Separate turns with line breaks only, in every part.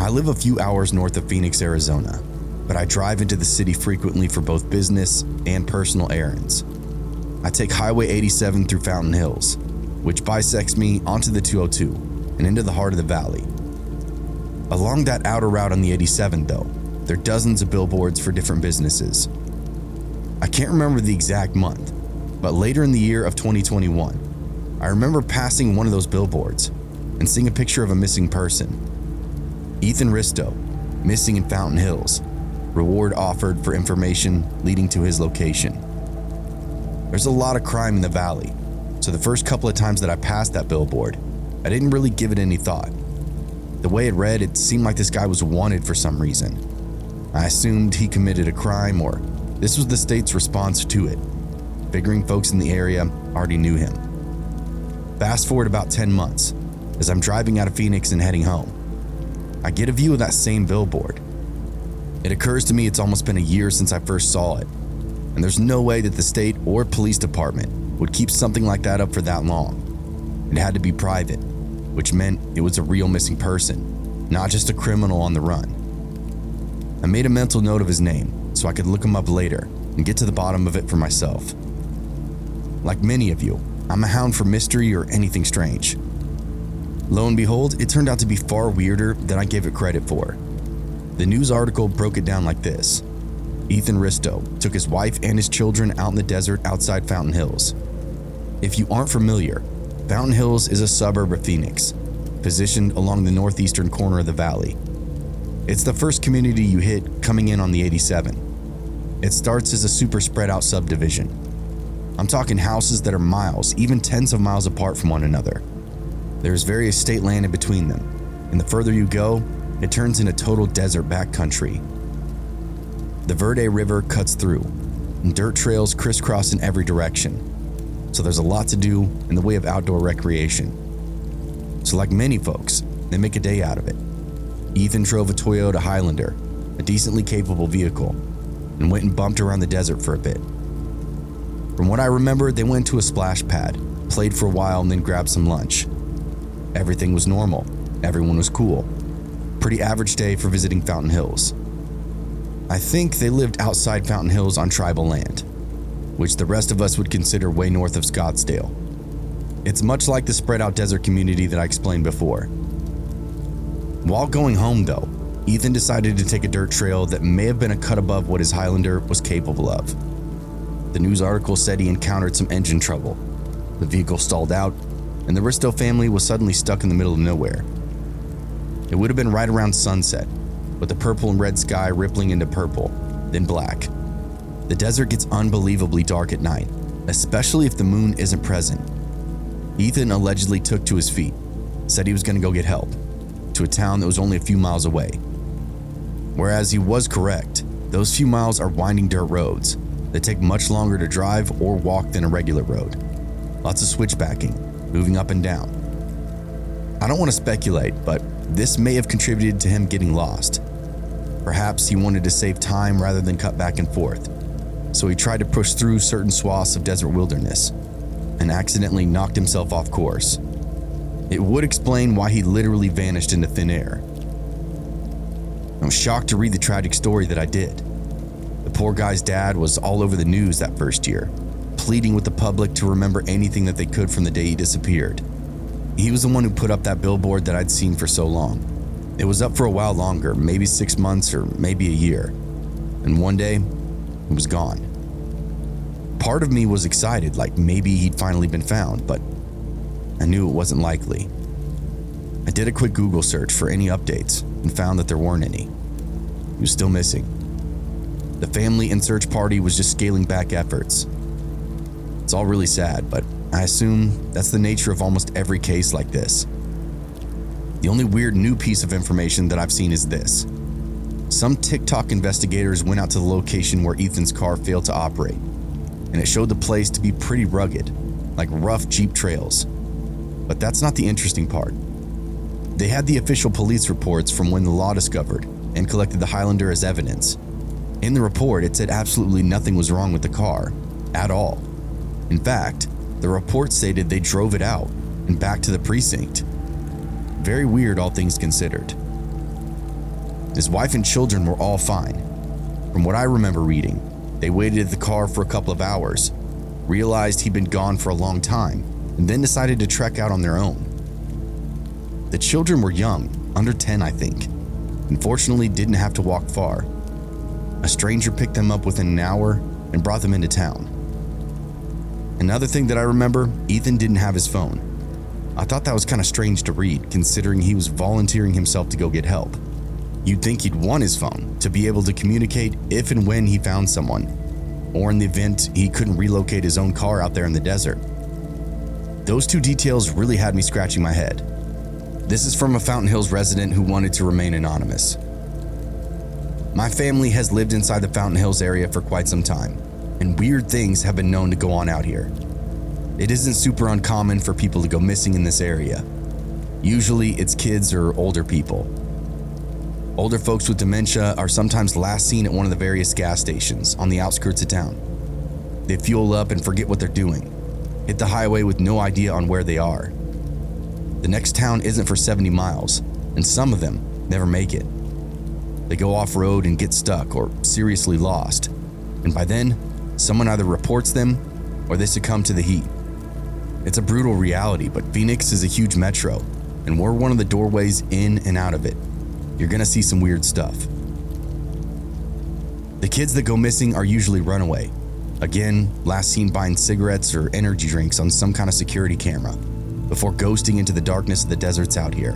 I live a few hours north of Phoenix, Arizona, but I drive into the city frequently for both business and personal errands. I take Highway 87 through Fountain Hills, which bisects me onto the 202 and into the heart of the valley. Along that outer route on the 87 though, there are dozens of billboards for different businesses. I can't remember the exact month, but later in the year of 2021, I remember passing one of those billboards and seeing a picture of a missing person. Ethan Risto, missing in Fountain Hills, reward offered for information leading to his location. There's a lot of crime in the valley, so the first couple of times that I passed that billboard, I didn't really give it any thought. The way it read, it seemed like this guy was wanted for some reason. I assumed he committed a crime, or this was the state's response to it, figuring folks in the area already knew him. Fast forward about 10 months, as I'm driving out of Phoenix and heading home, I get a view of that same billboard. It occurs to me it's almost been a year since I first saw it, and there's no way that the state or police department would keep something like that up for that long. It had to be private, which meant it was a real missing person, not just a criminal on the run. I made a mental note of his name so I could look him up later and get to the bottom of it for myself. Like many of you, I'm a hound for mystery or anything strange. Lo and behold, it turned out to be far weirder than I gave it credit for. The news article broke it down like this. Ethan Risto took his wife and his children out in the desert outside Fountain Hills. If you aren't familiar, Fountain Hills is a suburb of Phoenix, positioned along the northeastern corner of the valley. It's the first community you hit coming in on the 87. It starts as a super spread out subdivision. I'm talking houses that are miles, even tens of miles apart from one another. There's various state land in between them, and the further you go, it turns into total desert backcountry. The Verde River cuts through, and dirt trails crisscross in every direction, so there's a lot to do in the way of outdoor recreation. So like many folks, they make a day out of it. Ethan drove a Toyota Highlander, a decently capable vehicle, and went and bumped around the desert for a bit. From what I remember, they went to a splash pad, played for a while, and then grabbed some lunch. Everything was normal. Everyone was cool. Pretty average day for visiting Fountain Hills. I think they lived outside Fountain Hills on tribal land, which the rest of us would consider way north of Scottsdale. It's much like the spread out desert community that I explained before. While going home though, Ethan decided to take a dirt trail that may have been a cut above what his Highlander was capable of. The news article said he encountered some engine trouble. The vehicle stalled out, and the Risto family was suddenly stuck in the middle of nowhere. It would have been right around sunset, with the purple and red sky rippling into purple, then black. The desert gets unbelievably dark at night, especially if the moon isn't present. Ethan allegedly took to his feet, said he was going to go get help, to a town that was only a few miles away. Whereas he was correct, those few miles are winding dirt roads that take much longer to drive or walk than a regular road. Lots of switchbacking, moving up and down. I don't want to speculate, but this may have contributed to him getting lost. Perhaps he wanted to save time rather than cut back and forth, so he tried to push through certain swaths of desert wilderness and accidentally knocked himself off course. It would explain why he literally vanished into thin air. I was shocked to read the tragic story that I did. The poor guy's dad was all over the news that first year, pleading with the public to remember anything that they could from the day he disappeared. He was the one who put up that billboard that I'd seen for so long. It was up for a while longer, maybe 6 months or maybe a year. And one day, it was gone. Part of me was excited, like maybe he'd finally been found, but I knew it wasn't likely. I did a quick Google search for any updates and found that there weren't any. He was still missing. The family and search party was just scaling back efforts. It's all really sad, but I assume that's the nature of almost every case like this. The only weird new piece of information that I've seen is this. Some TikTok investigators went out to the location where Ethan's car failed to operate, and it showed the place to be pretty rugged, like rough Jeep trails. But that's not the interesting part. They had the official police reports from when the law discovered and collected the Highlander as evidence. In the report, it said absolutely nothing was wrong with the car, at all. In fact, the report stated they drove it out and back to the precinct. Very weird, all things considered. His wife and children were all fine. From what I remember reading, they waited at the car for a couple of hours, realized he'd been gone for a long time, and then decided to trek out on their own. The children were young, under 10 I think, and fortunately didn't have to walk far. A stranger picked them up within an hour and brought them into town. Another thing that I remember, Ethan didn't have his phone. I thought that was kind of strange to read, considering he was volunteering himself to go get help. You'd think he'd want his phone to be able to communicate if and when he found someone, or in the event he couldn't relocate his own car out there in the desert. Those two details really had me scratching my head. This is from a Fountain Hills resident who wanted to remain anonymous. My family has lived inside the Fountain Hills area for quite some time, and weird things have been known to go on out here. It isn't super uncommon for people to go missing in this area. Usually it's kids or older people. Older folks with dementia are sometimes last seen at one of the various gas stations on the outskirts of town. They fuel up and forget what they're doing, hit the highway with no idea on where they are. The next town isn't for 70 miles, and some of them never make it. They go off-road and get stuck or seriously lost, and by then, someone either reports them or they succumb to the heat. It's a brutal reality, but Phoenix is a huge metro, and we're one of the doorways in and out of it. You're gonna see some weird stuff. The kids that go missing are usually runaway. Again, last seen buying cigarettes or energy drinks on some kind of security camera before ghosting into the darkness of the deserts out here.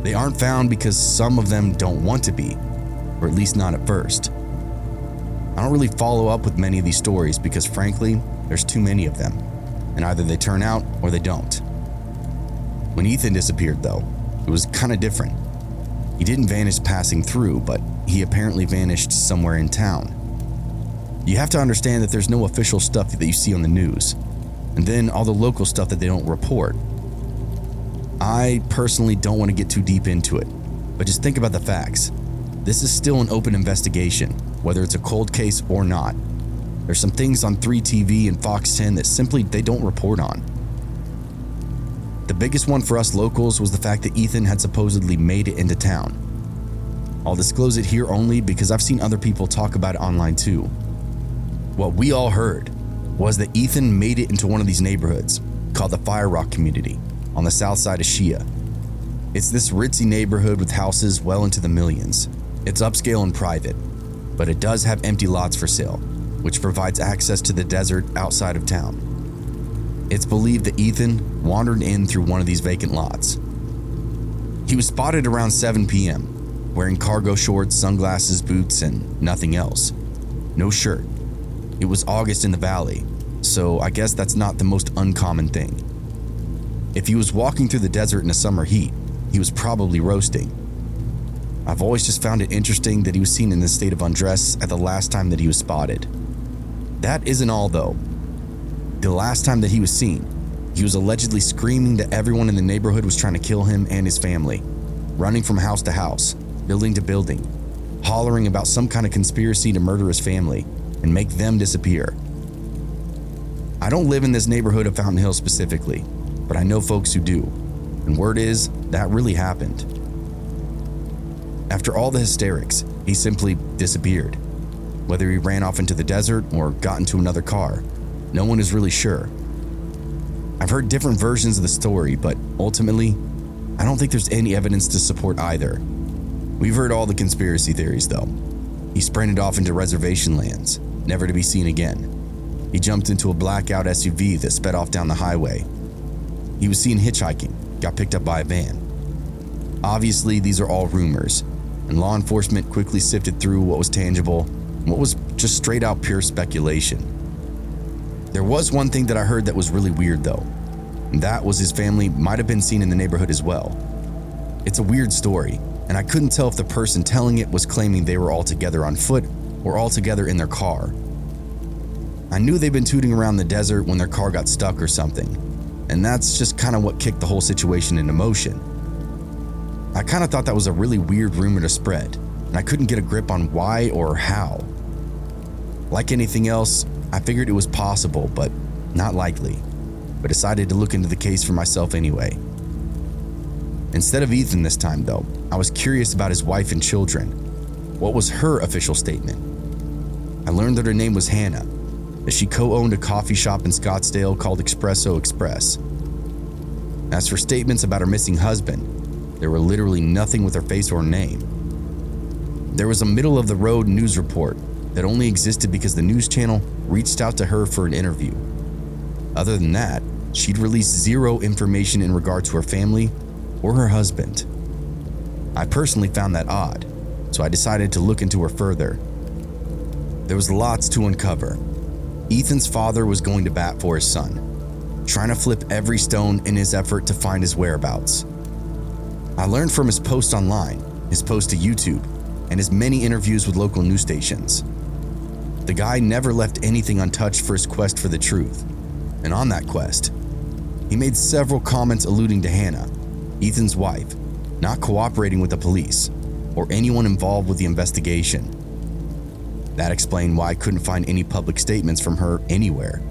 They aren't found because some of them don't want to be, or at least not at first. I don't really follow up with many of these stories because frankly, there's too many of them, and either they turn out or they don't. When Ethan disappeared though, it was kind of different. He didn't vanish passing through, but he apparently vanished somewhere in town. You have to understand that there's no official stuff that you see on the news, and then all the local stuff that they don't report. I personally don't want to get too deep into it, but just think about the facts. This is still an open investigation, whether it's a cold case or not. There's some things on 3TV and Fox 10 that simply they don't report on. The biggest one for us locals was the fact that Ethan had supposedly made it into town. I'll disclose it here only because I've seen other people talk about it online too. What we all heard was that Ethan made it into one of these neighborhoods called the Fire Rock community on the south side of Shia. It's this ritzy neighborhood with houses well into the millions. It's upscale and private, but it does have empty lots for sale, which provides access to the desert outside of town. It's believed that Ethan wandered in through one of these vacant lots. He was spotted around 7 p.m., wearing cargo shorts, sunglasses, boots, and nothing else. No shirt. It was August in the valley, so I guess that's not the most uncommon thing. If he was walking through the desert in a summer heat, he was probably roasting. I've always just found it interesting that he was seen in this state of undress at the last time that he was spotted. That isn't all though. The last time that he was seen, he was allegedly screaming that everyone in the neighborhood was trying to kill him and his family, running from house to house, building to building, hollering about some kind of conspiracy to murder his family and make them disappear. I don't live in this neighborhood of Fountain Hills specifically, but I know folks who do, and word is that really happened. After all the hysterics, he simply disappeared. Whether he ran off into the desert or got into another car, no one is really sure. I've heard different versions of the story, but ultimately, I don't think there's any evidence to support either. We've heard all the conspiracy theories though. He sprinted off into reservation lands, never to be seen again. He jumped into a blackout SUV that sped off down the highway. He was seen hitchhiking, got picked up by a van. Obviously, these are all rumors, and law enforcement quickly sifted through what was tangible and what was just straight out pure speculation. There was one thing that I heard that was really weird though, and that was his family might have been seen in the neighborhood as well. It's a weird story, and I couldn't tell if the person telling it was claiming they were all together on foot or all together in their car. I knew they'd been tooting around the desert when their car got stuck or something, and that's just kind of what kicked the whole situation into motion. I kind of thought that was a really weird rumor to spread, and I couldn't get a grip on why or how. Like anything else, I figured it was possible, but not likely, but decided to look into the case for myself anyway. Instead of Ethan this time though, I was curious about his wife and children. What was her official statement? I learned that her name was Hannah, that she co-owned a coffee shop in Scottsdale called Espresso Express. As for statements about her missing husband, there were literally nothing with her face or name. There was a middle-of-the-road news report that only existed because the news channel reached out to her for an interview. Other than that, she'd released zero information in regard to her family or her husband. I personally found that odd, so I decided to look into her further. There was lots to uncover. Ethan's father was going to bat for his son, trying to flip every stone in his effort to find his whereabouts. I learned from his posts online, his posts to YouTube, and his many interviews with local news stations. The guy never left anything untouched for his quest for the truth, and on that quest, he made several comments alluding to Hannah, Ethan's wife, not cooperating with the police or anyone involved with the investigation. That explained why I couldn't find any public statements from her anywhere.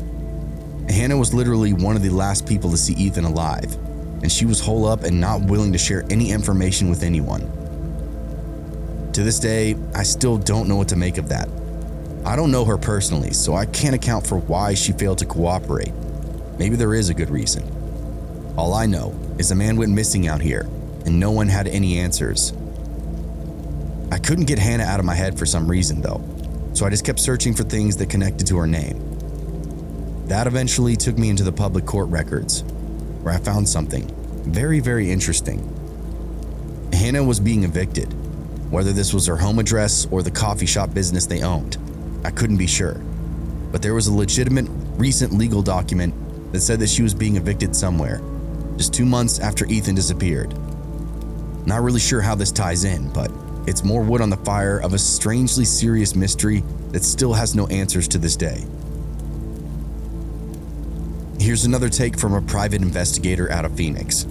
Hannah was literally one of the last people to see Ethan alive, and she was holed up and not willing to share any information with anyone. To this day, I still don't know what to make of that. I don't know her personally, so I can't account for why she failed to cooperate. Maybe there is a good reason. All I know is a man went missing out here, and no one had any answers. I couldn't get Hannah out of my head for some reason though, so I just kept searching for things that connected to her name. That eventually took me into the public court records, where I found something very, very interesting. Hannah was being evicted. Whether this was her home address or the coffee shop business they owned, I couldn't be sure. But there was a legitimate, recent legal document that said that she was being evicted somewhere, just 2 months after Ethan disappeared. Not really sure how this ties in, but it's more wood on the fire of a strangely serious mystery that still has no answers to this day. Here's another take from a private investigator out of Phoenix.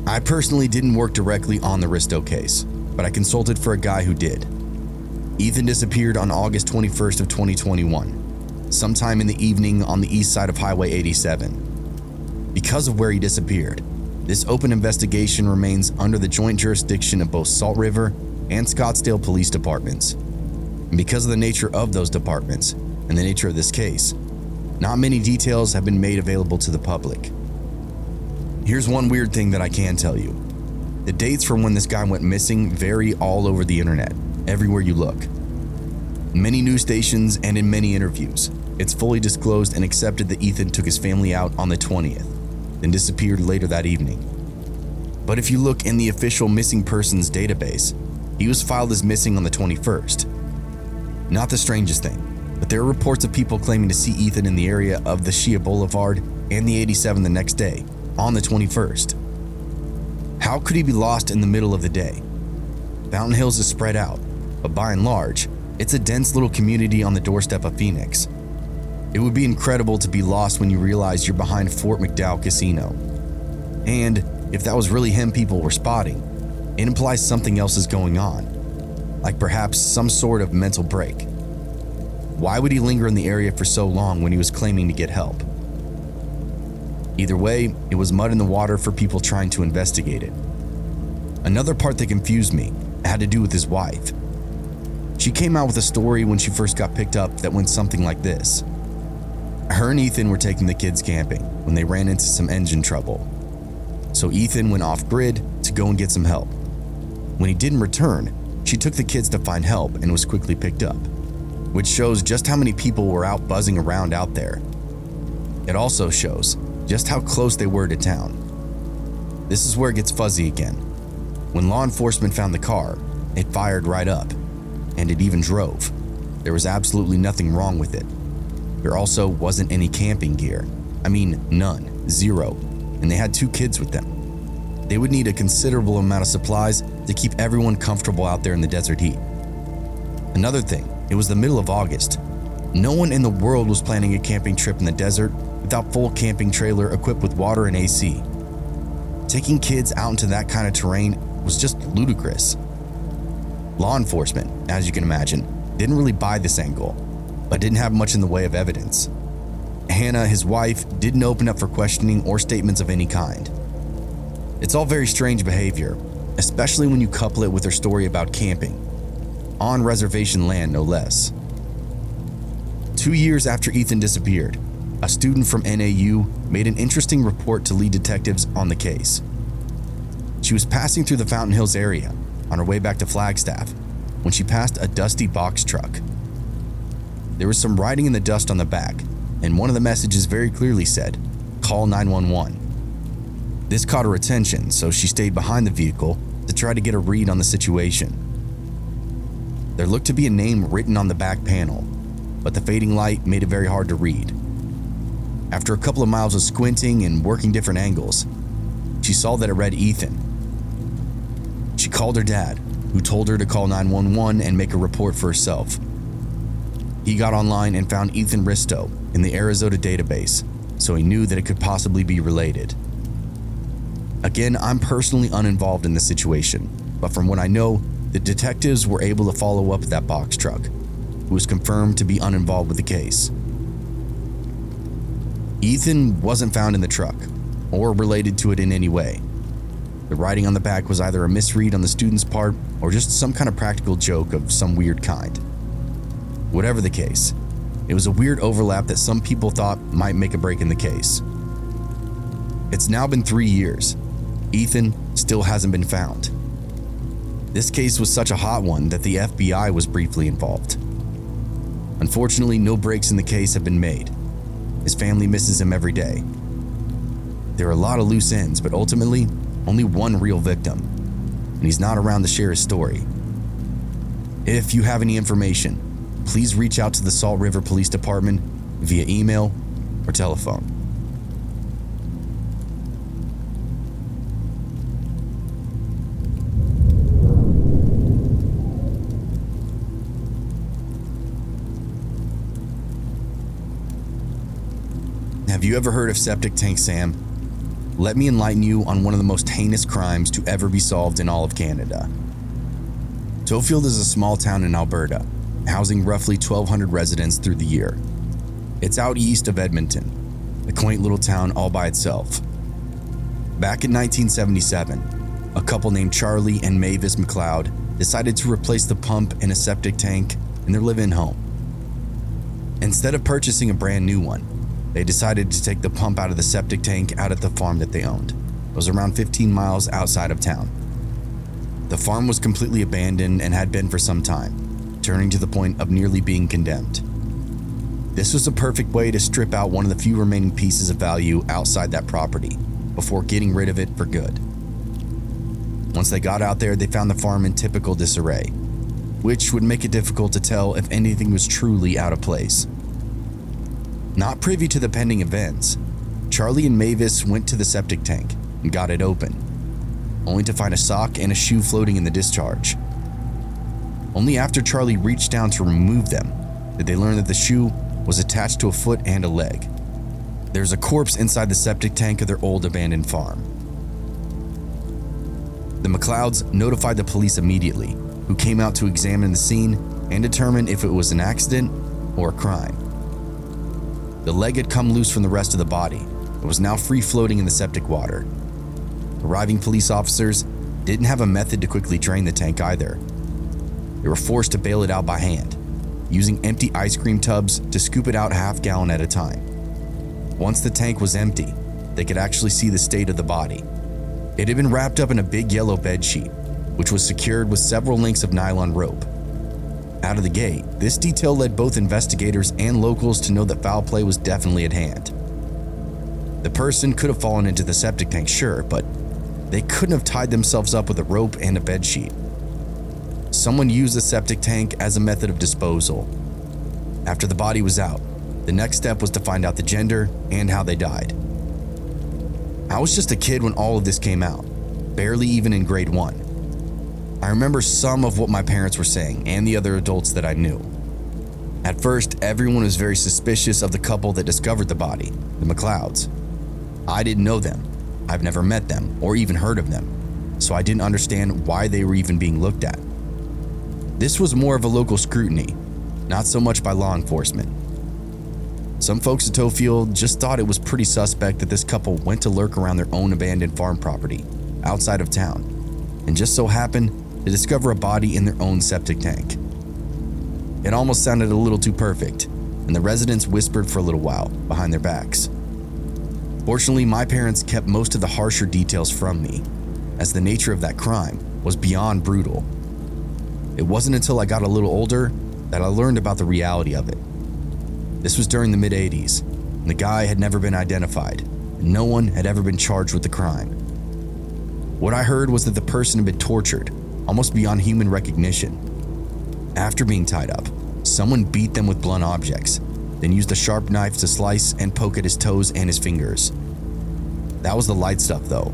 I personally didn't work directly on the Risto case, but I consulted for a guy who did. Ethan disappeared on August 21st of 2021, sometime in the evening on the east side of Highway 87. Because of where he disappeared, this open investigation remains under the joint jurisdiction of both Salt River and Scottsdale police departments. And because of the nature of those departments and the nature of this case, not many details have been made available to the public. Here's one weird thing that I can tell you. The dates from when this guy went missing vary all over the internet, everywhere you look. In many news stations and in many interviews, it's fully disclosed and accepted that Ethan took his family out on the 20th, then disappeared later that evening. But if you look in the official missing persons database, he was filed as missing on the 21st. Not the strangest thing, but there are reports of people claiming to see Ethan in the area of the Shia Boulevard and the 87 the next day, on the 21st. How could he be lost in the middle of the day? Fountain Hills is spread out, but by and large, it's a dense little community on the doorstep of Phoenix. It would be incredible to be lost when you realize you're behind Fort McDowell Casino. And if that was really him people were spotting, it implies something else is going on, like perhaps some sort of mental break. Why would he linger in the area for so long when he was claiming to get help? Either way, it was mud in the water for people trying to investigate it. Another part that confused me had to do with his wife. She came out with a story when she first got picked up that went something like this. Her and Ethan were taking the kids camping when they ran into some engine trouble. So Ethan went off grid to go and get some help. When he didn't return, she took the kids to find help and was quickly picked up, which shows just how many people were out buzzing around out there. It also shows just how close they were to town. This is where it gets fuzzy again. When law enforcement found the car, it fired right up, and it even drove. There was absolutely nothing wrong with it. There also wasn't any camping gear. I mean, none, zero, and they had 2 kids with them. They would need a considerable amount of supplies to keep everyone comfortable out there in the desert heat. Another thing, it was the middle of August. No one in the world was planning a camping trip in the desert without full camping trailer equipped with water and AC. Taking kids out into that kind of terrain was just ludicrous. Law enforcement, as you can imagine, didn't really buy this angle, but didn't have much in the way of evidence. Hannah, his wife, didn't open up for questioning or statements of any kind. It's all very strange behavior, especially when you couple it with her story about camping, on reservation land no less. 2 years after Ethan disappeared, a student from NAU made an interesting report to lead detectives on the case. She was passing through the Fountain Hills area on her way back to Flagstaff when she passed a dusty box truck. There was some writing in the dust on the back, and one of the messages very clearly said, "Call 911." This caught her attention, so she stayed behind the vehicle to try to get a read on the situation. There looked to be a name written on the back panel, but the fading light made it very hard to read. After a couple of miles of squinting and working different angles, she saw that it read Ethan. She called her dad, who told her to call 911 and make a report for herself. He got online and found Ethan Risto in the Arizona database, so he knew that it could possibly be related. Again, I'm personally uninvolved in this situation, but from what I know, the detectives were able to follow up that box truck, who was confirmed to be uninvolved with the case. Ethan wasn't found in the truck, or related to it in any way. The writing on the back was either a misread on the student's part or just some kind of practical joke of some weird kind. Whatever the case, it was a weird overlap that some people thought might make a break in the case. It's now been 3 years. Ethan still hasn't been found. This case was such a hot one that the FBI was briefly involved. Unfortunately, no breaks in the case have been made. His family misses him every day. There are a lot of loose ends, but ultimately, only one real victim, and he's not around to share his story. If you have any information, please reach out to the Salt River Police Department via email or telephone. Have you ever heard of Septic Tank Sam? Let me enlighten you on one of the most heinous crimes to ever be solved in all of Canada. Tofield is a small town in Alberta, housing roughly 1,200 residents through the year. It's out east of Edmonton, a quaint little town all by itself. Back in 1977, a couple named Charlie and Mavis McLeod decided to replace the pump in a septic tank in their live-in home. Instead of purchasing a brand new one, they decided to take the pump out of the septic tank out at the farm that they owned. It was around 15 miles outside of town. The farm was completely abandoned and had been for some time, turning to the point of nearly being condemned. This was the perfect way to strip out one of the few remaining pieces of value outside that property before getting rid of it for good. Once they got out there, they found the farm in typical disarray, which would make it difficult to tell if anything was truly out of place. Not privy to the pending events, Charlie and Mavis went to the septic tank and got it open, only to find a sock and a shoe floating in the discharge. Only after Charlie reached down to remove them did they learn that the shoe was attached to a foot and a leg. There's a corpse inside the septic tank of their old abandoned farm. The McLeods notified the police immediately, who came out to examine the scene and determine if it was an accident or a crime. The leg had come loose from the rest of the body and was now free floating in the septic water. Arriving police officers didn't have a method to quickly drain the tank either. They were forced to bail it out by hand, using empty ice cream tubs to scoop it out half-gallon at a time. Once the tank was empty, they could actually see the state of the body. It had been wrapped up in a big yellow bed sheet, which was secured with several lengths of nylon rope. Out of the gate, this detail led both investigators and locals to know that foul play was definitely at hand. The person could have fallen into the septic tank, sure, but they couldn't have tied themselves up with a rope and a bed sheet. Someone used the septic tank as a method of disposal. After the body was out, the next step was to find out the gender and how they died. I was just a kid when all of this came out, barely even in grade 1. I remember some of what my parents were saying and the other adults that I knew. At first, everyone was very suspicious of the couple that discovered the body, the McLeods. I didn't know them. I've never met them or even heard of them, so I didn't understand why they were even being looked at. This was more of a local scrutiny, not so much by law enforcement. Some folks at Tofield just thought it was pretty suspect that this couple went to lurk around their own abandoned farm property outside of town, and just so happened to discover a body in their own septic tank. It almost sounded a little too perfect, and the residents whispered for a little while behind their backs. Fortunately, my parents kept most of the harsher details from me, as the nature of that crime was beyond brutal. It wasn't until I got a little older that I learned about the reality of it. This was during the mid-'80s, and the guy had never been identified, and no one had ever been charged with the crime. What I heard was that the person had been tortured, almost beyond human recognition. After being tied up, someone beat them with blunt objects, then used a sharp knife to slice and poke at his toes and his fingers. That was the light stuff though.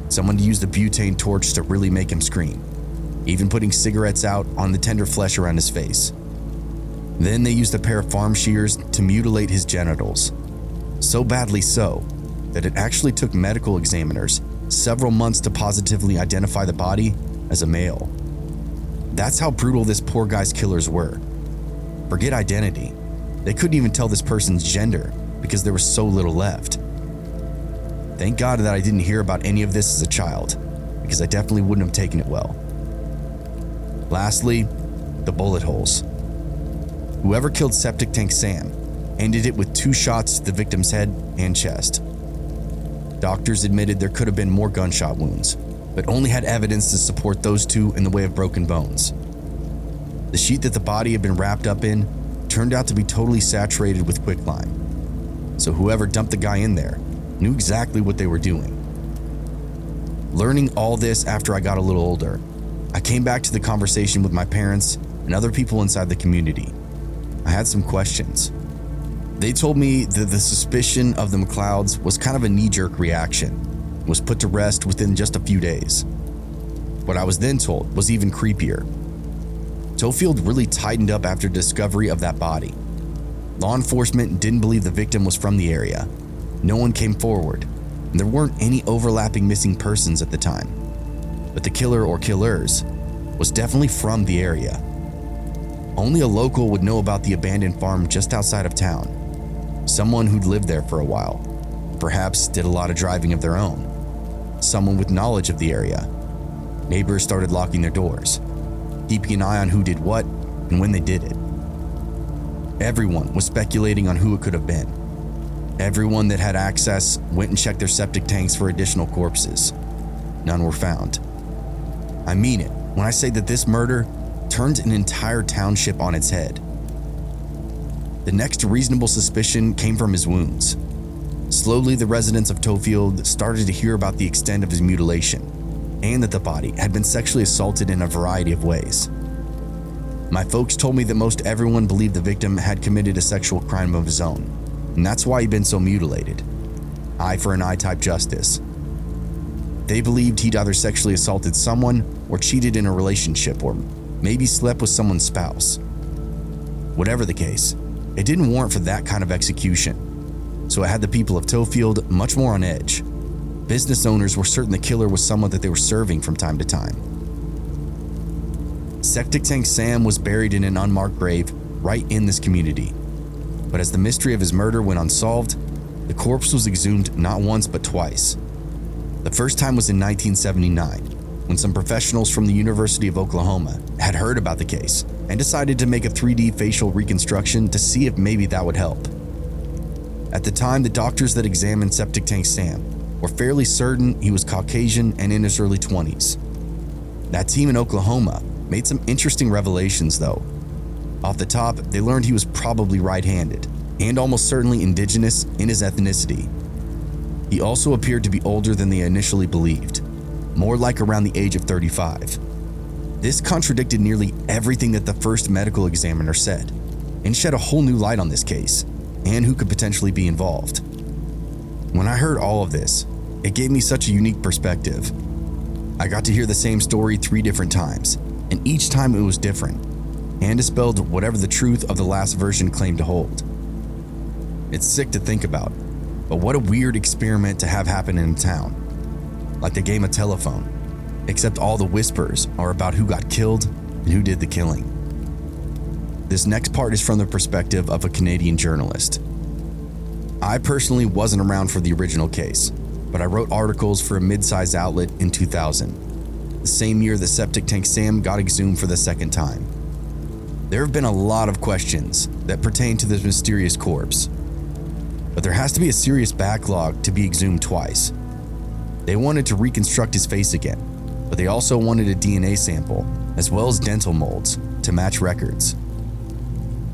Someone used a butane torch to really make him scream, even putting cigarettes out on the tender flesh around his face. Then they used a pair of farm shears to mutilate his genitals. So badly so, that it actually took medical examiners several months to positively identify the body as a male. That's how brutal this poor guy's killers were. Forget identity. They couldn't even tell this person's gender because there was so little left. Thank God that I didn't hear about any of this as a child, because I definitely wouldn't have taken it well. Lastly, the bullet holes. Whoever killed Septic Tank Sam ended it with 2 shots to the victim's head and chest. Doctors admitted there could have been more gunshot wounds, but only had evidence to support those 2 in the way of broken bones. The sheet that the body had been wrapped up in turned out to be totally saturated with quicklime, so whoever dumped the guy in there knew exactly what they were doing. Learning all this after I got a little older, I came back to the conversation with my parents and other people inside the community. I had some questions. They told me that the suspicion of the McLeods was kind of a knee-jerk reaction, and was put to rest within just a few days. What I was then told was even creepier. Tofield really tightened up after discovery of that body. Law enforcement didn't believe the victim was from the area. No one came forward, and there weren't any overlapping missing persons at the time. But the killer or killers was definitely from the area. Only a local would know about the abandoned farm just outside of town. Someone who'd lived there for a while, perhaps did a lot of driving of their own. Someone with knowledge of the area. Neighbors started locking their doors, keeping an eye on who did what and when they did it. Everyone was speculating on who it could have been. Everyone that had access went and checked their septic tanks for additional corpses. None were found. I mean it when I say that this murder turned an entire township on its head. The next reasonable suspicion came from his wounds. Slowly, the residents of Tofield started to hear about the extent of his mutilation, and that the body had been sexually assaulted in a variety of ways. My folks told me that most everyone believed the victim had committed a sexual crime of his own, and that's why he'd been so mutilated. Eye for an eye type justice. They believed he'd either sexually assaulted someone or cheated in a relationship or maybe slept with someone's spouse. Whatever the case, it didn't warrant for that kind of execution, so it had the people of Tofield much more on edge. Business owners were certain the killer was someone that they were serving from time to time. Septic Tank Sam was buried in an unmarked grave right in this community, but as the mystery of his murder went unsolved, the corpse was exhumed not once but twice. The first time was in 1979, when some professionals from the University of Oklahoma had heard about the case and decided to make a 3D facial reconstruction to see if maybe that would help. At the time, the doctors that examined Septic Tank Sam were fairly certain he was Caucasian and in his early 20s. That team in Oklahoma made some interesting revelations though. Off the top, they learned he was probably right-handed and almost certainly indigenous in his ethnicity. He also appeared to be older than they initially believed, more like around the age of 35. This contradicted nearly everything that the first medical examiner said and shed a whole new light on this case and who could potentially be involved. When I heard all of this, it gave me such a unique perspective. I got to hear the same story 3 different times, and each time it was different and dispelled whatever the truth of the last version claimed to hold. It's sick to think about, but what a weird experiment to have happen in a town. Like the game of telephone, except all the whispers are about who got killed and who did the killing. This next part is from the perspective of a Canadian journalist. I personally wasn't around for the original case, but I wrote articles for a mid-sized outlet in 2000, the same year that Septic Tank Sam got exhumed for the second time. There have been a lot of questions that pertain to this mysterious corpse, but there has to be a serious backlog to be exhumed twice. They wanted to reconstruct his face again, but they also wanted a DNA sample, as well as dental molds, to match records.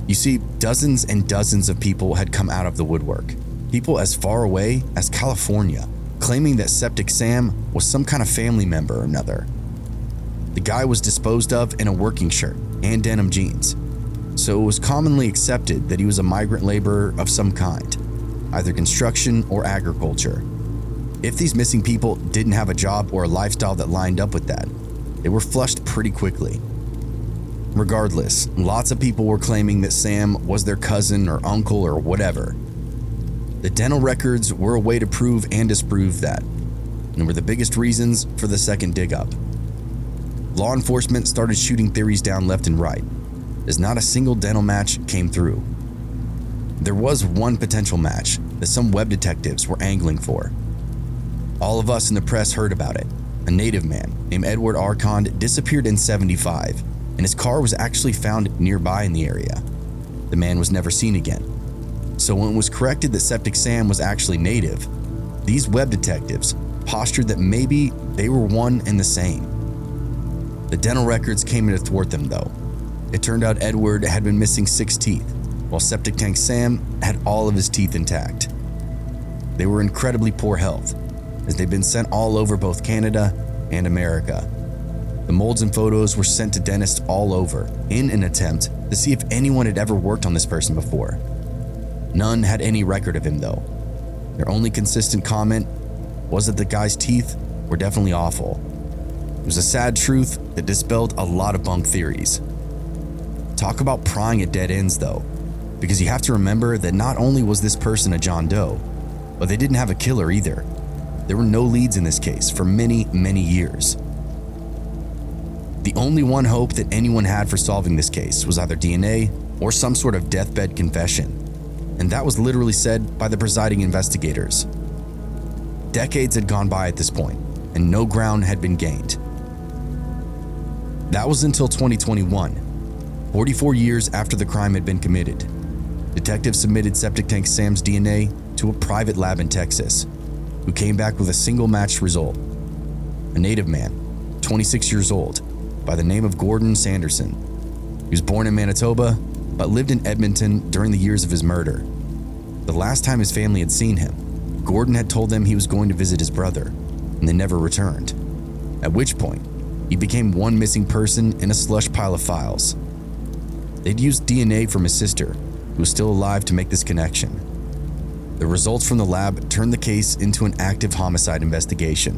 You see, dozens and dozens of people had come out of the woodwork, people as far away as California, claiming that Septic Sam was some kind of family member or another. The guy was disposed of in a working shirt and denim jeans, so it was commonly accepted that he was a migrant laborer of some kind, either construction or agriculture. If these missing people didn't have a job or a lifestyle that lined up with that, they were flushed pretty quickly. Regardless, lots of people were claiming that Sam was their cousin or uncle or whatever. The dental records were a way to prove and disprove that, and were the biggest reasons for the second dig up. Law enforcement started shooting theories down left and right, as not a single dental match came through. There was one potential match that some web detectives were angling for. All of us in the press heard about it. A native man named Edward Archond disappeared in '75, and his car was actually found nearby in the area. The man was never seen again. So when it was corrected that Septic Sam was actually native, these web detectives postured that maybe they were one and the same. The dental records came in to thwart them though. It turned out Edward had been missing 6 teeth, while Septic Tank Sam had all of his teeth intact. They were in incredibly poor health, as they'd been sent all over both Canada and America. The molds and photos were sent to dentists all over in an attempt to see if anyone had ever worked on this person before. None had any record of him though. Their only consistent comment was that the guy's teeth were definitely awful. It was a sad truth that dispelled a lot of bunk theories. Talk about prying at dead ends though, because you have to remember that not only was this person a John Doe, but they didn't have a killer either. There were no leads in this case for many, many years. The only one hope that anyone had for solving this case was either DNA or some sort of deathbed confession, and that was literally said by the presiding investigators. Decades had gone by at this point, and no ground had been gained. That was until 2021, 44 years after the crime had been committed. Detectives submitted Septic Tank Sam's DNA to a private lab in Texas, who came back with a single matched result. A native man, 26 years old, by the name of Gordon Sanderson. He was born in Manitoba, but lived in Edmonton during the years of his murder. The last time his family had seen him, Gordon had told them he was going to visit his brother, and they never returned. At which point, he became one missing person in a slush pile of files. They'd used DNA from his sister, who was still alive, to make this connection. The results from the lab turned the case into an active homicide investigation,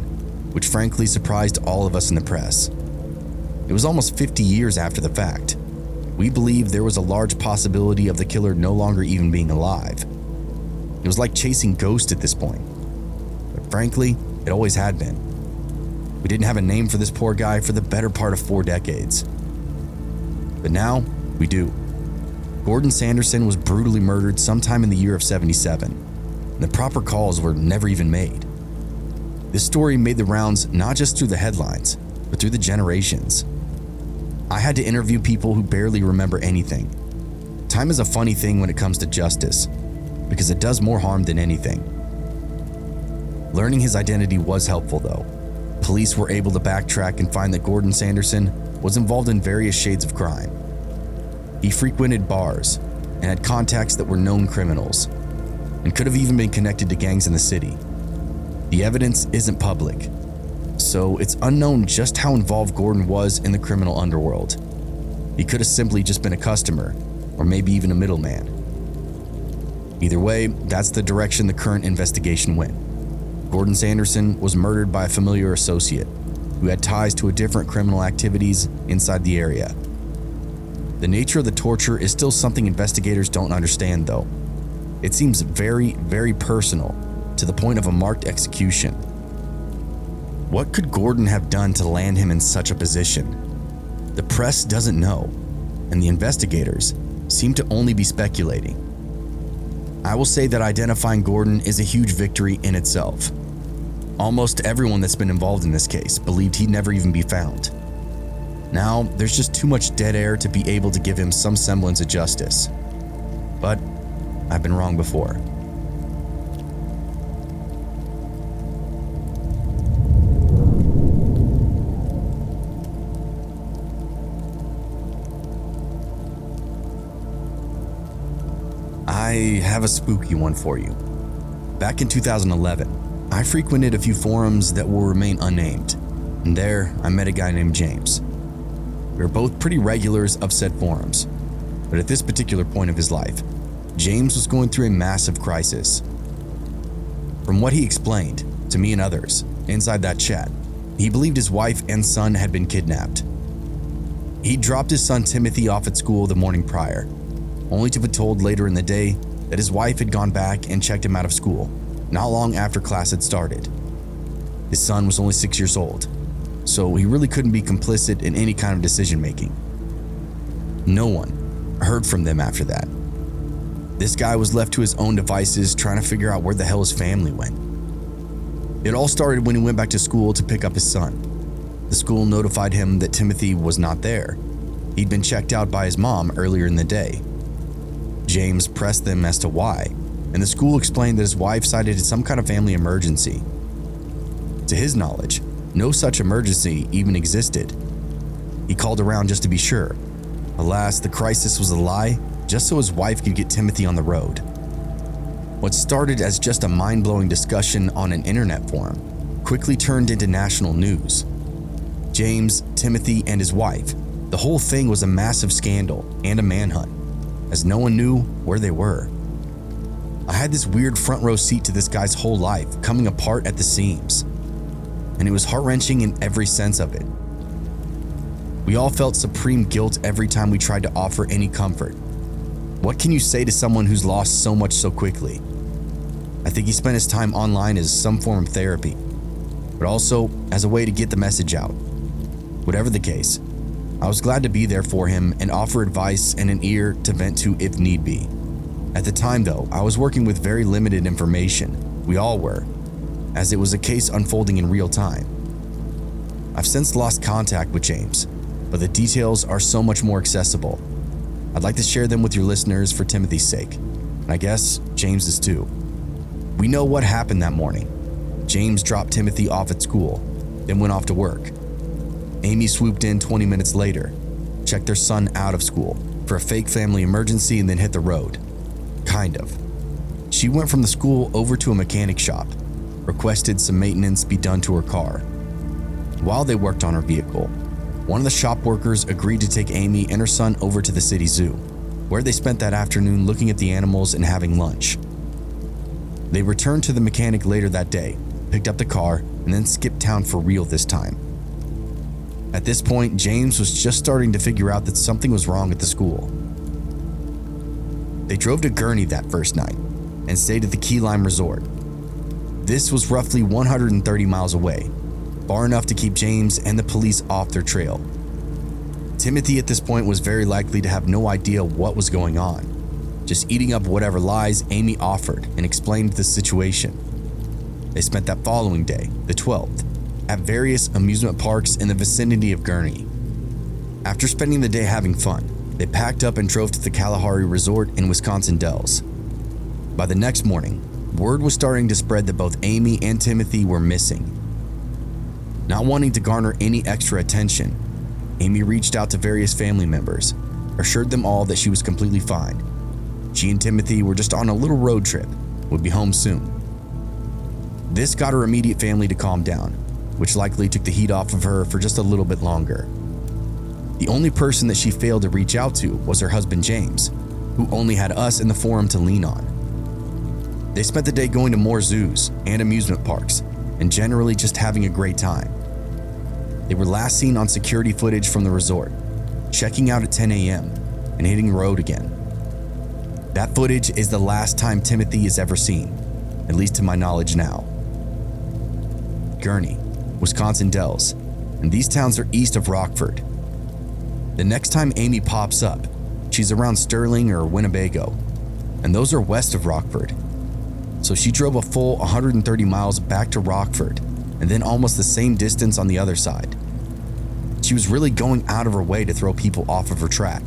which frankly surprised all of us in the press. It was almost 50 years after the fact. We believed there was a large possibility of the killer no longer even being alive. It was like chasing ghosts at this point. But frankly, it always had been. We didn't have a name for this poor guy for the better part of 4 decades. But now, we do. Gordon Sanderson was brutally murdered sometime in the year of '77, and the proper calls were never even made. This story made the rounds not just through the headlines, but through the generations. I had to interview people who barely remember anything. Time is a funny thing when it comes to justice, because it does more harm than anything. Learning his identity was helpful though. Police were able to backtrack and find that Gordon Sanderson was involved in various shades of crime. He frequented bars and had contacts that were known criminals, and could have even been connected to gangs in the city. The evidence isn't public, so it's unknown just how involved Gordon was in the criminal underworld. He could have simply just been a customer, or maybe even a middleman. Either way, that's the direction the current investigation went. Gordon Sanderson was murdered by a familiar associate who had ties to different criminal activities inside the area. The nature of the torture is still something investigators don't understand though. It seems very, very personal, to the point of a marked execution. What could Gordon have done to land him in such a position? The press doesn't know, and the investigators seem to only be speculating. I will say that identifying Gordon is a huge victory in itself. Almost everyone that's been involved in this case believed he'd never even be found. Now, there's just too much dead air to be able to give him some semblance of justice. But I've been wrong before. I have a spooky one for you. Back in 2011, I frequented a few forums that will remain unnamed, and there I met a guy named James. We were both pretty regulars of said forums, but at this particular point of his life, James was going through a massive crisis. From what he explained to me and others inside that chat, he believed his wife and son had been kidnapped. He dropped his son Timothy off at school the morning prior, only to be told later in the day that his wife had gone back and checked him out of school not long after class had started. His son was only 6 years old, so he really couldn't be complicit in any kind of decision making. No one heard from them after that. This guy was left to his own devices trying to figure out where the hell his family went. It all started when he went back to school to pick up his son. The school notified him that Timothy was not there. He'd been checked out by his mom earlier in the day. James pressed them as to why, and the school explained that his wife cited some kind of family emergency. To his knowledge, no such emergency even existed. He called around just to be sure. Alas, the crisis was a lie, just so his wife could get Timothy on the road. What started as just a mind-blowing discussion on an internet forum quickly turned into national news. James, Timothy, and his wife, the whole thing was a massive scandal and a manhunt, as no one knew where they were. I had this weird front row seat to this guy's whole life coming apart at the seams, and it was heart-wrenching in every sense of it. We all felt supreme guilt every time we tried to offer any comfort. What can you say to someone who's lost so much so quickly? I think he spent his time online as some form of therapy, but also as a way to get the message out. Whatever the case, I was glad to be there for him and offer advice and an ear to vent to if need be. At the time though, I was working with very limited information. We all were, as it was a case unfolding in real time. I've since lost contact with James, but the details are so much more accessible. I'd like to share them with your listeners for Timothy's sake, and I guess James's too. We know what happened that morning. James dropped Timothy off at school, then went off to work. Amy swooped in 20 minutes later, checked their son out of school for a fake family emergency, and then hit the road. Kind of. She went from the school over to a mechanic shop, requested some maintenance be done to her car. While they worked on her vehicle, one of the shop workers agreed to take Amy and her son over to the city zoo, where they spent that afternoon looking at the animals and having lunch. They returned to the mechanic later that day, picked up the car, and then skipped town for real this time. At this point, James was just starting to figure out that something was wrong at the school. They drove to Gurney that first night and stayed at the Key Lime Resort. This was roughly 130 miles away, far enough to keep James and the police off their trail. Timothy at this point was very likely to have no idea what was going on, just eating up whatever lies Amy offered and explained the situation. They spent that following day, the 12th, at various amusement parks in the vicinity of Gurney. After spending the day having fun, they packed up and drove to the Kalahari Resort in Wisconsin Dells. By the next morning, word was starting to spread that both Amy and Timothy were missing. Not wanting to garner any extra attention, Amy reached out to various family members, assured them all that she was completely fine. She and Timothy were just on a little road trip, would be home soon. This got her immediate family to calm down, which likely took the heat off of her for just a little bit longer. The only person that she failed to reach out to was her husband James, who only had us in the forum to lean on. They spent the day going to more zoos and amusement parks, and generally just having a great time. They were last seen on security footage from the resort, checking out at 10 a.m. and hitting the road again. That footage is the last time Timothy is ever seen, at least to my knowledge now. Gurney, Wisconsin Dells, and these towns are east of Rockford. The next time Amy pops up, she's around Sterling or Winnebago, and those are west of Rockford. So she drove a full 130 miles back to Rockford and then almost the same distance on the other side. She was really going out of her way to throw people off of her track.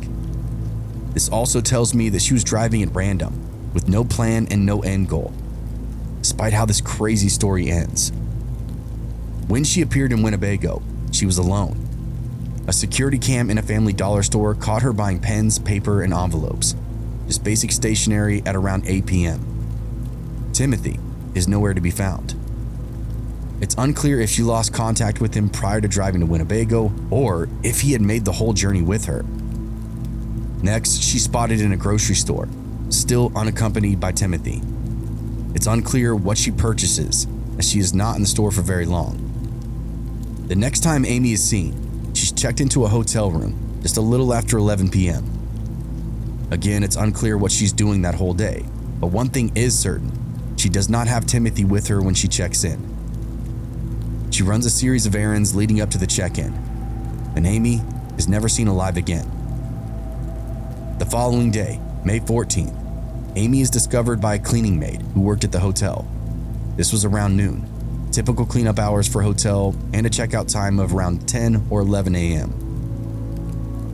This also tells me that she was driving at random, with no plan and no end goal, despite how this crazy story ends. When she appeared in Winnebago, she was alone. A security cam in a family dollar store caught her buying pens, paper, and envelopes, just basic stationery at around 8 p.m. Timothy is nowhere to be found. It's unclear if she lost contact with him prior to driving to Winnebago or if he had made the whole journey with her. Next, she's spotted in a grocery store, still unaccompanied by Timothy. It's unclear what she purchases, as she is not in the store for very long. The next time Amy is seen, she's checked into a hotel room just a little after 11 p.m. Again, it's unclear what she's doing that whole day, but one thing is certain: she does not have Timothy with her when she checks in. She runs a series of errands leading up to the check-in, and Amy is never seen alive again. The following day, May 14th, Amy is discovered by a cleaning maid who worked at the hotel. This was around noon, typical cleanup hours for a hotel, and a checkout time of around 10 or 11 a.m.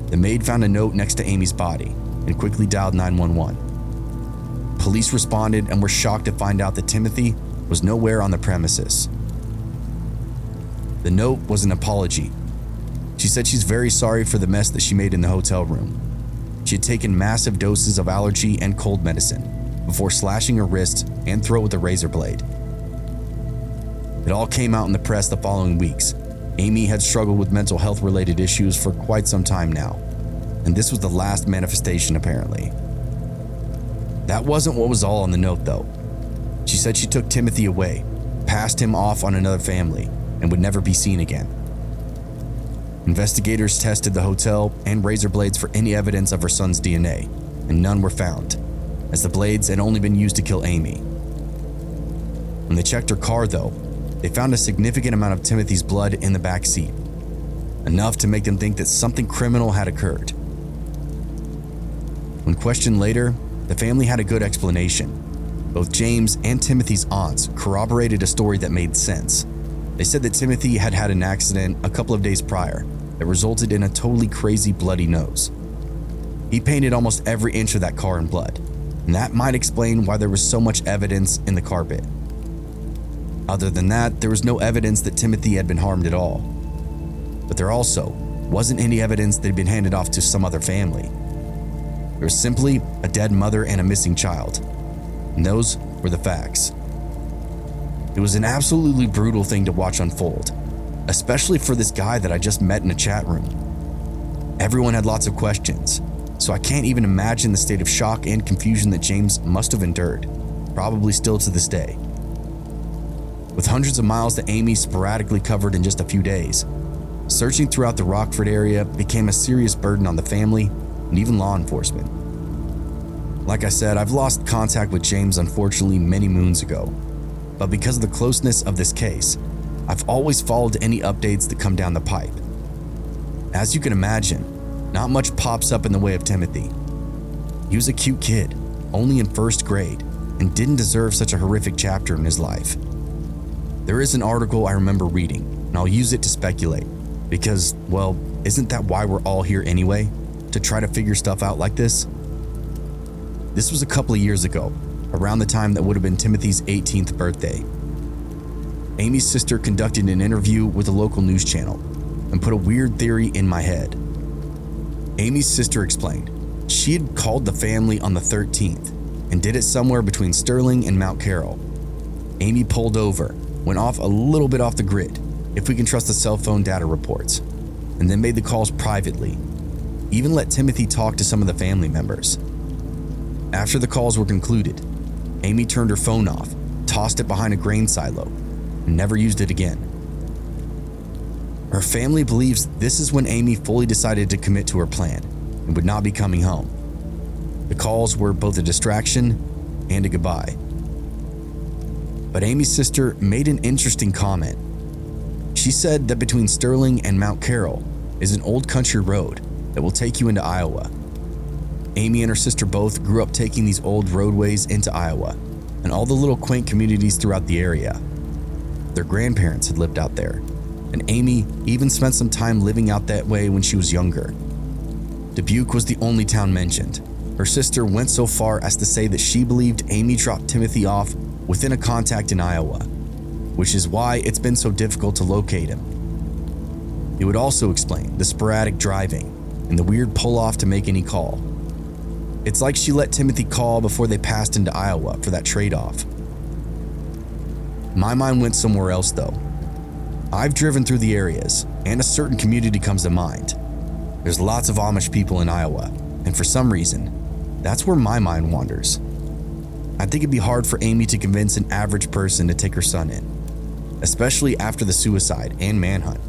The maid found a note next to Amy's body and quickly dialed 911. Police responded and were shocked to find out that Timothy was nowhere on the premises. The note was an apology. She said she's very sorry for the mess that she made in the hotel room. She had taken massive doses of allergy and cold medicine before slashing her wrist and throat with a razor blade. It all came out in the press the following weeks. Amy had struggled with mental health related issues for quite some time now, and this was the last manifestation apparently. That wasn't what was all on the note though. She said she took Timothy away, passed him off on another family, and would never be seen again. Investigators tested the hotel and razor blades for any evidence of her son's DNA, and none were found, as the blades had only been used to kill Amy. When they checked her car though, they found a significant amount of Timothy's blood in the back seat, enough to make them think that something criminal had occurred. When questioned later, the family had a good explanation. Both James and Timothy's aunts corroborated a story that made sense. They said that Timothy had had an accident a couple of days prior that resulted in a totally crazy bloody nose. He painted almost every inch of that car in blood, and that might explain why there was so much evidence in the carpet. Other than that, there was no evidence that Timothy had been harmed at all. But there also wasn't any evidence that he'd been handed off to some other family. There was simply a dead mother and a missing child, and those were the facts. It was an absolutely brutal thing to watch unfold, especially for this guy that I just met in a chat room. Everyone had lots of questions, so I can't even imagine the state of shock and confusion that James must have endured, probably still to this day. With hundreds of miles that Amy sporadically covered in just a few days, searching throughout the Rockford area became a serious burden on the family and even law enforcement. Like I said, I've lost contact with James unfortunately many moons ago, but because of the closeness of this case, I've always followed any updates that come down the pipe. As you can imagine, not much pops up in the way of Timothy. He was a cute kid, only in first grade, and didn't deserve such a horrific chapter in his life. There is an article I remember reading, and I'll use it to speculate, because, well, isn't that why we're all here anyway? To try to figure stuff out like this? This was a couple of years ago, around the time that would have been Timothy's 18th birthday. Amy's sister conducted an interview with a local news channel and put a weird theory in my head. Amy's sister explained she had called the family on the 13th and did it somewhere between Sterling and Mount Carroll. Amy pulled over, went off a little bit off the grid, if we can trust the cell phone data reports, and then made the calls privately, even let Timothy talk to some of the family members. After the calls were concluded, Amy turned her phone off, tossed it behind a grain silo, and never used it again. Her family believes this is when Amy fully decided to commit to her plan and would not be coming home. The calls were both a distraction and a goodbye. But Amy's sister made an interesting comment. She said that between Sterling and Mount Carroll is an old country road that will take you into Iowa. Amy and her sister both grew up taking these old roadways into Iowa and all the little quaint communities throughout the area. Their grandparents had lived out there, and Amy even spent some time living out that way when she was younger. Dubuque was the only town mentioned. Her sister went so far as to say that she believed Amy dropped Timothy off within a contact in Iowa, which is why it's been so difficult to locate him. It would also explain the sporadic driving and the weird pull-off to make any call. It's like she let Timothy call before they passed into Iowa for that trade-off. My mind went somewhere else though. I've driven through the areas, and a certain community comes to mind. There's lots of Amish people in Iowa, and for some reason, that's where my mind wanders. I think it'd be hard for Amy to convince an average person to take her son in, especially after the suicide and manhunt.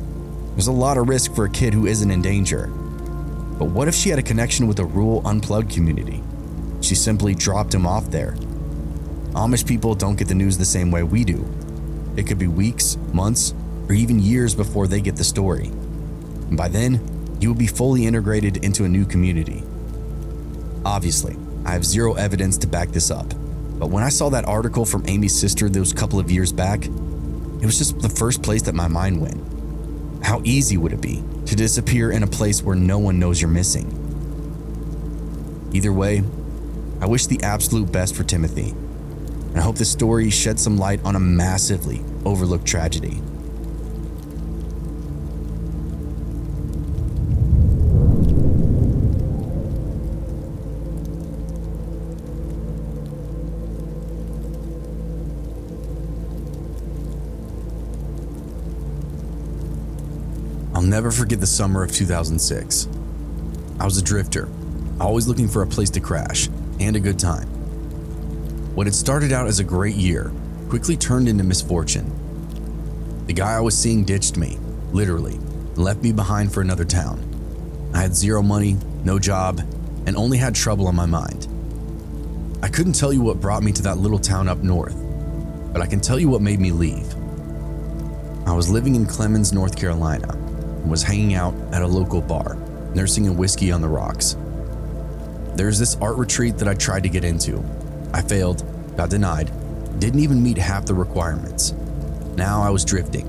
There's a lot of risk for a kid who isn't in danger. But what if she had a connection with a rural unplugged community? She simply dropped him off there. Amish people don't get the news the same way we do. It could be weeks, months, or even years before they get the story. And by then, you will be fully integrated into a new community. Obviously, I have zero evidence to back this up, but when I saw that article from Amy's sister those couple of years back, it was just the first place that my mind went. How easy would it be to disappear in a place where no one knows you're missing? Either way, I wish the absolute best for Timothy, and I hope this story sheds some light on a massively overlooked tragedy. I'll never forget the summer of 2006. I was a drifter, always looking for a place to crash and a good time. What had started out as a great year quickly turned into misfortune. The guy I was seeing ditched me, literally, and left me behind for another town. I had zero money, no job, and only had trouble on my mind. I couldn't tell you what brought me to that little town up north, but I can tell you what made me leave. I was living in Clemens, North Carolina, and was hanging out at a local bar, nursing a whiskey on the rocks. There's this art retreat that I tried to get into. I failed, got denied, didn't even meet half the requirements. Now I was drifting,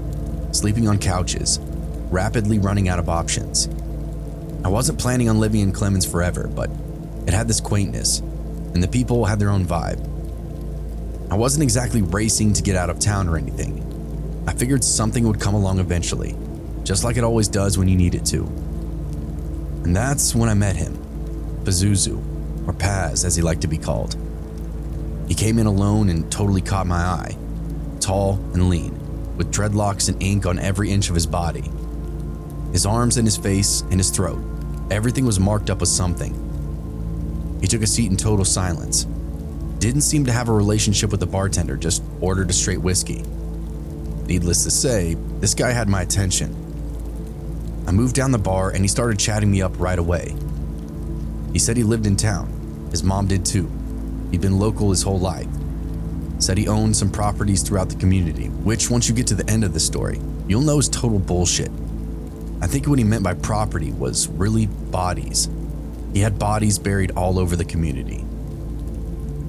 sleeping on couches, rapidly running out of options. I wasn't planning on living in Clemens forever, but it had this quaintness, and the people had their own vibe. I wasn't exactly racing to get out of town or anything. I figured something would come along eventually, just like it always does when you need it to. And that's when I met him, Pazuzu, or Paz as he liked to be called. He came in alone and totally caught my eye. Tall and lean, with dreadlocks and ink on every inch of his body. His arms and his face and his throat, everything was marked up with something. He took a seat in total silence. Didn't seem to have a relationship with the bartender, just ordered a straight whiskey. Needless to say, this guy had my attention. I moved down the bar and he started chatting me up right away. He said he lived in town. His mom did too. He'd been local his whole life. Said he owned some properties throughout the community, which once you get to the end of the story, you'll know is total bullshit. I think what he meant by property was really bodies. He had bodies buried all over the community.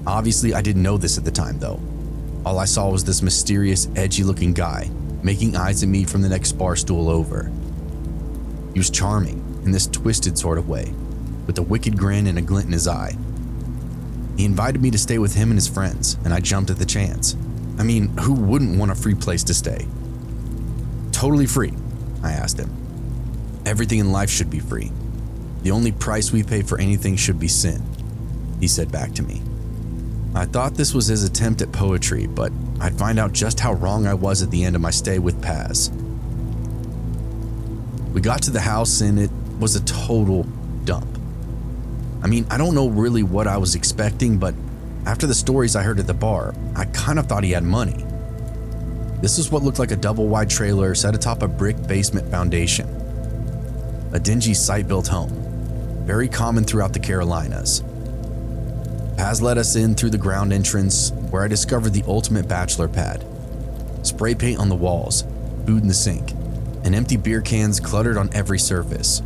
Obviously, I didn't know this at the time though. All I saw was this mysterious, edgy-looking guy making eyes at me from the next bar stool over. He was charming in this twisted sort of way, with a wicked grin and a glint in his eye. He invited me to stay with him and his friends, and I jumped at the chance. I mean, who wouldn't want a free place to stay? Totally free, I asked him. Everything in life should be free. The only price we pay for anything should be sin, he said back to me. I thought this was his attempt at poetry, but I'd find out just how wrong I was at the end of my stay with Paz. We got to the house and it was a total dump. I mean, I don't know really what I was expecting, but after the stories I heard at the bar, I kind of thought he had money. This is what looked like a double-wide trailer set atop a brick basement foundation. A dingy site-built home, very common throughout the Carolinas. Paz led us in through the ground entrance where I discovered the ultimate bachelor pad. Spray paint on the walls, food in the sink, and empty beer cans cluttered on every surface.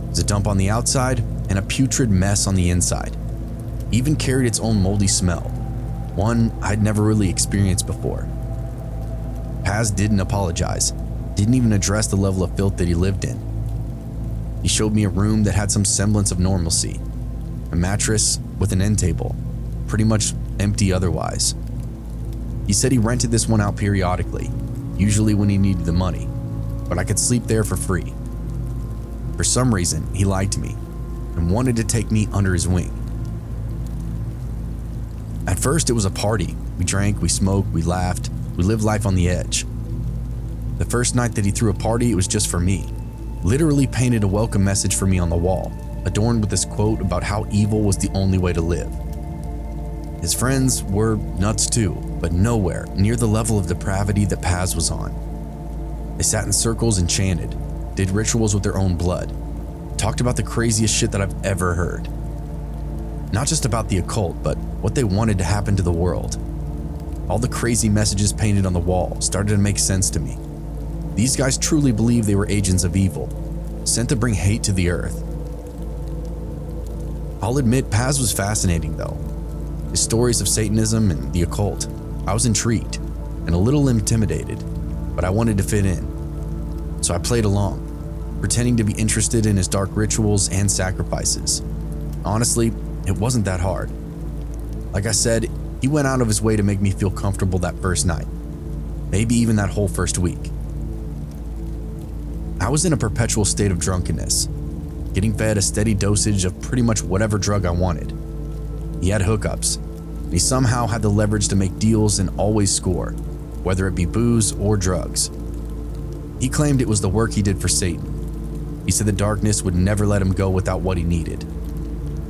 There's a dump on the outside and a putrid mess on the inside. Even carried its own moldy smell, one I'd never really experienced before. Paz didn't apologize, didn't even address the level of filth that he lived in. He showed me a room that had some semblance of normalcy, a mattress with an end table, pretty much empty otherwise. He said he rented this one out periodically, usually when he needed the money, but I could sleep there for free. For some reason, he liked me and wanted to take me under his wing. At first, it was a party. We drank, we smoked, we laughed, we lived life on the edge. The first night that he threw a party, it was just for me. Literally painted a welcome message for me on the wall, adorned with this quote about how evil was the only way to live. His friends were nuts too, but nowhere near the level of depravity that Paz was on. They sat in circles and chanted, did rituals with their own blood, talked about the craziest shit that I've ever heard. Not just about the occult, but what they wanted to happen to the world. All the crazy messages painted on the wall started to make sense to me. These guys truly believed they were agents of evil, sent to bring hate to the earth. I'll admit Paz was fascinating though. His stories of Satanism and the occult, I was intrigued and a little intimidated, but I wanted to fit in. So I played along, pretending to be interested in his dark rituals and sacrifices. Honestly, it wasn't that hard. Like I said, he went out of his way to make me feel comfortable that first night, maybe even that whole first week. I was in a perpetual state of drunkenness, getting fed a steady dosage of pretty much whatever drug I wanted. He had hookups, and he somehow had the leverage to make deals and always score, whether it be booze or drugs. He claimed it was the work he did for Satan. He said the darkness would never let him go without what he needed.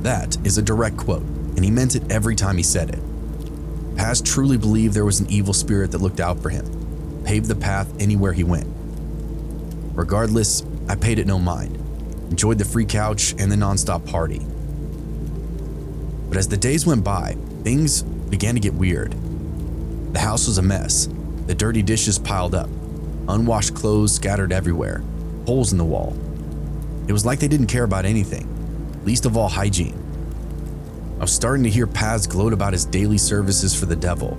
That is a direct quote, and he meant it every time he said it. Paz truly believed there was an evil spirit that looked out for him, paved the path anywhere he went. Regardless, I paid it no mind, enjoyed the free couch and the nonstop party. But as the days went by, things began to get weird. The house was a mess, the dirty dishes piled up, unwashed clothes scattered everywhere, holes in the wall. It was like they didn't care about anything, least of all hygiene. I was starting to hear Paz gloat about his daily services for the devil.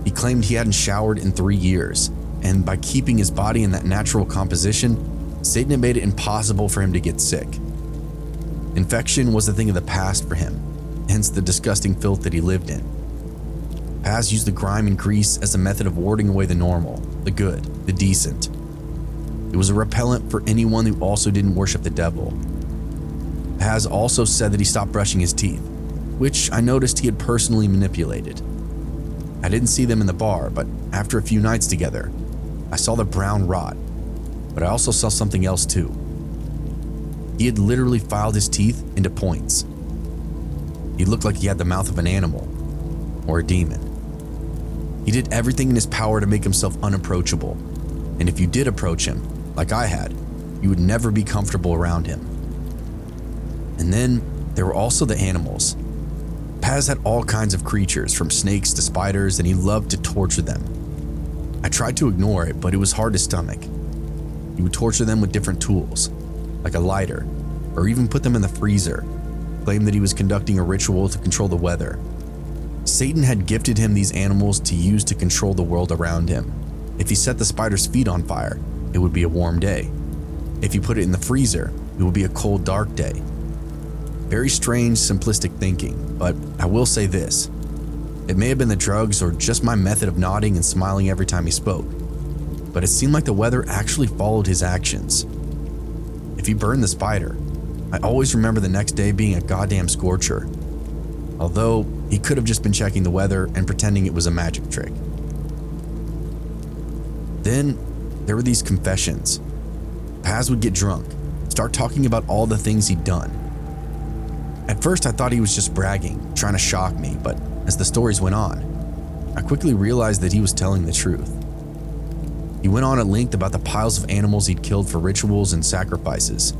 He claimed he hadn't showered in 3 years, and by keeping his body in that natural composition, Satan had made it impossible for him to get sick. Infection was a thing of the past for him, hence the disgusting filth that he lived in. Paz used the grime and grease as a method of warding away the normal, the good, the decent. It was a repellent for anyone who also didn't worship the devil. Paz also said that he stopped brushing his teeth, which I noticed he had personally manipulated. I didn't see them in the bar, but after a few nights together, I saw the brown rot, but I also saw something else too. He had literally filed his teeth into points. He looked like he had the mouth of an animal or a demon. He did everything in his power to make himself unapproachable, and if you did approach him, like I had, you would never be comfortable around him. And then there were also the animals. Paz had all kinds of creatures, from snakes to spiders, and he loved to torture them. I tried to ignore it, but it was hard to stomach. He would torture them with different tools, like a lighter, or even put them in the freezer, claimed that he was conducting a ritual to control the weather. Satan had gifted him these animals to use to control the world around him. If he set the spider's feet on fire, it would be a warm day. If he put it in the freezer, it would be a cold, dark day. Very strange, simplistic thinking, but I will say this. It may have been the drugs or just my method of nodding and smiling every time he spoke, but it seemed like the weather actually followed his actions. If he burned the spider, I always remember the next day being a goddamn scorcher, although he could have just been checking the weather and pretending it was a magic trick. Then there were these confessions. Paz would get drunk, start talking about all the things he'd done. At first I thought he was just bragging, trying to shock me, but as the stories went on, I quickly realized that he was telling the truth. He went on at length about the piles of animals he'd killed for rituals and sacrifices.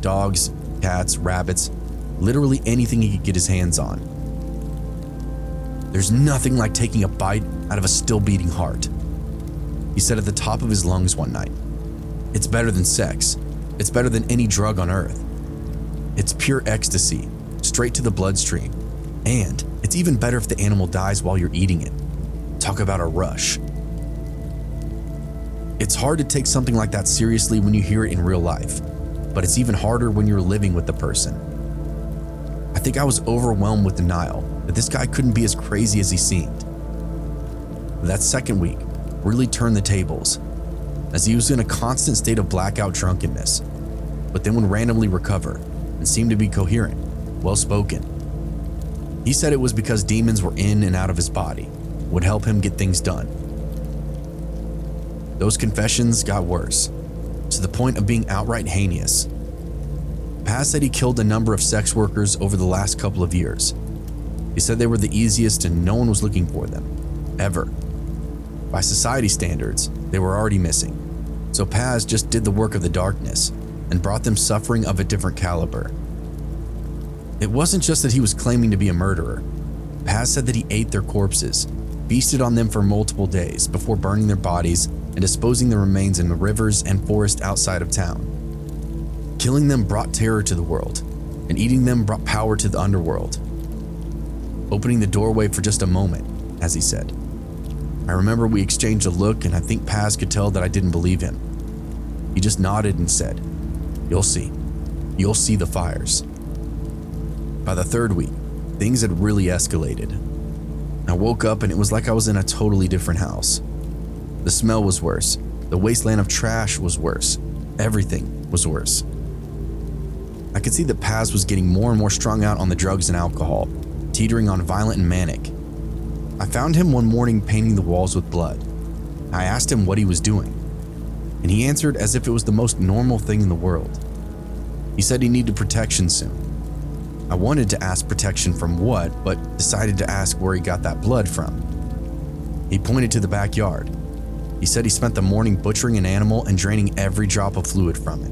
Dogs, cats, rabbits, literally anything he could get his hands on. There's nothing like taking a bite out of a still beating heart, he said at the top of his lungs one night. It's better than sex. It's better than any drug on earth. It's pure ecstasy, straight to the bloodstream. And it's even better if the animal dies while you're eating it. Talk about a rush. It's hard to take something like that seriously when you hear it in real life, but it's even harder when you're living with the person. I think I was overwhelmed with denial that this guy couldn't be as crazy as he seemed. That second week really turned the tables, as he was in a constant state of blackout drunkenness, but then would randomly recover and seemed to be coherent, well-spoken. He said it was because demons were in and out of his body, would help him get things done. Those confessions got worse, to the point of being outright heinous. Paz said he killed a number of sex workers over the last couple of years. He said they were the easiest and no one was looking for them, ever. By society standards, they were already missing, so Paz just did the work of the darkness and brought them suffering of a different caliber. It wasn't just that he was claiming to be a murderer. Paz said that he ate their corpses, feasted on them for multiple days before burning their bodies and disposing the remains in the rivers and forest outside of town. Killing them brought terror to the world, and eating them brought power to the underworld. Opening the doorway for just a moment, as he said. I remember we exchanged a look, and I think Paz could tell that I didn't believe him. He just nodded and said, "You'll see. You'll see the fires." By the third week, things had really escalated. I woke up and it was like I was in a totally different house. The smell was worse. The wasteland of trash was worse. Everything was worse. I could see that Paz was getting more and more strung out on the drugs and alcohol, teetering on violent and manic. I found him one morning painting the walls with blood. I asked him what he was doing, and he answered as if it was the most normal thing in the world. He said he needed protection soon. I wanted to ask protection from what, but decided to ask where he got that blood from. He pointed to the backyard. He said he spent the morning butchering an animal and draining every drop of fluid from it.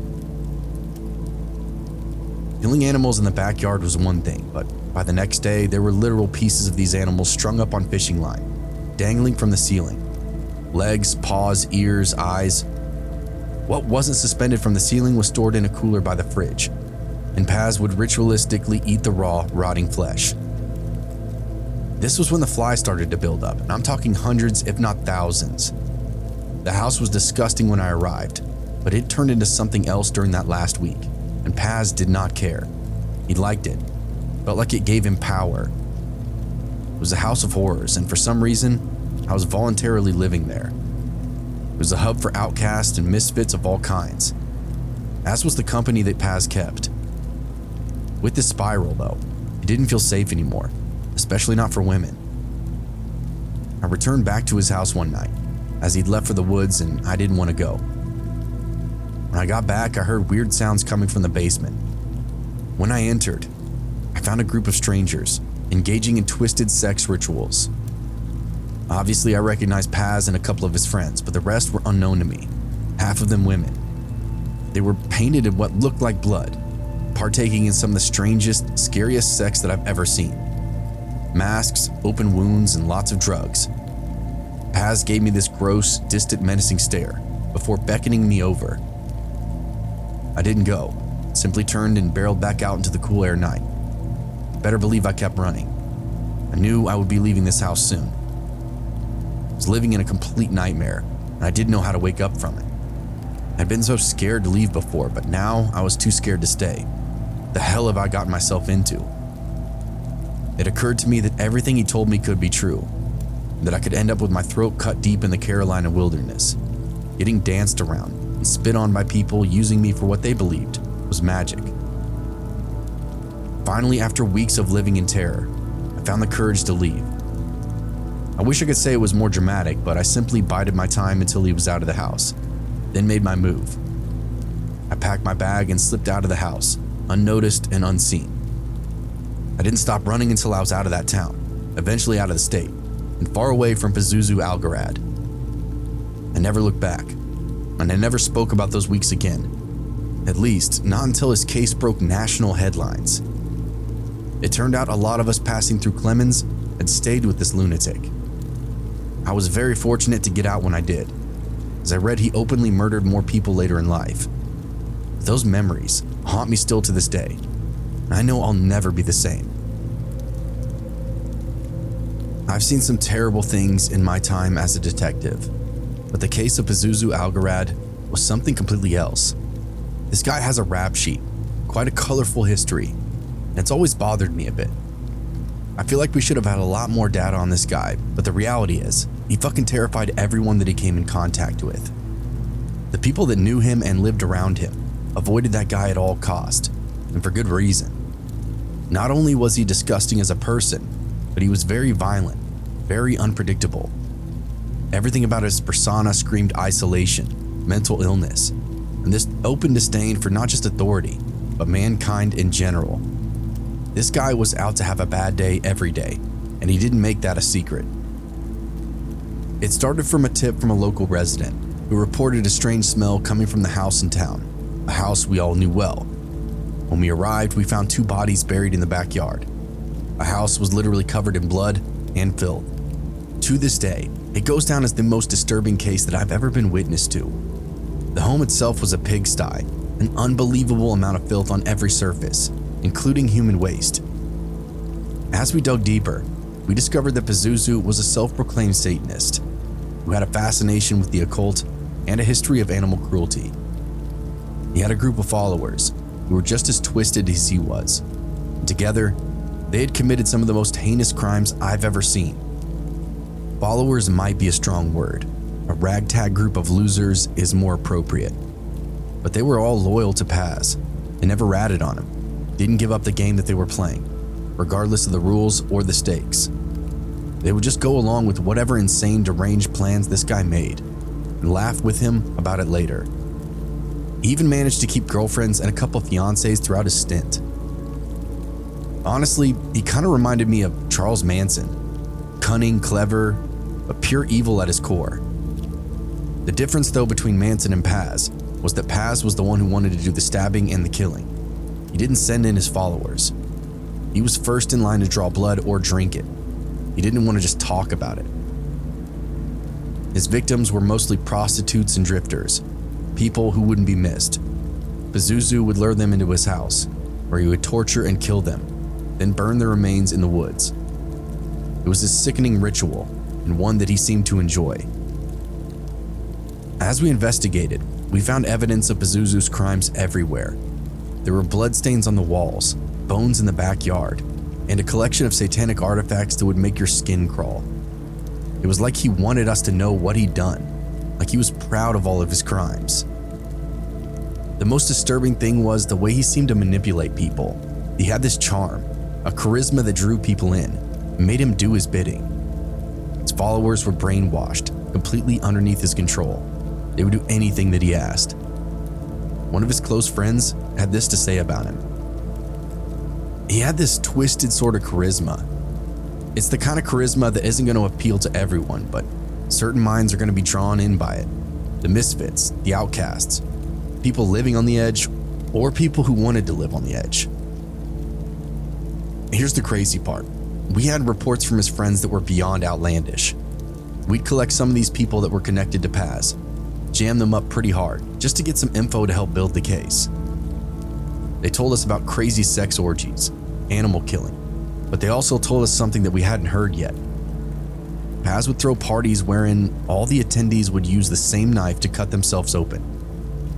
Killing animals in the backyard was one thing, but by the next day, there were literal pieces of these animals strung up on fishing line, dangling from the ceiling. Legs, paws, ears, eyes. What wasn't suspended from the ceiling was stored in a cooler by the fridge, and Paz would ritualistically eat the raw, rotting flesh. This was when the flies started to build up, and I'm talking hundreds, if not thousands. The house was disgusting when I arrived, but it turned into something else during that last week, and Paz did not care. He liked it, felt like it gave him power. It was a house of horrors, and for some reason, I was voluntarily living there. It was a hub for outcasts and misfits of all kinds, as was the company that Paz kept. With this spiral, though, it didn't feel safe anymore, especially not for women. I returned back to his house one night, as he'd left for the woods and I didn't want to go. When I got back, I heard weird sounds coming from the basement. When I entered, I found a group of strangers engaging in twisted sex rituals. Obviously, I recognized Paz and a couple of his friends, but the rest were unknown to me, half of them women. They were painted in what looked like blood, partaking in some of the strangest, scariest sex that I've ever seen. Masks, open wounds, and lots of drugs. Paz gave me this gross, distant, menacing stare before beckoning me over. I didn't go, simply turned and barreled back out into the cool air night. Better believe I kept running. I knew I would be leaving this house soon. I was living in a complete nightmare, and I didn't know how to wake up from it. I'd been so scared to leave before, but now I was too scared to stay. The hell have I gotten myself into? It occurred to me that everything he told me could be true, that I could end up with my throat cut deep in the Carolina wilderness, getting danced around and spit on by people using me for what they believed was magic. Finally, after weeks of living in terror, I found the courage to leave. I wish I could say it was more dramatic, but I simply bided my time until he was out of the house, then made my move. I packed my bag and slipped out of the house, unnoticed and unseen. I didn't stop running until I was out of that town, eventually out of the state, and far away from Pazuzu Algarad. I never looked back, and I never spoke about those weeks again, at least not until his case broke national headlines. It turned out a lot of us passing through Clemens had stayed with this lunatic. I was very fortunate to get out when I did, as I read he openly murdered more people later in life. Those memories haunt me still to this day, and I know I'll never be the same. I've seen some terrible things in my time as a detective, But the case of Pazuzu Algarad was something completely else. This guy has a rap sheet, quite a colorful history, and it's always bothered me a bit. I feel like we should have had a lot more data on this guy, but the reality is, he fucking terrified everyone that he came in contact with. The people that knew him and lived around him avoided that guy at all cost, and for good reason. Not only was he disgusting as a person, but he was very violent, very unpredictable. Everything about his persona screamed isolation, mental illness, and this open disdain for not just authority, but mankind in general. This guy was out to have a bad day every day, and he didn't make that a secret. It started from a tip from a local resident who reported a strange smell coming from the house in town, a house we all knew well. When we arrived, we found 2 bodies buried in the backyard. The house was literally covered in blood and filth. To this day, it goes down as the most disturbing case that I've ever been witness to. The home itself was a pigsty, an unbelievable amount of filth on every surface, including human waste. As we dug deeper, we discovered that Pazuzu was a self-proclaimed Satanist who had a fascination with the occult and a history of animal cruelty. He had a group of followers who were just as twisted as he was. And together, they had committed some of the most heinous crimes I've ever seen. Followers might be a strong word. A ragtag group of losers is more appropriate. But they were all loyal to Paz and never ratted on him. Didn't give up the game that they were playing, regardless of the rules or the stakes. They would just go along with whatever insane, deranged plans this guy made and laugh with him about it later. He even managed to keep girlfriends and a couple of fiancées throughout his stint. Honestly, he kind of reminded me of Charles Manson. Cunning, clever, but pure evil at his core. The difference though between Manson and Paz was that Paz was the one who wanted to do the stabbing and the killing. He didn't send in his followers. He was first in line to draw blood or drink it. He didn't want to just talk about it. His victims were mostly prostitutes and drifters, people who wouldn't be missed. Pazuzu would lure them into his house, where he would torture and kill them, then burn their remains in the woods. It was a sickening ritual, and one that he seemed to enjoy. As we investigated, we found evidence of Pazuzu's crimes everywhere. There were bloodstains on the walls, bones in the backyard, and a collection of satanic artifacts that would make your skin crawl. It was like he wanted us to know what he'd done, like he was proud of all of his crimes. The most disturbing thing was the way he seemed to manipulate people. He had this charm, a charisma that drew people in, and made him do his bidding. His followers were brainwashed, completely underneath his control. They would do anything that he asked. One of his close friends had this to say about him. He had this twisted sort of charisma. It's the kind of charisma that isn't going to appeal to everyone, but certain minds are going to be drawn in by it. The misfits, the outcasts, people living on the edge, or people who wanted to live on the edge. Here's the crazy part. We had reports from his friends that were beyond outlandish. We'd collect some of these people that were connected to Paz, jam them up pretty hard, just to get some info to help build the case. They told us about crazy sex orgies, animal killing, but they also told us something that we hadn't heard yet. Paz would throw parties wherein all the attendees would use the same knife to cut themselves open.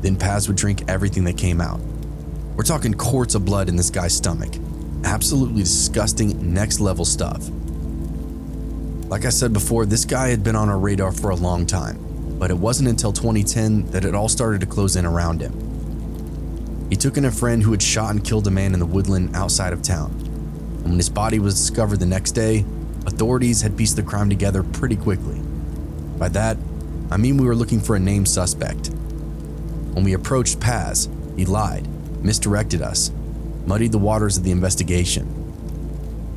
Then Paz would drink everything that came out. We're talking quarts of blood in this guy's stomach. Absolutely disgusting, next level stuff. Like I said before, this guy had been on our radar for a long time, but it wasn't until 2010 that it all started to close in around him. He took in a friend who had shot and killed a man in the woodland outside of town, and when his body was discovered the next day, authorities had pieced the crime together pretty quickly. By that, I mean we were looking for a named suspect. When we approached Paz, he lied, misdirected us, muddied the waters of the investigation.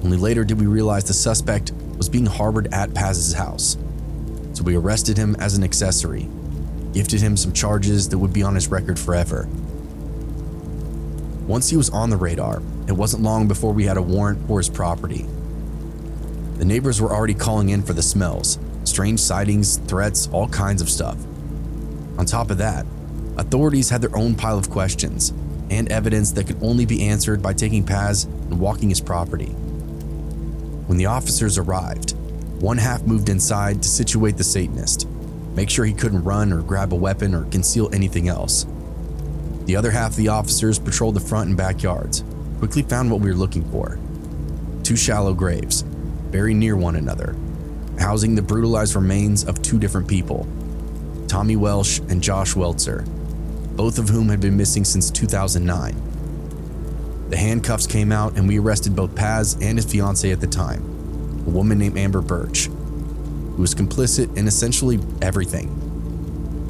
Only later did we realize the suspect was being harbored at Paz's house. So we arrested him as an accessory, gifted him some charges that would be on his record forever. Once he was on the radar, it wasn't long before we had a warrant for his property. The neighbors were already calling in for the smells, strange sightings, threats, all kinds of stuff. On top of that, authorities had their own pile of questions and evidence that could only be answered by taking Paz and walking his property. When the officers arrived, one half moved inside to situate the Satanist, make sure he couldn't run or grab a weapon or conceal anything else. The other half of the officers patrolled the front and backyards, quickly found what we were looking for. 2 shallow graves, very near one another, housing the brutalized remains of 2 different people, Tommy Welsh and Josh Weltzer, both of whom had been missing since 2009. The handcuffs came out and we arrested both Paz and his fiancée at the time, a woman named Amber Birch, who was complicit in essentially everything.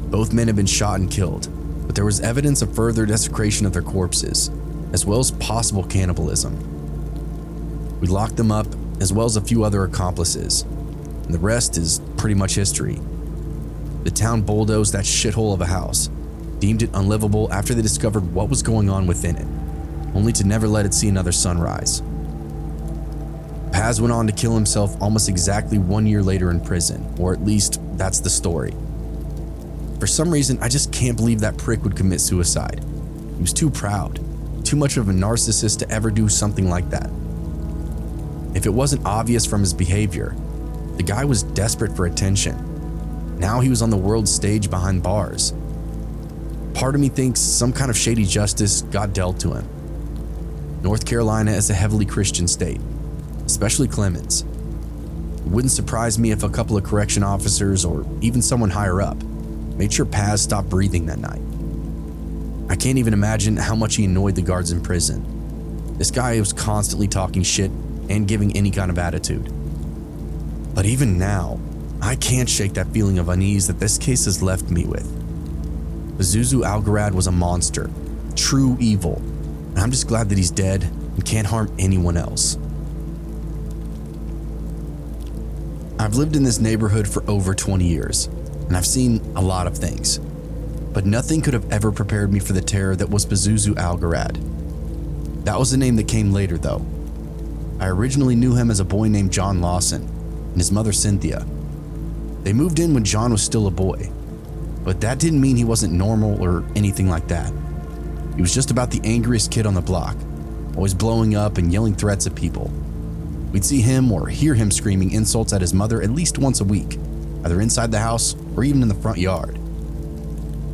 Both men had been shot and killed, but there was evidence of further desecration of their corpses, as well as possible cannibalism. We locked them up, as well as a few other accomplices, and the rest is pretty much history. The town bulldozed that shithole of a house, deemed it unlivable after they discovered what was going on within it, only to never let it see another sunrise. Paz went on to kill himself almost exactly 1 year later in prison, or at least that's the story. For some reason, I just can't believe that prick would commit suicide. He was too proud, too much of a narcissist to ever do something like that. If it wasn't obvious from his behavior, the guy was desperate for attention. Now he was on the world stage behind bars. Part of me thinks some kind of shady justice got dealt to him. North Carolina is a heavily Christian state, especially Clemens. It wouldn't surprise me if a couple of correction officers or even someone higher up made sure Paz stopped breathing that night. I can't even imagine how much he annoyed the guards in prison. This guy was constantly talking shit and giving any kind of attitude. But even now, I can't shake that feeling of unease that this case has left me with. Pazuzu Algarad was a monster, true evil, and I'm just glad that he's dead and can't harm anyone else. I've lived in this neighborhood for over 20 years, and I've seen a lot of things, but nothing could have ever prepared me for the terror that was Pazuzu Algarad. That was the name that came later, though. I originally knew him as a boy named John Lawson and his mother Cynthia. They moved in when John was still a boy, but that didn't mean he wasn't normal or anything like that. He was just about the angriest kid on the block, always blowing up and yelling threats at people. We'd see him or hear him screaming insults at his mother at least once a week, either inside the house or even in the front yard.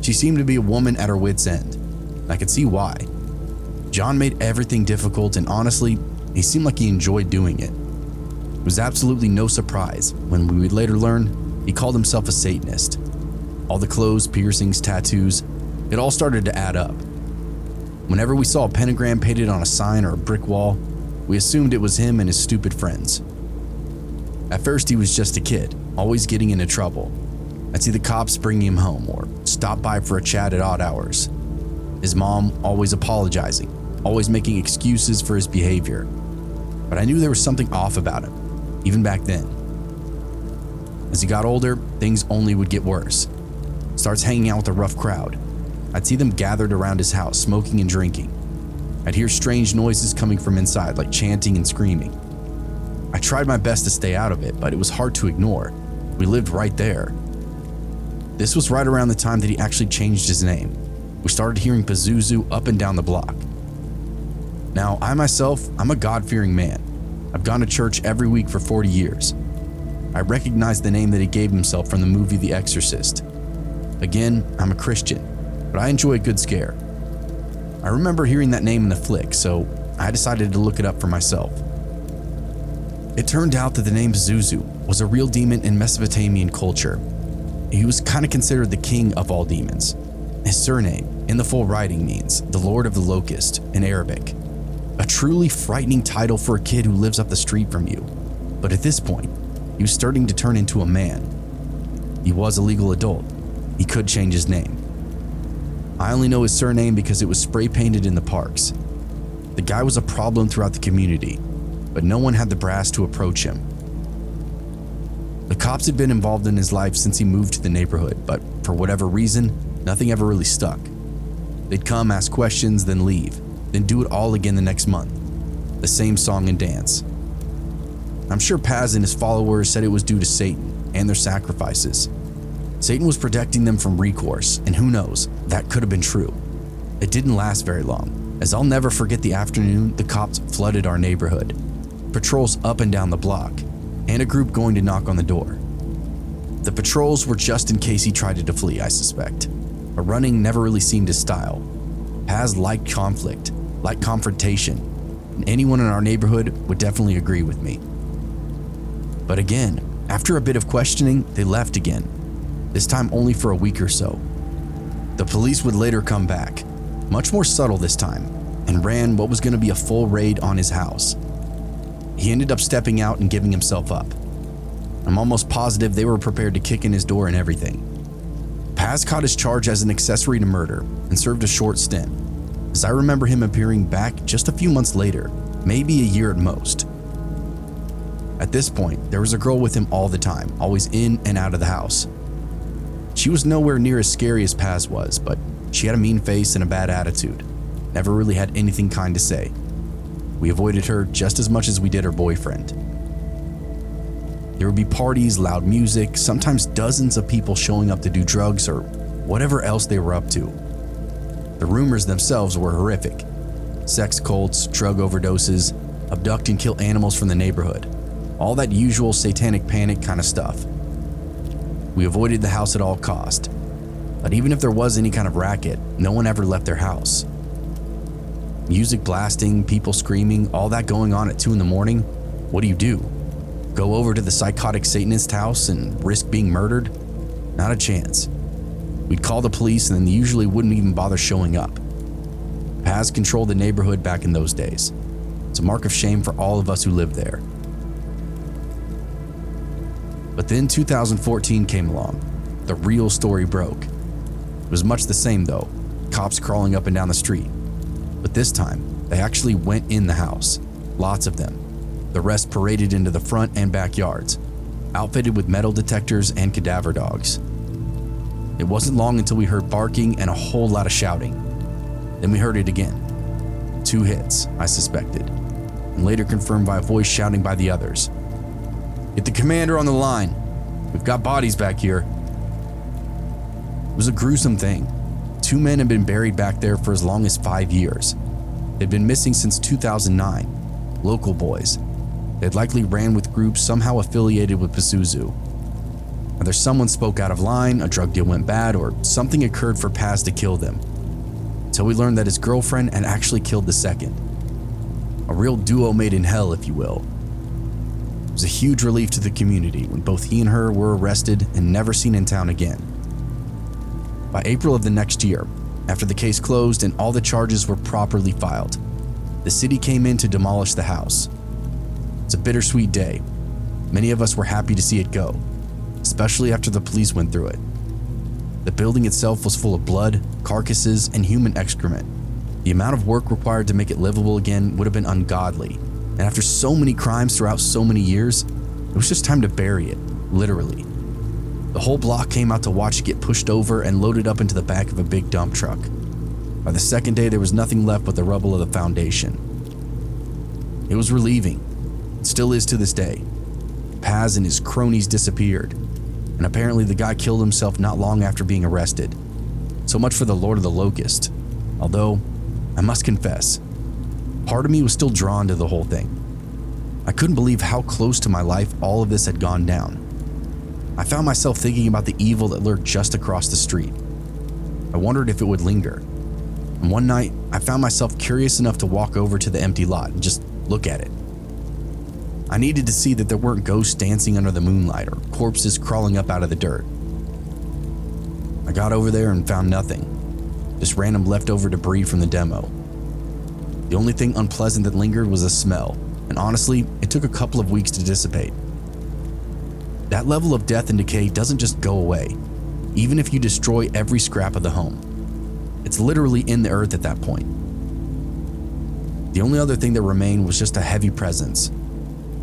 She seemed to be a woman at her wit's end, and I could see why. John made everything difficult, and honestly, he seemed like he enjoyed doing it. It was absolutely no surprise when we would later learn he called himself a Satanist. All the clothes, piercings, tattoos, it all started to add up. Whenever we saw a pentagram painted on a sign or a brick wall, we assumed it was him and his stupid friends. At first, he was just a kid, always getting into trouble. I'd see the cops bringing him home or stop by for a chat at odd hours. His mom always apologizing, always making excuses for his behavior. But I knew there was something off about him, even back then. As he got older, things only would get worse. Starts hanging out with a rough crowd. I'd see them gathered around his house, smoking and drinking. I'd hear strange noises coming from inside, like chanting and screaming. I tried my best to stay out of it, but it was hard to ignore. We lived right there. This was right around the time that he actually changed his name. We started hearing Pazuzu up and down the block. Now, I myself, I'm a God-fearing man. I've gone to church every week for 40 years. I recognize the name that he gave himself from the movie The Exorcist. Again, I'm a Christian, but I enjoy a good scare. I remember hearing that name in the flick, so I decided to look it up for myself. It turned out that the name Pazuzu was a real demon in Mesopotamian culture. He was kind of considered the king of all demons. His surname, in the full writing, means the Lord of the Locust in Arabic. A truly frightening title for a kid who lives up the street from you. But at this point, he was starting to turn into a man. He was a legal adult. He could change his name. I only know his surname because it was spray painted in the parks. The guy was a problem throughout the community, but no one had the brass to approach him. The cops had been involved in his life since he moved to the neighborhood, but for whatever reason, nothing ever really stuck. They'd come, ask questions, then leave, then do it all again the next month. The same song and dance. I'm sure Paz and his followers said it was due to Satan and their sacrifices. Satan was protecting them from recourse, and who knows, that could have been true. It didn't last very long, as I'll never forget the afternoon the cops flooded our neighborhood. Patrols up and down the block, and a group going to knock on the door. The patrols were just in case he tried to flee, I suspect. But running never really seemed his style. Paz liked conflict, liked confrontation, and anyone in our neighborhood would definitely agree with me. But again, after a bit of questioning, they left again, this time only for a week or so. The police would later come back, much more subtle this time, and ran what was going to be a full raid on his house. He ended up stepping out and giving himself up. I'm almost positive they were prepared to kick in his door and everything. Paz caught his charge as an accessory to murder and served a short stint, as I remember him appearing back just a few months later, maybe a year at most. At this point, there was a girl with him all the time, always in and out of the house. She was nowhere near as scary as Paz was, but she had a mean face and a bad attitude. Never really had anything kind to say. We avoided her just as much as we did her boyfriend. There would be parties, loud music, sometimes dozens of people showing up to do drugs or whatever else they were up to. The rumors themselves were horrific. Sex cults, drug overdoses, abduct and kill animals from the neighborhood. All that usual satanic panic kind of stuff. We avoided the house at all cost. But even if there was any kind of racket, no one ever left their house. Music blasting, people screaming, all that going on at 2 in the morning, what do? Go over to the psychotic Satanist house and risk being murdered? Not a chance. We'd call the police and then they usually wouldn't even bother showing up. Paz controlled the neighborhood back in those days. It's a mark of shame for all of us who lived there. But then 2014 came along. The real story broke. It was much the same though, cops crawling up and down the street. But this time, they actually went in the house, lots of them. The rest paraded into the front and backyards, outfitted with metal detectors and cadaver dogs. It wasn't long until we heard barking and a whole lot of shouting. Then we heard it again. 2 hits, I suspected, and later confirmed by a voice shouting by the others. "Get the commander on the line. We've got bodies back here." It was a gruesome thing. 2 men had been buried back there for as long as 5 years. They'd been missing since 2009, local boys. They'd likely ran with groups somehow affiliated with Pazuzu. Either someone spoke out of line, a drug deal went bad, or something occurred for Paz to kill them. Until we learned that his girlfriend had actually killed the second. A real duo made in hell, if you will. It was a huge relief to the community when both he and her were arrested and never seen in town again. By April of the next year, after the case closed and all the charges were properly filed, the city came in to demolish the house. It's a bittersweet day. Many of us were happy to see it go, especially after the police went through it. The building itself was full of blood, carcasses, and human excrement. The amount of work required to make it livable again would have been ungodly, and after so many crimes throughout so many years, it was just time to bury it, literally. The whole block came out to watch it get pushed over and loaded up into the back of a big dump truck. By the second day, there was nothing left but the rubble of the foundation. It was relieving. It still is to this day. Paz and his cronies disappeared, and apparently the guy killed himself not long after being arrested. So much for the Lord of the Locust. Although, I must confess, part of me was still drawn to the whole thing. I couldn't believe how close to my life all of this had gone down. I found myself thinking about the evil that lurked just across the street. I wondered if it would linger. And one night, I found myself curious enough to walk over to the empty lot and just look at it. I needed to see that there weren't ghosts dancing under the moonlight or corpses crawling up out of the dirt. I got over there and found nothing, just random leftover debris from the demo. The only thing unpleasant that lingered was a smell, and honestly, it took a couple of weeks to dissipate. That level of death and decay doesn't just go away, even if you destroy every scrap of the home. It's literally in the earth at that point. The only other thing that remained was just a heavy presence,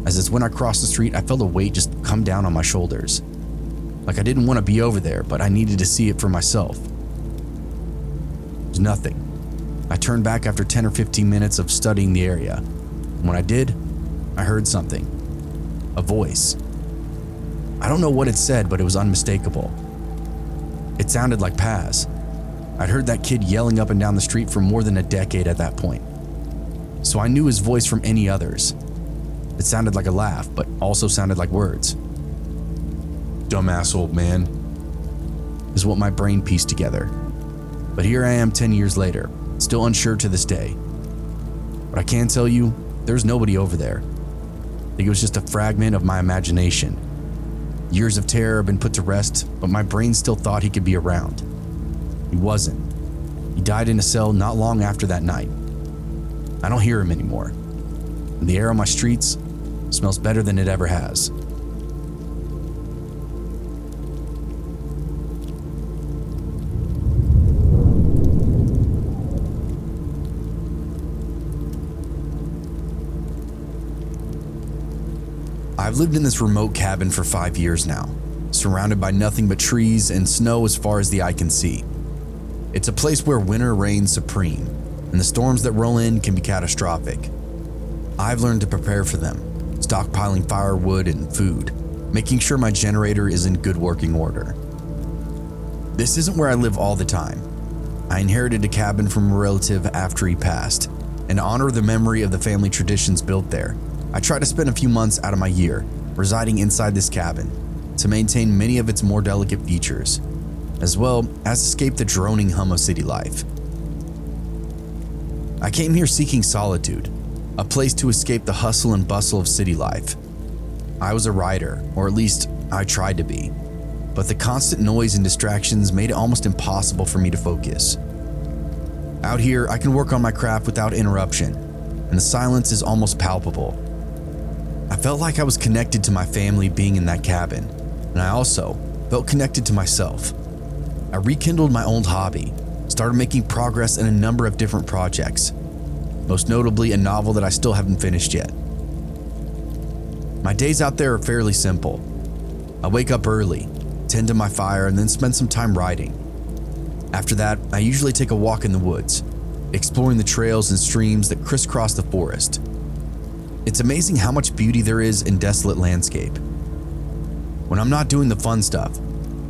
as it's when I crossed the street I felt a weight just come down on my shoulders. Like I didn't want to be over there, but I needed to see it for myself. It was nothing. I turned back after 10 or 15 minutes of studying the area. And when I did, I heard something. A voice. I don't know what it said, but it was unmistakable. It sounded like Paz. I'd heard that kid yelling up and down the street for more than a decade at that point. So I knew his voice from any others. It sounded like a laugh, but also sounded like words. Dumbass old man, is what my brain pieced together. But here I am 10 years later, still unsure to this day. But I can tell you, there's nobody over there. I think it was just a fragment of my imagination. Years of terror have been put to rest, but my brain still thought he could be around. He wasn't. He died in a cell not long after that night. I don't hear him anymore. And the air on my streets smells better than it ever has. I've lived in this remote cabin for 5 years now, surrounded by nothing but trees and snow as far as the eye can see. It's a place where winter reigns supreme, and the storms that roll in can be catastrophic. I've learned to prepare for them, stockpiling firewood and food, making sure my generator is in good working order. This isn't where I live all the time. I inherited a cabin from a relative after he passed, and to honor the memory of the family traditions built there, I try to spend a few months out of my year residing inside this cabin to maintain many of its more delicate features, as well as escape the droning hum of city life. I came here seeking solitude, a place to escape the hustle and bustle of city life. I was a writer, or at least I tried to be, but the constant noise and distractions made it almost impossible for me to focus. Out here, I can work on my craft without interruption, and the silence is almost palpable. I felt like I was connected to my family being in that cabin, and I also felt connected to myself. I rekindled my old hobby, started making progress in a number of different projects, most notably a novel that I still haven't finished yet. My days out there are fairly simple. I wake up early, tend to my fire, and then spend some time writing. After that, I usually take a walk in the woods, exploring the trails and streams that crisscross the forest. It's amazing how much beauty there is in desolate landscape. When I'm not doing the fun stuff,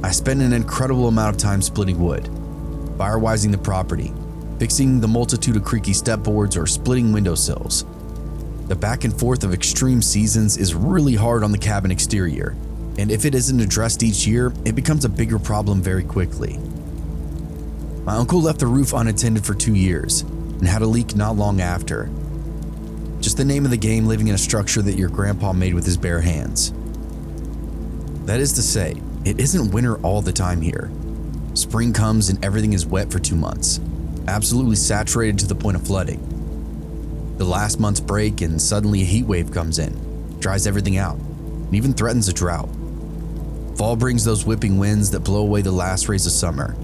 I spend an incredible amount of time splitting wood, firewizing the property, fixing the multitude of creaky stepboards, or splitting windowsills. The back and forth of extreme seasons is really hard on the cabin exterior, and if it isn't addressed each year, it becomes a bigger problem very quickly. My uncle left the roof unattended for 2 years and had a leak not long after. Just the name of the game living in a structure that your grandpa made with his bare hands. That is to say, it isn't winter all the time here. Spring comes and everything is wet for 2 months, absolutely saturated to the point of flooding. The last month's break and suddenly a heat wave comes in, dries everything out, and even threatens a drought. Fall brings those whipping winds that blow away the last rays of summer.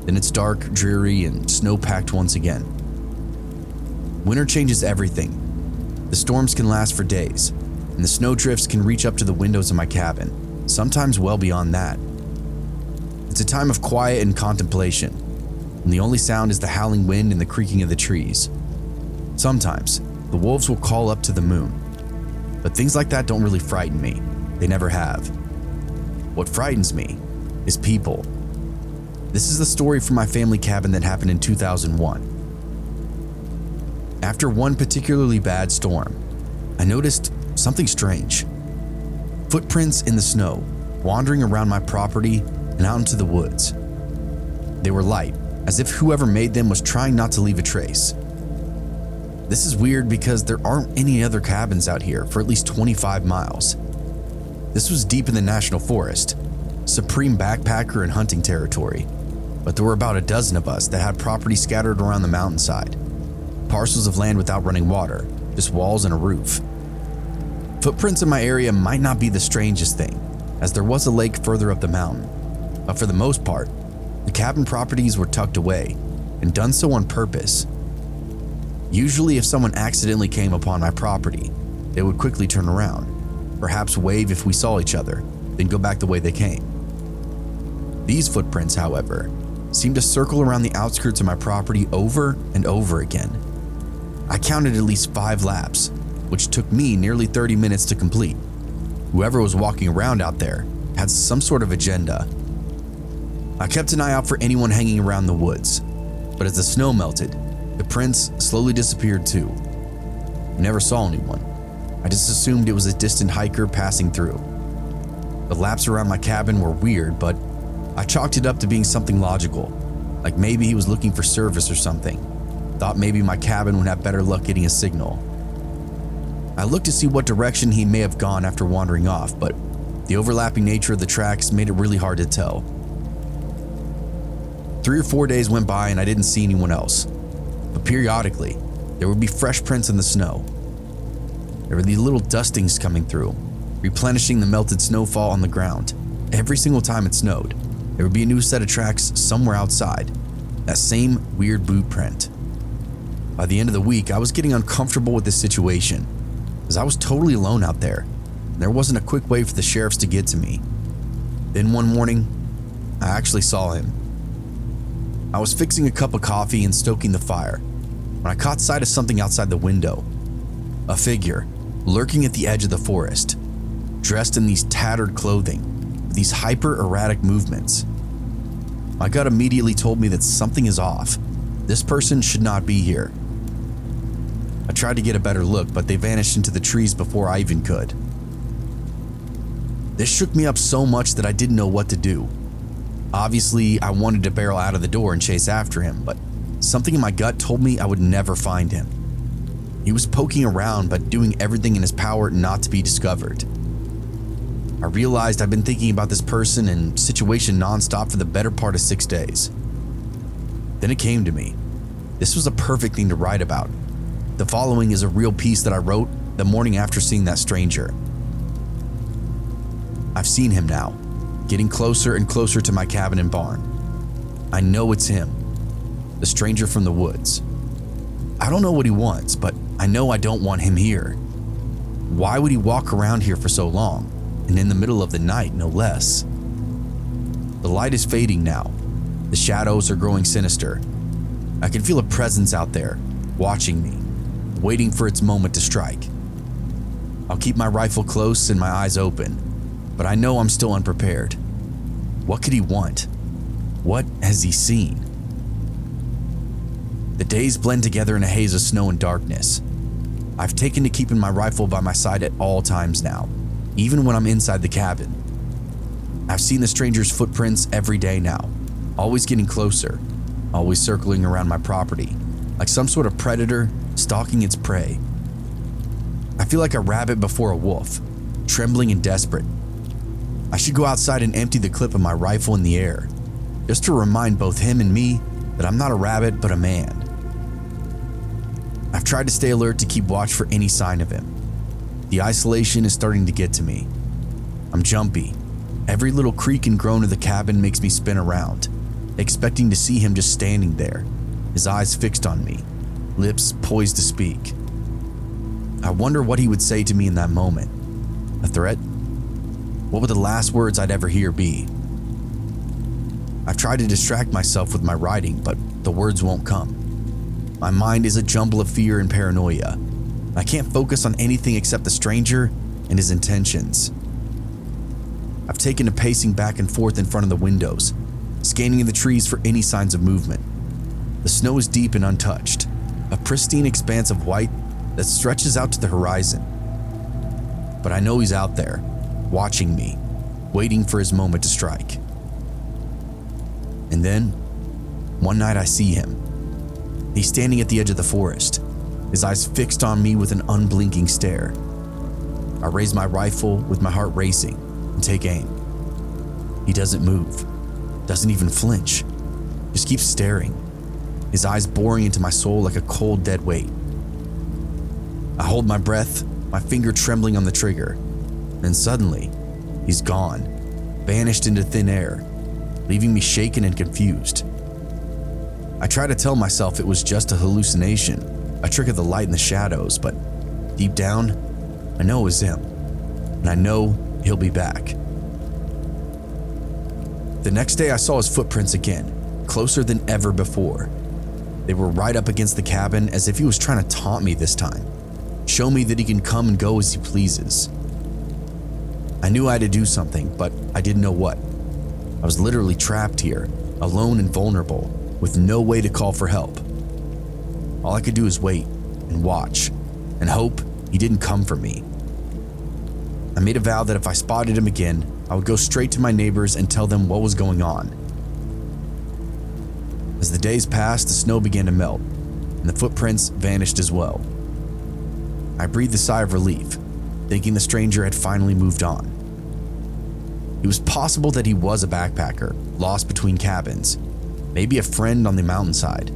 Then it's dark, dreary, and snow-packed once again. Winter changes everything. The storms can last for days, and the snow drifts can reach up to the windows of my cabin, sometimes well beyond that. It's a time of quiet and contemplation, and the only sound is the howling wind and the creaking of the trees. Sometimes, the wolves will call up to the moon, but things like that don't really frighten me. They never have. What frightens me is people. This is the story from my family cabin that happened in 2001. After one particularly bad storm, I noticed something strange. Footprints in the snow, wandering around my property and out into the woods. They were light, as if whoever made them was trying not to leave a trace. This is weird because there aren't any other cabins out here for at least 25 miles. This was deep in the national forest, supreme backpacker and hunting territory, but there were about a dozen of us that had property scattered around the mountainside. Parcels of land without running water, just walls and a roof. Footprints in my area might not be the strangest thing, as there was a lake further up the mountain, but for the most part, the cabin properties were tucked away and done so on purpose. Usually if someone accidentally came upon my property, they would quickly turn around, perhaps wave if we saw each other, then go back the way they came. These footprints, however, seemed to circle around the outskirts of my property over and over again. I counted at least 5 laps, which took me nearly 30 minutes to complete. Whoever was walking around out there had some sort of agenda. I kept an eye out for anyone hanging around the woods, but as the snow melted, the prints slowly disappeared too. I never saw anyone. I just assumed it was a distant hiker passing through. The laps around my cabin were weird, but I chalked it up to being something logical, like maybe he was looking for service or something. Thought maybe my cabin would have better luck getting a signal. I looked to see what direction he may have gone after wandering off, but the overlapping nature of the tracks made it really hard to tell. 3 or 4 days went by and I didn't see anyone else, but periodically there would be fresh prints in the snow. There were these little dustings coming through, replenishing the melted snowfall on the ground. Every single time it snowed, there would be a new set of tracks somewhere outside, that same weird boot print. By the end of the week, I was getting uncomfortable with this situation, as I was totally alone out there, and there wasn't a quick way for the sheriffs to get to me. Then one morning, I actually saw him. I was fixing a cup of coffee and stoking the fire when I caught sight of something outside the window. A figure lurking at the edge of the forest, dressed in these tattered clothing, with these hyper-erratic movements. My gut immediately told me that something is off. This person should not be here. I tried to get a better look, but they vanished into the trees before I even could. This shook me up so much that I didn't know what to do. Obviously, I wanted to barrel out of the door and chase after him, but something in my gut told me I would never find him. He was poking around, but doing everything in his power not to be discovered. I realized I'd been thinking about this person and situation nonstop for the better part of 6 days. Then it came to me. This was a perfect thing to write about. The following is a real piece that I wrote the morning after seeing that stranger. I've seen him now, getting closer and closer to my cabin and barn. I know it's him, the stranger from the woods. I don't know what he wants, but I know I don't want him here. Why would he walk around here for so long, and in the middle of the night, no less? The light is fading now. The shadows are growing sinister. I can feel a presence out there, watching me, waiting for its moment to strike. I'll keep my rifle close and my eyes open, but I know I'm still unprepared. What could he want? What has he seen? The days blend together in a haze of snow and darkness. I've taken to keeping my rifle by my side at all times now, even when I'm inside the cabin. I've seen the stranger's footprints every day now, always getting closer, always circling around my property, like some sort of predator stalking its prey. I feel like a rabbit before a wolf, trembling and desperate. I should go outside and empty the clip of my rifle in the air, just to remind both him and me that I'm not a rabbit but a man. I've tried to stay alert to keep watch for any sign of him. The isolation is starting to get to me. I'm jumpy. Every little creak and groan of the cabin makes me spin around, expecting to see him just standing there, his eyes fixed on me, lips poised to speak. I wonder what he would say to me in that moment. A threat? What would the last words I'd ever hear be? I've tried to distract myself with my writing, but the words won't come. My mind is a jumble of fear and paranoia. I can't focus on anything except the stranger and his intentions. I've taken to pacing back and forth in front of the windows, scanning the trees for any signs of movement. The snow is deep and untouched, a pristine expanse of white that stretches out to the horizon. But I know he's out there, watching me, waiting for his moment to strike. And then, one night I see him. He's standing at the edge of the forest, his eyes fixed on me with an unblinking stare. I raise my rifle with my heart racing and take aim. He doesn't move, doesn't even flinch, just keeps staring, his eyes boring into my soul like a cold, dead weight. I hold my breath, my finger trembling on the trigger. Then suddenly, he's gone, vanished into thin air, leaving me shaken and confused. I try to tell myself it was just a hallucination, a trick of the light and the shadows, but deep down, I know it was him, and I know he'll be back. The next day I saw his footprints again, closer than ever before. They were right up against the cabin as if he was trying to taunt me this time, show me that he can come and go as he pleases. I knew I had to do something, but I didn't know what. I was literally trapped here, alone and vulnerable, with no way to call for help. All I could do was wait and watch and hope he didn't come for me. I made a vow that if I spotted him again, I would go straight to my neighbors and tell them what was going on. As the days passed, the snow began to melt, and the footprints vanished as well. I breathed a sigh of relief, thinking the stranger had finally moved on. It was possible that he was a backpacker, lost between cabins, maybe a friend on the mountainside.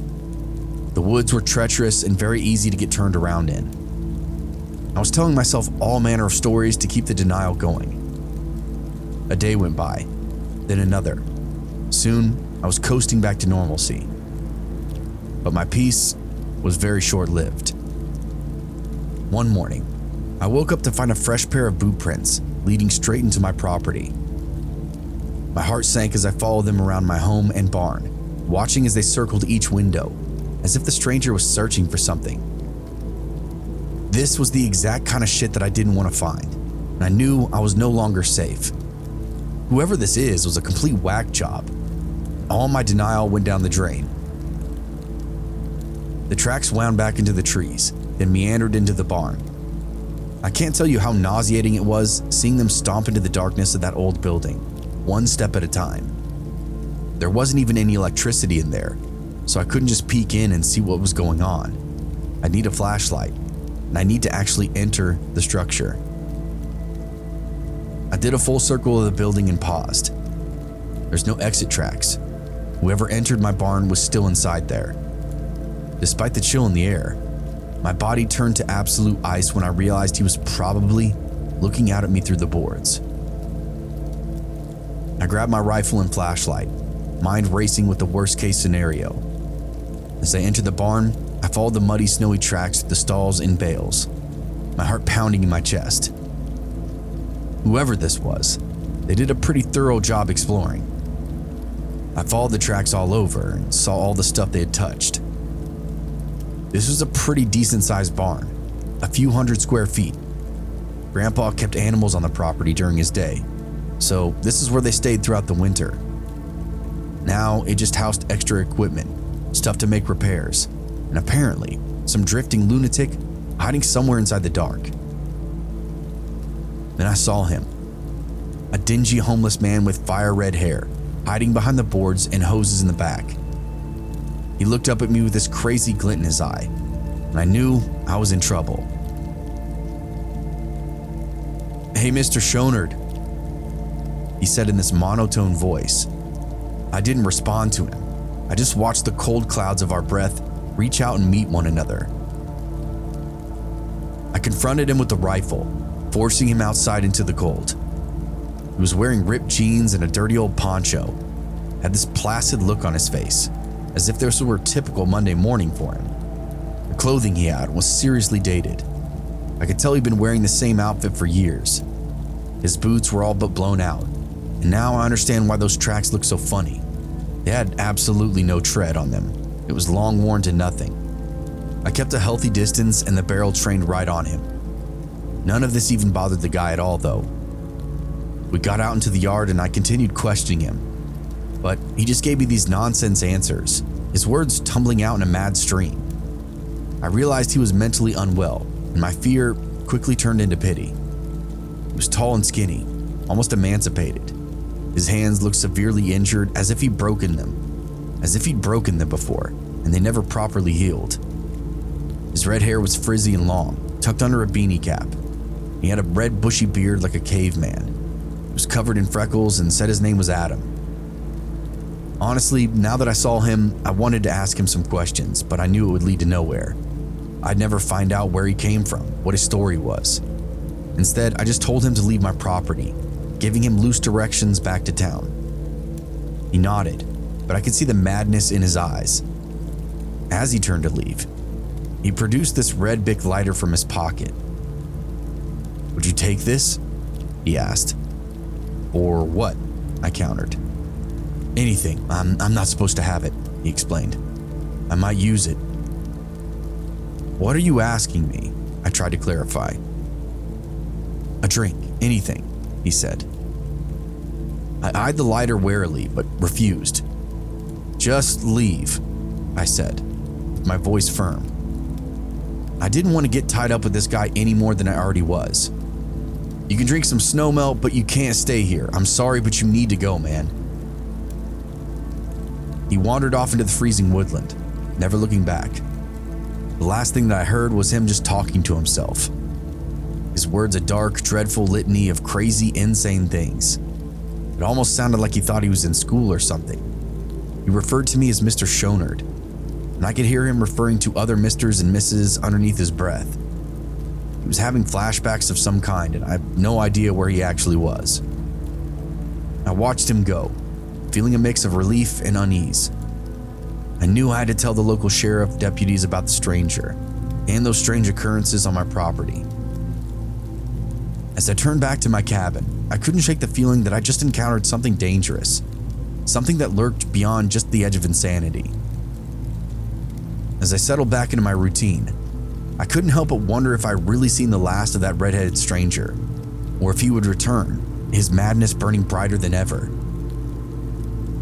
The woods were treacherous and very easy to get turned around in. I was telling myself all manner of stories to keep the denial going. A day went by, then another. Soon, I was coasting back to normalcy. But my peace was very short-lived. One morning, I woke up to find a fresh pair of boot prints leading straight into my property. My heart sank as I followed them around my home and barn, watching as they circled each window, as if the stranger was searching for something. This was the exact kind of shit that I didn't want to find, and I knew I was no longer safe. Whoever this is was a complete whack job. All my denial went down the drain. The tracks wound back into the trees, then meandered into the barn. I can't tell you how nauseating it was seeing them stomp into the darkness of that old building, one step at a time. There wasn't even any electricity in there, so I couldn't just peek in and see what was going on. I'd need a flashlight, and I need to actually enter the structure. I did a full circle of the building and paused. There's no exit tracks. Whoever entered my barn was still inside there. Despite the chill in the air, my body turned to absolute ice when I realized he was probably looking out at me through the boards. I grabbed my rifle and flashlight, mind racing with the worst case scenario. As I entered the barn, I followed the muddy, snowy tracks through the stalls and bales, my heart pounding in my chest. Whoever this was, they did a pretty thorough job exploring. I followed the tracks all over and saw all the stuff they had touched. This was a pretty decent-sized barn, a few hundred square feet. Grandpa kept animals on the property during his day, so this is where they stayed throughout the winter. Now it just housed extra equipment, stuff to make repairs, and apparently some drifting lunatic hiding somewhere inside the dark. Then I saw him, a dingy homeless man with fire-red hair, hiding behind the boards and hoses in the back. He looked up at me with this crazy glint in his eye, and I knew I was in trouble. "Hey, Mr. Shoutout," he said in this monotone voice. I didn't respond to him. I just watched the cold clouds of our breath reach out and meet one another. I confronted him with the rifle, forcing him outside into the cold. He was wearing ripped jeans and a dirty old poncho, had this placid look on his face, as if this were a typical Monday morning for him. The clothing he had was seriously dated. I could tell he'd been wearing the same outfit for years. His boots were all but blown out, and now I understand why those tracks look so funny. They had absolutely no tread on them. It was long worn to nothing. I kept a healthy distance and the barrel trained right on him. None of this even bothered the guy at all, though. We got out into the yard and I continued questioning him, but he just gave me these nonsense answers, his words tumbling out in a mad stream. I realized he was mentally unwell, and my fear quickly turned into pity. He was tall and skinny, almost emancipated. His hands looked severely injured, as if he'd broken them before, and they never properly healed. His red hair was frizzy and long, tucked under a beanie cap. He had a red bushy beard like a caveman. He was covered in freckles and said his name was Adam. Honestly, now that I saw him, I wanted to ask him some questions, but I knew it would lead to nowhere. I'd never find out where he came from, what his story was. Instead, I just told him to leave my property, giving him loose directions back to town. He nodded, but I could see the madness in his eyes. As he turned to leave, he produced this red Bic lighter from his pocket. "Would you take this?" he asked. "Or what?" I countered. "Anything. I'm not supposed to have it," he explained. "I might use it." "What are you asking me?" I tried to clarify. "A drink, anything," he said. I eyed the lighter warily, but refused. "Just leave," I said, with my voice firm. I didn't want to get tied up with this guy any more than I already was. You can drink some snow melt, but you can't stay here. I'm sorry, but you need to go, man." He wandered off into the freezing woodland, never looking back. The last thing that I heard was him just talking to himself. His words a dark, dreadful litany of crazy, insane things. It almost sounded like he thought he was in school or something. He referred to me as Mr. Shonard, and I could hear him referring to other Misters and Misses underneath his breath. He was having flashbacks of some kind, and I have no idea where he actually was. I watched him go, feeling a mix of relief and unease. I knew I had to tell the local sheriff deputies about the stranger and those strange occurrences on my property. As I turned back to my cabin, I couldn't shake the feeling that I just encountered something dangerous, something that lurked beyond just the edge of insanity. As I settled back into my routine, I couldn't help but wonder if I'd really seen the last of that red-headed stranger, or if he would return, his madness burning brighter than ever.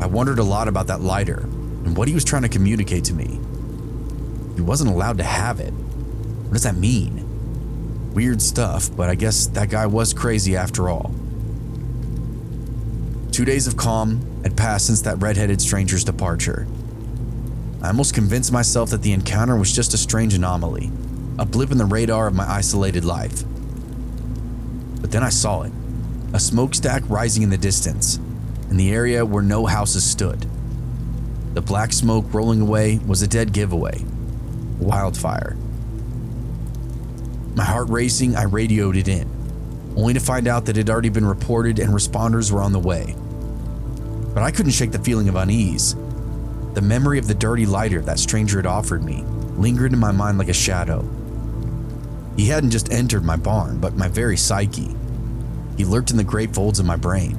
I wondered a lot about that lighter and what he was trying to communicate to me. He wasn't allowed to have it. What does that mean? Weird stuff, but I guess that guy was crazy after all. 2 days of calm had passed since that red-headed stranger's departure. I almost convinced myself that the encounter was just a strange anomaly, a blip in the radar of my isolated life. But then I saw it, a smokestack rising in the distance, in the area where no houses stood. The black smoke rolling away was a dead giveaway, a wildfire. My heart racing, I radioed it in, only to find out that it had already been reported and responders were on the way. But I couldn't shake the feeling of unease. The memory of the dirty lighter that stranger had offered me lingered in my mind like a shadow. He hadn't just entered my barn, but my very psyche. He lurked in the great folds of my brain.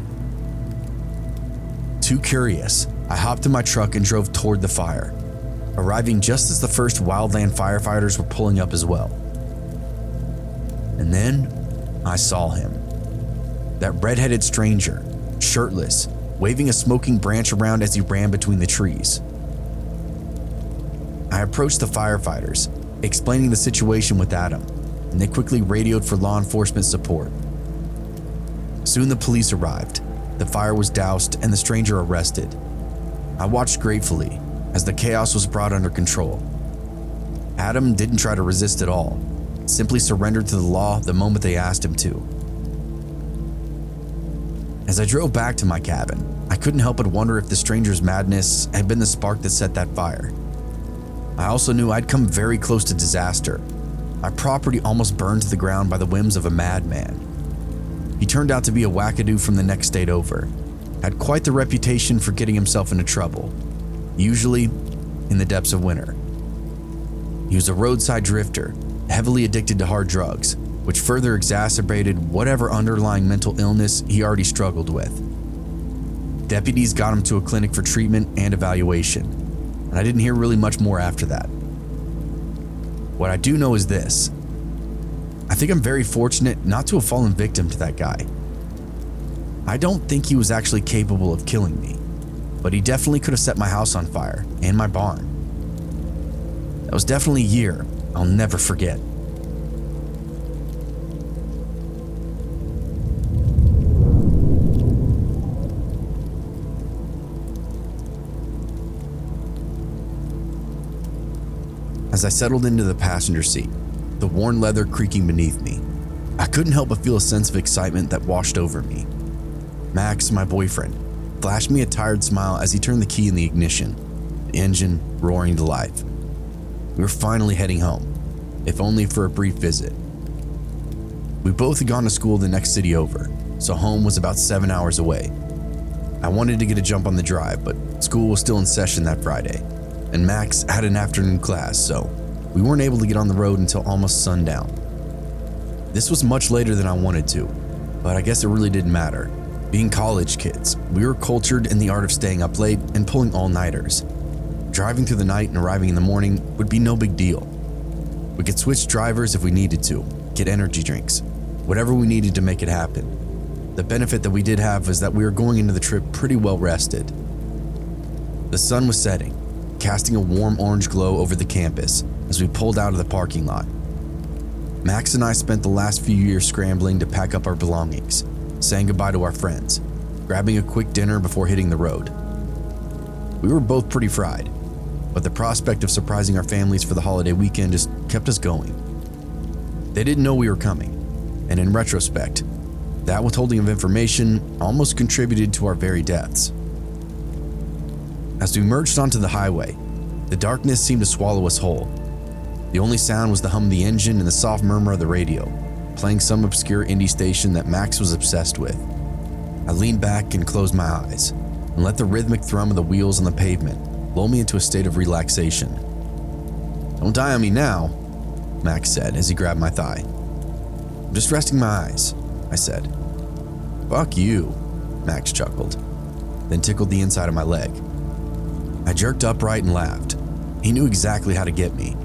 Too curious, I hopped in my truck and drove toward the fire, arriving just as the first wildland firefighters were pulling up as well. And then I saw him. That red-headed stranger, shirtless, waving a smoking branch around as he ran between the trees. I approached the firefighters, explaining the situation with Adam, and they quickly radioed for law enforcement support. Soon the police arrived, the fire was doused, and the stranger arrested. I watched gratefully as the chaos was brought under control. Adam didn't try to resist at all, simply surrendered to the law the moment they asked him to. As I drove back to my cabin, I couldn't help but wonder if the stranger's madness had been the spark that set that fire. I also knew I'd come very close to disaster. My property almost burned to the ground by the whims of a madman. He turned out to be a wackadoo from the next state over, had quite the reputation for getting himself into trouble, usually in the depths of winter. He was a roadside drifter, heavily addicted to hard drugs, which further exacerbated whatever underlying mental illness he already struggled with. Deputies got him to a clinic for treatment and evaluation, and I didn't hear really much more after that. What I do know is this: I think I'm very fortunate not to have fallen victim to that guy. I don't think he was actually capable of killing me, but he definitely could have set my house on fire and my barn. That was definitely a year I'll never forget. As I settled into the passenger seat, the worn leather creaking beneath me, I couldn't help but feel a sense of excitement that washed over me. Max, my boyfriend, flashed me a tired smile as he turned the key in the ignition, the engine roaring to life. We were finally heading home, if only for a brief visit. We both had gone to school the next city over, so home was about 7 hours away. I wanted to get a jump on the drive, but school was still in session that Friday, and Max had an afternoon class, so we weren't able to get on the road until almost sundown. This was much later than I wanted to, but I guess it really didn't matter. Being college kids, we were cultured in the art of staying up late and pulling all-nighters. Driving through the night and arriving in the morning would be no big deal. We could switch drivers if we needed to, get energy drinks, whatever we needed to make it happen. The benefit that we did have was that we were going into the trip pretty well rested. The sun was setting, casting a warm orange glow over the campus as we pulled out of the parking lot. Max and I spent the last few years scrambling to pack up our belongings, saying goodbye to our friends, grabbing a quick dinner before hitting the road. We were both pretty fried, but the prospect of surprising our families for the holiday weekend just kept us going. They didn't know we were coming, and in retrospect, that withholding of information almost contributed to our very deaths. As we merged onto the highway, the darkness seemed to swallow us whole. The only sound was the hum of the engine and the soft murmur of the radio, playing some obscure indie station that Max was obsessed with. I leaned back and closed my eyes, and let the rhythmic thrum of the wheels on the pavement lull me into a state of relaxation. "Don't die on me now," Max said as he grabbed my thigh. "I'm just resting my eyes," I said. "Fuck you," Max chuckled, then tickled the inside of my leg. I jerked upright and laughed. He knew exactly how to get me.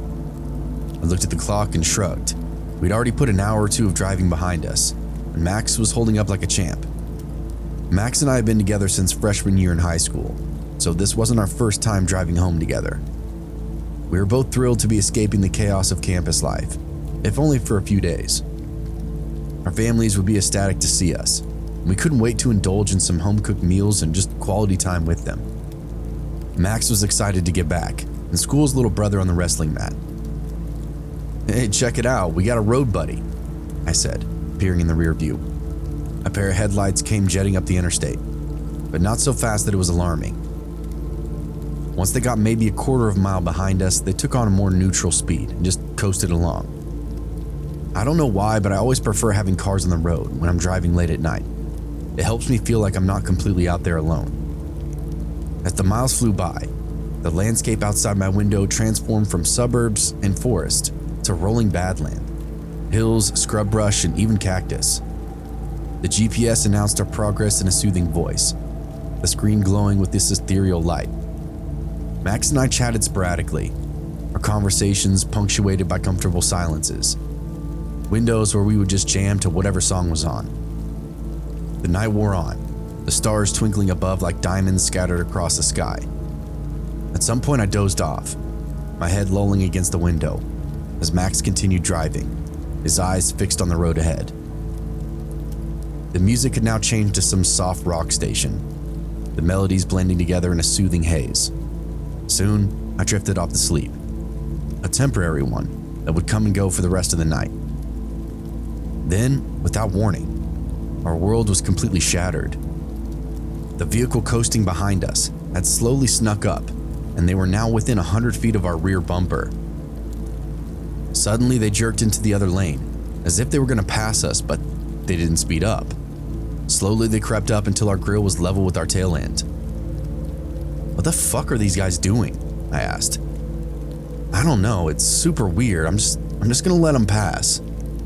I looked at the clock and shrugged. We'd already put an hour or two of driving behind us, and Max was holding up like a champ. Max and I had been together since freshman year in high school, so this wasn't our first time driving home together. We were both thrilled to be escaping the chaos of campus life, if only for a few days. Our families would be ecstatic to see us, and we couldn't wait to indulge in some home-cooked meals and just quality time with them. Max was excited to get back, and school's little brother on the wrestling mat. "Hey, check it out, we got a road buddy," I said, peering in the rear view. A pair of headlights came jetting up the interstate, but not so fast that it was alarming. Once they got maybe a quarter of a mile behind us, they took on a more neutral speed and just coasted along. I don't know why, but I always prefer having cars on the road when I'm driving late at night. It helps me feel like I'm not completely out there alone. As the miles flew by, the landscape outside my window transformed from suburbs and forest to rolling badland, hills, scrub brush, and even cactus. The GPS announced our progress in a soothing voice, the screen glowing with this ethereal light. Max and I chatted sporadically, our conversations punctuated by comfortable silences, windows where we would just jam to whatever song was on. The night wore on, the stars twinkling above like diamonds scattered across the sky. At some point I dozed off, my head lolling against the window, as Max continued driving, his eyes fixed on the road ahead. The music had now changed to some soft rock station, the melodies blending together in a soothing haze. Soon, I drifted off to sleep, a temporary one that would come and go for the rest of the night. Then, without warning, our world was completely shattered. The vehicle coasting behind us had slowly snuck up, and they were now within 100 feet of our rear bumper. Suddenly, they jerked into the other lane, as if they were going to pass us, but they didn't speed up. Slowly, they crept up until our grill was level with our tail end. "What the fuck are these guys doing?" I asked. "I don't know, it's super weird. I'm just gonna let them pass,"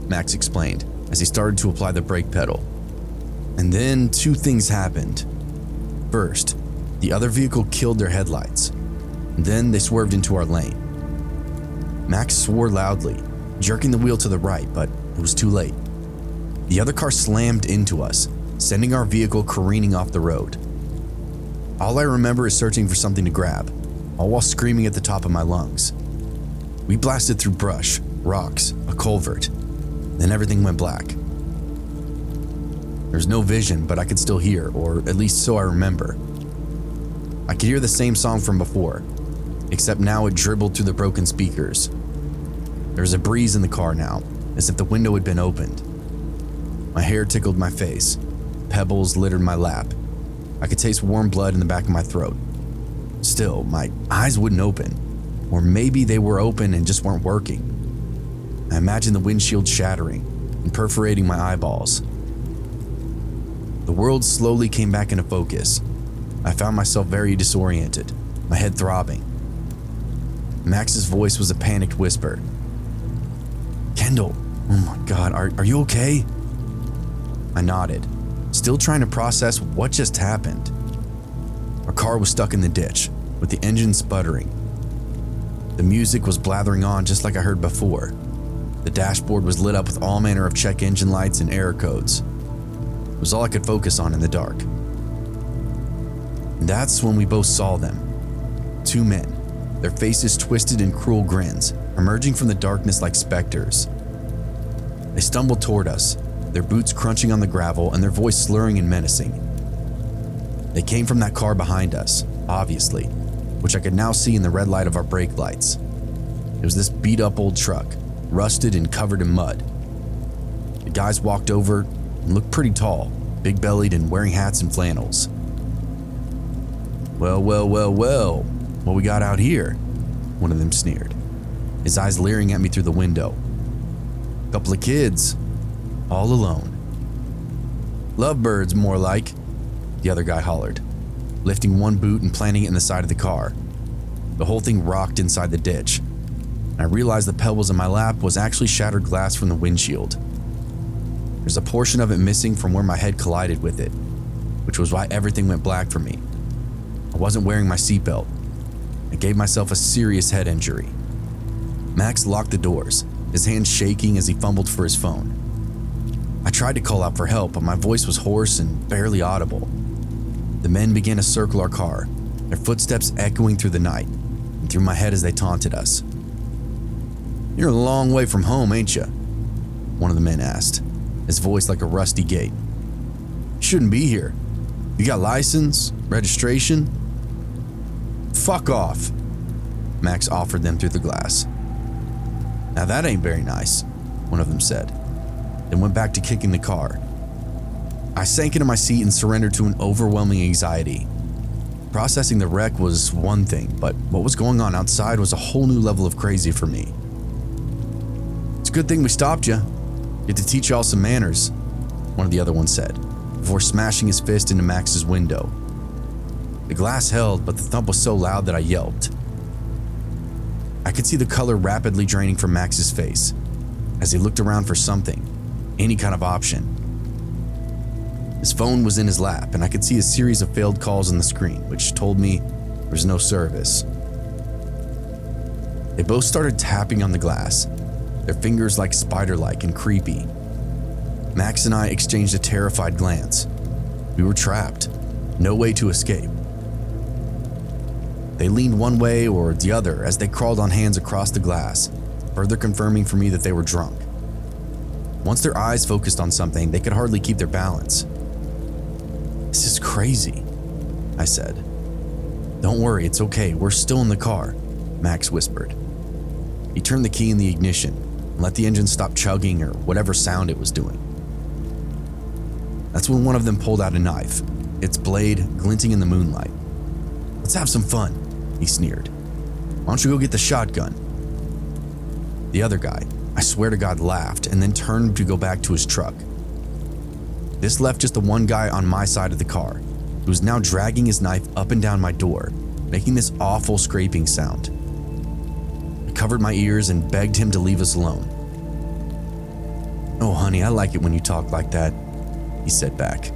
Max explained as he started to apply the brake pedal. And then two things happened. First, the other vehicle killed their headlights. Then they swerved into our lane. Max swore loudly, jerking the wheel to the right, but it was too late. The other car slammed into us, sending our vehicle careening off the road. All I remember is searching for something to grab, all while screaming at the top of my lungs. We blasted through brush, rocks, a culvert, then everything went black. There's no vision, but I could still hear, or at least so I remember. I could hear the same song from before, except now it dribbled through the broken speakers. There was a breeze in the car now, as if the window had been opened. My hair tickled my face, pebbles littered my lap. I could taste warm blood in the back of my throat. Still, my eyes wouldn't open, or maybe they were open and just weren't working. I imagined the windshield shattering and perforating my eyeballs. The world slowly came back into focus. I found myself very disoriented, my head throbbing. Max's voice was a panicked whisper. "Kendall, oh my God, are you okay?" I nodded, still trying to process what just happened. Our car was stuck in the ditch, with the engine sputtering. The music was blathering on just like I heard before. The dashboard was lit up with all manner of check engine lights and error codes. It was all I could focus on in the dark. And that's when we both saw them. Two men, their faces twisted in cruel grins, emerging from the darkness like specters. They stumbled toward us, their boots crunching on the gravel and their voice slurring and menacing. They came from that car behind us, obviously, which I could now see in the red light of our brake lights. It was this beat-up old truck, rusted and covered in mud. The guys walked over and looked pretty tall, big-bellied and wearing hats and flannels. Well, what we got out here? One of them sneered, his eyes leering at me through the window. A couple of kids, all alone. Lovebirds, more like, the other guy hollered, lifting one boot and planting it in the side of the car. The whole thing rocked inside the ditch, and I realized the pebbles in my lap was actually shattered glass from the windshield. There's a portion of it missing from where my head collided with it, which was why everything went black for me. I wasn't wearing my seatbelt. I gave myself a serious head injury. Max locked the doors, his hands shaking as he fumbled for his phone. I tried to call out for help, but my voice was hoarse and barely audible. The men began to circle our car, their footsteps echoing through the night and through my head as they taunted us. "You're a long way from home, ain't you?" one of the men asked, his voice like a rusty gate. "You shouldn't be here. You got license, registration?" "Fuck off," Max offered them through the glass. "Now that ain't very nice," one of them said, then went back to kicking the car. I sank into my seat and surrendered to an overwhelming anxiety. Processing the wreck was one thing, but what was going on outside was a whole new level of crazy for me. "It's a good thing we stopped you. Get to teach y'all some manners," one of the other ones said, before smashing his fist into Max's window. The glass held, but the thump was so loud that I yelped. I could see the color rapidly draining from Max's face as he looked around for something, any kind of option. His phone was in his lap, and I could see a series of failed calls on the screen, which told me there was no service. They both started tapping on the glass, their fingers like spider-like and creepy. Max and I exchanged a terrified glance. We were trapped, no way to escape. They leaned one way or the other as they crawled on hands across the glass, further confirming for me that they were drunk. Once their eyes focused on something, they could hardly keep their balance. "This is crazy," I said. "Don't worry, it's okay, we're still in the car," Max whispered. He turned the key in the ignition and let the engine stop chugging or whatever sound it was doing. That's when one of them pulled out a knife, its blade glinting in the moonlight. "Let's have some fun," he sneered. "Why don't you go get the shotgun?" The other guy, I swear to God, laughed and then turned to go back to his truck. This left just the one guy on my side of the car, who was now dragging his knife up and down my door, making this awful scraping sound. I covered my ears and begged him to leave us alone. "Oh, honey, I like it when you talk like that," he said back.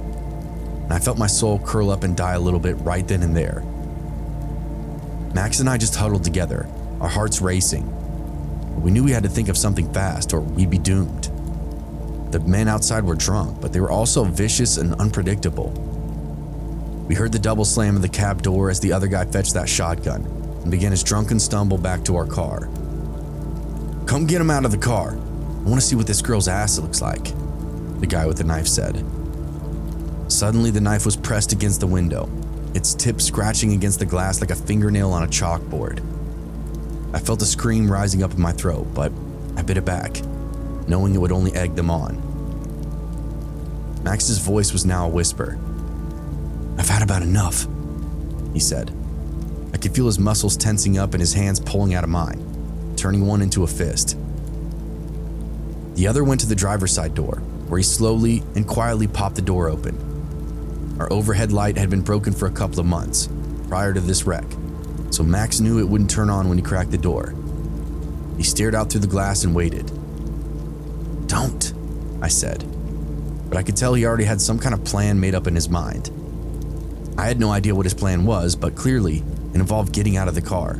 And I felt my soul curl up and die a little bit right then and there. Max and I just huddled together, our hearts racing. We knew we had to think of something fast or we'd be doomed. The men outside were drunk, but they were also vicious and unpredictable. We heard the double slam of the cab door as the other guy fetched that shotgun and began his drunken stumble back to our car. "Come get him out of the car. I want to see what this girl's ass looks like," the guy with the knife said. Suddenly, the knife was pressed against the window, its tip scratching against the glass like a fingernail on a chalkboard. I felt a scream rising up in my throat, but I bit it back, knowing it would only egg them on. Max's voice was now a whisper. "I've had about enough," he said. I could feel his muscles tensing up and his hands pulling out of mine, turning one into a fist. The other went to the driver's side door, where he slowly and quietly popped the door open. Our overhead light had been broken for a couple of months prior to this wreck, so Max knew it wouldn't turn on when he cracked the door. He stared out through the glass and waited. "Don't," I said, but I could tell he already had some kind of plan made up in his mind. I had no idea what his plan was, but clearly it involved getting out of the car.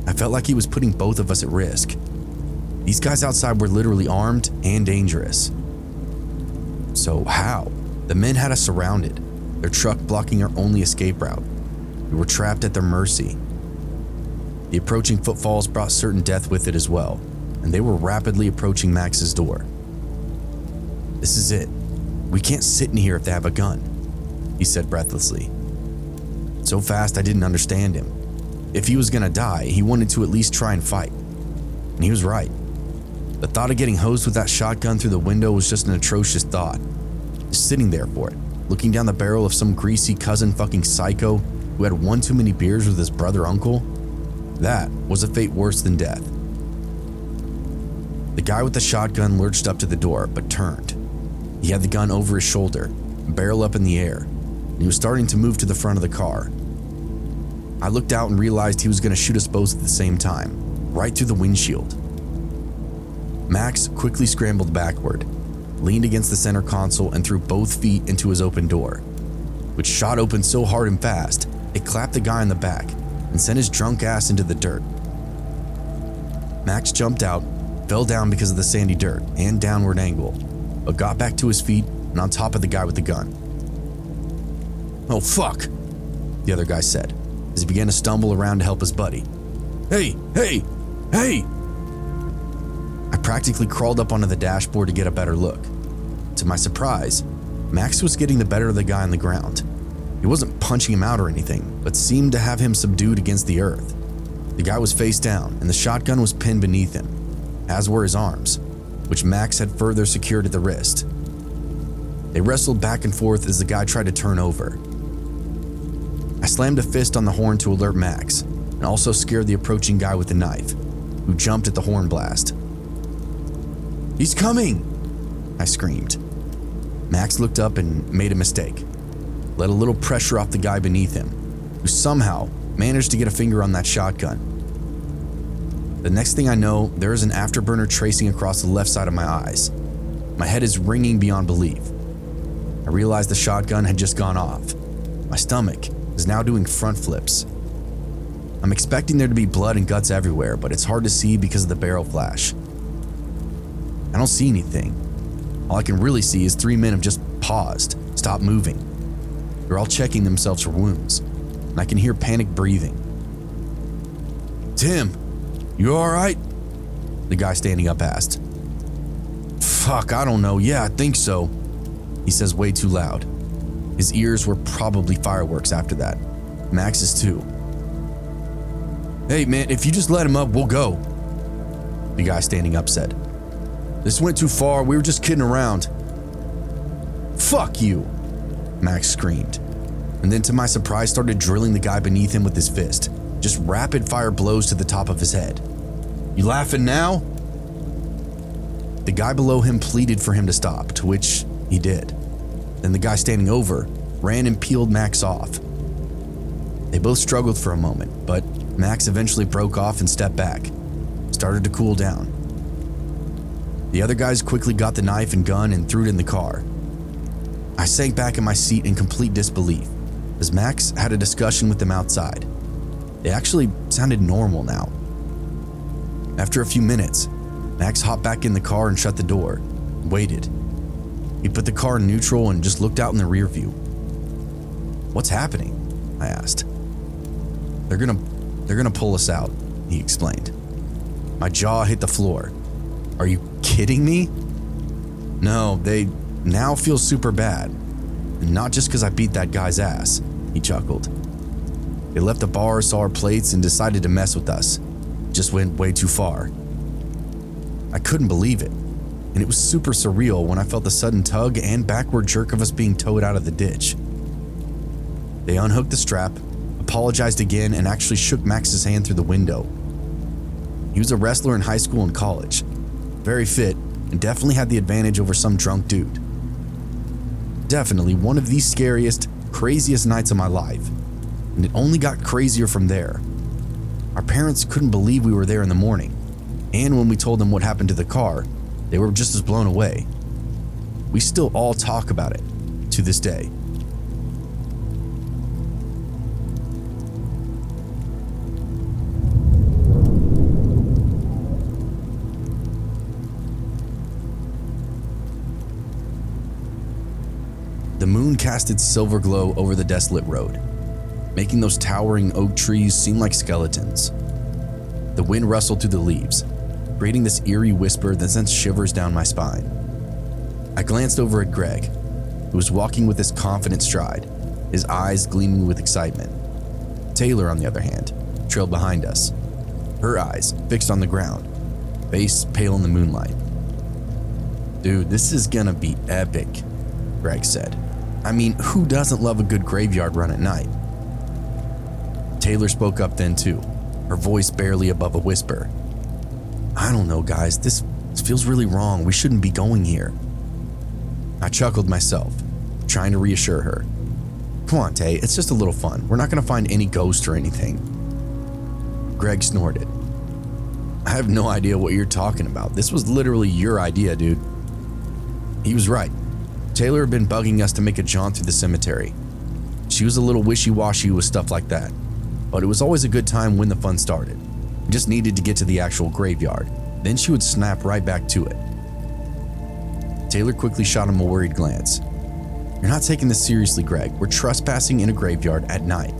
I felt like he was putting both of us at risk. These guys outside were literally armed and dangerous. So how? The men had us surrounded, their truck blocking our only escape route. We were trapped at their mercy. The approaching footfalls brought certain death with it as well, and they were rapidly approaching Max's door, "This is it. We can't sit in here if they have a gun," he said breathlessly. So fast I didn't understand him. If he was gonna die, he wanted to at least try and fight. And he was right. The thought of getting hosed with that shotgun through the window was just an atrocious thought. Just sitting there for it, looking down the barrel of some greasy cousin fucking psycho who had one too many beers with his brother uncle, that was a fate worse than death. The guy with the shotgun lurched up to the door, but turned. He had the gun over his shoulder, barrel up in the air, and he was starting to move to the front of the car. I looked out and realized he was going to shoot us both at the same time, right through the windshield. Max quickly scrambled backward, leaned against the center console and threw both feet into his open door, which shot open so hard and fast, it clapped the guy in the back and sent his drunk ass into the dirt. Max jumped out, fell down because of the sandy dirt and downward angle, but got back to his feet and on top of the guy with the gun. "Oh fuck," the other guy said, as he began to stumble around to help his buddy. Hey! I practically crawled up onto the dashboard to get a better look. To my surprise, Max was getting the better of the guy on the ground. He wasn't punching him out or anything, but seemed to have him subdued against the earth. The guy was face down, and the shotgun was pinned beneath him, as were his arms, which Max had further secured at the wrist. They wrestled back and forth as the guy tried to turn over. I slammed a fist on the horn to alert Max, and also scared the approaching guy with the knife, who jumped at the horn blast. "He's coming!" I screamed. Max looked up and made a mistake. Let a little pressure off the guy beneath him, who somehow managed to get a finger on that shotgun. The next thing I know, there is an afterburner tracing across the left side of my eyes. My head is ringing beyond belief. I realized the shotgun had just gone off. My stomach is now doing front flips. I'm expecting there to be blood and guts everywhere, but it's hard to see because of the barrel flash. I don't see anything. All I can really see is 3 men have just paused, stopped moving. They're all checking themselves for wounds, and I can hear panic breathing. "Tim, you alright?" the guy standing up asked. "Fuck, I don't know. Yeah, I think so," he says way too loud. His ears were probably fireworks after that. Max's too. "Hey man, if you just let him up, we'll go," the guy standing up said. "This went too far, we were just kidding around." "Fuck you," Max screamed, and then to my surprise started drilling the guy beneath him with his fist, just rapid fire blows to the top of his head. "You laughing now?" The guy below him pleaded for him to stop, to which he did. Then the guy standing over ran and peeled Max off. They both struggled for a moment, but Max eventually broke off and stepped back, started to cool down. The other guys quickly got the knife and gun and threw it in the car. I sank back in my seat in complete disbelief, as Max had a discussion with them outside. They actually sounded normal now. After a few minutes, Max hopped back in the car and shut the door, and waited. He put the car in neutral and just looked out in the rear view. "What's happening?" I asked. They're gonna pull us out," he explained. My jaw hit the floor. "Are you kidding me?" "No, they now feel super bad. And not just because I beat that guy's ass," he chuckled. "They left the bar, saw our plates, and decided to mess with us. Just went way too far." I couldn't believe it, and it was super surreal when I felt the sudden tug and backward jerk of us being towed out of the ditch. They unhooked the strap, apologized again, and actually shook Max's hand through the window. He was a wrestler in high school and college, very fit, and definitely had the advantage over some drunk dude. Definitely one of the scariest, craziest nights of my life, and it only got crazier from there. Our parents couldn't believe we were there in the morning, and when we told them what happened to the car, they were just as blown away. We still all talk about it to this day. The moon cast its silver glow over the desolate road, making those towering oak trees seem like skeletons. The wind rustled through the leaves, creating this eerie whisper that sent shivers down my spine. I glanced over at Greg, who was walking with his confident stride, his eyes gleaming with excitement. Taylor, on the other hand, trailed behind us, her eyes fixed on the ground, face pale in the moonlight. "Dude, this is gonna be epic," Greg said. "I mean, who doesn't love a good graveyard run at night?" Taylor spoke up then too, her voice barely above a whisper. "I don't know, guys. This feels really wrong. We shouldn't be going here." I chuckled myself, trying to reassure her. "Come on, Tay, it's just a little fun. We're not going to find any ghost or anything." Greg snorted. "I have no idea what you're talking about. This was literally your idea, dude." He was right. Taylor had been bugging us to make a jaunt through the cemetery. She was a little wishy-washy with stuff like that, but it was always a good time when the fun started. We just needed to get to the actual graveyard. Then she would snap right back to it. Taylor quickly shot him a worried glance. "You're not taking this seriously, Greg. We're trespassing in a graveyard at night.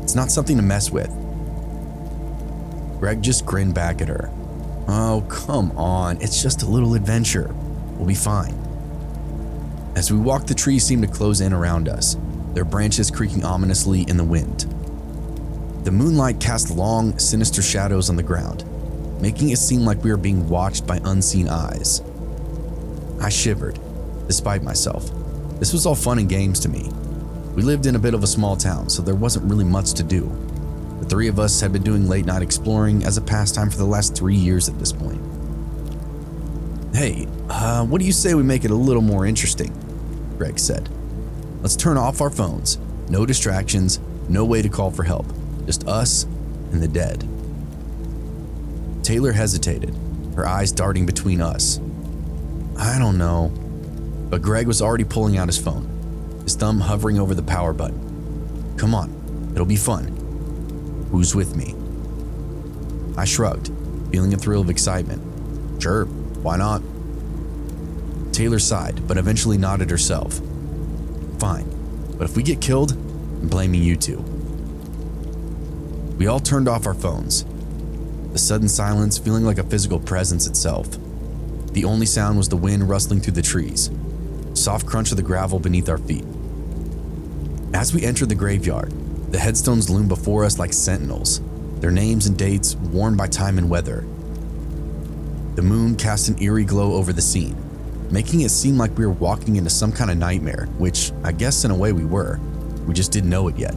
It's not something to mess with." Greg just grinned back at her. "Oh, come on. It's just a little adventure. We'll be fine." As we walked, the trees seemed to close in around us, their branches creaking ominously in the wind. The moonlight cast long, sinister shadows on the ground, making it seem like we were being watched by unseen eyes. I shivered, despite myself. This was all fun and games to me. We lived in a bit of a small town, so there wasn't really much to do. The three of us had been doing late night exploring as a pastime for the last 3 years at this point. "Hey, what do you say we make it a little more interesting?" Greg said. "Let's turn off our phones. No distractions, no way to call for help. Just us and the dead." Taylor hesitated, her eyes darting between us. "I don't know." But Greg was already pulling out his phone, his thumb hovering over the power button. "Come on, it'll be fun. Who's with me?" I shrugged, feeling a thrill of excitement. "Sure, why not?" Taylor sighed, but eventually nodded herself. "Fine, but if we get killed, I'm blaming you two." We all turned off our phones, the sudden silence feeling like a physical presence itself. The only sound was the wind rustling through the trees, soft crunch of the gravel beneath our feet. As we entered the graveyard, the headstones loomed before us like sentinels, their names and dates worn by time and weather. The moon cast an eerie glow over the scene, making it seem like we were walking into some kind of nightmare, which I guess in a way we were. We just didn't know it yet.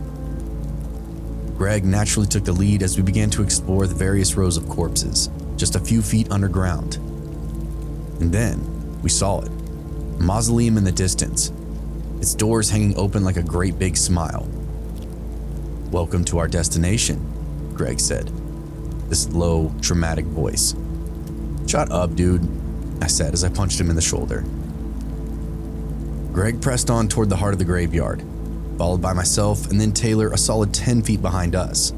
Greg naturally took the lead as we began to explore the various rows of corpses, just a few feet underground. And then we saw it, a mausoleum in the distance, its doors hanging open like a great big smile. "Welcome to our destination," Greg said, this low, dramatic voice. "Shut up, dude," I said as I punched him in the shoulder. Greg pressed on toward the heart of the graveyard, followed by myself and then Taylor a solid 10 feet behind us.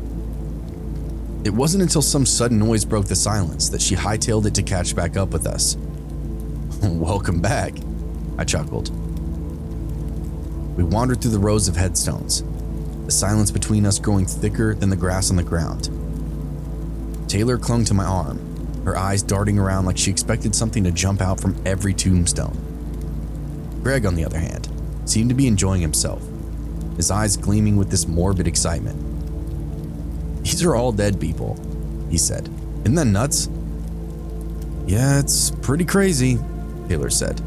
It wasn't until some sudden noise broke the silence that she hightailed it to catch back up with us. "Welcome back," I chuckled. We wandered through the rows of headstones, the silence between us growing thicker than the grass on the ground. Taylor clung to my arm, her eyes darting around like she expected something to jump out from every tombstone. Greg, on the other hand, seemed to be enjoying himself, his eyes gleaming with this morbid excitement. "These are all dead people," he said. "Isn't that nuts?" "Yeah, it's pretty crazy," Taylor said.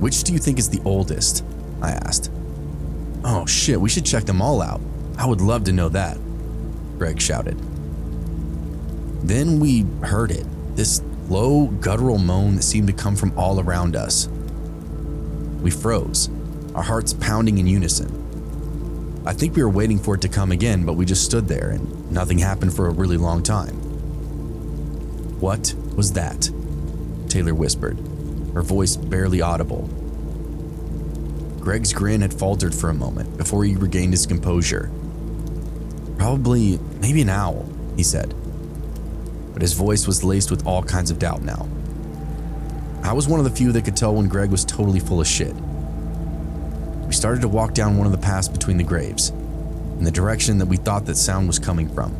"Which do you think is the oldest?" I asked. "Oh shit, we should check them all out. I would love to know that," Greg shouted. Then we heard it, this low, guttural moan that seemed to come from all around us. We froze, our hearts pounding in unison. I think we were waiting for it to come again, but we just stood there and nothing happened for a really long time. "What was that?" Taylor whispered, her voice barely audible. Greg's grin had faltered for a moment before he regained his composure. Maybe an owl," he said. But his voice was laced with all kinds of doubt now. I was one of the few that could tell when Greg was totally full of shit. We started to walk down one of the paths between the graves, in the direction that we thought that sound was coming from.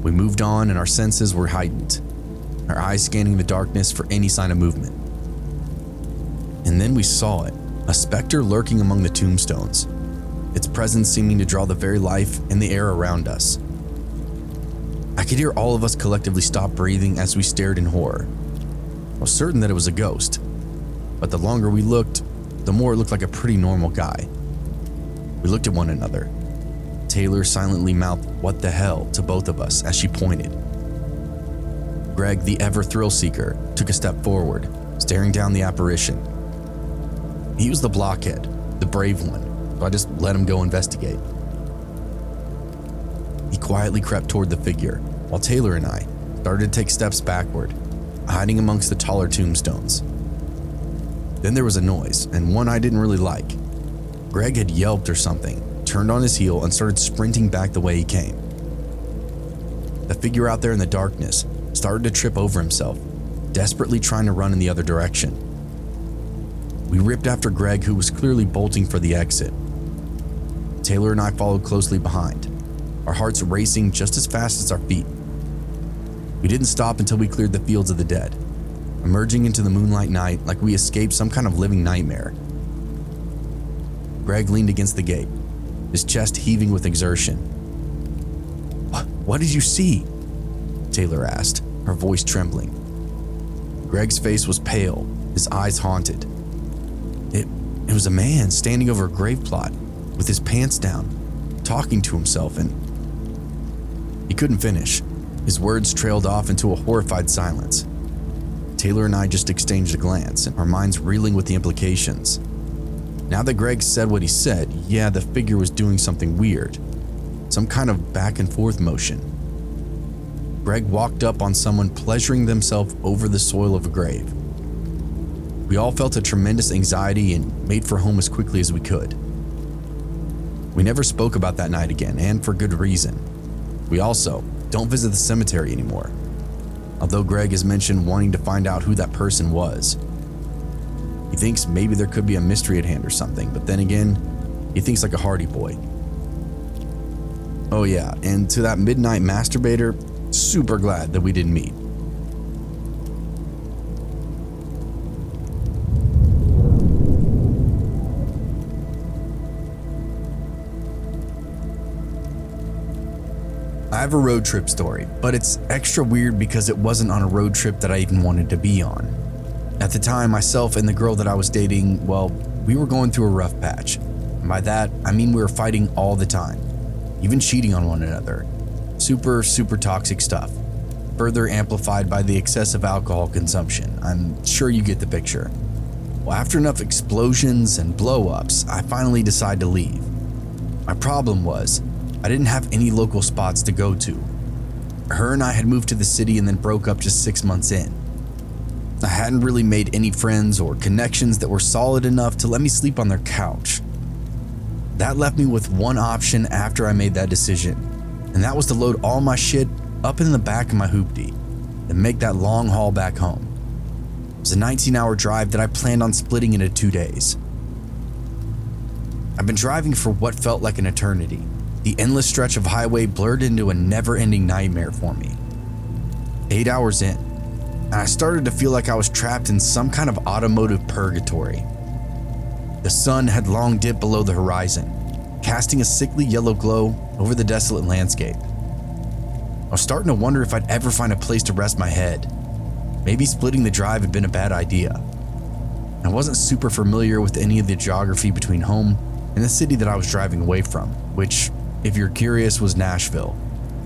We moved on and our senses were heightened, our eyes scanning the darkness for any sign of movement. And then we saw it, a specter lurking among the tombstones, its presence seeming to draw the very life in the air around us. I could hear all of us collectively stop breathing as we stared in horror. I was certain that it was a ghost, but the longer we looked, the more it looked like a pretty normal guy. We looked at one another. Taylor silently mouthed, "What the hell?" to both of us as she pointed. Greg, the ever thrill seeker, took a step forward, staring down the apparition. He was the blockhead, the brave one, so I just let him go investigate. He quietly crept toward the figure, while Taylor and I started to take steps backward, hiding amongst the taller tombstones. Then there was a noise, and one I didn't really like. Greg had yelped or something, turned on his heel, and started sprinting back the way he came. The figure out there in the darkness started to trip over himself, desperately trying to run in the other direction. We ripped after Greg, who was clearly bolting for the exit. Taylor and I followed closely behind, our hearts racing just as fast as our feet. We didn't stop until we cleared the fields of the dead, emerging into the moonlight night like we escaped some kind of living nightmare. Greg leaned against the gate, his chest heaving with exertion. "What did you see?" Taylor asked, her voice trembling. Greg's face was pale, his eyes haunted. It was a man standing over a grave plot, with his pants down, talking to himself, and he couldn't finish. His words trailed off into a horrified silence. Taylor and I just exchanged a glance, and our minds reeling with the implications. Now that Greg said what he said, yeah, the figure was doing something weird, some kind of back and forth motion. Greg walked up on someone pleasuring themselves over the soil of a grave. We all felt a tremendous anxiety and made for home as quickly as we could. We never spoke about that night again, and for good reason. We also don't visit the cemetery anymore, although Greg has mentioned wanting to find out who that person was. He thinks maybe there could be a mystery at hand or something, but then again, he thinks like a hardy boy. Oh yeah, and to that midnight masturbator, super glad that we didn't meet. I have a road trip story, but it's extra weird because it wasn't on a road trip that I even wanted to be on. At the time, myself and the girl that I was dating, well, we were going through a rough patch. And by that, I mean we were fighting all the time, even cheating on one another. Super toxic stuff, further amplified by the excessive alcohol consumption. I'm sure you get the picture. Well, after enough explosions and blow-ups, I finally decided to leave. My problem was, I didn't have any local spots to go to. Her and I had moved to the city and then broke up just 6 months in. I hadn't really made any friends or connections that were solid enough to let me sleep on their couch. That left me with one option after I made that decision, and that was to load all my shit up in the back of my hoopty and make that long haul back home. It was a 19-hour drive that I planned on splitting into 2 days. I've been driving for what felt like an eternity. The endless stretch of highway blurred into a never-ending nightmare for me. 8 hours in, and I started to feel like I was trapped in some kind of automotive purgatory. The sun had long dipped below the horizon, casting a sickly yellow glow over the desolate landscape. I was starting to wonder if I'd ever find a place to rest my head. Maybe splitting the drive had been a bad idea. I wasn't super familiar with any of the geography between home and the city that I was driving away from, which, if you're curious, was Nashville,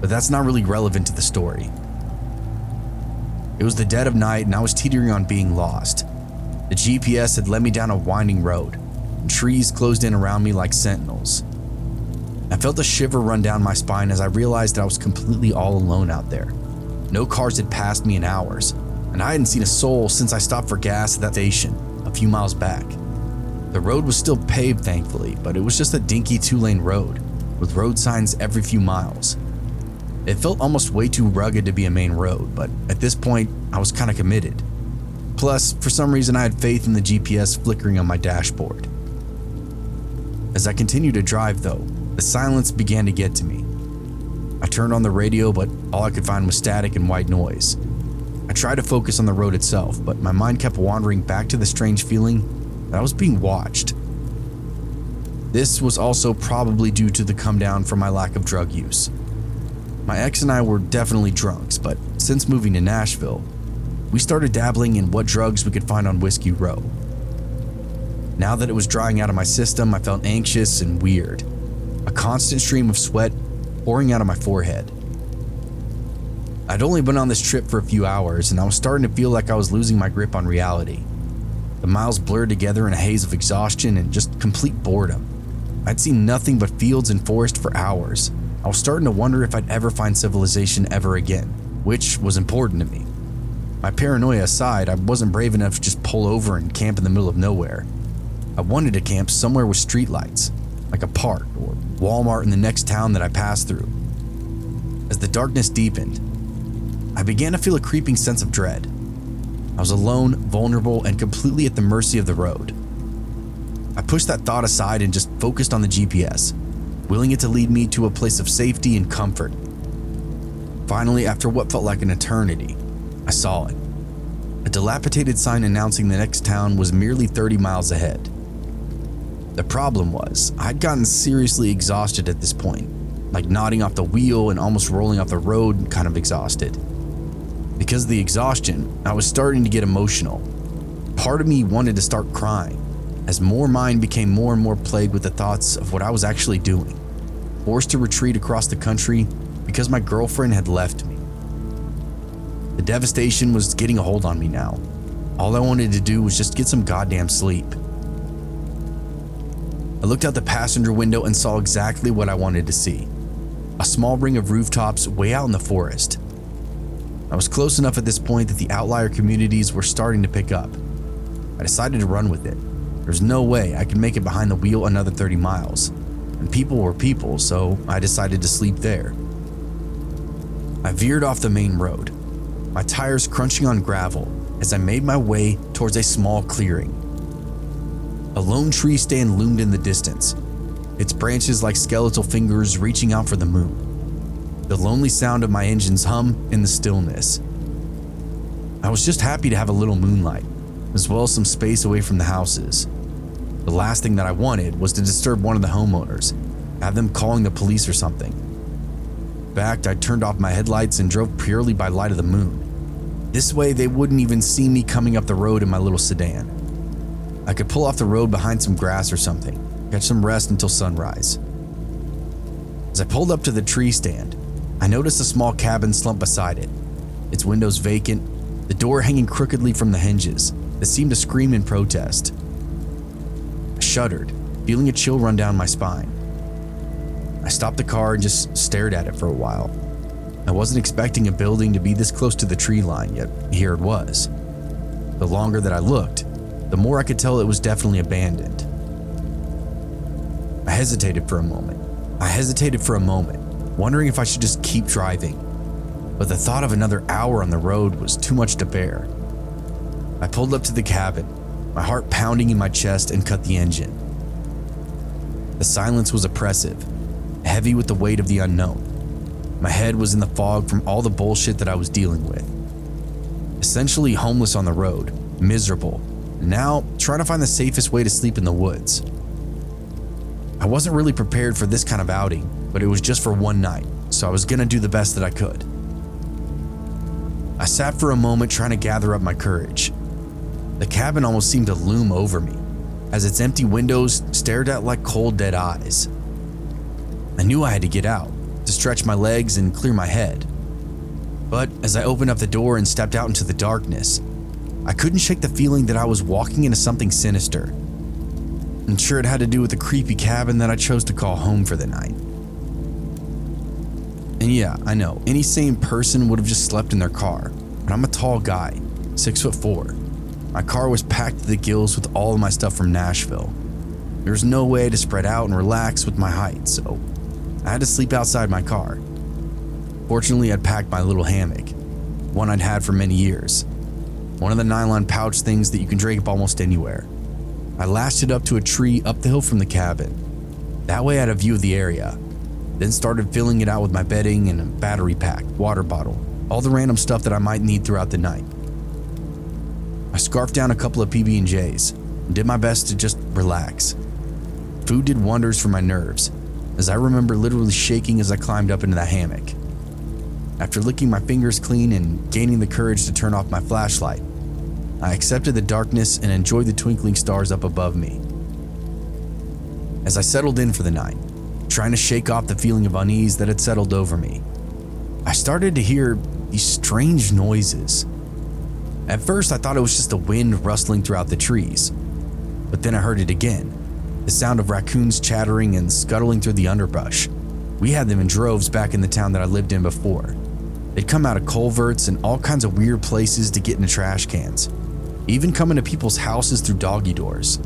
but that's not really relevant to the story. It was the dead of night and I was teetering on being lost. The GPS had led me down a winding road, and trees closed in around me like sentinels. I felt a shiver run down my spine as I realized that I was completely all alone out there. No cars had passed me in hours, and I hadn't seen a soul since I stopped for gas at that station a few miles back. The road was still paved, thankfully, but it was just a dinky 2-lane road with road signs every few miles. It felt almost way too rugged to be a main road, but at this point, I was kind of committed. Plus, for some reason, I had faith in the GPS flickering on my dashboard. As I continued to drive, though, the silence began to get to me. I turned on the radio, but all I could find was static and white noise. I tried to focus on the road itself, but my mind kept wandering back to the strange feeling that I was being watched. This was also probably due to the come down from my lack of drug use. My ex and I were definitely drunks, but since moving to Nashville, we started dabbling in what drugs we could find on Whiskey Row. Now that it was drying out of my system, I felt anxious and weird, a constant stream of sweat pouring out of my forehead. I'd only been on this trip for a few hours, and I was starting to feel like I was losing my grip on reality. The miles blurred together in a haze of exhaustion and just complete boredom. I'd seen nothing but fields and forest for hours. I was starting to wonder if I'd ever find civilization ever again, which was important to me. My paranoia aside, I wasn't brave enough to just pull over and camp in the middle of nowhere. I wanted to camp somewhere with streetlights, like a park or Walmart in the next town that I passed through. As the darkness deepened, I began to feel a creeping sense of dread. I was alone, vulnerable, and completely at the mercy of the road. I pushed that thought aside and just focused on the GPS, willing it to lead me to a place of safety and comfort. Finally, after what felt like an eternity, I saw it. A dilapidated sign announcing the next town was merely 30 miles ahead. The problem was, I'd gotten seriously exhausted at this point, like nodding off the wheel and almost rolling off the road, kind of exhausted. Because of the exhaustion, I was starting to get emotional. Part of me wanted to start crying, as more mind became more and more plagued with the thoughts of what I was actually doing, forced to retreat across the country because my girlfriend had left me. The devastation was getting a hold on me now. All I wanted to do was just get some goddamn sleep. I looked out the passenger window and saw exactly what I wanted to see. A small ring of rooftops way out in the forest. I was close enough at this point that the outlier communities were starting to pick up. I decided to run with it. There's no way I could make it behind the wheel another 30 miles. And people were people, so I decided to sleep there. I veered off the main road, my tires crunching on gravel as I made my way towards a small clearing. A lone tree stand loomed in the distance, its branches like skeletal fingers reaching out for the moon. The lonely sound of my engine's hum in the stillness. I was just happy to have a little moonlight, as well as some space away from the houses. The last thing that I wanted was to disturb one of the homeowners, have them calling the police or something. In fact, I turned off my headlights and drove purely by light of the moon. This way they wouldn't even see me coming up the road in my little sedan. I could pull off the road behind some grass or something, catch some rest until sunrise. As I pulled up to the tree stand, I noticed a small cabin slumped beside it, its windows vacant, the door hanging crookedly from the hinges that seemed to scream in protest. I shuddered, feeling a chill run down my spine. I stopped the car and just stared at it for a while. I wasn't expecting a building to be this close to the tree line, yet here it was. The longer that I looked, the more I could tell it was definitely abandoned. I hesitated for a moment, wondering if I should just keep driving. But the thought of another hour on the road was too much to bear. I pulled up to the cabin, my heart pounding in my chest, and cut the engine. The silence was oppressive, heavy with the weight of the unknown. My head was in the fog from all the bullshit that I was dealing with. Essentially homeless on the road, miserable, and now trying to find the safest way to sleep in the woods. I wasn't really prepared for this kind of outing, but it was just for one night, so I was gonna do the best that I could. I sat for a moment trying to gather up my courage. The cabin almost seemed to loom over me, as its empty windows stared at like cold dead eyes. I knew I had to get out, to stretch my legs and clear my head. But as I opened up the door and stepped out into the darkness, I couldn't shake the feeling that I was walking into something sinister. I'm sure it had to do with the creepy cabin that I chose to call home for the night. And yeah, I know, any sane person would have just slept in their car, but I'm a tall guy, 6'4". My car was packed to the gills with all of my stuff from Nashville. There was no way to spread out and relax with my height, so I had to sleep outside my car. Fortunately, I'd packed my little hammock, one I'd had for many years. One of the nylon pouch things that you can drape almost anywhere. I lashed it up to a tree up the hill from the cabin. That way I had a view of the area. Then started filling it out with my bedding and a battery pack, water bottle, all the random stuff that I might need throughout the night. I scarfed down a couple of PB&Js, and did my best to just relax. Food did wonders for my nerves, as I remember literally shaking as I climbed up into that hammock. After licking my fingers clean and gaining the courage to turn off my flashlight, I accepted the darkness and enjoyed the twinkling stars up above me. As I settled in for the night, trying to shake off the feeling of unease that had settled over me, I started to hear these strange noises. At first, I thought it was just the wind rustling throughout the trees, but then I heard it again, the sound of raccoons chattering and scuttling through the underbrush. We had them in droves back in the town that I lived in before. They'd come out of culverts and all kinds of weird places to get into trash cans, even come into people's houses through doggy doors.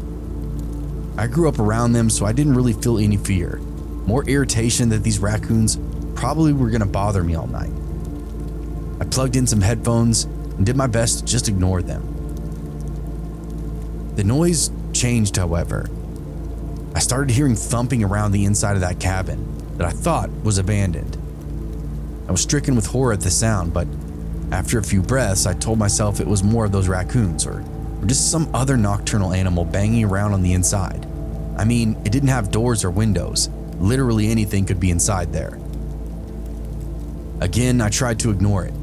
I grew up around them, so I didn't really feel any fear, more irritation that these raccoons probably were gonna bother me all night. I plugged in some headphones and did my best to just ignore them. The noise changed, however. I started hearing thumping around the inside of that cabin that I thought was abandoned. I was stricken with horror at the sound, but after a few breaths, I told myself it was more of those raccoons or just some other nocturnal animal banging around on the inside. I mean, it didn't have doors or windows. Literally anything could be inside there. Again, I tried to ignore it,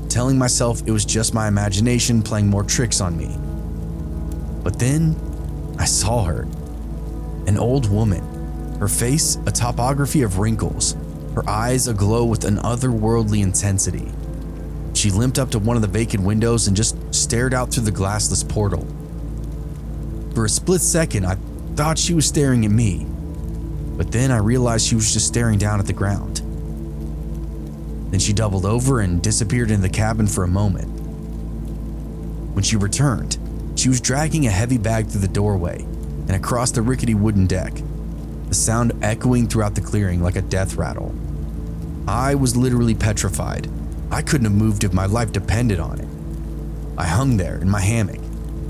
telling myself it was just my imagination playing more tricks on me. But then I saw her, an old woman, her face a topography of wrinkles, her eyes aglow with an otherworldly intensity. She limped up to one of the vacant windows and just stared out through the glassless portal. For a split second, I thought she was staring at me, but then I realized she was just staring down at the ground. Then she doubled over and disappeared in the cabin for a moment. When she returned, she was dragging a heavy bag through the doorway and across the rickety wooden deck, the sound echoing throughout the clearing like a death rattle. I was literally petrified. I couldn't have moved if my life depended on it. I hung there in my hammock,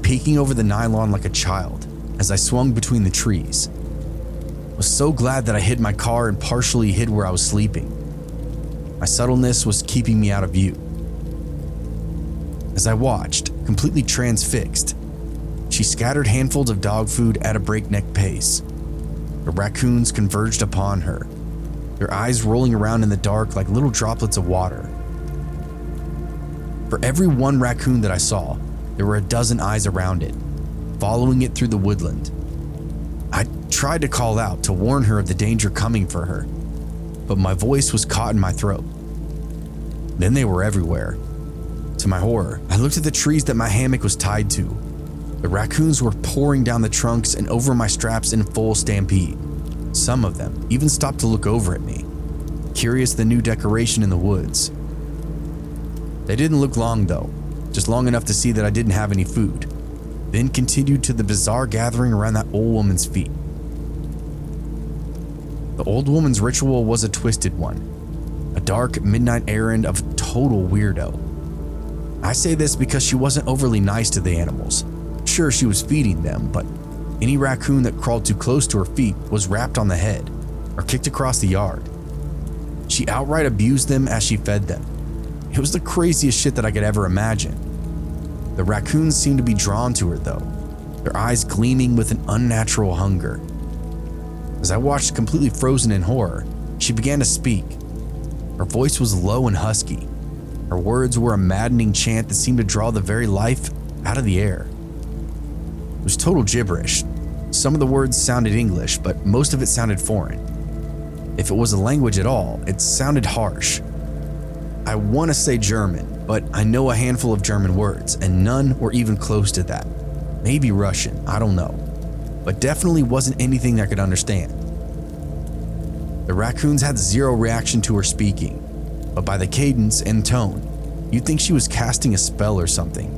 peeking over the nylon like a child as I swung between the trees. I was so glad that I hid my car and partially hid where I was sleeping. My subtleness was keeping me out of view. As I watched, completely transfixed, she scattered handfuls of dog food at a breakneck pace. The raccoons converged upon her, their eyes rolling around in the dark like little droplets of water. For every one raccoon that I saw, there were a dozen eyes around it, following it through the woodland. I tried to call out to warn her of the danger coming for her, but my voice was caught in my throat. Then they were everywhere. To my horror, I looked at the trees that my hammock was tied to. The raccoons were pouring down the trunks and over my straps in full stampede. Some of them even stopped to look over at me, curious the new decoration in the woods. They didn't look long though, just long enough to see that I didn't have any food, then continued to the bizarre gathering around that old woman's feet. The old woman's ritual was a twisted one, a dark midnight errand of total weirdo. I say this because she wasn't overly nice to the animals. Sure, she was feeding them, but any raccoon that crawled too close to her feet was rapped on the head or kicked across the yard. She outright abused them as she fed them. It was the craziest shit that I could ever imagine. The raccoons seemed to be drawn to her though, their eyes gleaming with an unnatural hunger. As I watched completely frozen in horror, she began to speak. Her voice was low and husky. Her words were a maddening chant that seemed to draw the very life out of the air. It was total gibberish. Some of the words sounded English, but most of it sounded foreign. If it was a language at all, it sounded harsh. I want to say German, but I know a handful of German words, and none were even close to that. Maybe Russian, I don't know, but definitely wasn't anything I could understand. The raccoons had zero reaction to her speaking, but by the cadence and tone, you'd think she was casting a spell or something.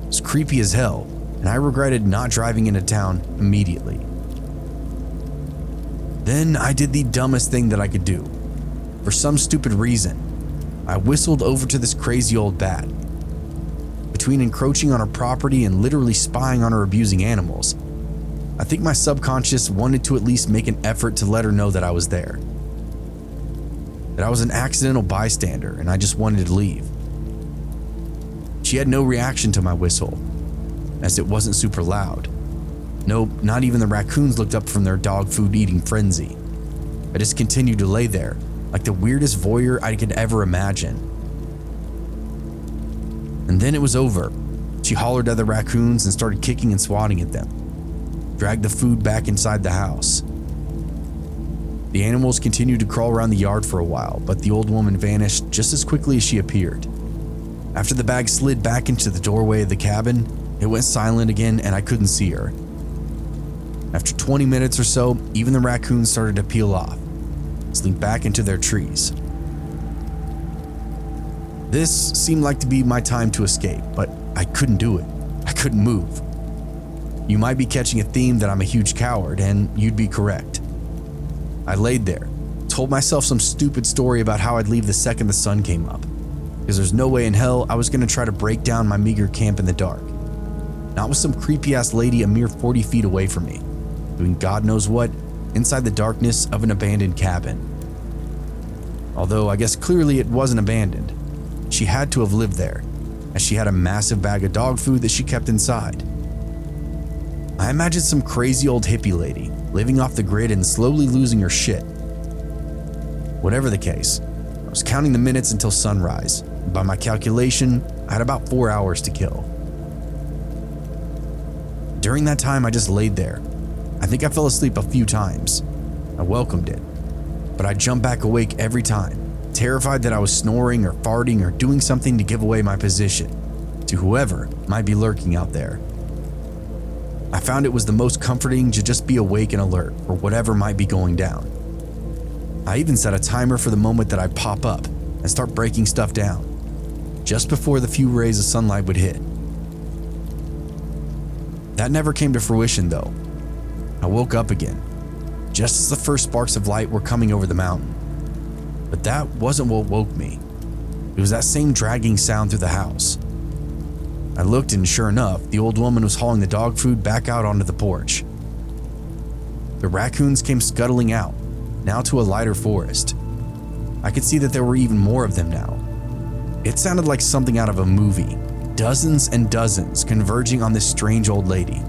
It was creepy as hell, and I regretted not driving into town immediately. Then I did the dumbest thing that I could do. For some stupid reason, I whistled over to this crazy old bat. Between encroaching on her property and literally spying on her abusing animals, I think my subconscious wanted to at least make an effort to let her know that I was there. That I was an accidental bystander and I just wanted to leave. She had no reaction to my whistle, as it wasn't super loud, Nope, not even the raccoons looked up from their dog food eating frenzy. I just continued to lay there, like the weirdest voyeur I could ever imagine. And then it was over. She hollered at the raccoons and started kicking and swatting at them. Dragged the food back inside the house. The animals continued to crawl around the yard for a while, but the old woman vanished just as quickly as she appeared. After the bag slid back into the doorway of the cabin, it went silent again and I couldn't see her. After 20 minutes or so, even the raccoons started to peel off, slink back into their trees. This seemed like to be my time to escape, but I couldn't do it. I couldn't move. You might be catching a theme that I'm a huge coward, and you'd be correct. I laid there, told myself some stupid story about how I'd leave the second the sun came up, because there's no way in hell I was going to try to break down my meager camp in the dark. Not with some creepy-ass lady a mere 40 feet away from me, doing God knows what inside the darkness of an abandoned cabin. Although I guess clearly it wasn't abandoned. She had to have lived there, as she had a massive bag of dog food that she kept inside. I imagined some crazy old hippie lady living off the grid and slowly losing her shit. Whatever the case, I was counting the minutes until sunrise. By my calculation, I had about 4 hours to kill. During that time, I just laid there. I think I fell asleep a few times. I welcomed it, but I jumped back awake every time, terrified that I was snoring or farting or doing something to give away my position to whoever might be lurking out there. I found it was the most comforting to just be awake and alert for whatever might be going down. I even set a timer for the moment that I'd pop up and start breaking stuff down, just before the few rays of sunlight would hit. That never came to fruition though. I woke up again, just as the first sparks of light were coming over the mountain. But that wasn't what woke me. It was that same dragging sound through the house. I looked and sure enough, the old woman was hauling the dog food back out onto the porch. The raccoons came scuttling out, now to a lighter forest. I could see that there were even more of them now. It sounded like something out of a movie, dozens and dozens converging on this strange old lady.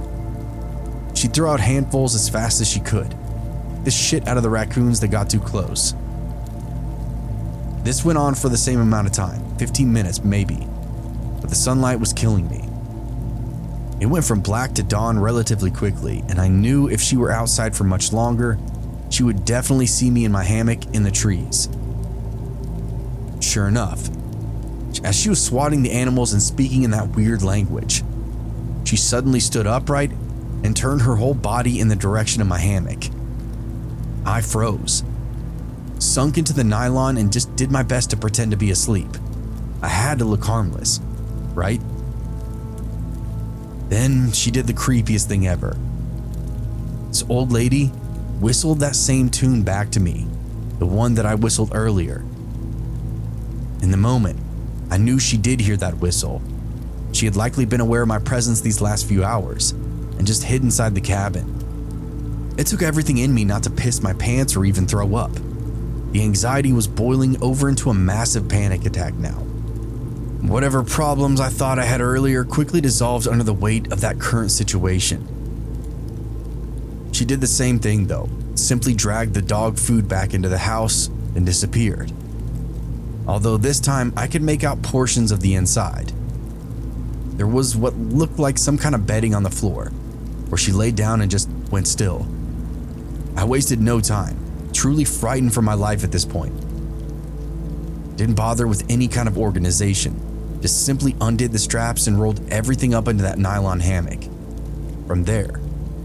She'd throw out handfuls as fast as she could, the shit out of the raccoons that got too close. This went on for the same amount of time, 15 minutes maybe, but the sunlight was killing me. It went from black to dawn relatively quickly, and I knew if she were outside for much longer, she would definitely see me in my hammock in the trees. Sure enough, as she was swatting the animals and speaking in that weird language, she suddenly stood upright and turned her whole body in the direction of my hammock. I froze, sunk into the nylon, and just did my best to pretend to be asleep. I had to look harmless, right? Then she did the creepiest thing ever. This old lady whistled that same tune back to me, the one that I whistled earlier. In the moment, I knew she did hear that whistle. She had likely been aware of my presence these last few hours and just hid inside the cabin. It took everything in me not to piss my pants or even throw up. The anxiety was boiling over into a massive panic attack now. Whatever problems I thought I had earlier quickly dissolved under the weight of that current situation. She did the same thing though, simply dragged the dog food back into the house and disappeared. Although this time I could make out portions of the inside. There was what looked like some kind of bedding on the floor, where she laid down and just went still. I wasted no time, truly frightened for my life at this point. Didn't bother with any kind of organization, just simply undid the straps and rolled everything up into that nylon hammock. From there,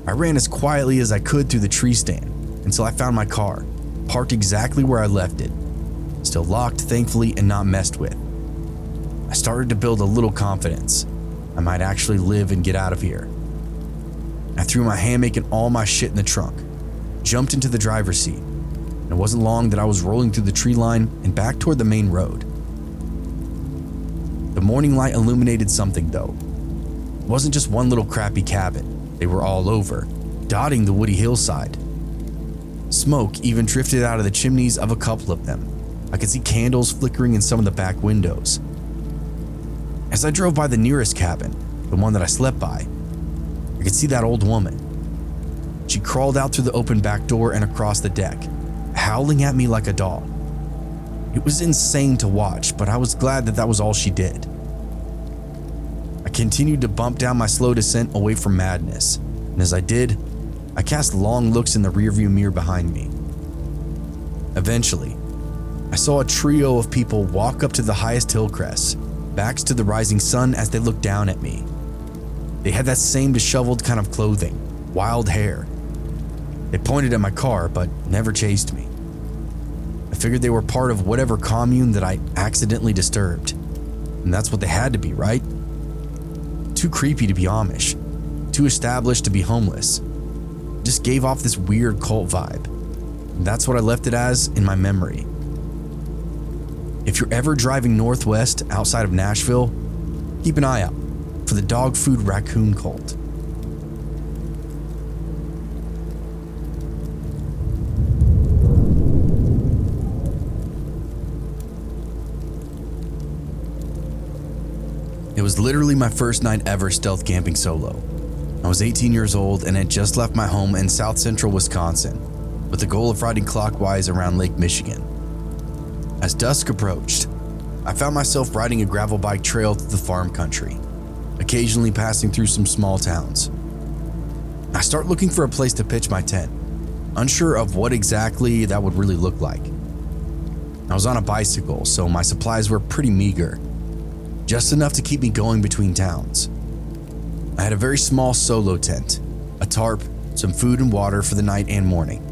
I ran as quietly as I could through the tree stand until I found my car, parked exactly where I left it, still locked thankfully and not messed with. I started to build a little confidence. I might actually live and get out of here. I threw my hammock and all my shit in the trunk, jumped into the driver's seat, and it wasn't long that I was rolling through the tree line and back toward the main road. The morning light illuminated something though. It wasn't just one little crappy cabin, they were all over, dotting the woody hillside. Smoke even drifted out of the chimneys of a couple of them. I could see candles flickering in some of the back windows. As I drove by the nearest cabin, the one that I slept by, I could see that old woman, She crawled out through the open back door and across the deck, howling at me like a dog. It was insane to watch, but I was glad that that was all she did. I continued to bump down my slow descent away from madness, and as I did, I cast long looks in the rearview mirror behind me. Eventually, I saw a trio of people walk up to the highest hill crest, backs to the rising sun as they looked down at me. They had that same disheveled kind of clothing, wild hair. They pointed at my car, but never chased me. I figured they were part of whatever commune that I accidentally disturbed, and that's what they had to be, right? Too creepy to be Amish, too established to be homeless. Just gave off this weird cult vibe. And that's what I left it as in my memory. If you're ever driving northwest outside of Nashville, keep an eye out for the dog food raccoon cult. It was literally my first night ever stealth camping solo. I was 18 years old and had just left my home in south central Wisconsin with the goal of riding clockwise around Lake Michigan. As dusk approached, I found myself riding a gravel bike trail through the farm country, occasionally passing through some small towns. I start looking for a place to pitch my tent, unsure of what exactly that would really look like. I was on a bicycle, so my supplies were pretty meager, just enough to keep me going between towns. I had a very small solo tent, a tarp, some food and water for the night and morning,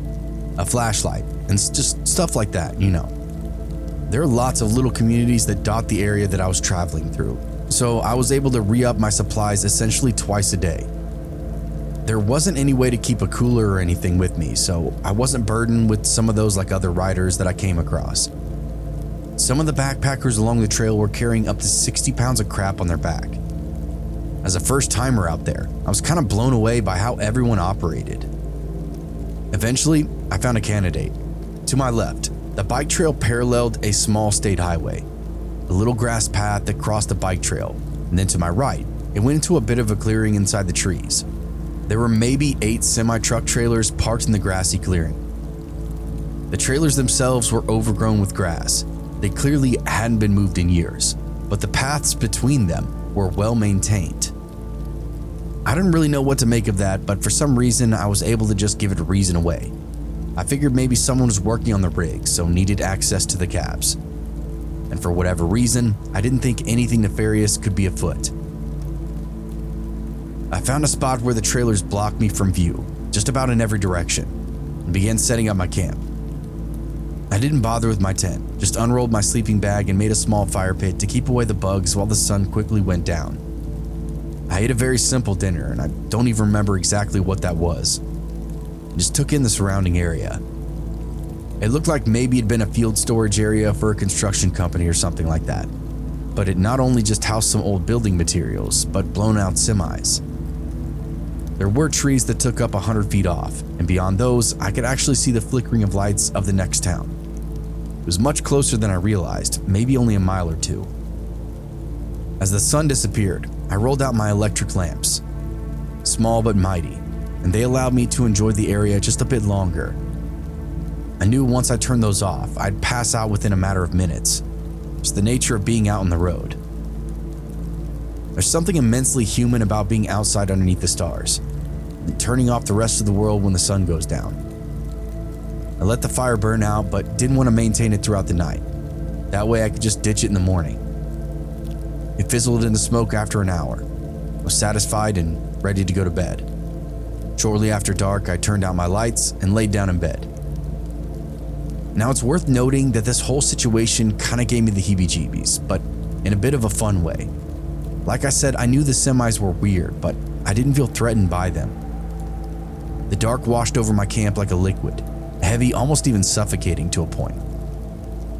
a flashlight, and just stuff like that, you know. There are lots of little communities that dot the area that I was traveling through, so I was able to re-up my supplies essentially twice a day. There wasn't any way to keep a cooler or anything with me, so I wasn't burdened with some of those like other riders that I came across. Some of the backpackers along the trail were carrying up to 60 pounds of crap on their back. As a first timer out there, I was kind of blown away by how everyone operated. Eventually, I found a candidate. To my left, the bike trail paralleled a small state highway, a little grass path that crossed the bike trail, and then to my right, it went into a bit of a clearing inside the trees. There were maybe 8 semi-truck trailers parked in the grassy clearing. The trailers themselves were overgrown with grass. They clearly hadn't been moved in years, but the paths between them were well maintained. I didn't really know what to make of that, but for some reason I was able to just give it a reason away. I figured maybe someone was working on the rig, so needed access to the cabs. And for whatever reason, I didn't think anything nefarious could be afoot. I found a spot where the trailers blocked me from view, just about in every direction, and began setting up my camp. I didn't bother with my tent, just unrolled my sleeping bag and made a small fire pit to keep away the bugs while the sun quickly went down. I ate a very simple dinner, and I don't even remember exactly what that was. I just took in the surrounding area. It looked like maybe it'd been a field storage area for a construction company or something like that, but it not only just housed some old building materials, but blown out semis. There were trees that took up 100 feet off, and beyond those, I could actually see the flickering of lights of the next town. It was much closer than I realized, maybe only a mile or two. As the sun disappeared, I rolled out my electric lamps, small but mighty, and they allowed me to enjoy the area just a bit longer. I knew once I turned those off, I'd pass out within a matter of minutes. It's the nature of being out on the road. There's something immensely human about being outside underneath the stars, and turning off the rest of the world when the sun goes down. I let the fire burn out, but didn't want to maintain it throughout the night. That way I could just ditch it in the morning. It fizzled into smoke after an hour. I was satisfied and ready to go to bed. Shortly after dark, I turned out my lights and laid down in bed. Now it's worth noting that this whole situation kind of gave me the heebie-jeebies, but in a bit of a fun way. Like I said, I knew the semis were weird, but I didn't feel threatened by them. The dark washed over my camp like a liquid, heavy, almost even suffocating to a point.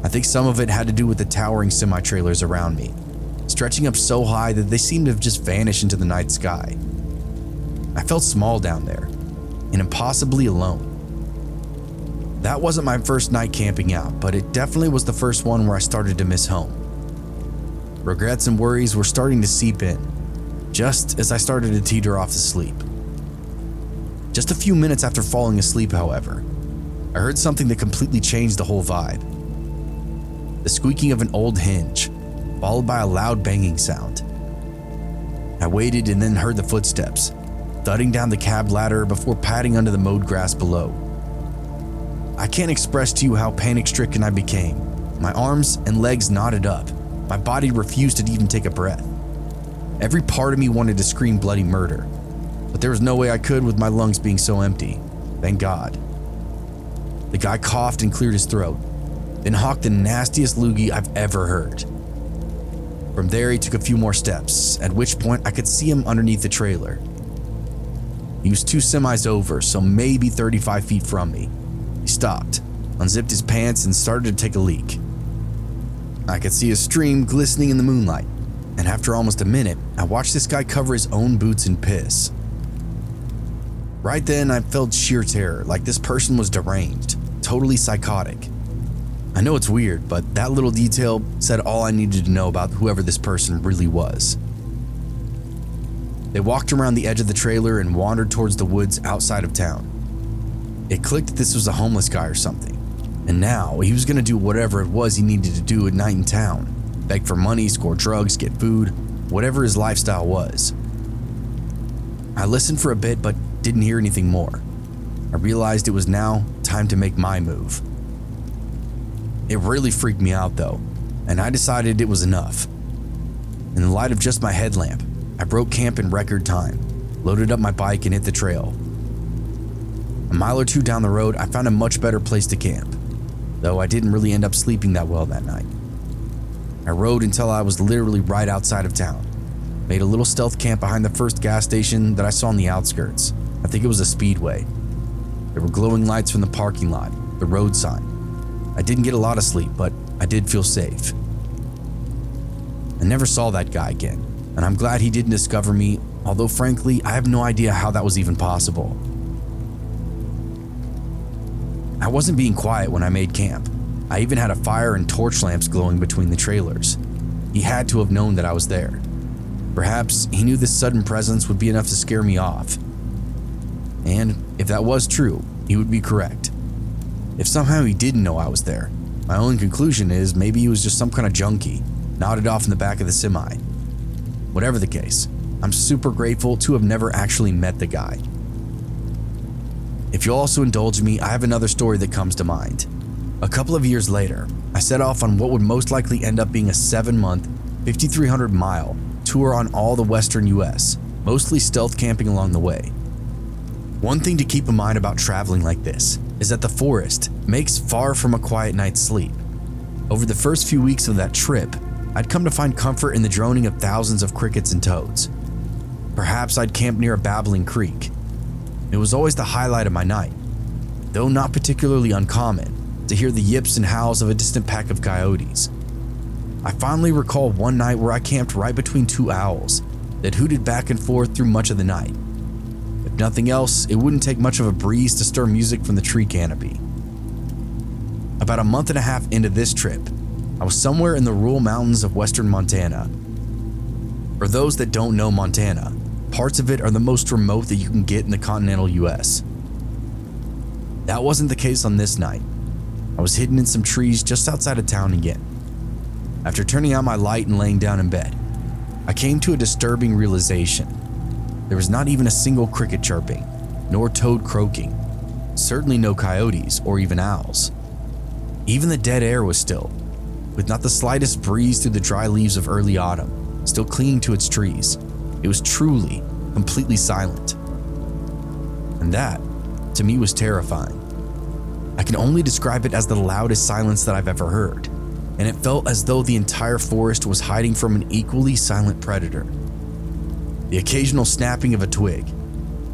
I think some of it had to do with the towering semi-trailers around me, stretching up so high that they seemed to have just vanished into the night sky. I felt small down there, and impossibly alone. That wasn't my first night camping out, but it definitely was the first one where I started to miss home. Regrets and worries were starting to seep in, just as I started to teeter off to sleep. Just a few minutes after falling asleep, however, I heard something that completely changed the whole vibe. The squeaking of an old hinge, followed by a loud banging sound. I waited and then heard the footsteps, thudding down the cab ladder before padding under the mowed grass below. I can't express to you how panic-stricken I became. My arms and legs knotted up. My body refused to even take a breath. Every part of me wanted to scream bloody murder, but there was no way I could with my lungs being so empty. Thank God. The guy coughed and cleared his throat, then hawked the nastiest loogie I've ever heard. From there, he took a few more steps, at which point I could see him underneath the trailer. He was 2 semis over, so maybe 35 feet from me. He stopped, unzipped his pants, and started to take a leak. I could see a stream glistening in the moonlight, and after almost a minute, I watched this guy cover his own boots in piss. Right then, I felt sheer terror, like this person was deranged, totally psychotic. I know it's weird, but that little detail said all I needed to know about whoever this person really was. They walked around the edge of the trailer and wandered towards the woods outside of town. It clicked that this was a homeless guy or something, and now he was going to do whatever it was he needed to do at night in town. Beg for money, score drugs, get food, whatever his lifestyle was. I listened for a bit but didn't hear anything more. I realized it was now time to make my move. It really freaked me out though, and I decided it was enough. In the light of just my headlamp, I broke camp in record time, loaded up my bike and hit the trail. A mile or 2 down the road, I found a much better place to camp, though I didn't really end up sleeping that well that night. I rode until I was literally right outside of town, made a little stealth camp behind the first gas station that I saw on the outskirts. I think it was a Speedway. There were glowing lights from the parking lot, the road sign. I didn't get a lot of sleep, but I did feel safe. I never saw that guy again, and I'm glad he didn't discover me, although frankly, I have no idea how that was even possible. I wasn't being quiet when I made camp. I even had a fire and torch lamps glowing between the trailers. He had to have known that I was there. Perhaps he knew this sudden presence would be enough to scare me off. And if that was true, he would be correct. If somehow he didn't know I was there, my only conclusion is maybe he was just some kind of junkie, nodded off in the back of the semi. Whatever the case, I'm super grateful to have never actually met the guy. If you'll also indulge me, I have another story that comes to mind. A couple of years later, I set off on what would most likely end up being a 7-month, 5,300-mile tour on all the western US, mostly stealth camping along the way. One thing to keep in mind about traveling like this is that the forest makes far from a quiet night's sleep. Over the first few weeks of that trip, I'd come to find comfort in the droning of thousands of crickets and toads. Perhaps I'd camp near a babbling creek. It was always the highlight of my night, though not particularly uncommon, to hear the yips and howls of a distant pack of coyotes. I fondly recall one night where I camped right between 2 owls that hooted back and forth through much of the night. If nothing else, it wouldn't take much of a breeze to stir music from the tree canopy. About a month and a half into this trip, I was somewhere in the rural mountains of western Montana. For those that don't know Montana, parts of it are the most remote that you can get in the continental US. That wasn't the case on this night. I was hidden in some trees just outside of town again. After turning out my light and laying down in bed, I came to a disturbing realization. There was not even a single cricket chirping, nor toad croaking, certainly no coyotes or even owls. Even the dead air was still, with not the slightest breeze through the dry leaves of early autumn, still clinging to its trees. It was truly, completely silent. And that, to me, was terrifying. I can only describe it as the loudest silence that I've ever heard, and it felt as though the entire forest was hiding from an equally silent predator. The occasional snapping of a twig,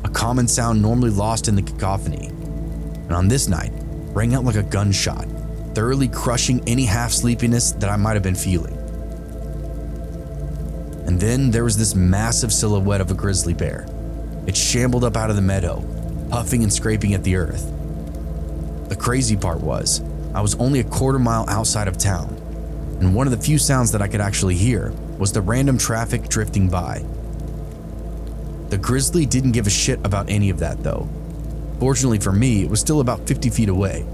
a common sound normally lost in the cacophony, and on this night, rang out like a gunshot, thoroughly crushing any half-sleepiness that I might have been feeling. And then there was this massive silhouette of a grizzly bear. It shambled up out of the meadow, puffing and scraping at the earth. The crazy part was, I was only a quarter mile outside of town, and one of the few sounds that I could actually hear was the random traffic drifting by. The grizzly didn't give a shit about any of that though. Fortunately for me, it was still about 50 feet away,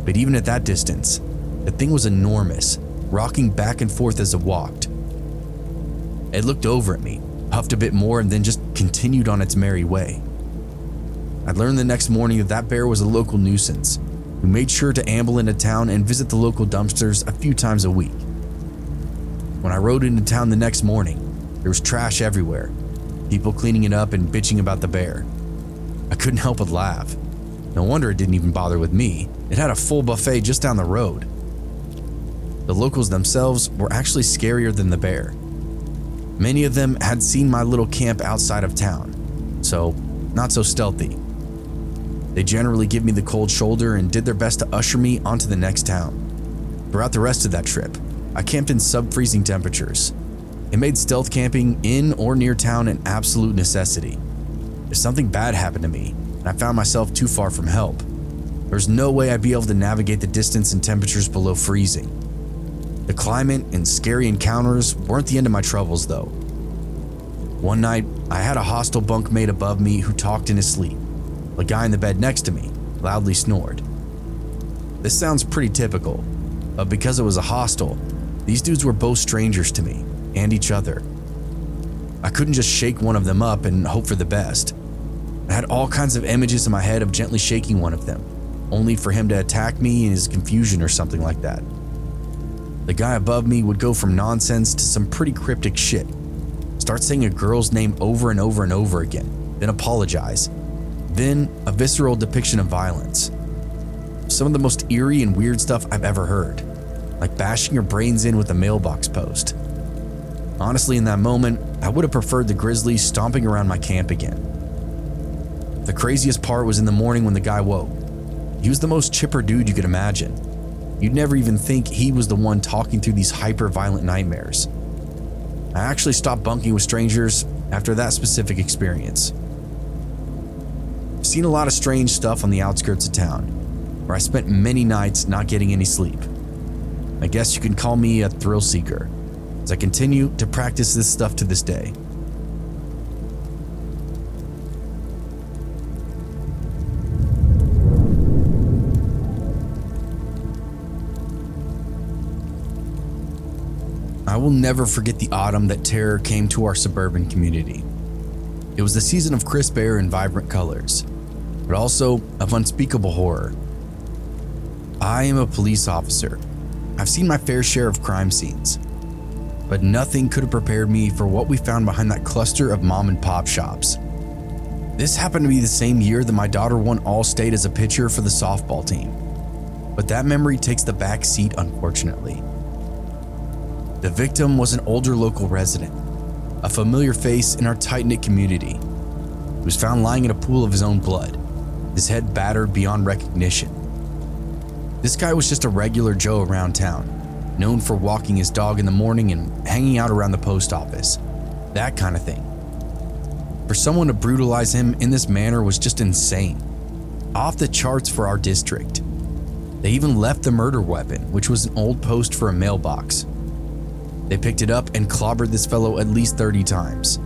but even at that distance, the thing was enormous, rocking back and forth as it walked. It looked over at me, puffed a bit more, and then just continued on its merry way. I learned the next morning that that bear was a local nuisance who made sure to amble into town and visit the local dumpsters a few times a week. When I rode into town the next morning, there was trash everywhere, people cleaning it up and bitching about the bear. I couldn't help but laugh. No wonder it didn't even bother with me. It had a full buffet just down the road. The locals themselves were actually scarier than the bear. Many of them had seen my little camp outside of town, so not so stealthy. They generally give me the cold shoulder and did their best to usher me onto the next town. Throughout the rest of that trip, I camped in sub-freezing temperatures. It made stealth camping in or near town an absolute necessity. If something bad happened to me and I found myself too far from help, there's no way I'd be able to navigate the distance and temperatures below freezing. The climate and scary encounters weren't the end of my troubles though. One night, I had a hostile bunkmate above me who talked in his sleep. The guy in the bed next to me loudly snored. This sounds pretty typical, but because it was a hostel, these dudes were both strangers to me and each other. I couldn't just shake one of them up and hope for the best. I had all kinds of images in my head of gently shaking one of them, only for him to attack me in his confusion or something like that. The guy above me would go from nonsense to some pretty cryptic shit. Start saying a girl's name over and over and over again, then apologize. Then a visceral depiction of violence. Some of the most eerie and weird stuff I've ever heard, like bashing your brains in with a mailbox post. Honestly, in that moment, I would have preferred the grizzlies stomping around my camp again. The craziest part was in the morning when the guy woke. He was the most chipper dude you could imagine. You'd never even think he was the one talking through these hyper-violent nightmares. I actually stopped bunking with strangers after that specific experience. I've seen a lot of strange stuff on the outskirts of town, where I spent many nights not getting any sleep. I guess you can call me a thrill seeker, as I continue to practice this stuff to this day. I will never forget the autumn that terror came to our suburban community. It was the season of crisp air and vibrant colors, but also of unspeakable horror. I am a police officer. I've seen my fair share of crime scenes, but nothing could have prepared me for what we found behind that cluster of mom and pop shops. This happened to be the same year that my daughter won All-State as a pitcher for the softball team, but that memory takes the back seat, unfortunately. The victim was an older local resident, a familiar face in our tight-knit community. He was found lying in a pool of his own blood, his head battered beyond recognition. This guy was just a regular Joe around town, known for walking his dog in the morning and hanging out around the post office, that kind of thing. For someone to brutalize him in this manner was just insane, off the charts for our district. They even left the murder weapon, which was an old post for a mailbox. They picked it up and clobbered this fellow at least 30 times.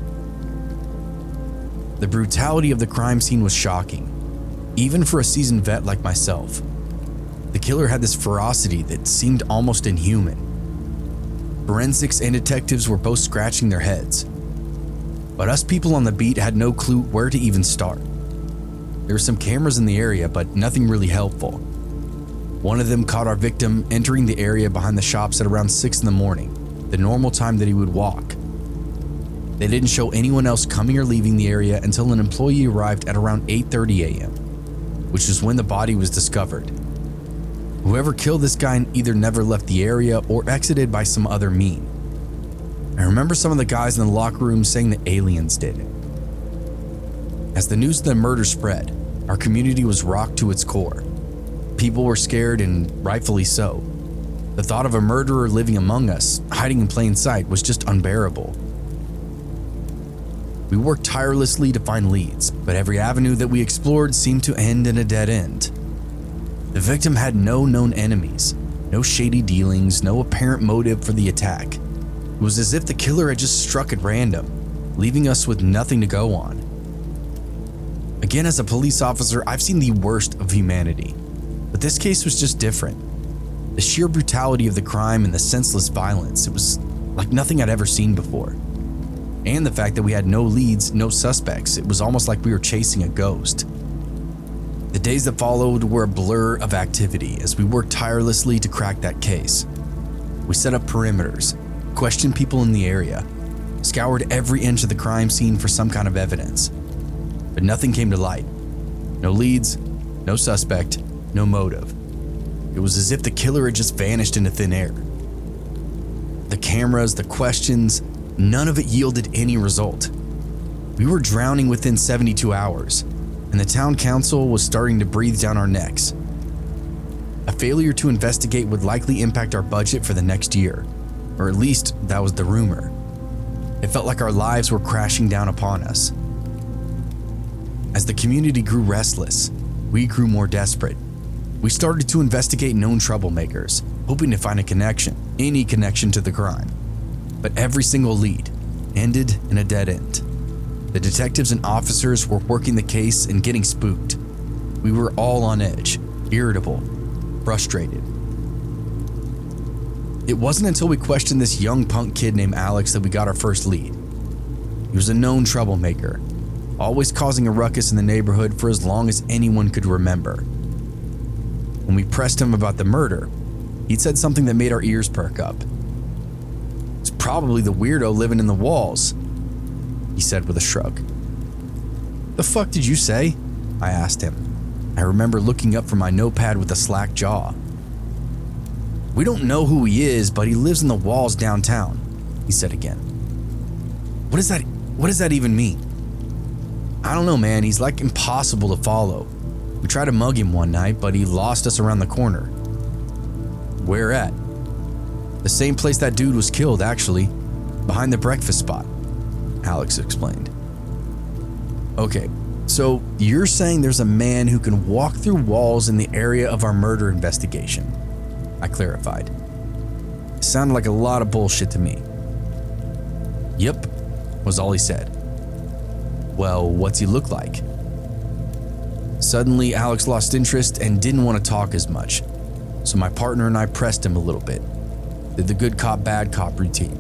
The brutality of the crime scene was shocking, even for a seasoned vet like myself. The killer had this ferocity that seemed almost inhuman. Forensics and detectives were both scratching their heads, but us people on the beat had no clue where to even start. There were some cameras in the area, but nothing really helpful. One of them caught our victim entering the area behind the shops at around 6 in the morning, the normal time that he would walk. They didn't show anyone else coming or leaving the area until an employee arrived at around 8:30 a.m., which is when the body was discovered. Whoever killed this guy either never left the area or exited by some other mean. I remember some of the guys in the locker room saying that aliens did it. As the news of the murder spread, our community was rocked to its core. People were scared, and rightfully so. The thought of a murderer living among us, hiding in plain sight, was just unbearable. We worked tirelessly to find leads, but every avenue that we explored seemed to end in a dead end. The victim had no known enemies, no shady dealings, no apparent motive for the attack. It was as if the killer had just struck at random, leaving us with nothing to go on. Again, as a police officer, I've seen the worst of humanity, but this case was just different. The sheer brutality of the crime and the senseless violence, it was like nothing I'd ever seen before. And the fact that we had no leads, no suspects, it was almost like we were chasing a ghost. The days that followed were a blur of activity as we worked tirelessly to crack that case. We set up perimeters, questioned people in the area, scoured every inch of the crime scene for some kind of evidence. But nothing came to light. No leads, no suspect, no motive. It was as if the killer had just vanished into thin air. The cameras, the questions, none of it yielded any result. We were drowning within 72 hours, and the town council was starting to breathe down our necks. A failure to investigate would likely impact our budget for the next year, or at least that was the rumor. It felt like our lives were crashing down upon us. As the community grew restless, we grew more desperate. We started to investigate known troublemakers, hoping to find a connection, any connection to the crime. But every single lead ended in a dead end. The detectives and officers were working the case and getting spooked. We were all on edge, irritable, frustrated. It wasn't until we questioned this young punk kid named Alex that we got our first lead. He was a known troublemaker, always causing a ruckus in the neighborhood for as long as anyone could remember. When we pressed him about the murder, he'd said something that made our ears perk up. "It's probably the weirdo living in the walls," he said with a shrug. "The fuck did you say?" I asked him. I remember looking up from my notepad with a slack jaw. "We don't know who he is, but he lives in the walls downtown," he said again. What does that even mean?" "I don't know, man. He's like impossible to follow. We tried to mug him one night, but he lost us around the corner." "Where at?" "The same place that dude was killed, actually. Behind the breakfast spot," Alex explained. "Okay, so you're saying there's a man who can walk through walls in the area of our murder investigation," I clarified. It sounded like a lot of bullshit to me. "Yep," was all he said. "Well, what's he look like?" Suddenly, Alex lost interest and didn't want to talk as much, so my partner and I pressed him a little bit, did the good cop, bad cop routine,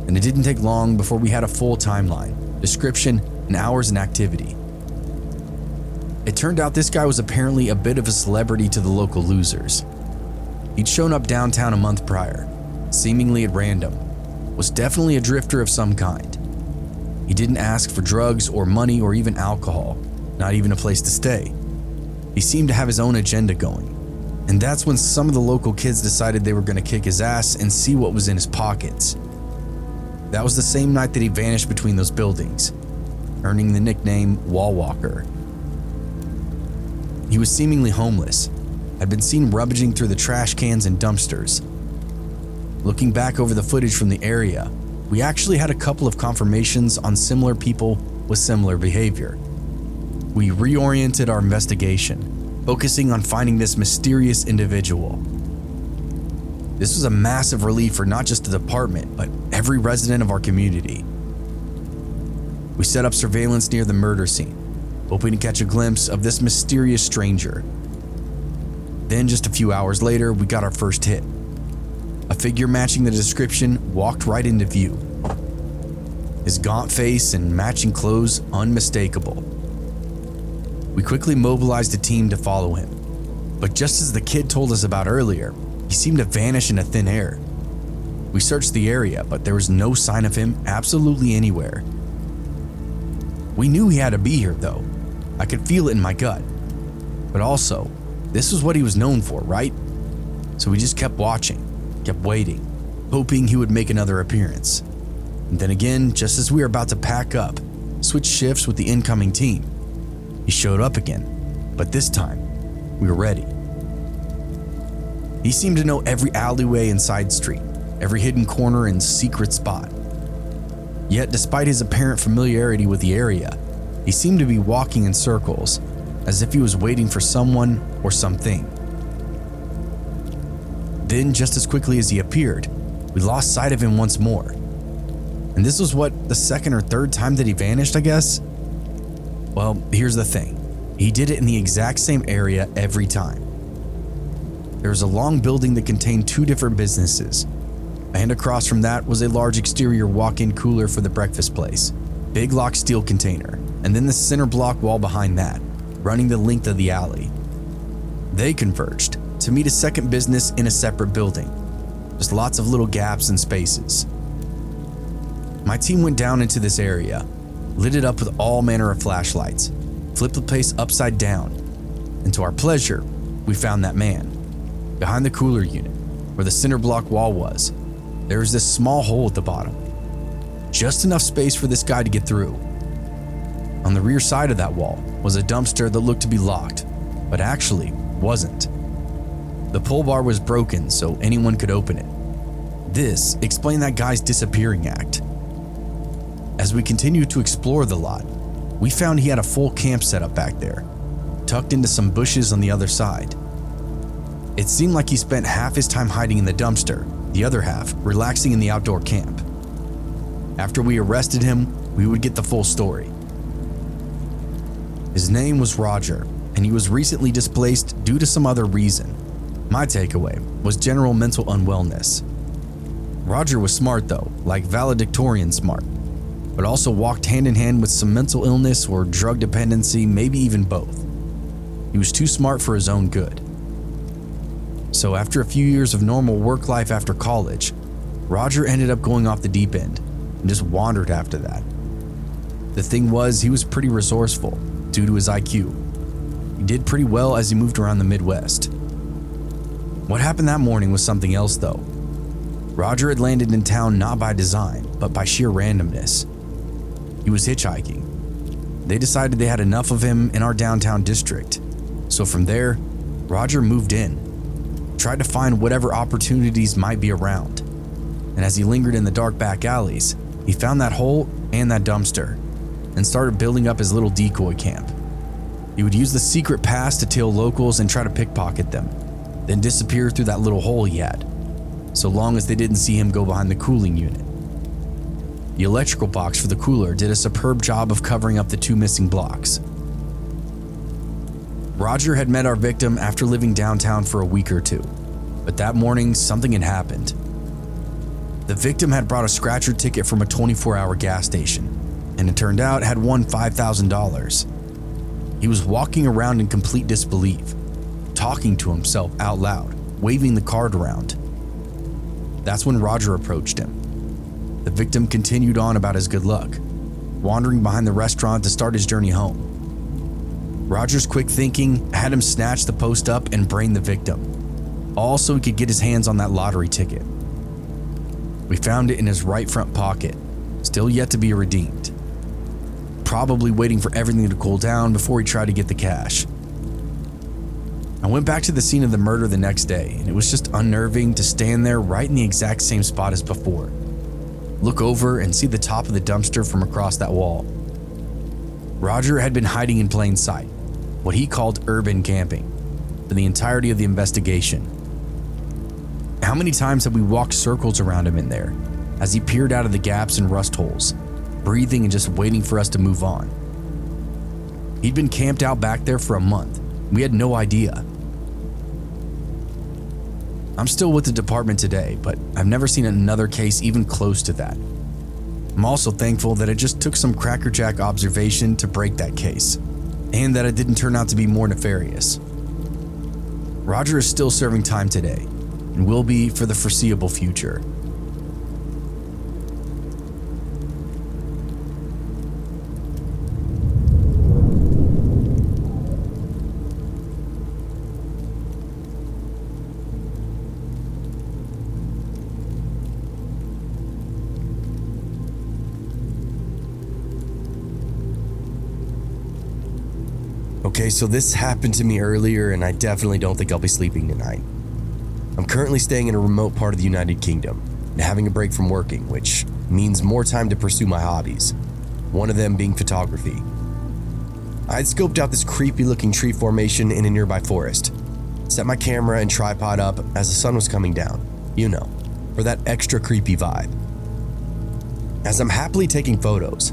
and it didn't take long before we had a full timeline, description, and hours in activity. It turned out this guy was apparently a bit of a celebrity to the local losers. He'd shown up downtown a month prior, seemingly at random, was definitely a drifter of some kind. He didn't ask for drugs or money or even alcohol, not even a place to stay. He seemed to have his own agenda going, and that's when some of the local kids decided they were going to kick his ass and see what was in his pockets. That was the same night that he vanished between those buildings, earning the nickname Wall Walker. He was seemingly homeless, had been seen rummaging through the trash cans and dumpsters. Looking back over the footage from the area, we actually had a couple of confirmations on similar people with similar behavior. We reoriented our investigation, focusing on finding this mysterious individual. This was a massive relief for not just the department, but every resident of our community. We set up surveillance near the murder scene, hoping to catch a glimpse of this mysterious stranger. Then just a few hours later, we got our first hit. A figure matching the description walked right into view. His gaunt face and matching clothes unmistakable. We quickly mobilized a team to follow him, but just as the kid told us about earlier, he seemed to vanish into thin air. We searched the area, but there was no sign of him absolutely anywhere. We knew he had to be here though. I could feel it in my gut. But also, this was what he was known for, right? So we just kept watching, kept waiting, hoping he would make another appearance. And then again, just as we were about to pack up, switch shifts with the incoming team, he showed up again, but this time, we were ready. He seemed to know every alleyway and side street, every hidden corner and secret spot. Yet despite his apparent familiarity with the area, he seemed to be walking in circles, as if he was waiting for someone or something. Then, just as quickly as he appeared, we lost sight of him once more. And this was the second or third time that he vanished, I guess? Well, here's the thing. He did it in the exact same area every time. There was a long building that contained 2 different businesses, and across from that was a large exterior walk-in cooler for the breakfast place, big locked steel container, and then the center block wall behind that, running the length of the alley. They converged to meet a second business in a separate building, just lots of little gaps and spaces. My team went down into this area, lit it up with all manner of flashlights, flipped the place upside down, and to our pleasure, we found that man. Behind the cooler unit, where the center block wall was, there was this small hole at the bottom. Just enough space for this guy to get through. On the rear side of that wall was a dumpster that looked to be locked, but actually wasn't. The pull bar was broken so anyone could open it. This explained that guy's disappearing act. As we continued to explore the lot, we found he had a full camp set up back there, tucked into some bushes on the other side. It seemed like he spent half his time hiding in the dumpster, the other half relaxing in the outdoor camp. After we arrested him, we would get the full story. His name was Roger, and he was recently displaced due to some other reason. My takeaway was general mental unwellness. Roger was smart though, like valedictorian smart, but also walked hand in hand with some mental illness or drug dependency, maybe even both. He was too smart for his own good. So after a few years of normal work life after college, Roger ended up going off the deep end and just wandered after that. The thing was, he was pretty resourceful due to his IQ. He did pretty well as he moved around the Midwest. What happened that morning was something else though. Roger had landed in town not by design, but by sheer randomness. He was hitchhiking. They decided they had enough of him in our downtown district. So from there, Roger moved in, tried to find whatever opportunities might be around. And as he lingered in the dark back alleys, he found that hole and that dumpster and started building up his little decoy camp. He would use the secret pass to tail locals and try to pickpocket them, then disappear through that little hole he had, so long as they didn't see him go behind the cooling unit. The electrical box for the cooler did a superb job of covering up the 2 missing blocks. Roger had met our victim after living downtown for a week or 2, but that morning something had happened. The victim had brought a scratcher ticket from a 24-hour gas station, and it turned out had won $5,000. He was walking around in complete disbelief, talking to himself out loud, waving the card around. That's when Roger approached him. The victim continued on about his good luck, wandering behind the restaurant to start his journey home. Roger's quick thinking had him snatch the post up and brain the victim, all so he could get his hands on that lottery ticket. We found it in his right front pocket, still yet to be redeemed, probably waiting for everything to cool down before he tried to get the cash. I went back to the scene of the murder the next day, and it was just unnerving to stand there right in the exact same spot as before, look over and see the top of the dumpster from across that wall. Roger had been hiding in plain sight, what he called urban camping, for the entirety of the investigation. How many times had we walked circles around him in there as he peered out of the gaps and rust holes, breathing and just waiting for us to move on? He'd been camped out back there for a month. We had no idea. I'm still with the department today, but I've never seen another case even close to that. I'm also thankful that it just took some crackerjack observation to break that case, and that it didn't turn out to be more nefarious. Roger is still serving time today, and will be for the foreseeable future.
Okay, so this happened to me earlier, and I definitely don't think I'll be sleeping tonight. I'm currently staying in a remote part of the United Kingdom and having a break from working, which means more time to pursue my hobbies, one of them being photography. I had scoped out this creepy looking tree formation in a nearby forest, set my camera and tripod up as the sun was coming down, for that extra creepy vibe. As I'm happily taking photos,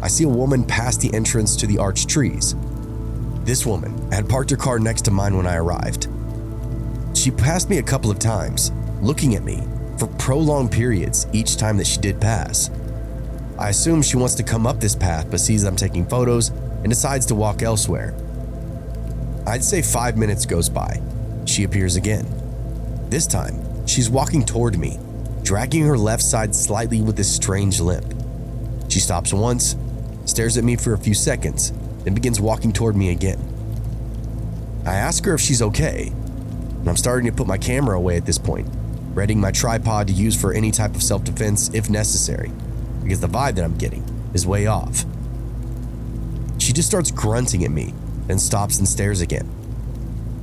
I see a woman pass the entrance to the arched trees. This woman had parked her car next to mine when I arrived. She passed me a couple of times, looking at me for prolonged periods each time that she did pass. I assume she wants to come up this path but sees I'm taking photos and decides to walk elsewhere. I'd say 5 minutes goes by. She appears again. This time, she's walking toward me, dragging her left side slightly with this strange limp. She stops once, stares at me for a few seconds, then begins walking toward me again. I ask her if she's okay, and I'm starting to put my camera away at this point, readying my tripod to use for any type of self-defense if necessary, because the vibe that I'm getting is way off. She just starts grunting at me, then stops and stares again.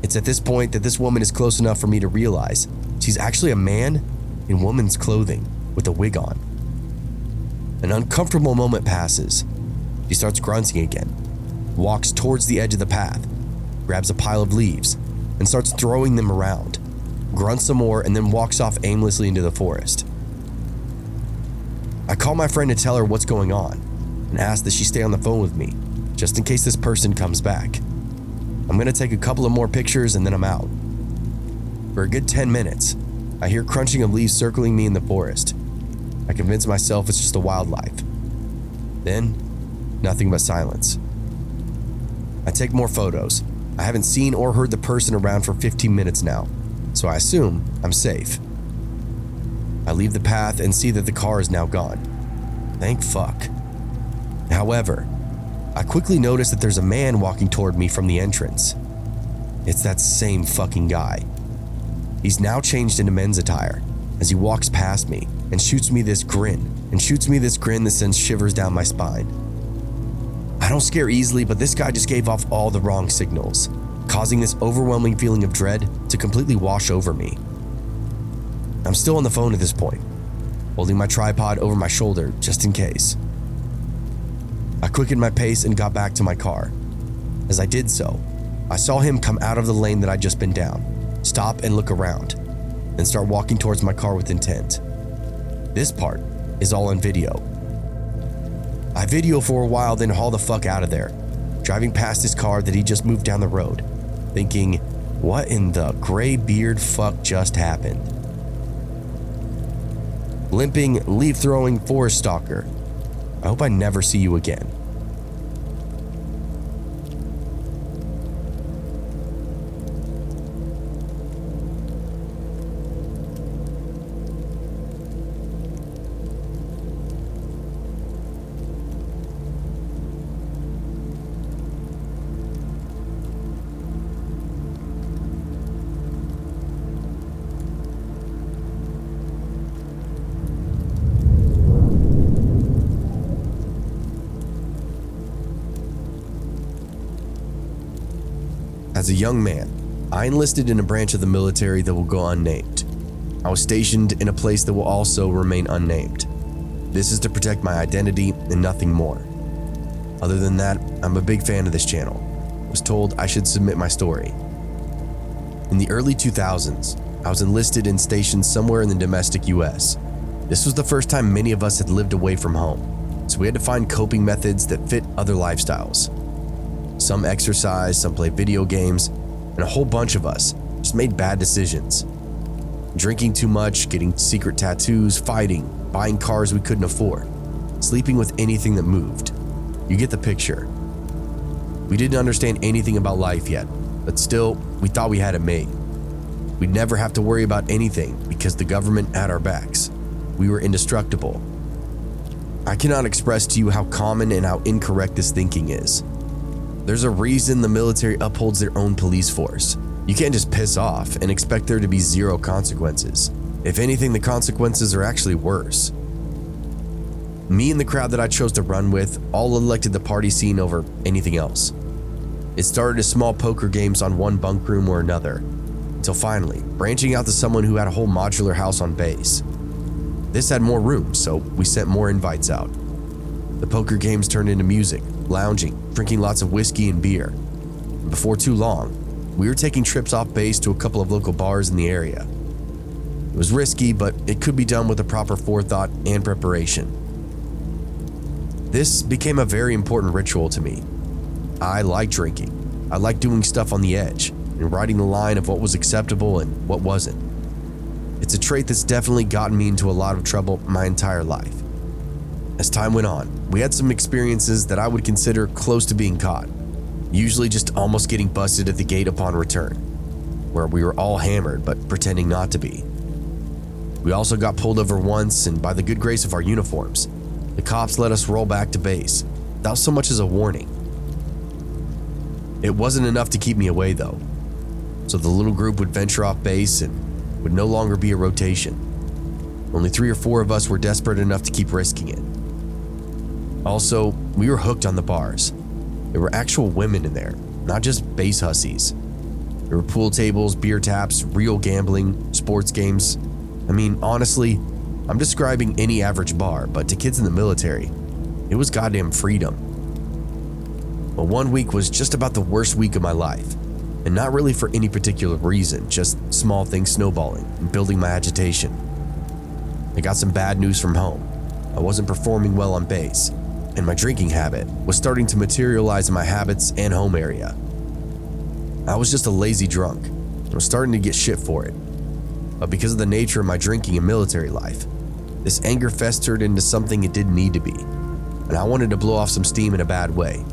It's at this point that this woman is close enough for me to realize she's actually a man in woman's clothing with a wig on. An uncomfortable moment passes. She starts grunting again, walks towards the edge of the path, grabs a pile of leaves, and starts throwing them around, grunts some more, and then walks off aimlessly into the forest. I call my friend to tell her what's going on and ask that she stay on the phone with me, just in case this person comes back. I'm gonna take a couple of more pictures and then I'm out. For a good 10 minutes, I hear crunching of leaves circling me in the forest. I convince myself it's just a wildlife. Then, nothing but silence. I take more photos. I haven't seen or heard the person around for 15 minutes now, so I assume I'm safe. I leave the path and see that the car is now gone. Thank fuck. However, I quickly notice that there's a man walking toward me from the entrance. It's that same fucking guy. He's now changed into men's attire as he walks past me and shoots me this grin that sends shivers down my spine. I don't scare easily, but this guy just gave off all the wrong signals, causing this overwhelming feeling of dread to completely wash over me. I'm still on the phone at this point, holding my tripod over my shoulder just in case. I quickened my pace and got back to my car. As I did so, I saw him come out of the lane that I'd just been down, stop and look around, then start walking towards my car with intent. This part is all on video. I video for a while, then haul the fuck out of there, driving past his car that he just moved down the road, thinking, what in the gray beard fuck just happened? Limping, leaf-throwing forest stalker. I hope I never see you again. As a young man, I enlisted in a branch of the military that will go unnamed. I was stationed in a place that will also remain unnamed. This is to protect my identity and nothing more. Other than that, I'm a big fan of this channel. I was told I should submit my story. In the early 2000s, I was enlisted and stationed somewhere in the domestic US. This was the first time many of us had lived away from home, so we had to find coping methods that fit other lifestyles. Some exercise, some play video games, and a whole bunch of us just made bad decisions. Drinking too much, getting secret tattoos, fighting, buying cars we couldn't afford, sleeping with anything that moved. You get the picture. We didn't understand anything about life yet, but still, we thought we had it made. We'd never have to worry about anything because the government had our backs. We were indestructible. I cannot express to you how common and how incorrect this thinking is. There's a reason the military upholds their own police force. You can't just piss off and expect there to be zero consequences. If anything, the consequences are actually worse. Me and the crowd that I chose to run with all elected the party scene over anything else. It started as small poker games on one bunk room or another, until finally branching out to someone who had a whole modular house on base. This had more rooms, so we sent more invites out. The poker games turned into music, lounging, drinking lots of whiskey and beer. Before too long, we were taking trips off base to a couple of local bars in the area. It was risky, but it could be done with the proper forethought and preparation. This became a very important ritual to me. I like drinking. I like doing stuff on the edge and riding the line of what was acceptable and what wasn't. It's a trait that's definitely gotten me into a lot of trouble my entire life. As time went on, we had some experiences that I would consider close to being caught, usually just almost getting busted at the gate upon return, where we were all hammered but pretending not to be. We also got pulled over once, and by the good grace of our uniforms, the cops let us roll back to base without so much as a warning. It wasn't enough to keep me away though, so the little group would venture off base and would no longer be a rotation. Only 3 or 4 of us were desperate enough to keep risking it. Also, we were hooked on the bars. There were actual women in there, not just base hussies. There were pool tables, beer taps, real gambling, sports games. I mean, honestly, I'm describing any average bar, but to kids in the military, it was goddamn freedom. But one week was just about the worst week of my life, and not really for any particular reason, just small things snowballing and building my agitation. I got some bad news from home. I wasn't performing well on base, and my drinking habit was starting to materialize in my habits and home area. I was just a lazy drunk, and was starting to get shit for it. But because of the nature of my drinking and military life, this anger festered into something it didn't need to be, and I wanted to blow off some steam in a bad way.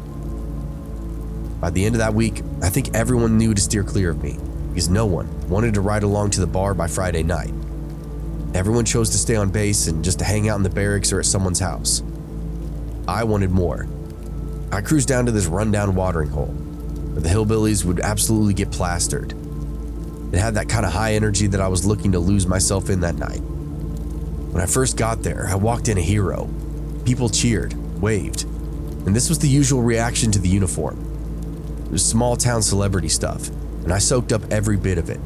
By the end of that week, I think everyone knew to steer clear of me, because no one wanted to ride along to the bar by Friday night. Everyone chose to stay on base and just to hang out in the barracks or at someone's house. I wanted more. I cruised down to this rundown watering hole, where the hillbillies would absolutely get plastered. It had that kind of high energy that I was looking to lose myself in that night. When I first got there, I walked in a hero. People cheered, waved, and this was the usual reaction to the uniform. It was small town celebrity stuff, and I soaked up every bit of it.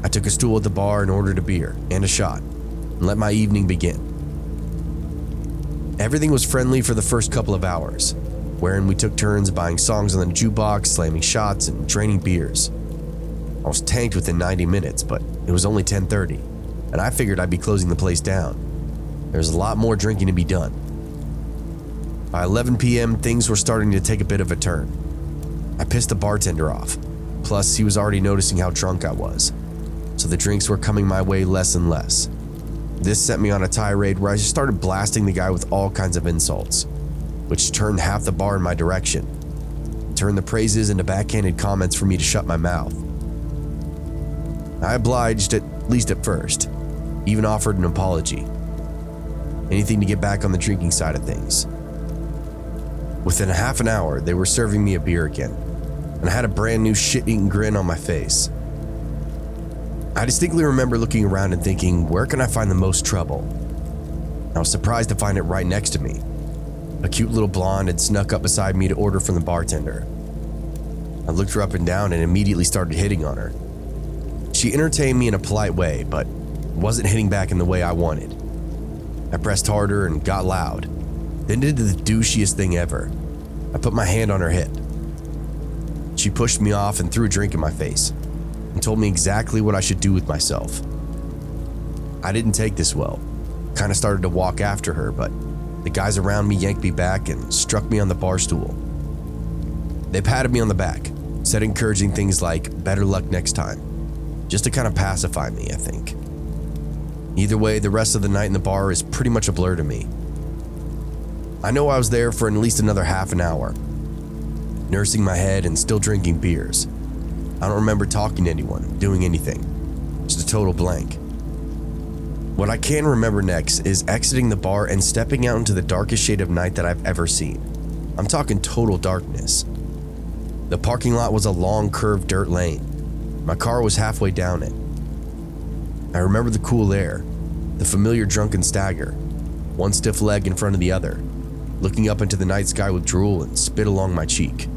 I took a stool at the bar and ordered a beer and a shot, and let my evening begin. Everything was friendly for the first couple of hours, wherein we took turns buying songs on the jukebox, slamming shots, and draining beers. I was tanked within 90 minutes, but it was only 10:30, and I figured I'd be closing the place down. There was a lot more drinking to be done. By 11 p.m., things were starting to take a bit of a turn. I pissed the bartender off, plus he was already noticing how drunk I was, so the drinks were coming my way less and less. This set me on a tirade where I just started blasting the guy with all kinds of insults, which turned half the bar in my direction, turned the praises into backhanded comments for me to shut my mouth. I obliged, at least at first, even offered an apology. Anything to get back on the drinking side of things. Within a half an hour, they were serving me a beer again, and I had a brand new shit-eating grin on my face. I distinctly remember looking around and thinking, where can I find the most trouble? I was surprised to find it right next to me. A cute little blonde had snuck up beside me to order from the bartender. I looked her up and down and immediately started hitting on her. She entertained me in a polite way, but wasn't hitting back in the way I wanted. I pressed harder and got loud, then did the douchiest thing ever. I put my hand on her hip. She pushed me off and threw a drink in my face and told me exactly what I should do with myself. I didn't take this well. Kind of started to walk after her, but the guys around me yanked me back and struck me on the bar stool. They patted me on the back, said encouraging things like, better luck next time, just to kind of pacify me, I think. Either way, the rest of the night in the bar is pretty much a blur to me. I know I was there for at least another half an hour, nursing my head and still drinking beers. I don't remember talking to anyone, doing anything, just a total blank. What I can remember next is exiting the bar and stepping out into the darkest shade of night that I've ever seen. I'm talking total darkness. The parking lot was a long curved dirt lane. My car was halfway down it. I remember the cool air, the familiar drunken stagger, one stiff leg in front of the other, looking up into the night sky with drool and spit along my cheek.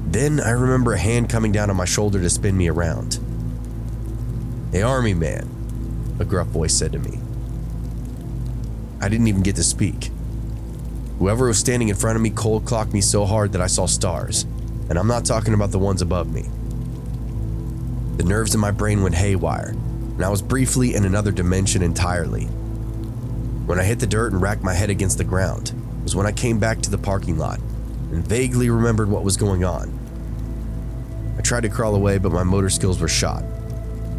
Then I remember a hand coming down on my shoulder to spin me around. "Hey, Army man," a gruff voice said to me. I didn't even get to speak. Whoever was standing in front of me cold clocked me so hard that I saw stars, and I'm not talking about the ones above me. The nerves in my brain went haywire, and I was briefly in another dimension entirely. When I hit the dirt and racked my head against the ground was when I came back to the parking lot and vaguely remembered what was going on. I tried to crawl away, but my motor skills were shot.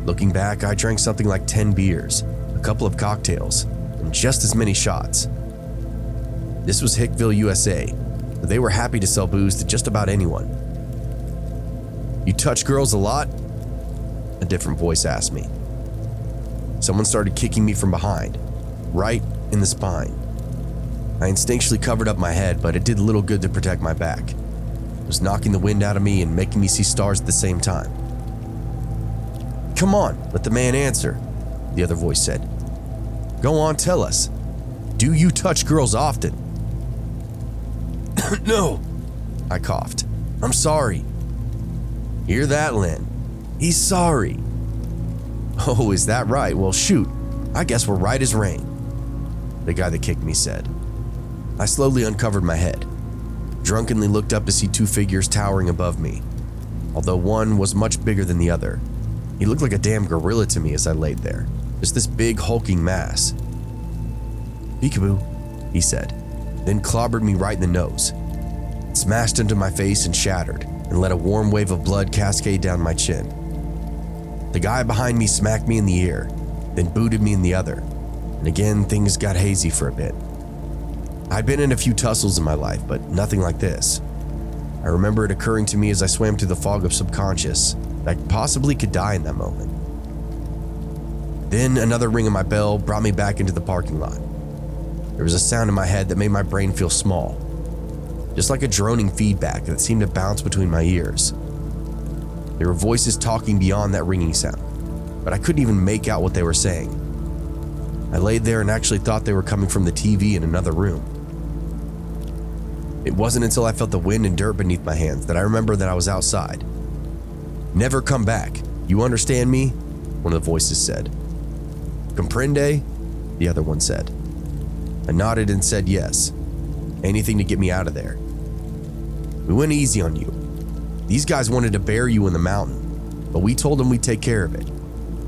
Looking back, I drank something like 10 beers, a couple of cocktails, and just as many shots. This was Hickville, USA, but they were happy to sell booze to just about anyone. "You touch girls a lot?" a different voice asked me. Someone started kicking me from behind, right in the spine. I instinctually covered up my head, but it did little good to protect my back. It was knocking the wind out of me and making me see stars at the same time. "Come on, let the man answer," the other voice said. "Go on, tell us. Do you touch girls often?" "No," I coughed. "I'm sorry." "Hear that, Lynn? He's sorry." "Oh, is that right? Well, shoot. I guess we're right as rain," the guy that kicked me said. I slowly uncovered my head, drunkenly looked up to see two figures towering above me, although one was much bigger than the other. He looked like a damn gorilla to me as I laid there, just this big hulking mass. "Peekaboo," he said, then clobbered me right in the nose. It smashed into my face and shattered, and let a warm wave of blood cascade down my chin. The guy behind me smacked me in the ear, then booted me in the other, and again things got hazy for a bit. I'd been in a few tussles in my life, but nothing like this. I remember it occurring to me as I swam through the fog of subconscious that I possibly could die in that moment. Then another ring of my bell brought me back into the parking lot. There was a sound in my head that made my brain feel small, just like a droning feedback that seemed to bounce between my ears. There were voices talking beyond that ringing sound, but I couldn't even make out what they were saying. I laid there and actually thought they were coming from the TV in another room. It wasn't until I felt the wind and dirt beneath my hands that I remembered that I was outside. "Never come back. You understand me?" one of the voices said. "Comprende?" the other one said. I nodded and said yes. Anything to get me out of there. "We went easy on you. These guys wanted to bury you in the mountain, but we told them we'd take care of it.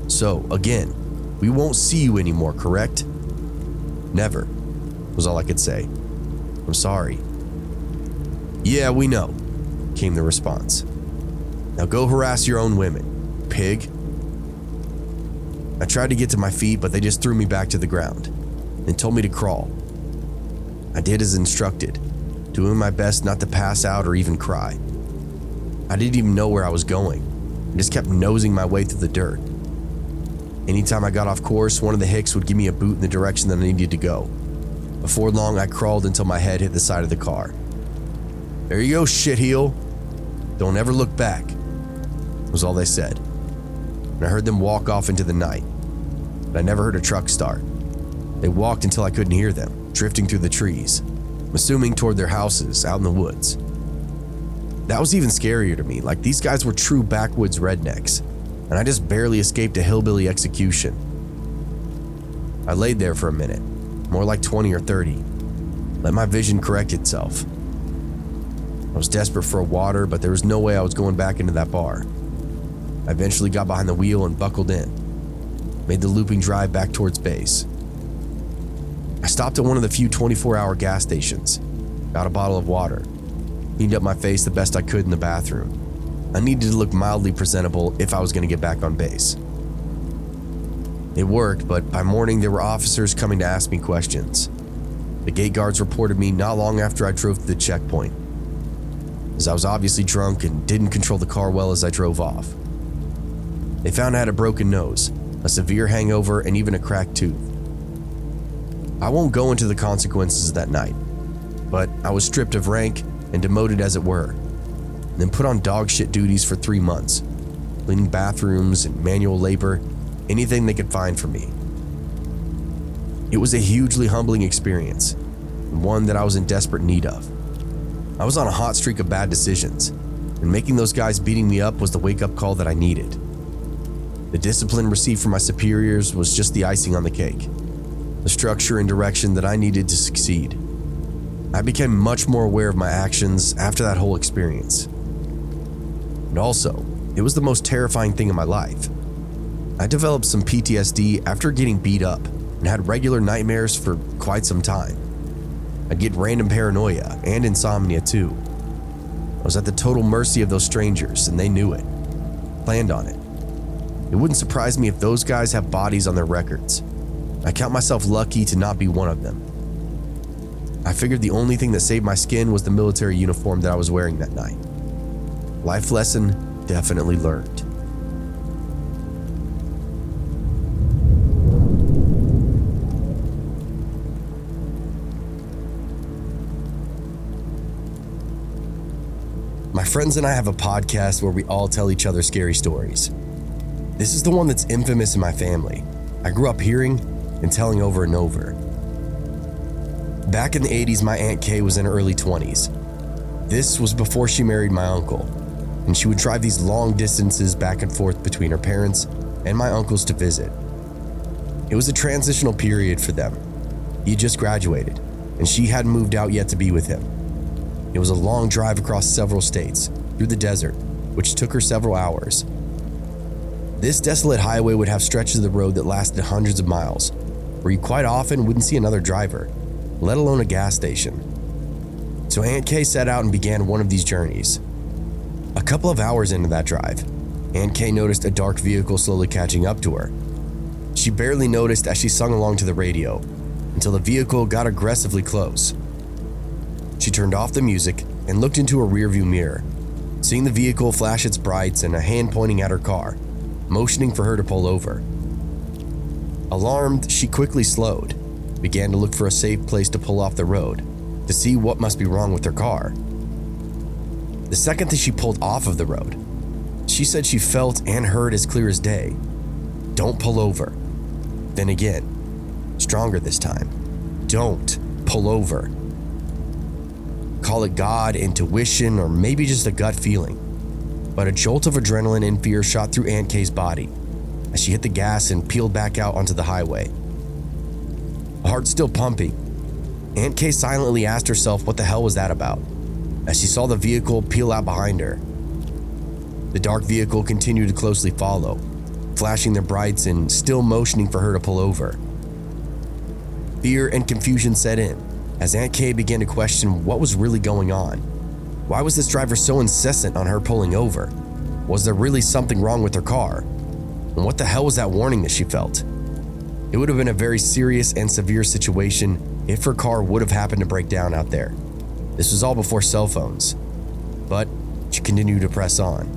So, again, we won't see you anymore, correct?" "Never," was all I could say. "I'm sorry." "Yeah, we know," came the response. "Now go harass your own women, pig." I tried to get to my feet, but they just threw me back to the ground and told me to crawl. I did as instructed, doing my best not to pass out or even cry. I didn't even know where I was going. I just kept nosing my way through the dirt. Anytime I got off course, one of the hicks would give me a boot in the direction that I needed to go. Before long, I crawled until my head hit the side of the car. "There you go, shitheel. Don't ever look back," was all they said. And I heard them walk off into the night, but I never heard a truck start. They walked until I couldn't hear them, drifting through the trees, I'm assuming toward their houses out in the woods. That was even scarier to me, like these guys were true backwoods rednecks, and I just barely escaped a hillbilly execution. I laid there for a minute, more like 20 or 30, let my vision correct itself. I was desperate for water, but there was no way I was going back into that bar. I eventually got behind the wheel and buckled in, made the looping drive back towards base. I stopped at one of the few 24-hour gas stations, got a bottle of water, cleaned up my face the best I could in the bathroom. I needed to look mildly presentable if I was going to get back on base. It worked, but by morning there were officers coming to ask me questions. The gate guards reported me not long after I drove to the checkpoint, as I was obviously drunk and didn't control the car well as I drove off. They found I had a broken nose, a severe hangover, and even a cracked tooth. I won't go into the consequences of that night, but I was stripped of rank and demoted as it were, and then put on dog shit duties for 3 months, cleaning bathrooms and manual labor, anything they could find for me. It was a hugely humbling experience, and one that I was in desperate need of. I was on a hot streak of bad decisions, and making those guys beating me up was the wake-up call that I needed. The discipline received from my superiors was just the icing on the cake, the structure and direction that I needed to succeed. I became much more aware of my actions after that whole experience. And also, it was the most terrifying thing in my life. I developed some PTSD after getting beat up and had regular nightmares for quite some time. I'd get random paranoia and insomnia too. I was at the total mercy of those strangers, and they knew it, planned on it. It wouldn't surprise me if those guys have bodies on their records. I count myself lucky to not be one of them. I figured the only thing that saved my skin was the military uniform that I was wearing that night. Life lesson definitely learned. My friends and I have a podcast where we all tell each other scary stories. This is the one that's infamous in my family. I grew up hearing and telling over and over. Back in the 80s, my Aunt Kay was in her early 20s. This was before she married my uncle, and she would drive these long distances back and forth between her parents and my uncles to visit. It was a transitional period for them. He had just graduated, and she hadn't moved out yet to be with him. It was a long drive across several states, through the desert, which took her several hours. This desolate highway would have stretches of the road that lasted hundreds of miles, where you quite often wouldn't see another driver, let alone a gas station. So Aunt Kay set out and began one of these journeys. A couple of hours into that drive, Aunt Kay noticed a dark vehicle slowly catching up to her. She barely noticed as she sung along to the radio, until the vehicle got aggressively close. She turned off the music and looked into her rearview mirror, seeing the vehicle flash its brights and a hand pointing at her car, motioning for her to pull over. Alarmed, she quickly slowed, began to look for a safe place to pull off the road to see what must be wrong with her car. The second that she pulled off of the road, she said she felt and heard as clear as day, "Don't pull over." Then again, stronger this time, "Don't pull over." Call it God, intuition, or maybe just a gut feeling, but a jolt of adrenaline and fear shot through Aunt Kay's body as she hit the gas and peeled back out onto the highway. Heart still pumping, Aunt Kay silently asked herself what the hell was that about as she saw the vehicle peel out behind her. The dark vehicle continued to closely follow, flashing their brights and still motioning for her to pull over. Fear and confusion set in as Aunt Kay began to question what was really going on. Why was this driver so insistent on her pulling over? Was there really something wrong with her car? And what the hell was that warning that she felt? It would have been a very serious and severe situation if her car would have happened to break down out there. This was all before cell phones, but she continued to press on.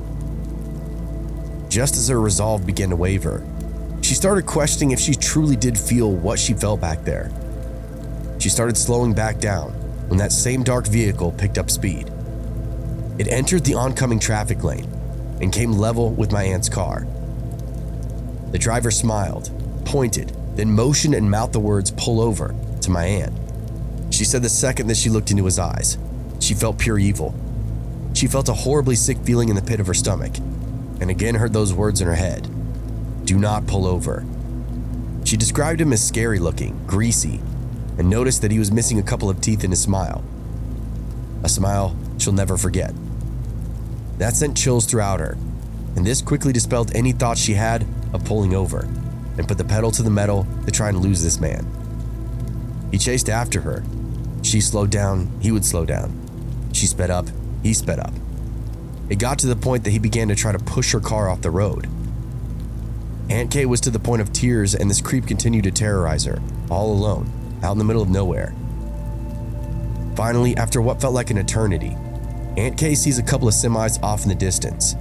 Just as her resolve began to waver, she started questioning if she truly did feel what she felt back there. She started slowing back down when that same dark vehicle picked up speed. It entered the oncoming traffic lane and came level with my aunt's car. The driver smiled, pointed, then motioned and mouthed the words "pull over" to my aunt. She said the second that she looked into his eyes, she felt pure evil. She felt a horribly sick feeling in the pit of her stomach, and again heard those words in her head: "Do not pull over." She described him as scary looking, greasy, and noticed that he was missing a couple of teeth in his smile. A smile she'll never forget. That sent chills throughout her, and this quickly dispelled any thoughts she had of pulling over and put the pedal to the metal to try and lose this man. He chased after her. She slowed down, he would slow down. She sped up, he sped up. It got to the point that he began to try to push her car off the road. Aunt Kay was to the point of tears, and this creep continued to terrorize her, all alone, out in the middle of nowhere. Finally, after what felt like an eternity, Aunt Kay sees a couple of semis off in the distance.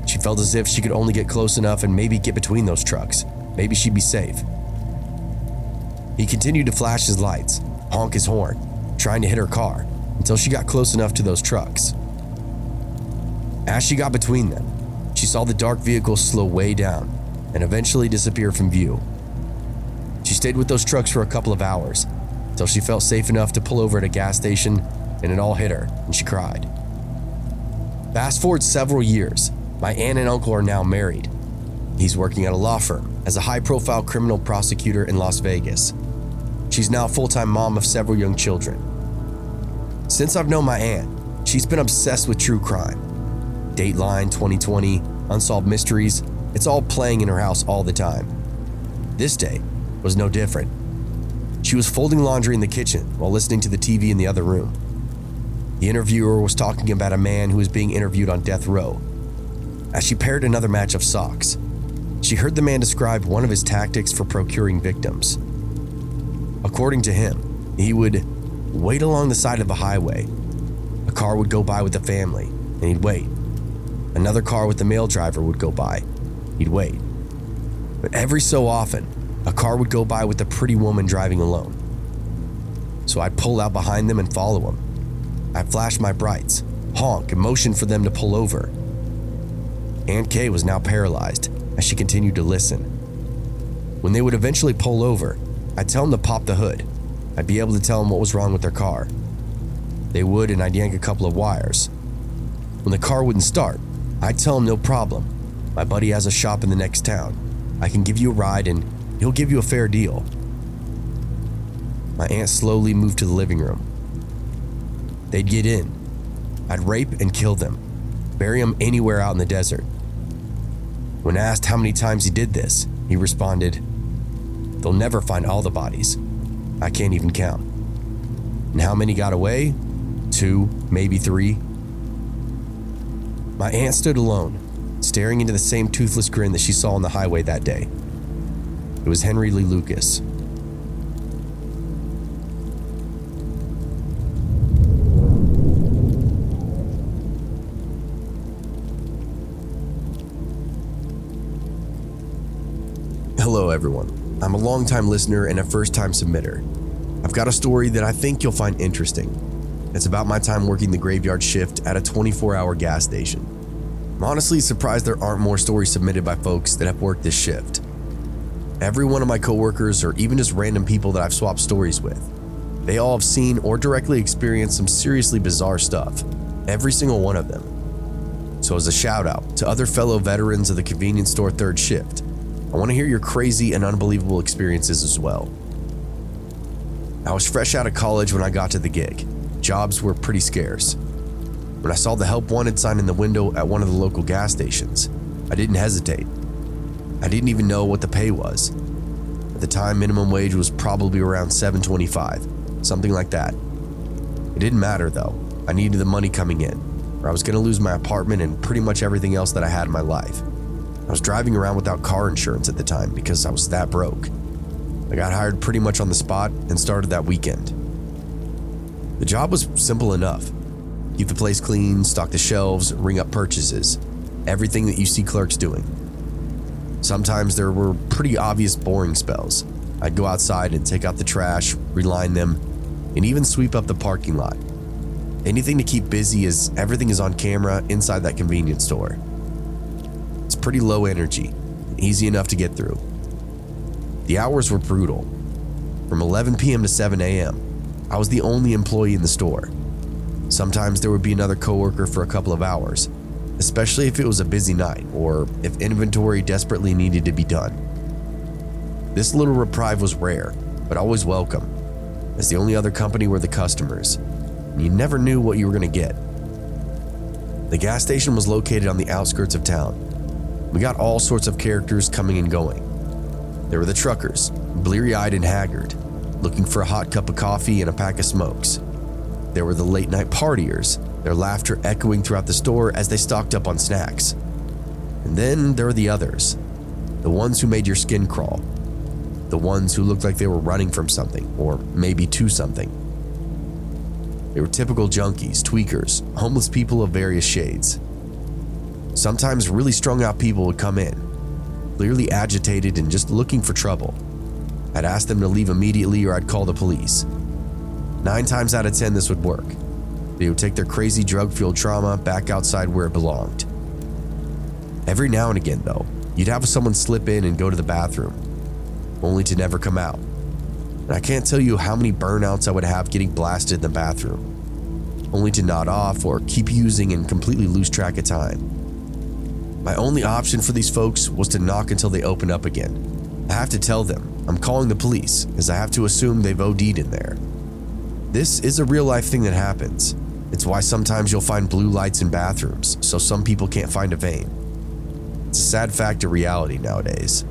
She felt as if she could only get close enough and maybe get between those trucks. Maybe she'd be safe. He continued to flash his lights, honk his horn, trying to hit her car until she got close enough to those trucks. As she got between them, she saw the dark vehicle slow way down and eventually disappear from view. She stayed with those trucks for a couple of hours until she felt safe enough to pull over at a gas station, and it all hit her and she cried. Fast forward several years, my aunt and uncle are now married. He's working at a law firm as a high-profile criminal prosecutor in Las Vegas. She's now a full-time mom of several young children. Since I've known my aunt, she's been obsessed with true crime. Dateline, 2020, Unsolved Mysteries, it's all playing in her house all the time. This day was no different. She was folding laundry in the kitchen while listening to the TV in the other room. The interviewer was talking about a man who was being interviewed on death row. As she paired another match of socks, she heard the man describe one of his tactics for procuring victims. According to him, he would wait along the side of a highway. A car would go by with the family, and he'd wait. Another car with the male driver would go by. He'd wait. But every so often, a car would go by with a pretty woman driving alone. So I'd pull out behind them and follow them. I'd flash my brights, honk, and motion for them to pull over. Aunt Kay was now paralyzed as she continued to listen. When they would eventually pull over, I'd tell them to pop the hood. I'd be able to tell them what was wrong with their car. They would, and I'd yank a couple of wires. When the car wouldn't start, I'd tell them no problem. My buddy has a shop in the next town. I can give you a ride and he'll give you a fair deal. My aunt slowly moved to the living room. They'd get in. I'd rape and kill them, bury them anywhere out in the desert. When asked how many times he did this, he responded, "They'll never find all the bodies. I can't even count." And how many got away? 2, maybe 3. My aunt stood alone, staring into the same toothless grin that she saw on the highway that day. It was Henry Lee Lucas. Hello everyone, I'm a long-time listener and a first-time submitter. I've got a story that I think you'll find interesting. It's about my time working the graveyard shift at a 24-hour gas station. I'm honestly surprised there aren't more stories submitted by folks that have worked this shift. Every one of my coworkers, or even just random people that I've swapped stories with, they all have seen or directly experienced some seriously bizarre stuff, every single one of them. So as a shout out to other fellow veterans of the convenience store third shift, I want to hear your crazy and unbelievable experiences as well. I was fresh out of college when I got to the gig. Jobs were pretty scarce. When I saw the help wanted sign in the window at one of the local gas stations, I didn't hesitate. I didn't even know what the pay was. At the time, minimum wage was probably around $7.25, something like that. It didn't matter though. I needed the money coming in, or I was gonna lose my apartment and pretty much everything else that I had in my life. I was driving around without car insurance at the time because I was that broke. I got hired pretty much on the spot and started that weekend. The job was simple enough. Keep the place clean, stock the shelves, ring up purchases, everything that you see clerks doing. Sometimes there were pretty obvious boring spells. I'd go outside and take out the trash, reline them, and even sweep up the parking lot. Anything to keep busy as everything is on camera inside that convenience store. It's pretty low energy, easy enough to get through. The hours were brutal. From 11 p.m. to 7 a.m., I was the only employee in the store. Sometimes there would be another coworker for a couple of hours, especially if it was a busy night or if inventory desperately needed to be done. This little reprieve was rare, but always welcome, as the only other company were the customers, and you never knew what you were going to get. The gas station was located on the outskirts of town. We got all sorts of characters coming and going. There were the truckers, bleary-eyed and haggard, looking for a hot cup of coffee and a pack of smokes. There were the late-night partiers, their laughter echoing throughout the store as they stocked up on snacks. And then there were the others, the ones who made your skin crawl, the ones who looked like they were running from something, or maybe to something. They were typical junkies, tweakers, homeless people of various shades. Sometimes really strung out people would come in, clearly agitated and just looking for trouble. I'd ask them to leave immediately or I'd call the police. 9 times out of 10 this would work. They would take their crazy drug-fueled trauma back outside where it belonged. Every now and again though, you'd have someone slip in and go to the bathroom, only to never come out. And I can't tell you how many burnouts I would have getting blasted in the bathroom, only to nod off or keep using and completely lose track of time. My only option for these folks was to knock until they opened up again. I have to tell them I'm calling the police, as I have to assume they've OD'd in there. This is a real life thing that happens. It's why sometimes you'll find blue lights in bathrooms, so some people can't find a vein. It's a sad fact of reality nowadays.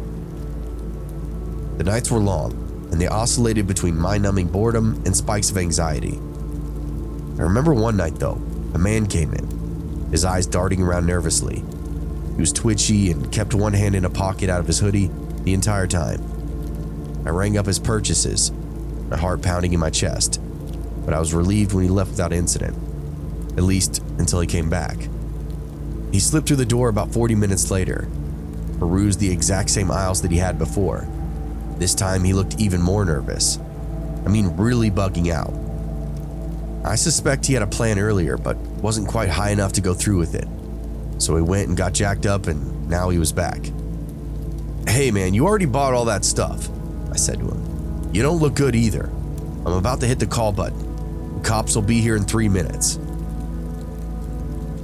The nights were long, and they oscillated between mind-numbing boredom and spikes of anxiety. I remember one night though, a man came in, his eyes darting around nervously. He was twitchy and kept one hand in a pocket out of his hoodie the entire time. I rang up his purchases, my heart pounding in my chest, but I was relieved when he left without incident, at least until he came back. He slipped through the door about 40 minutes later, perused the exact same aisles that he had before. This time he looked even more nervous. I mean, really bugging out. I suspect he had a plan earlier, but wasn't quite high enough to go through with it. So he went and got jacked up, and now he was back. "Hey man, you already bought all that stuff," I said to him. "You don't look good either. I'm about to hit the call button. The cops will be here in 3 minutes."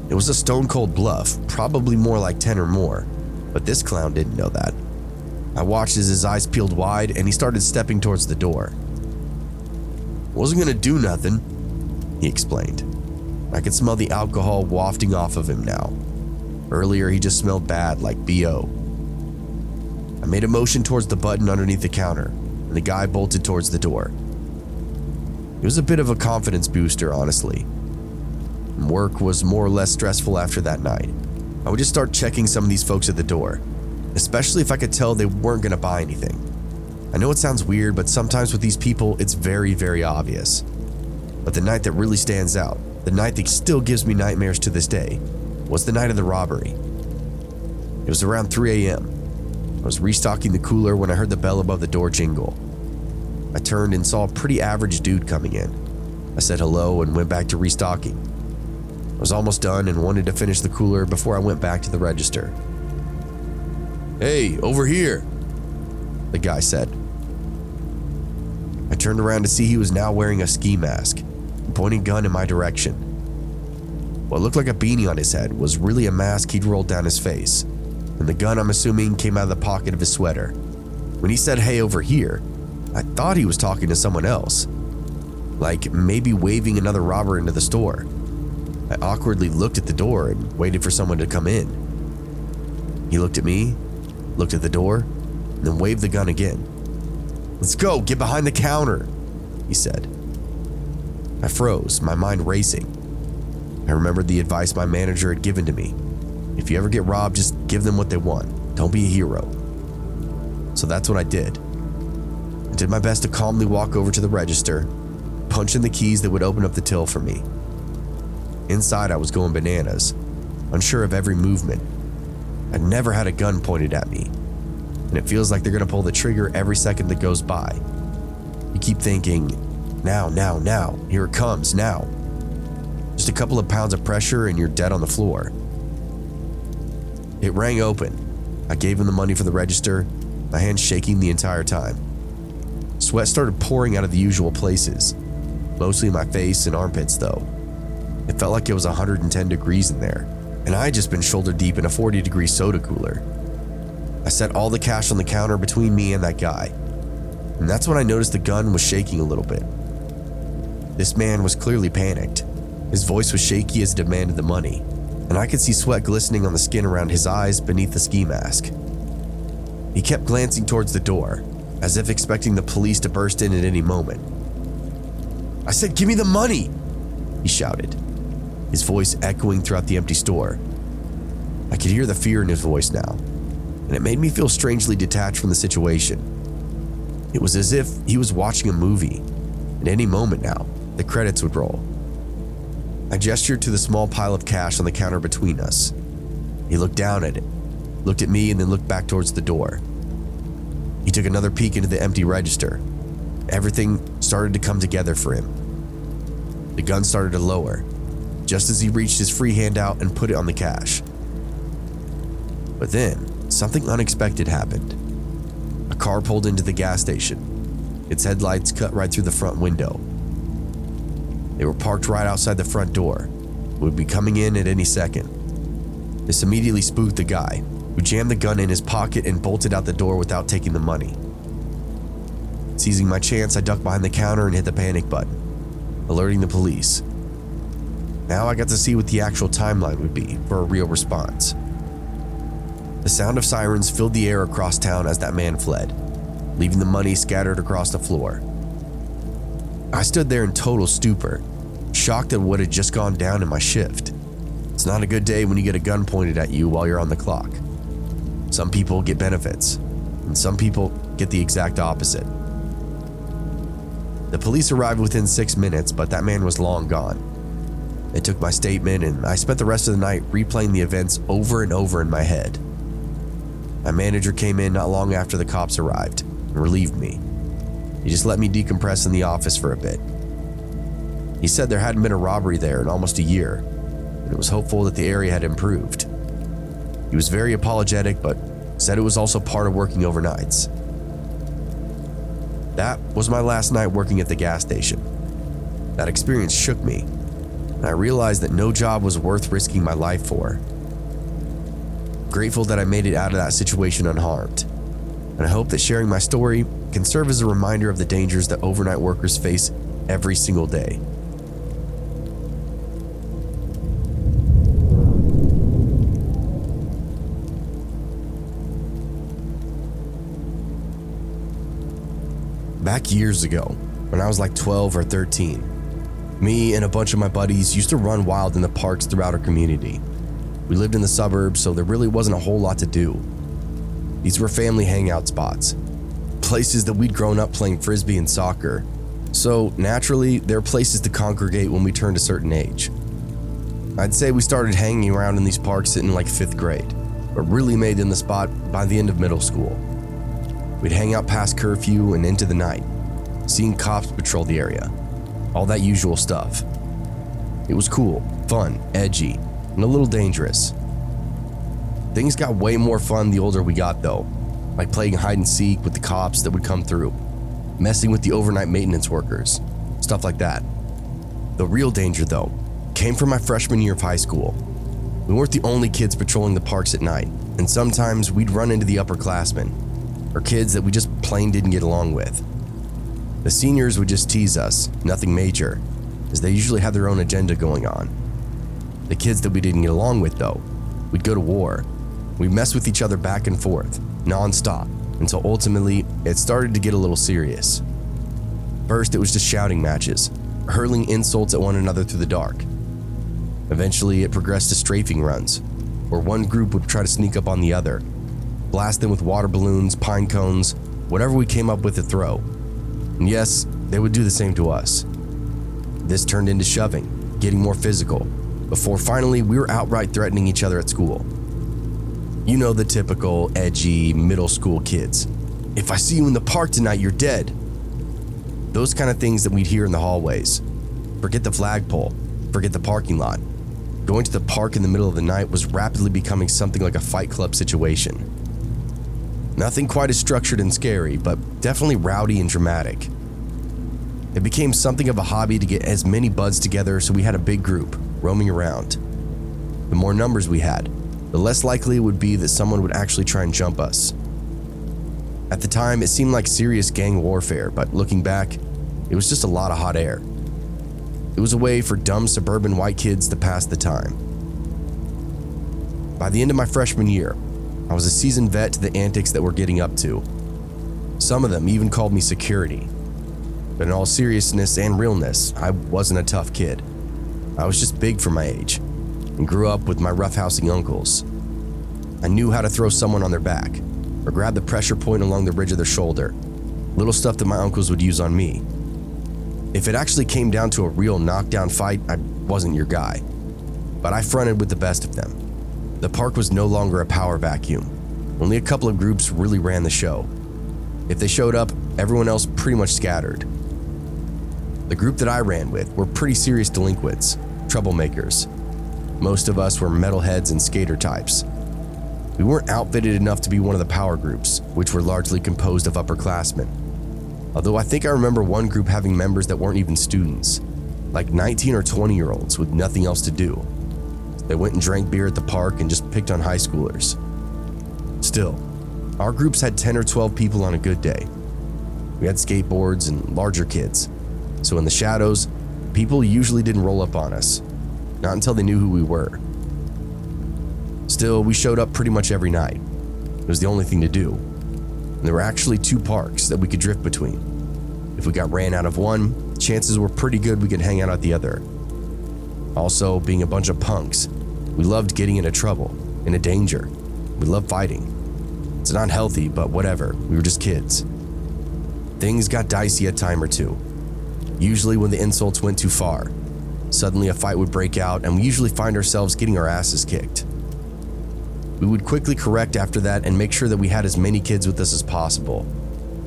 It was a stone cold bluff, probably more like 10 or more, but this clown didn't know that. I watched as his eyes peeled wide and he started stepping towards the door. "Wasn't gonna do nothing," he explained. I could smell the alcohol wafting off of him now. Earlier he just smelled bad, like BO. I made a motion towards the button underneath the counter, and the guy bolted towards the door. It was a bit of a confidence booster, honestly. Work was more or less stressful after that night. I would just start checking some of these folks at the door, especially if I could tell they weren't gonna buy anything. I know it sounds weird, but sometimes with these people, it's very, very obvious. But the night that really stands out, the night that still gives me nightmares to this day, was the night of the robbery. It was around 3 a.m. I was restocking the cooler when I heard the bell above the door jingle. I turned and saw a pretty average dude coming in. I said hello and went back to restocking. I was almost done and wanted to finish the cooler before I went back to the register. "Hey, over here," the guy said. I turned around to see he was now wearing a ski mask and pointing a gun in my direction. What looked like a beanie on his head was really a mask he'd rolled down his face, and the gun, I'm assuming, came out of the pocket of his sweater. When he said, "Hey, over here," I thought he was talking to someone else, like maybe waving another robber into the store. I awkwardly looked at the door and waited for someone to come in. He looked at me, looked at the door, and then waved the gun again. "Let's go, get behind the counter," he said. I froze, my mind racing. I remembered the advice my manager had given to me. If you ever get robbed, just give them what they want. Don't be a hero. So that's what I did. I did my best to calmly walk over to the register, punch in the keys that would open up the till for me. Inside, I was going bananas, unsure of every movement. I'd never had a gun pointed at me, and it feels like they're gonna pull the trigger every second that goes by. You keep thinking, now, here it comes, now. Just a couple of pounds of pressure and you're dead on the floor. It rang open. I gave him the money for the register, my hands shaking the entire time. Sweat started pouring out of the usual places, mostly my face and armpits though. It felt like it was 110 degrees in there, and I had just been shoulder deep in a 40-degree soda cooler. I set all the cash on the counter between me and that guy, and that's when I noticed the gun was shaking a little bit. This man was clearly panicked. His voice was shaky as he demanded the money, and I could see sweat glistening on the skin around his eyes beneath the ski mask. He kept glancing towards the door, as if expecting the police to burst in at any moment. "I said, give me the money!" he shouted, his voice echoing throughout the empty store. I could hear the fear in his voice now, and it made me feel strangely detached from the situation. It was as if he was watching a movie. At any moment now, the credits would roll. I gestured to the small pile of cash on the counter between us. He looked down at it, looked at me, and then looked back towards the door. He took another peek into the empty register. Everything started to come together for him. The gun started to lower, just as he reached his free hand out and put it on the cash. But then, something unexpected happened. A car pulled into the gas station. Its headlights cut right through the front window. They were parked right outside the front door. Would be coming in at any second. This immediately spooked the guy, who jammed the gun in his pocket and bolted out the door without taking the money. Seizing my chance, I ducked behind the counter and hit the panic button, alerting the police. Now I got to see what the actual timeline would be for a real response. The sound of sirens filled the air across town as that man fled. leaving the money scattered across the floor. I stood there in total stupor, shocked at what had just gone down in my shift. It's not a good day when you get a gun pointed at you while you're on the clock. Some people get benefits, and some people get the exact opposite. The police arrived within 6 minutes, but that man was long gone. They took my statement, and I spent the rest of the night replaying the events over and over in my head. My manager came in not long after the cops arrived and relieved me. He just let me decompress in the office for a bit. He said there hadn't been a robbery there in almost a year, and it was hopeful that the area had improved. He was very apologetic, but said it was also part of working overnights. That was my last night working at the gas station. That experience shook me, and I realized that no job was worth risking my life for. Grateful that I made it out of that situation unharmed, and I hope that sharing my story can serve as a reminder of the dangers that overnight workers face every single day. Back years ago, when I was like 12 or 13, me and a bunch of my buddies used to run wild in the parks throughout our community. We lived in the suburbs, so there really wasn't a whole lot to do. These were family hangout spots, places that we'd grown up playing frisbee and soccer, so naturally, there are places to congregate when we turned a certain age. I'd say we started hanging around in these parks in like 5th grade, but really made in the spot by the end of middle school. We'd hang out past curfew and into the night, seeing cops patrol the area, all that usual stuff. It was cool, fun, edgy, and a little dangerous. Things got way more fun the older we got though, like playing hide and seek with the cops that would come through, messing with the overnight maintenance workers, stuff like that. The real danger though came from my freshman year of high school. We weren't the only kids patrolling the parks at night, and sometimes we'd run into the upperclassmen, or kids that we just plain didn't get along with. The seniors would just tease us, nothing major, as they usually had their own agenda going on. The kids that we didn't get along with though, we'd go to war. We'd mess with each other back and forth, non-stop, until ultimately it started to get a little serious. First, it was just shouting matches, hurling insults at one another through the dark. Eventually, it progressed to strafing runs, where one group would try to sneak up on the other, blast them with water balloons, pine cones, whatever we came up with to throw. And yes, they would do the same to us. This turned into shoving, getting more physical, before finally we were outright threatening each other at school. You know, the typical edgy middle school kids. If I see you in the park tonight, you're dead. Those kind of things that we'd hear in the hallways. Forget the flagpole, forget the parking lot. Going to the park in the middle of the night was rapidly becoming something like a fight club situation. Nothing quite as structured and scary, but definitely rowdy and dramatic. It became something of a hobby to get as many buds together, so we had a big group roaming around. The more numbers we had, the less likely it would be that someone would actually try and jump us. At the time, it seemed like serious gang warfare, but looking back, it was just a lot of hot air. It was a way for dumb suburban white kids to pass the time. By the end of my freshman year, I was a seasoned vet to the antics that we're getting up to. Some of them even called me security. But in all seriousness and realness, I wasn't a tough kid. I was just big for my age and grew up with my roughhousing uncles. I knew how to throw someone on their back or grab the pressure point along the ridge of their shoulder, little stuff that my uncles would use on me. If it actually came down to a real knockdown fight, I wasn't your guy, but I fronted with the best of them. The park was no longer a power vacuum. Only a couple of groups really ran the show. If they showed up, everyone else pretty much scattered. The group that I ran with were pretty serious delinquents, troublemakers. Most of us were metalheads and skater types. We weren't outfitted enough to be one of the power groups, which were largely composed of upperclassmen. Although I think I remember one group having members that weren't even students, like 19 or 20-year-olds with nothing else to do. They went and drank beer at the park and just picked on high schoolers. Still, our groups had 10 or 12 people on a good day. We had skateboards and larger kids, so in the shadows, people usually didn't roll up on us, not until they knew who we were. Still, we showed up pretty much every night. It was the only thing to do. And there were actually 2 parks that we could drift between. If we got ran out of one, chances were pretty good we could hang out at the other. Also, being a bunch of punks, we loved getting into trouble, into danger. We loved fighting. It's not healthy, but whatever, we were just kids. Things got dicey a time or two. Usually when the insults went too far, suddenly a fight would break out and we usually find ourselves getting our asses kicked. We would quickly correct after that and make sure that we had as many kids with us as possible,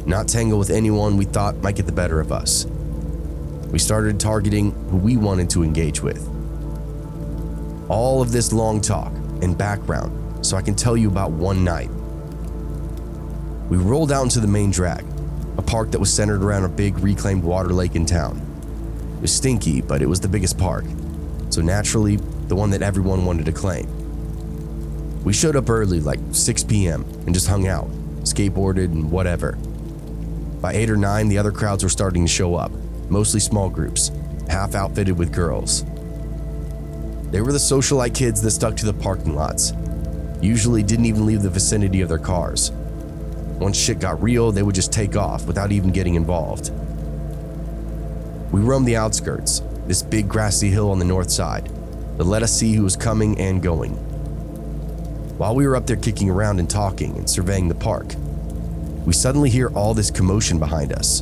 not tangle with anyone we thought might get the better of us. We started targeting who we wanted to engage with. All of this long talk and background so I can tell you about one night. We rolled out into the main drag, a park that was centered around a big reclaimed water lake in town. It was stinky, but it was the biggest park, so naturally, the one that everyone wanted to claim. We showed up early, like 6 p.m., and just hung out, skateboarded and whatever. By 8 or 9, the other crowds were starting to show up, mostly small groups, half outfitted with girls. They were the socialite kids that stuck to the parking lots, usually didn't even leave the vicinity of their cars. Once shit got real, they would just take off without even getting involved. We roamed the outskirts, this big grassy hill on the north side, that let us see who was coming and going. While we were up there kicking around and talking and surveying the park, we suddenly hear all this commotion behind us.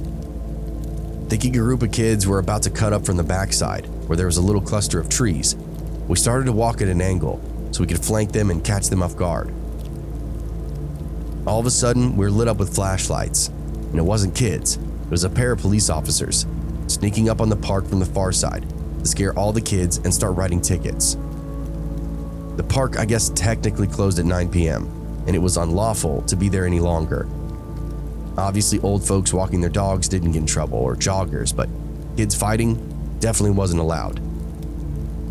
Thinking a group of kids were about to cut up from the backside, where there was a little cluster of trees, we started to walk at an angle so we could flank them and catch them off guard. All of a sudden, we were lit up with flashlights, and it wasn't kids, it was a pair of police officers sneaking up on the park from the far side to scare all the kids and start writing tickets. The park, I guess, technically closed at 9 p.m., and it was unlawful to be there any longer. Obviously, old folks walking their dogs didn't get in trouble, or joggers, but kids fighting definitely wasn't allowed.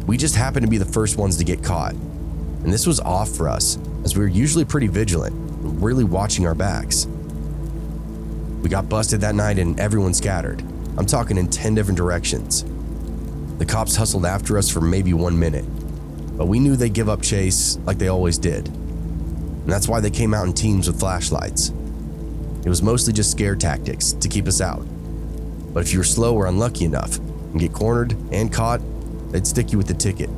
We just happened to be the first ones to get caught, and this was off for us, as we were usually pretty vigilant, really watching our backs. We got busted that night and everyone scattered. I'm talking in 10 different directions. The cops hustled after us for maybe 1 minute, but we knew they'd give up chase like they always did. And that's why they came out in teams with flashlights. It was mostly just scare tactics to keep us out. But if you were slow or unlucky enough and get cornered and caught, they'd stick you with the ticket,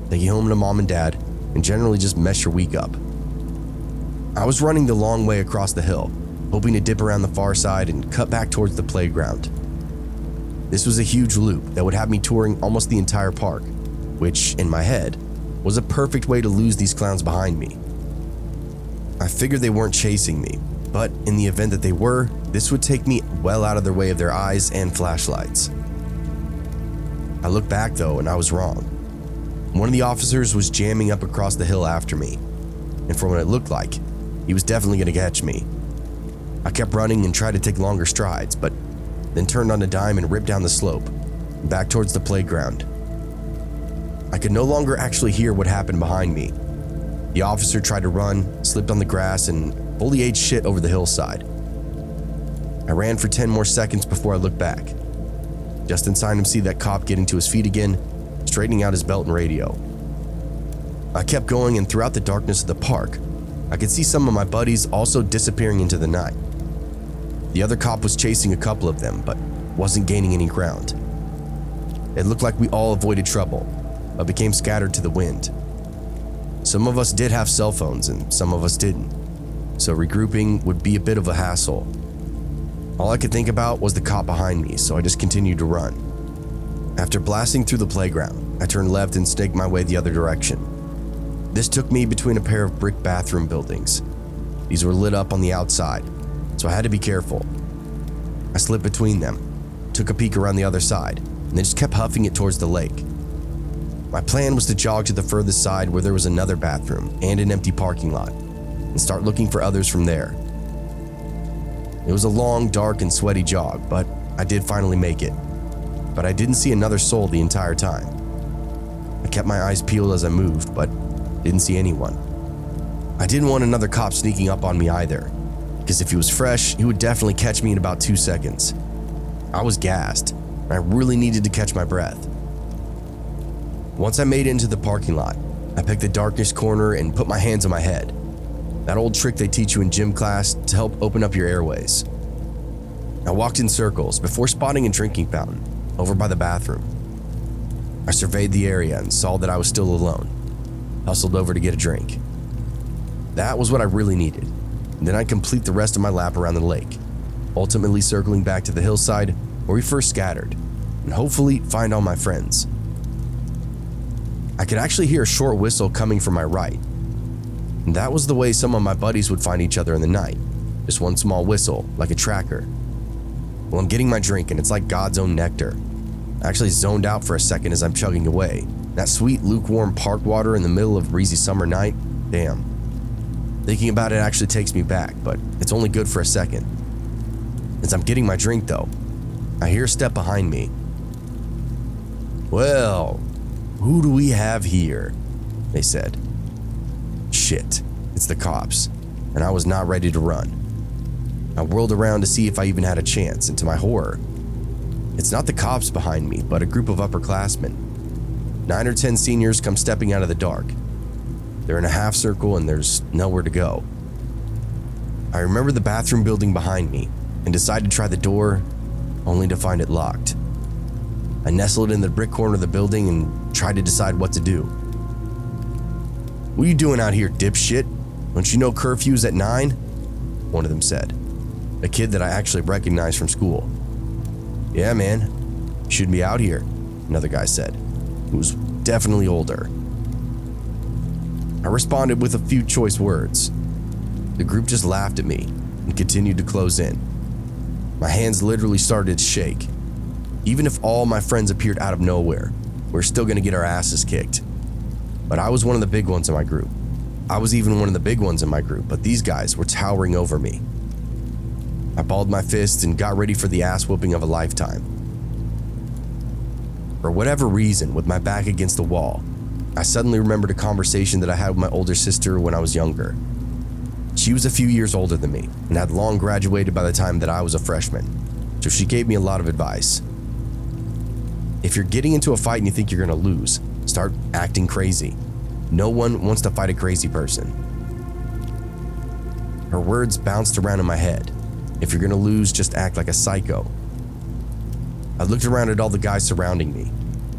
take you home to mom and dad, and generally just mess your week up. I was running the long way across the hill, hoping to dip around the far side and cut back towards the playground. This was a huge loop that would have me touring almost the entire park, which, in my head, was a perfect way to lose these clowns behind me. I figured they weren't chasing me, but in the event that they were, this would take me well out of their way of their eyes and flashlights. I looked back though, and I was wrong. One of the officers was jamming up across the hill after me, and from what it looked like, he was definitely going to catch me. I kept running and tried to take longer strides, but then turned on a dime and ripped down the slope, back towards the playground. I could no longer actually hear what happened behind me. The officer tried to run, slipped on the grass, and fully ate shit over the hillside. I ran for 10 more seconds before I looked back, just in time to see that cop getting to his feet again, straightening out his belt and radio. I kept going, and throughout the darkness of the park, I could see some of my buddies also disappearing into the night. The other cop was chasing a couple of them, but wasn't gaining any ground. It looked like we all avoided trouble, but became scattered to the wind. Some of us did have cell phones and some of us didn't, so regrouping would be a bit of a hassle. All I could think about was the cop behind me, so I just continued to run. After blasting through the playground, I turned left and snaked my way the other direction. This took me between a pair of brick bathroom buildings. These were lit up on the outside, so I had to be careful. I slipped between them, took a peek around the other side, and then just kept huffing it towards the lake. My plan was to jog to the furthest side where there was another bathroom and an empty parking lot, and start looking for others from there. It was a long, dark, and sweaty jog, but I did finally make it. But I didn't see another soul the entire time. I kept my eyes peeled as I moved, but didn't see anyone. I didn't want another cop sneaking up on me either, because if he was fresh, he would definitely catch me in about 2 seconds. I was gassed, and I really needed to catch my breath. Once I made it into the parking lot, I picked the darkest corner and put my hands on my head. That old trick they teach you in gym class to help open up your airways. I walked in circles before spotting a drinking fountain over by the bathroom. I surveyed the area and saw that I was still alone. Hustled over to get a drink. That was what I really needed. And then I'd complete the rest of my lap around the lake, ultimately circling back to the hillside where we first scattered, and hopefully find all my friends. I could actually hear a short whistle coming from my right. And that was the way some of my buddies would find each other in the night. Just one small whistle, like a tracker. Well, I'm getting my drink and it's like God's own nectar. I actually zoned out for a second as I'm chugging away. That sweet, lukewarm park water in the middle of a breezy summer night, damn. Thinking about it actually takes me back, but it's only good for a second. As I'm getting my drink though, I hear a step behind me. Well, who do we have here? They said. Shit, it's the cops, and I was not ready to run. I whirled around to see if I even had a chance, and to my horror, it's not the cops behind me, but a group of upperclassmen. 9 or 10 seniors come stepping out of the dark. They're in a half circle and there's nowhere to go. I remember the bathroom building behind me and decided to try the door, only to find it locked. I nestled in the brick corner of the building and tried to decide what to do. What are you doing out here, dipshit? Don't you know curfew's at 9? One of them said. A kid that I actually recognized from school. Yeah, man. You shouldn't be out here, another guy said, who was definitely older. I responded with a few choice words. The group just laughed at me and continued to close in. My hands literally started to shake. Even if all my friends appeared out of nowhere, we're still gonna get our asses kicked. But I was one of the big ones in my group. I was even one of the big ones in my group, but these guys were towering over me. I balled my fists and got ready for the ass whooping of a lifetime. For whatever reason, with my back against the wall, I suddenly remembered a conversation that I had with my older sister when I was younger. She was a few years older than me and had long graduated by the time that I was a freshman, so she gave me a lot of advice. If you're getting into a fight and you think you're gonna lose, start acting crazy. No one wants to fight a crazy person. Her words bounced around in my head. If you're gonna lose, just act like a psycho. I looked around at all the guys surrounding me,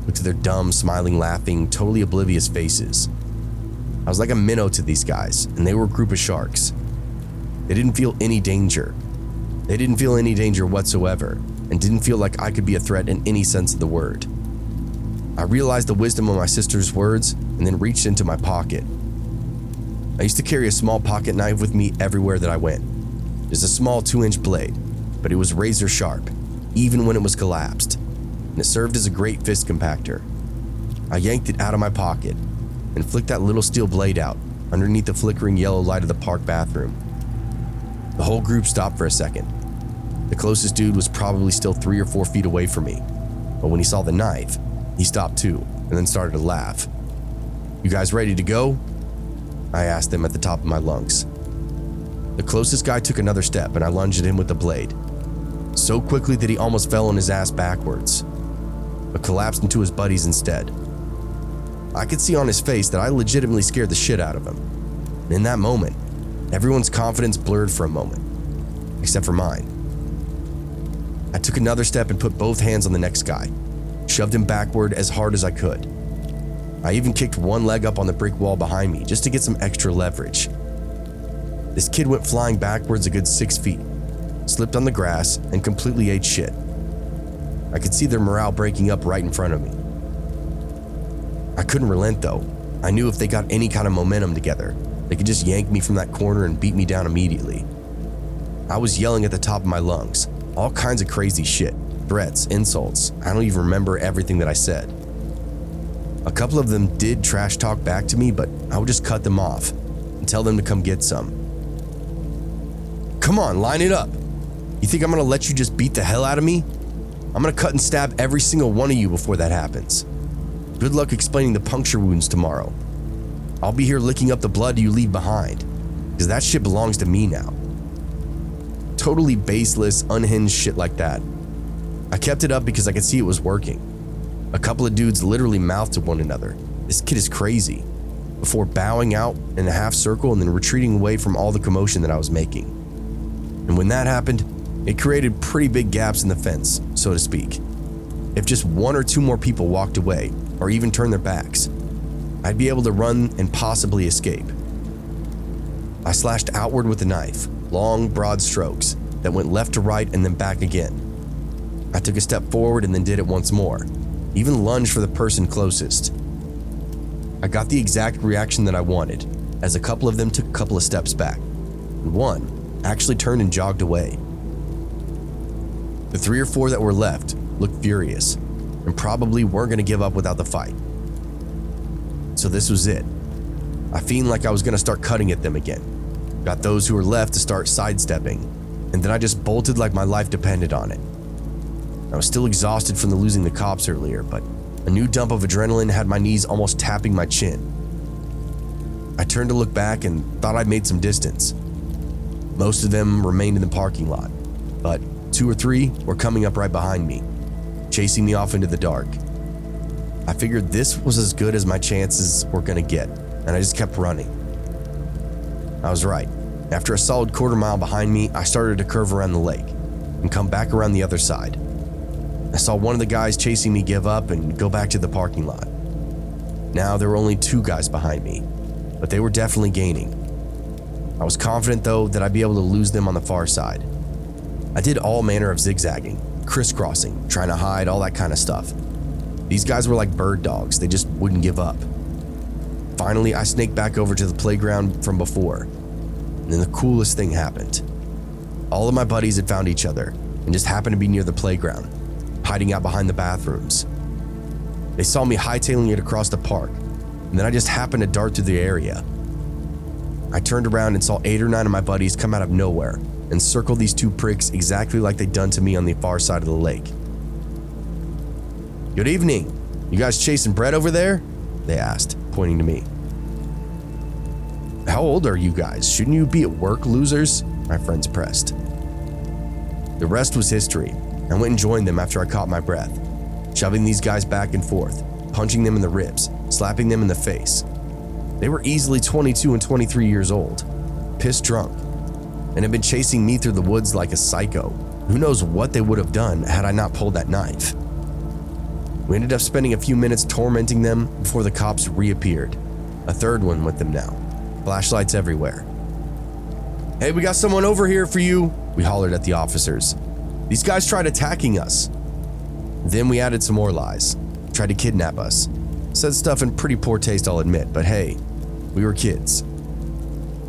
looked at their dumb, smiling, laughing, totally oblivious faces. I was like a minnow to these guys, and they were a group of sharks. They didn't feel any danger. They didn't feel any danger whatsoever, and didn't feel like I could be a threat in any sense of the word. I realized the wisdom of my sister's words, and then reached into my pocket. I used to carry a small pocket knife with me everywhere that I went. Just a small 2-inch blade, but it was razor sharp, even when it was collapsed, and it served as a great fist compactor. I yanked it out of my pocket and flicked that little steel blade out underneath the flickering yellow light of the park bathroom. The whole group stopped for a second. The closest dude was probably still 3 or 4 feet away from me, but when he saw the knife, he stopped too and then started to laugh. You guys ready to go? I asked them at the top of my lungs. The closest guy took another step and I lunged at him with the blade, so quickly that he almost fell on his ass backwards, but collapsed into his buddies instead. I could see on his face that I legitimately scared the shit out of him. And in that moment, everyone's confidence blurred for a moment, except for mine. I took another step and put both hands on the next guy, shoved him backward as hard as I could. I even kicked one leg up on the brick wall behind me just to get some extra leverage. This kid went flying backwards a good 6 feet, slipped on the grass, and completely ate shit. I could see their morale breaking up right in front of me. I couldn't relent though. I knew if they got any kind of momentum together, they could just yank me from that corner and beat me down immediately. I was yelling at the top of my lungs, all kinds of crazy shit, threats, insults. I don't even remember everything that I said. A couple of them did trash talk back to me, but I would just cut them off and tell them to come get some. Come on, line it up. You think I'm gonna let you just beat the hell out of me? I'm gonna cut and stab every single one of you before that happens. Good luck explaining the puncture wounds tomorrow. I'll be here licking up the blood you leave behind, because that shit belongs to me now. Totally baseless, unhinged shit like that. I kept it up because I could see it was working. A couple of dudes literally mouthed to one another, "This kid is crazy," before bowing out in a half circle and then retreating away from all the commotion that I was making. And when that happened, it created pretty big gaps in the fence, so to speak. If just one or two more people walked away, or even turned their backs, I'd be able to run and possibly escape. I slashed outward with the knife, long, broad strokes that went left to right and then back again. I took a step forward and then did it once more, even lunged for the person closest. I got the exact reaction that I wanted, as a couple of them took a couple of steps back, and one actually turned and jogged away. The 3 or 4 that were left looked furious, and probably weren't going to give up without the fight. So this was it. I feel like I was going to start cutting at them again. Got those who were left to start sidestepping, and then I just bolted like my life depended on it. I was still exhausted from losing the cops earlier, but a new dump of adrenaline had my knees almost tapping my chin. I turned to look back and thought I'd made some distance. Most of them remained in the parking lot, but 2 or 3 were coming up right behind me, chasing me off into the dark. I figured this was as good as my chances were gonna get, and I just kept running. I was right. After a solid quarter mile behind me, I started to curve around the lake and come back around the other side. I saw one of the guys chasing me give up and go back to the parking lot. Now there were only 2 guys behind me, but they were definitely gaining. I was confident though that I'd be able to lose them on the far side. I did all manner of zigzagging, crisscrossing, trying to hide, all that kind of stuff. These guys were like bird dogs, they just wouldn't give up. Finally, I snaked back over to the playground from before, and then the coolest thing happened. All of my buddies had found each other and just happened to be near the playground, hiding out behind the bathrooms. They saw me hightailing it across the park, and then I just happened to dart through the area. I turned around and saw 8 or 9 of my buddies come out of nowhere and circle these 2 pricks exactly like they'd done to me on the far side of the lake. "Good evening. You guys chasing Brett over there?" they asked, pointing to me. "How old are you guys? Shouldn't you be at work, losers?" my friends pressed. The rest was history. I went and joined them after I caught my breath, shoving these guys back and forth, punching them in the ribs, slapping them in the face. They were easily 22 and 23 years old, pissed drunk, and had been chasing me through the woods like a psycho. Who knows what they would have done had I not pulled that knife. We ended up spending a few minutes tormenting them before the cops reappeared. A third one with them now, flashlights everywhere. "Hey, we got someone over here for you," we hollered at the officers. "These guys tried attacking us." Then we added some more lies, tried to kidnap us. Said stuff in pretty poor taste, I'll admit, but hey, we were kids.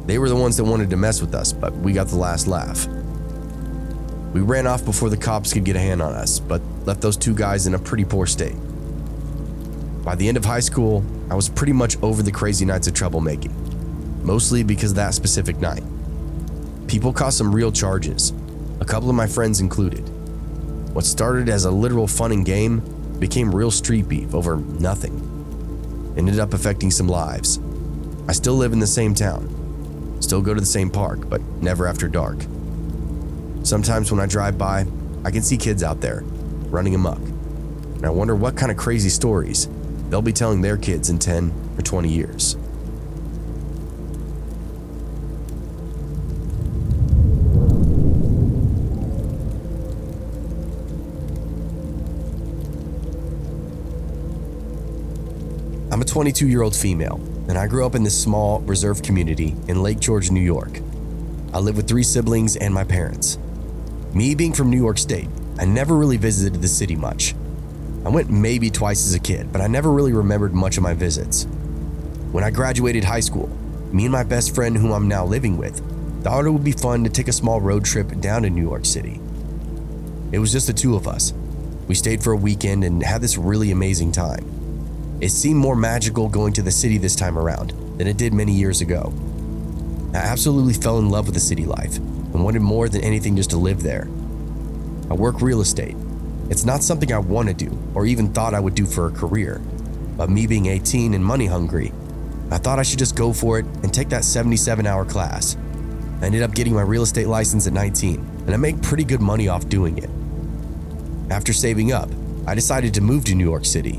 They were the ones that wanted to mess with us, but we got the last laugh. We ran off before the cops could get a hand on us, but left those 2 guys in a pretty poor state. By the end of high school, I was pretty much over the crazy nights of troublemaking, mostly because of that specific night. People caught some real charges, a couple of my friends included. What started as a literal fun and game became real street beef over nothing. Ended up affecting some lives. I still live in the same town, still go to the same park, but never after dark. Sometimes when I drive by, I can see kids out there running amok, and I wonder what kind of crazy stories they'll be telling their kids in 10 or 20 years. I'm a 22-year-old female, and I grew up in this small, reserved community in Lake George, New York. I live with 3 siblings and my parents. Me being from New York State, I never really visited the city much. I went maybe twice as a kid, but I never really remembered much of my visits. When I graduated high school, me and my best friend, whom I'm now living with, thought it would be fun to take a small road trip down to New York City. It was just the 2 of us. We stayed for a weekend and had this really amazing time. It seemed more magical going to the city this time around than it did many years ago. I absolutely fell in love with the city life and wanted more than anything just to live there. I work real estate. It's not something I want to do or even thought I would do for a career, but me being 18 and money hungry, I thought I should just go for it and take that 77-hour class. I ended up getting my real estate license at 19, and I made pretty good money off doing it. After saving up, I decided to move to New York City,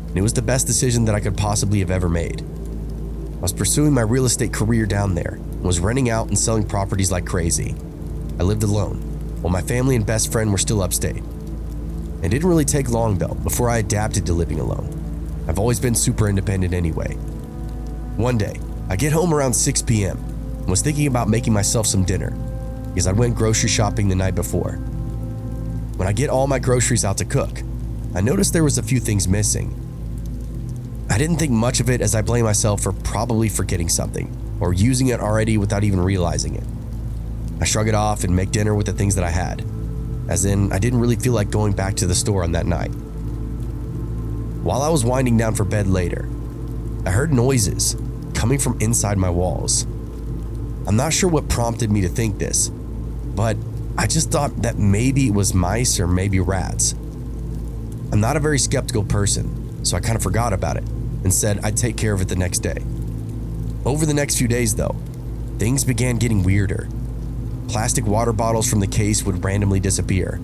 and it was the best decision that I could possibly have ever made. was pursuing my real estate career down there and was renting out and selling properties like crazy. I lived alone, while my family and best friend were still upstate. It didn't really take long though before I adapted to living alone. I've always been super independent anyway. One day, I get home around 6 p.m. and was thinking about making myself some dinner because I went grocery shopping the night before. When I get all my groceries out to cook, I noticed there was a few things missing. I didn't think much of it as I blame myself for probably forgetting something or using it already without even realizing it. I shrug it off and make dinner with the things that I had, as in I didn't really feel like going back to the store on that night. While I was winding down for bed later, I heard noises coming from inside my walls. I'm not sure what prompted me to think this, but I just thought that maybe it was mice or maybe rats. I'm not a very skeptical person, so I kind of forgot about it and said I'd take care of it the next day. Over the next few days though, things began getting weirder. Plastic water bottles from the case would randomly disappear.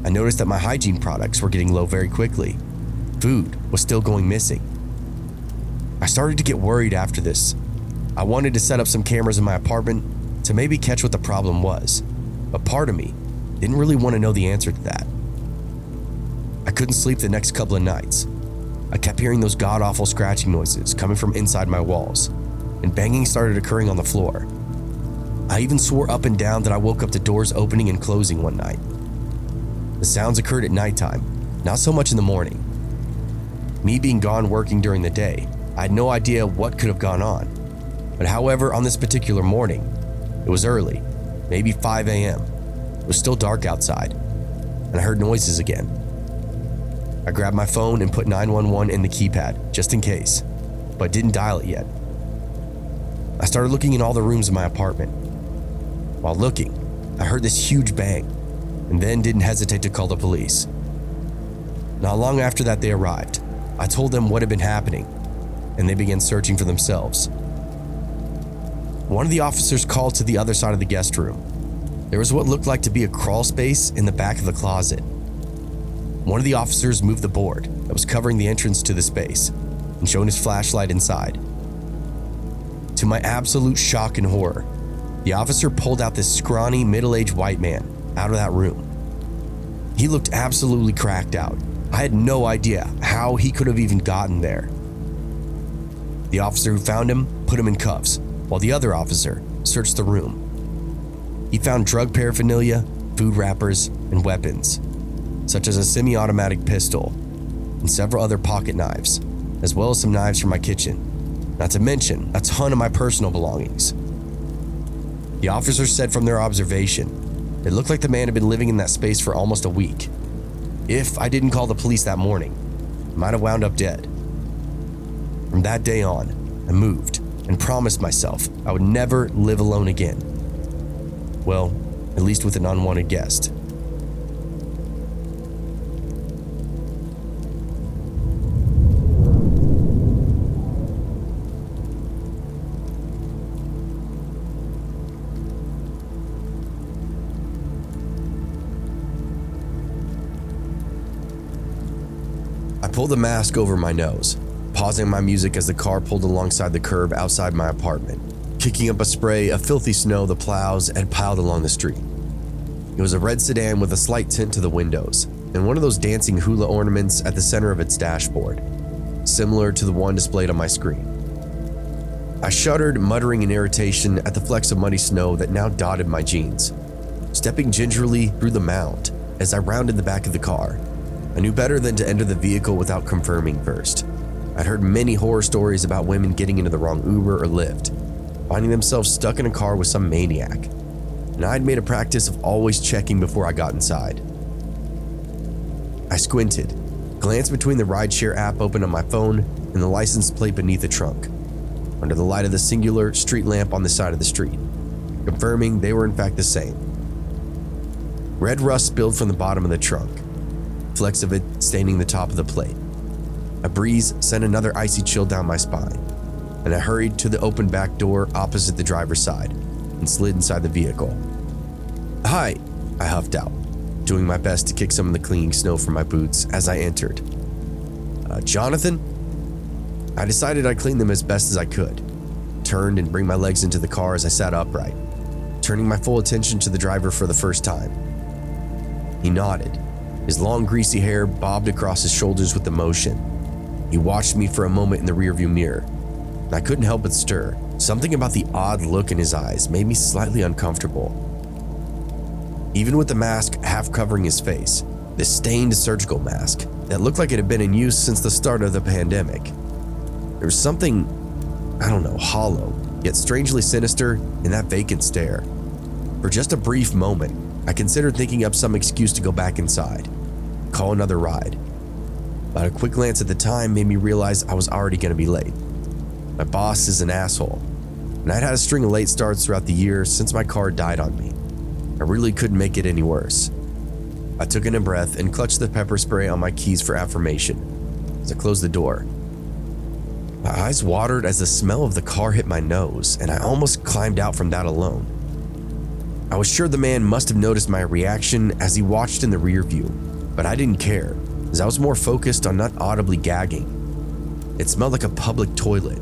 I noticed that my hygiene products were getting low very quickly. Food was still going missing. I started to get worried after this. I wanted to set up some cameras in my apartment to maybe catch what the problem was, but part of me didn't really want to know the answer to that. I couldn't sleep the next couple of nights. I kept hearing those god-awful scratching noises coming from inside my walls, and banging started occurring on the floor. I even swore up and down that I woke up to doors opening and closing one night. The sounds occurred at nighttime, not so much in the morning. Me being gone working during the day, I had no idea what could have gone on. But however, on this particular morning, it was early, maybe 5 a.m. It was still dark outside, and I heard noises again. I grabbed my phone and put 911 in the keypad, just in case, but didn't dial it yet. I started looking in all the rooms in my apartment. While looking, I heard this huge bang, and then didn't hesitate to call the police. Not long after that they arrived. I told them what had been happening, and they began searching for themselves. One of the officers called to the other side of the guest room. There was what looked like to be a crawl space in the back of the closet. One of the officers moved the board that was covering the entrance to the space and shone his flashlight inside. To my absolute shock and horror, the officer pulled out this scrawny, middle-aged white man out of that room. He looked absolutely cracked out. I had no idea how he could have even gotten there. The officer who found him put him in cuffs, while the other officer searched the room. He found drug paraphernalia, food wrappers, and weapons, such as a semi-automatic pistol and several other pocket knives, as well as some knives from my kitchen, not to mention a ton of my personal belongings. The officers said from their observation, it looked like the man had been living in that space for almost a week. If I didn't call the police that morning, I might have wound up dead. From that day on, I moved and promised myself I would never live alone again. Well, at least with an unwanted guest. I pulled the mask over my nose, pausing my music as the car pulled alongside the curb outside my apartment, kicking up a spray of filthy snow the plows had piled along the street. It was a red sedan with a slight tint to the windows, and one of those dancing hula ornaments at the center of its dashboard, similar to the one displayed on my screen. I shuddered, muttering in irritation at the flecks of muddy snow that now dotted my jeans, stepping gingerly through the mound as I rounded the back of the car. I knew better than to enter the vehicle without confirming first. I'd heard many horror stories about women getting into the wrong Uber or Lyft, finding themselves stuck in a car with some maniac, and I'd made a practice of always checking before I got inside. I squinted, glanced between the rideshare app open on my phone and the license plate beneath the trunk, under the light of the singular street lamp on the side of the street, confirming they were in fact the same. Red rust spilled from the bottom of the trunk, flecks of it staining the top of the plate. A breeze sent another icy chill down my spine, and I hurried to the open back door opposite the driver's side and slid inside the vehicle. "Hi," I huffed out, doing my best to kick some of the clinging snow from my boots as I entered. Jonathan?" I decided I'd clean them as best as I could, turned and bring my legs into the car as I sat upright, turning my full attention to the driver for the first time. He nodded. His long greasy hair bobbed across his shoulders with emotion. He watched me for a moment in the rearview mirror, and I couldn't help but stir. Something about the odd look in his eyes made me slightly uncomfortable. Even with the mask half covering his face, this stained surgical mask that looked like it had been in use since the start of the pandemic, there was something, hollow, yet strangely sinister in that vacant stare. For just a brief moment, I considered thinking up some excuse to go back inside, call another ride. But a quick glance at the time made me realize I was already going to be late. My boss is an asshole, and I'd had a string of late starts throughout the year since my car died on me. I really couldn't make it any worse. I took in a breath and clutched the pepper spray on my keys for affirmation as I closed the door. My eyes watered as the smell of the car hit my nose, and I almost climbed out from that alone. I was sure the man must have noticed my reaction as he watched in the rear view, but I didn't care, as I was more focused on not audibly gagging. It smelled like a public toilet.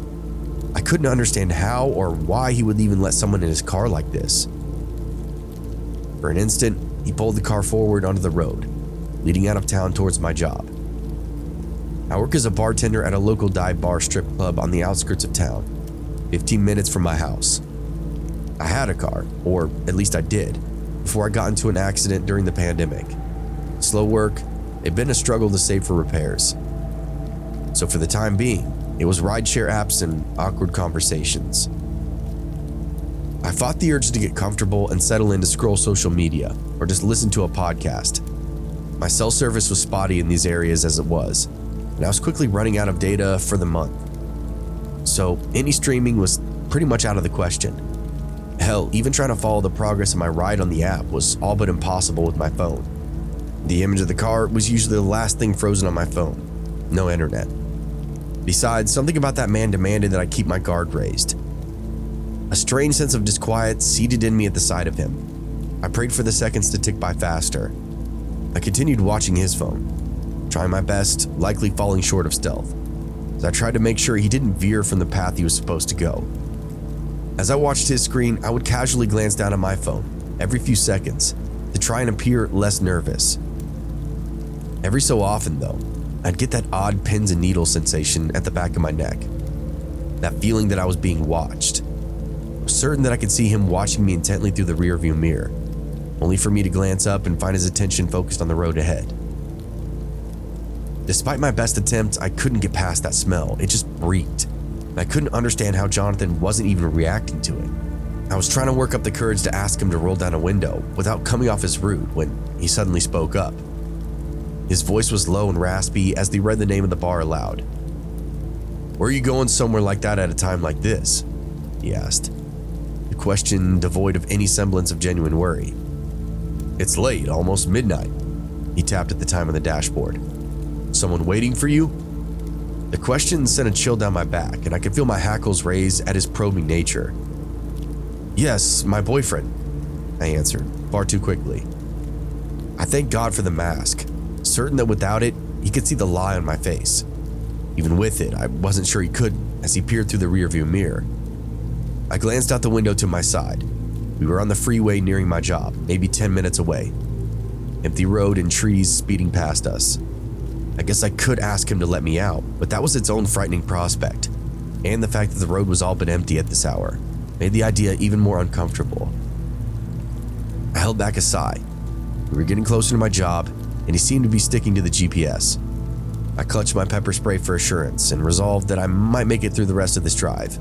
I couldn't understand how or why he would even let someone in his car like this. For an instant, he pulled the car forward onto the road, leading out of town towards my job. I work as a bartender at a local dive bar strip club on the outskirts of town, 15 minutes from my house. I had a car, or at least I did, before I got into an accident during the pandemic. Slow work, it'd been a struggle to save for repairs. So for the time being, it was rideshare apps and awkward conversations. I fought the urge to get comfortable and settle in to scroll social media or just listen to a podcast. My cell service was spotty in these areas as it was, and I was quickly running out of data for the month. So any streaming was pretty much out of the question. Hell, even trying to follow the progress of my ride on the app was all but impossible with my phone. The image of the car was usually the last thing frozen on my phone. No internet. Besides, something about that man demanded that I keep my guard raised. A strange sense of disquiet seeded in me at the sight of him. I prayed for the seconds to tick by faster. I continued watching his phone, trying my best, likely falling short of stealth, as I tried to make sure he didn't veer from the path he was supposed to go. As I watched his screen, I would casually glance down at my phone every few seconds to try and appear less nervous. Every so often, though, I'd get that odd pins and needles sensation at the back of my neck, that feeling that I was being watched. I was certain that I could see him watching me intently through the rearview mirror, only for me to glance up and find his attention focused on the road ahead. Despite my best attempts, I couldn't get past that smell. It just reeked. I couldn't understand how Jonathan wasn't even reacting to it. I was trying to work up the courage to ask him to roll down a window without coming off as rude when he suddenly spoke up. His voice was low and raspy as he read the name of the bar aloud. "Where are you going somewhere like that at a time like this?" he asked, the question devoid of any semblance of genuine worry. "It's late, almost midnight." He tapped at the time on the dashboard. "Someone waiting for you?" The question sent a chill down my back, and I could feel my hackles raise at his probing nature. "Yes, my boyfriend," I answered, far too quickly. I thanked God for the mask, certain that without it, he could see the lie on my face. Even with it, I wasn't sure he couldn't as he peered through the rearview mirror. I glanced out the window to my side. We were on the freeway nearing my job, maybe 10 minutes away. Empty road and trees speeding past us. I guess I could ask him to let me out, but that was its own frightening prospect, and the fact that the road was all but empty at this hour made the idea even more uncomfortable. I held back a sigh. We were getting closer to my job, and he seemed to be sticking to the GPS. I clutched my pepper spray for assurance and resolved that I might make it through the rest of this drive.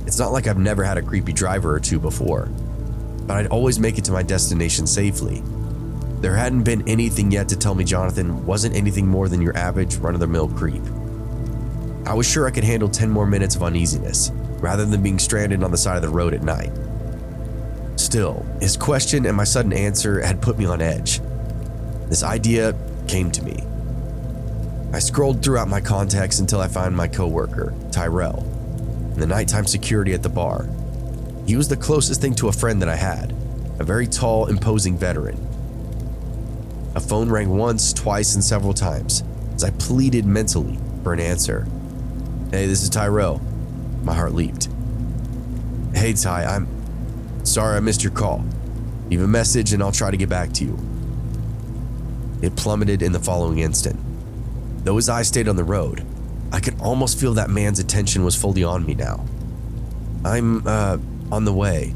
It's not like I've never had a creepy driver or two before, but I'd always make it to my destination safely. There hadn't been anything yet to tell me Jonathan wasn't anything more than your average run-of-the-mill creep. I was sure I could handle 10 more minutes of uneasiness, rather than being stranded on the side of the road at night. Still, his question and my sudden answer had put me on edge. This idea came to me. I scrolled throughout my contacts until I found my coworker, Tyrell, and the nighttime security at the bar. He was the closest thing to a friend that I had, a very tall, imposing veteran. A phone rang once, twice, and several times as I pleaded mentally for an answer. "Hey, this is Tyrell." My heart leaped. Hey Ty, I'm sorry I missed your call. Leave a message and I'll try to get back to you. It plummeted in the following instant. Though his eyes stayed on the road, I could almost feel that man's attention was fully on me now. I'm, on the way.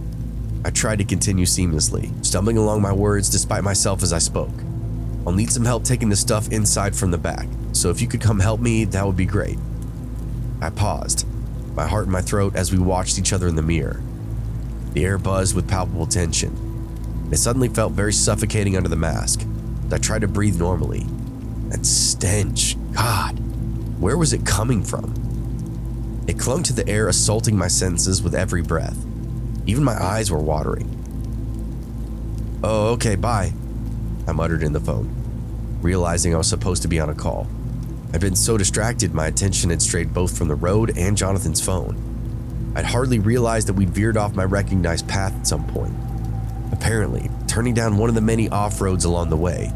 I tried to continue seamlessly, stumbling along my words despite myself as I spoke. I'll need some help taking the stuff inside from the back, so if you could come help me, that would be great. I paused, my heart in my throat as we watched each other in the mirror. The air buzzed with palpable tension. It suddenly felt very suffocating under the mask. I tried to breathe normally. That stench, God, where was it coming from? It clung to the air, assaulting my senses with every breath. Even my eyes were watering. Oh, okay, bye, I muttered in the phone, realizing I was supposed to be on a call. I'd been so distracted, my attention had strayed both from the road and Jonathan's phone. I'd hardly realized that we'd veered off my recognized path at some point, apparently turning down one of the many off-roads along the way.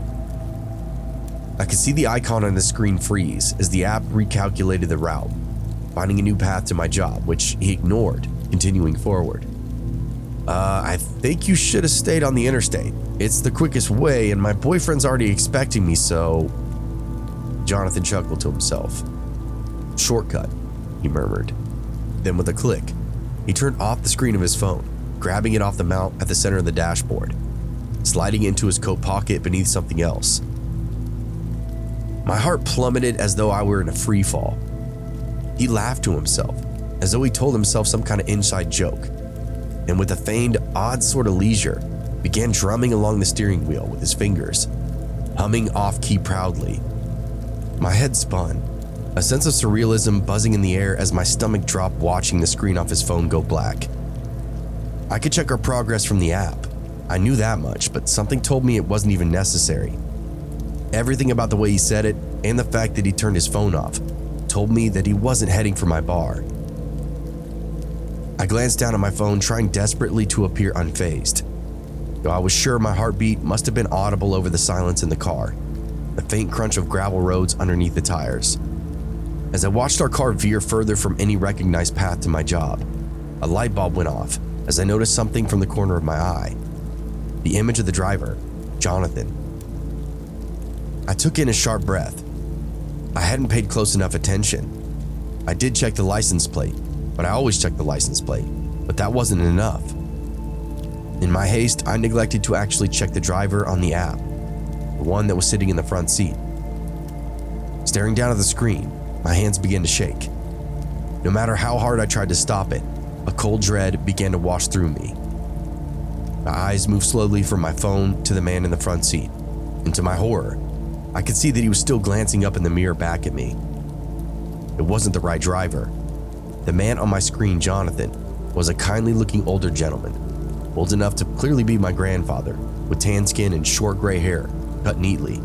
I could see the icon on the screen freeze as the app recalculated the route, finding a new path to my job, which he ignored, continuing forward. I think you should have stayed on the interstate. It's the quickest way and my boyfriend's already expecting me, so... Jonathan chuckled to himself. Shortcut, he murmured. Then with a click, he turned off the screen of his phone, grabbing it off the mount at the center of the dashboard, sliding it into his coat pocket beneath something else. My heart plummeted as though I were in a free fall. He laughed to himself, as though he told himself some kind of inside joke, and with a feigned, odd sort of leisure, began drumming along the steering wheel with his fingers, humming off-key proudly. My head spun, a sense of surrealism buzzing in the air as my stomach dropped watching the screen off his phone go black. I could check our progress from the app. I knew that much, but something told me it wasn't even necessary. Everything about the way he said it, and the fact that he turned his phone off, told me that he wasn't heading for my bar. I glanced down at my phone, trying desperately to appear unfazed, though I was sure my heartbeat must have been audible over the silence in the car, the faint crunch of gravel roads underneath the tires. As I watched our car veer further from any recognized path to my job, a light bulb went off as I noticed something from the corner of my eye. The image of the driver, Jonathan. I took in a sharp breath. I hadn't paid close enough attention. I did check the license plate, but I always check the license plate, but that wasn't enough. In my haste, I neglected to actually check the driver on the app, the one that was sitting in the front seat. Staring down at the screen, my hands began to shake. No matter how hard I tried to stop it, a cold dread began to wash through me. My eyes moved slowly from my phone to the man in the front seat, and to my horror, I could see that he was still glancing up in the mirror back at me. It wasn't the right driver. The man on my screen, Jonathan, was a kindly-looking older gentleman, old enough to clearly be my grandfather, with tan skin and short gray hair, cut neatly.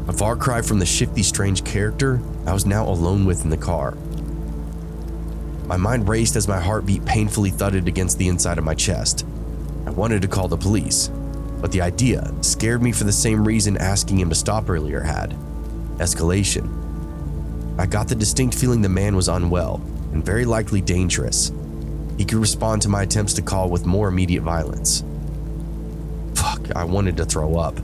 A far cry from the shifty, strange character I was now alone with in the car. My mind raced as my heartbeat painfully thudded against the inside of my chest. I wanted to call the police, but the idea scared me for the same reason asking him to stop earlier had: escalation. I got the distinct feeling the man was unwell and very likely dangerous. He could respond to my attempts to call with more immediate violence. Fuck, I wanted to throw up.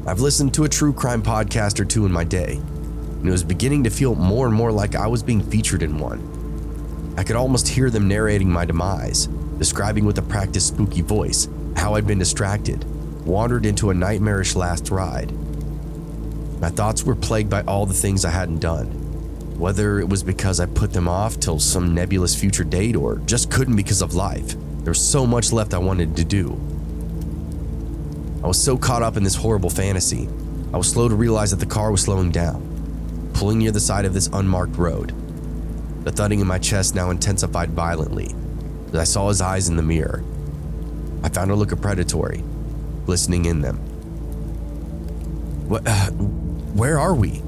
I've listened to a true crime podcast or two in my day, and it was beginning to feel more and more like I was being featured in one. I could almost hear them narrating my demise, describing with a practiced spooky voice how I'd been distracted, wandered into a nightmarish last ride. My thoughts were plagued by all the things I hadn't done, whether it was because I put them off till some nebulous future date or just couldn't because of life. There was so much left I wanted to do. I was so caught up in this horrible fantasy, I was slow to realize that the car was slowing down, pulling near the side of this unmarked road. The thudding in my chest now intensified violently as I saw his eyes in the mirror. I found a look of predatory, glistening in them. Where are we?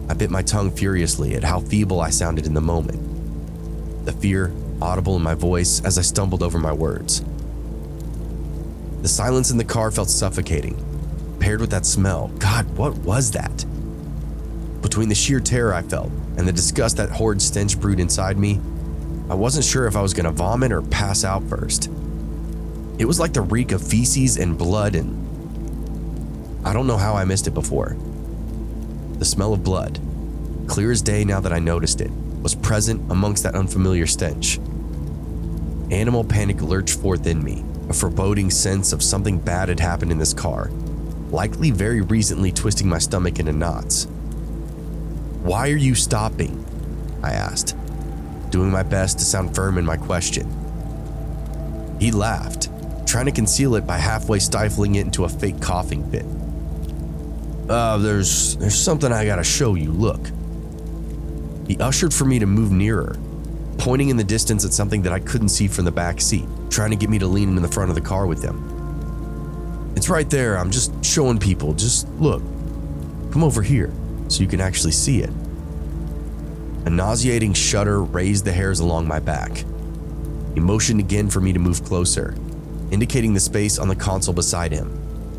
I bit my tongue furiously at how feeble I sounded in the moment, the fear audible in my voice as I stumbled over my words. The silence in the car felt suffocating, paired with that smell. God, what was that? Between the sheer terror I felt and the disgust that horrid stench brewed inside me, I wasn't sure if I was going to vomit or pass out first. It was like the reek of feces and blood, and I don't know how I missed it before. The smell of blood, clear as day now that I noticed it, was present amongst that unfamiliar stench. Animal panic lurched forth in me, a foreboding sense of something bad had happened in this car, likely very recently, twisting my stomach into knots. "Why are you stopping?" I asked, doing my best to sound firm in my question. He laughed, trying to conceal it by halfway stifling it into a fake coughing fit. There's something I gotta show you, look." He ushered for me to move nearer, pointing in the distance at something that I couldn't see from the back seat, trying to get me to lean into the front of the car with him. "It's right there, I'm just showing people, just look. Come over here so you can actually see it." A nauseating shudder raised the hairs along my back. He motioned again for me to move closer, indicating the space on the console beside him,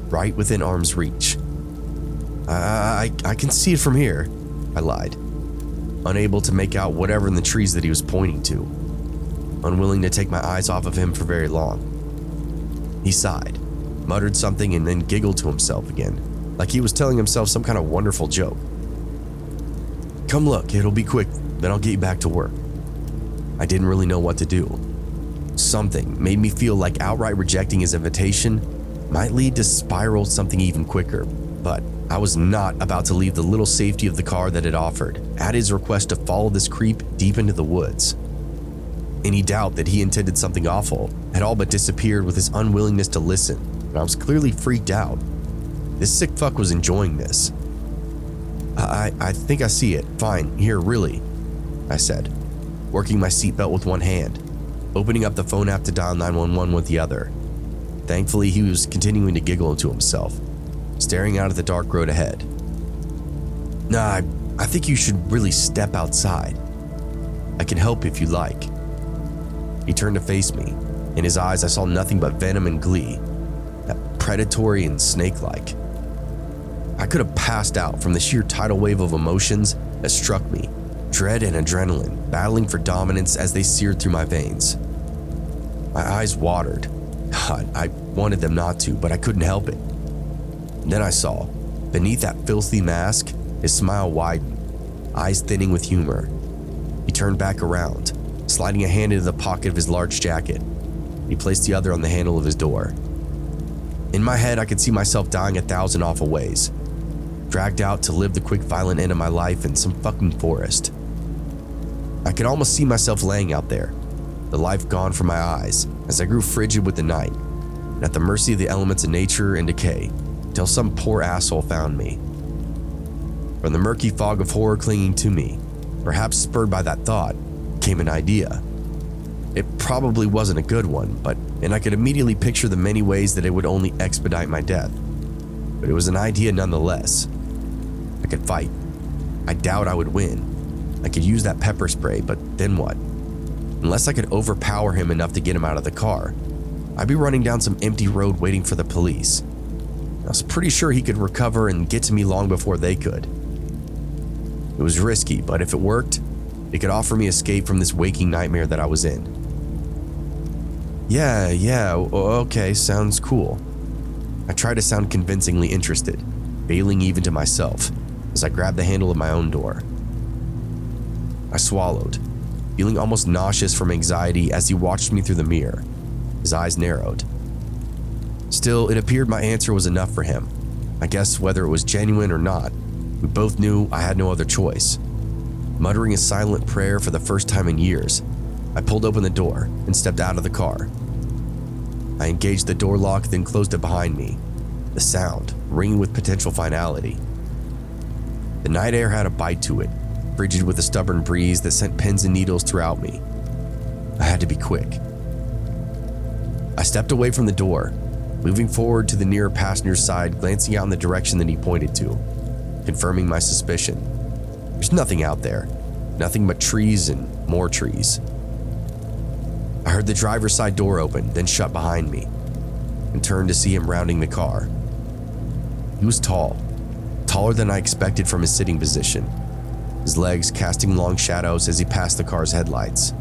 right within arm's reach. I can see it from here," I lied, unable to make out whatever in the trees that he was pointing to, unwilling to take my eyes off of him for very long. He sighed, muttered something, and then giggled to himself again, like he was telling himself some kind of wonderful joke. "Come look, it'll be quick, then I'll get you back to work." I didn't really know what to do. Something made me feel like outright rejecting his invitation might lead to spiral something even quicker, but I was not about to leave the little safety of the car that it offered at his request to follow this creep deep into the woods. Any doubt that he intended something awful had all but disappeared with his unwillingness to listen, and I was clearly freaked out. This sick fuck was enjoying this. I think I see it. Fine, here, really," I said, working my seatbelt with one hand, opening up the phone app to dial 911 with the other. Thankfully, he was continuing to giggle to himself, staring out at the dark road ahead. "Nah, I think you should really step outside. I can help if you like." He turned to face me. In his eyes, I saw nothing but venom and glee, that predatory and snake-like. I could have passed out from the sheer tidal wave of emotions that struck me, dread and adrenaline battling for dominance as they seared through my veins. My eyes watered. God, I wanted them not to, but I couldn't help it. And then I saw, beneath that filthy mask, his smile widened, eyes thinning with humor. He turned back around, sliding a hand into the pocket of his large jacket. He placed the other on the handle of his door. In my head, I could see myself dying 1,000 awful ways, dragged out to live the quick, violent end of my life in some fucking forest. I could almost see myself laying out there, the life gone from my eyes as I grew frigid with the night, and at the mercy of the elements of nature and decay, till some poor asshole found me. From the murky fog of horror clinging to me, perhaps spurred by that thought, came an idea. It probably wasn't a good one, and I could immediately picture the many ways that it would only expedite my death. But it was an idea nonetheless. I could fight. I doubt I would win. I could use that pepper spray, but then what? Unless I could overpower him enough to get him out of the car, I'd be running down some empty road waiting for the police. I was pretty sure he could recover and get to me long before they could. It was risky, but if it worked, it could offer me escape from this waking nightmare that I was in. Yeah, okay, sounds cool. I tried to sound convincingly interested, failing even to myself, as I grabbed the handle of my own door. I swallowed, feeling almost nauseous from anxiety as he watched me through the mirror. His eyes narrowed. Still, it appeared my answer was enough for him. I guess whether it was genuine or not, we both knew I had no other choice. Muttering a silent prayer for the first time in years, I pulled open the door and stepped out of the car. I engaged the door lock, then closed it behind me, the sound ringing with potential finality. The night air had a bite to it, frigid with a stubborn breeze that sent pins and needles throughout me. I had to be quick. I stepped away from the door, moving forward to the nearer passenger side, glancing out in the direction that he pointed to, confirming my suspicion. There's nothing out there, nothing but trees and more trees. I heard the driver's side door open, then shut behind me, and turned to see him rounding the car. He was tall, taller than I expected from his sitting position, his legs casting long shadows as he passed the car's headlights.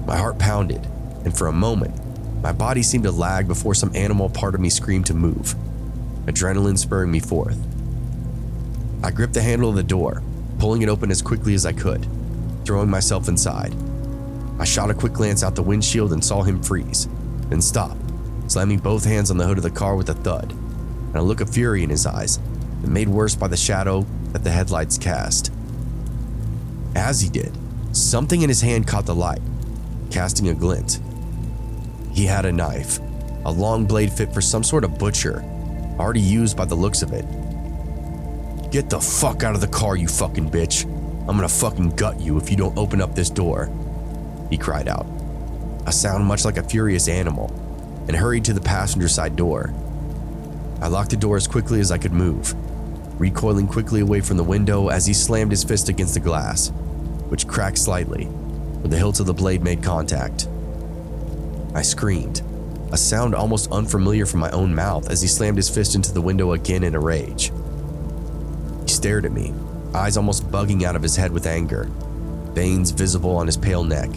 My heart pounded, and for a moment, my body seemed to lag before some animal part of me screamed to move, adrenaline spurring me forth. I gripped the handle of the door, pulling it open as quickly as I could, throwing myself inside. I shot a quick glance out the windshield and saw him freeze, then stop, slamming both hands on the hood of the car with a thud, and a look of fury in his eyes, that made worse by the shadow that the headlights cast. As he did, something in his hand caught the light, casting a glint. He had a knife, a long blade fit for some sort of butcher, already used by the looks of it. "Get the fuck out of the car, you fucking bitch. I'm gonna fucking gut you if you don't open up this door," he cried out, a sound much like a furious animal, and hurried to the passenger side door. I locked the door as quickly as I could move, recoiling quickly away from the window as he slammed his fist against the glass, which cracked slightly, where the hilt of the blade made contact. I screamed, a sound almost unfamiliar from my own mouth as he slammed his fist into the window again in a rage. He stared at me, eyes almost bugging out of his head with anger, veins visible on his pale neck,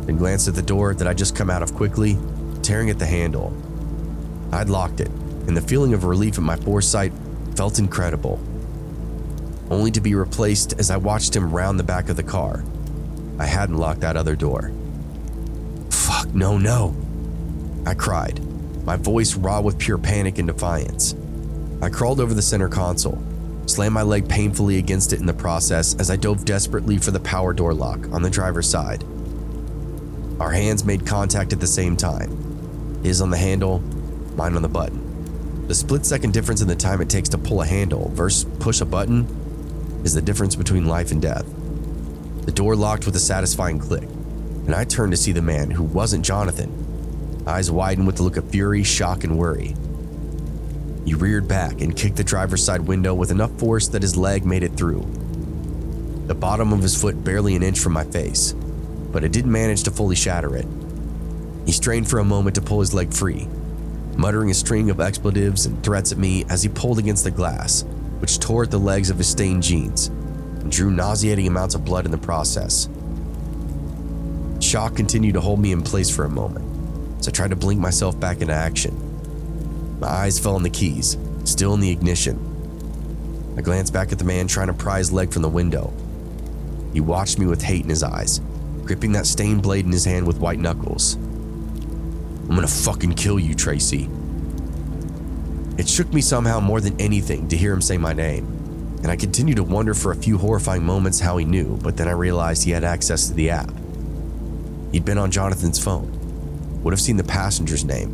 then glanced at the door that I'd just come out of quickly, tearing at the handle. I'd locked it, and the feeling of relief at my foresight felt incredible, only to be replaced as I watched him round the back of the car. I hadn't locked that other door. "Fuck, no," I cried, my voice raw with pure panic and defiance. I crawled over the center console, slammed my leg painfully against it in the process as I dove desperately for the power door lock on the driver's side. Our hands made contact at the same time, his on the handle, mine on the button. The split-second difference in the time it takes to pull a handle versus push a button is the difference between life and death. The door locked with a satisfying click, and I turned to see the man who wasn't Jonathan, eyes widened with a look of fury, shock, and worry. He reared back and kicked the driver's side window with enough force that his leg made it through. The bottom of his foot barely an inch from my face, but it didn't manage to fully shatter it. He strained for a moment to pull his leg free, muttering a string of expletives and threats at me as he pulled against the glass, which tore at the legs of his stained jeans and drew nauseating amounts of blood in the process. Shock continued to hold me in place for a moment as I tried to blink myself back into action. My eyes fell on the keys, still in the ignition. I glanced back at the man trying to pry his leg from the window. He watched me with hate in his eyes, gripping that stained blade in his hand with white knuckles. "I'm gonna fucking kill you, Tracy." It shook me somehow more than anything to hear him say my name, and I continued to wonder for a few horrifying moments how he knew, but then I realized he had access to the app. He'd been on Jonathan's phone, would have seen the passenger's name.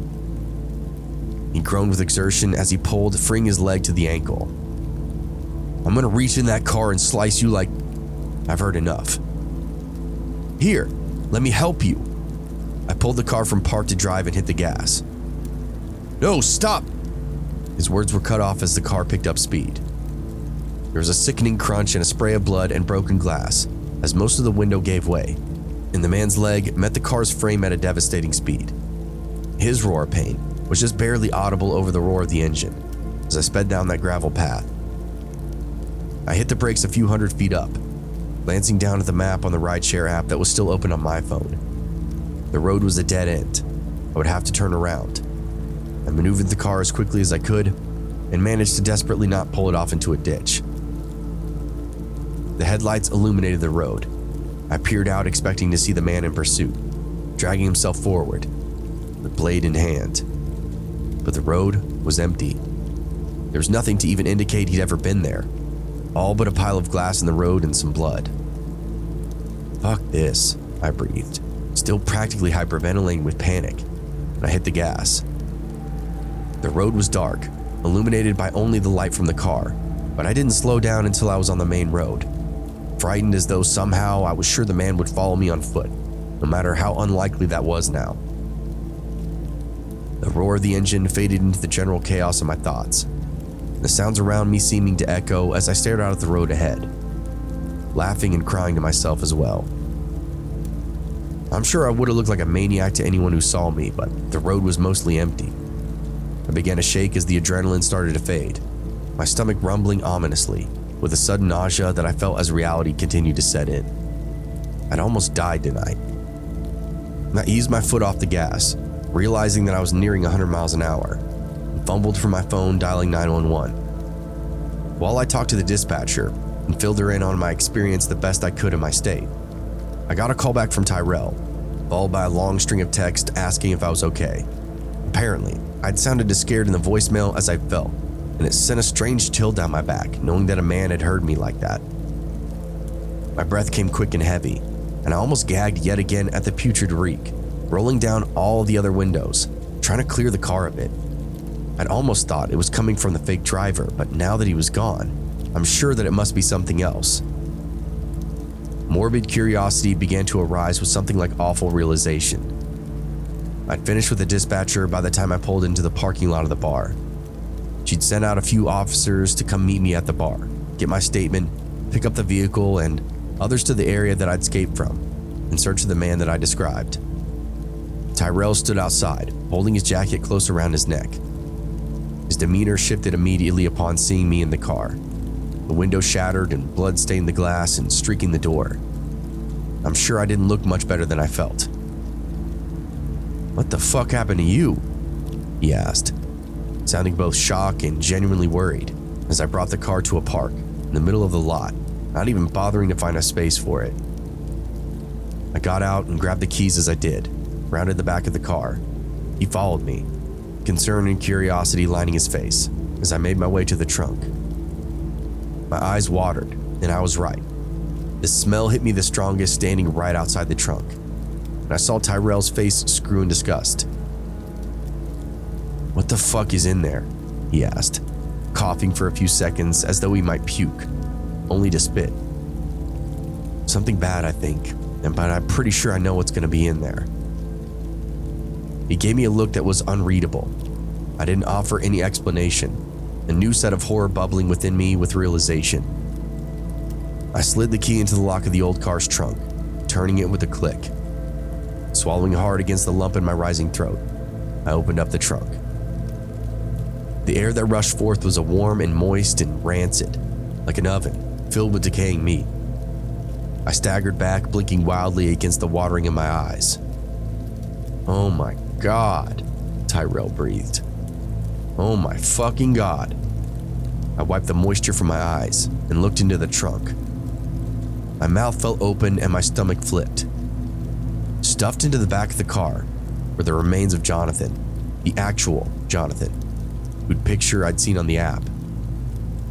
He groaned with exertion as he pulled, freeing his leg to the ankle. "I'm gonna reach in that car and slice you like..." I've heard enough. "Here, let me help you." I pulled the car from park to drive and hit the gas. "No, stop!" His words were cut off as the car picked up speed. There was a sickening crunch and a spray of blood and broken glass as most of the window gave way, and the man's leg met the car's frame at a devastating speed. His roar of pain was just barely audible over the roar of the engine as I sped down that gravel path. I hit the brakes a few hundred feet up, glancing down at the map on the rideshare app that was still open on my phone. The road was a dead end. I would have to turn around. I maneuvered the car as quickly as I could and managed to desperately not pull it off into a ditch. The headlights illuminated the road. I peered out expecting to see the man in pursuit, dragging himself forward, with blade in hand. But the road was empty. There was nothing to even indicate he'd ever been there, all but a pile of glass in the road and some blood. "Fuck this," I breathed, still practically hyperventilating with panic, and I hit the gas. The road was dark, illuminated by only the light from the car, but I didn't slow down until I was on the main road, frightened as though somehow I was sure the man would follow me on foot, no matter how unlikely that was now. The roar of the engine faded into the general chaos of my thoughts, the sounds around me seeming to echo as I stared out at the road ahead, laughing and crying to myself as well. I'm sure I would have looked like a maniac to anyone who saw me, but the road was mostly empty. I began to shake as the adrenaline started to fade, my stomach rumbling ominously, with a sudden nausea that I felt as reality continued to set in. I'd almost died tonight. I eased my foot off the gas, realizing that I was nearing 100 miles an hour, and fumbled for my phone dialing 911. While I talked to the dispatcher and filled her in on my experience the best I could in my state, I got a call back from Tyrell, followed by a long string of texts asking if I was okay. Apparently, I'd sounded as scared in the voicemail as I felt, and it sent a strange chill down my back knowing that a man had heard me like that. My breath came quick and heavy, and I almost gagged yet again at the putrid reek, rolling down all the other windows, trying to clear the car a bit. I'd almost thought it was coming from the fake driver, but now that he was gone, I'm sure that it must be something else. Morbid curiosity began to arise with something like awful realization. I'd finished with the dispatcher by the time I pulled into the parking lot of the bar. She'd sent out a few officers to come meet me at the bar, get my statement, pick up the vehicle, and others to the area that I'd escaped from, in search of the man that I described. Tyrell stood outside, holding his jacket close around his neck. His demeanor shifted immediately upon seeing me in the car. The window shattered and blood stained the glass and streaking the door. I'm sure I didn't look much better than I felt. "What the fuck happened to you?" he asked, sounding both shocked and genuinely worried as I brought the car to a park in the middle of the lot, not even bothering to find a space for it. I got out and grabbed the keys as I did, rounded the back of the car. He followed me, concern and curiosity lining his face as I made my way to the trunk. My eyes watered, and I was right. The smell hit me the strongest standing right outside the trunk, and I saw Tyrell's face screw in disgust. "What the fuck is in there?" he asked, coughing for a few seconds as though he might puke, only to spit. "Something bad, I think, but I'm pretty sure I know what's going to be in there." He gave me a look that was unreadable. I didn't offer any explanation, a new set of horror bubbling within me with realization. I slid the key into the lock of the old car's trunk, turning it with a click. Swallowing hard against the lump in my rising throat, I opened up the trunk. The air that rushed forth was warm and moist and rancid, like an oven filled with decaying meat. I staggered back, blinking wildly against the watering in my eyes. "Oh my God," Tyrell breathed. "Oh my fucking God." I wiped the moisture from my eyes and looked into the trunk. My mouth fell open and my stomach flipped. Stuffed into the back of the car were the remains of Jonathan, the actual Jonathan, whose picture I'd seen on the app.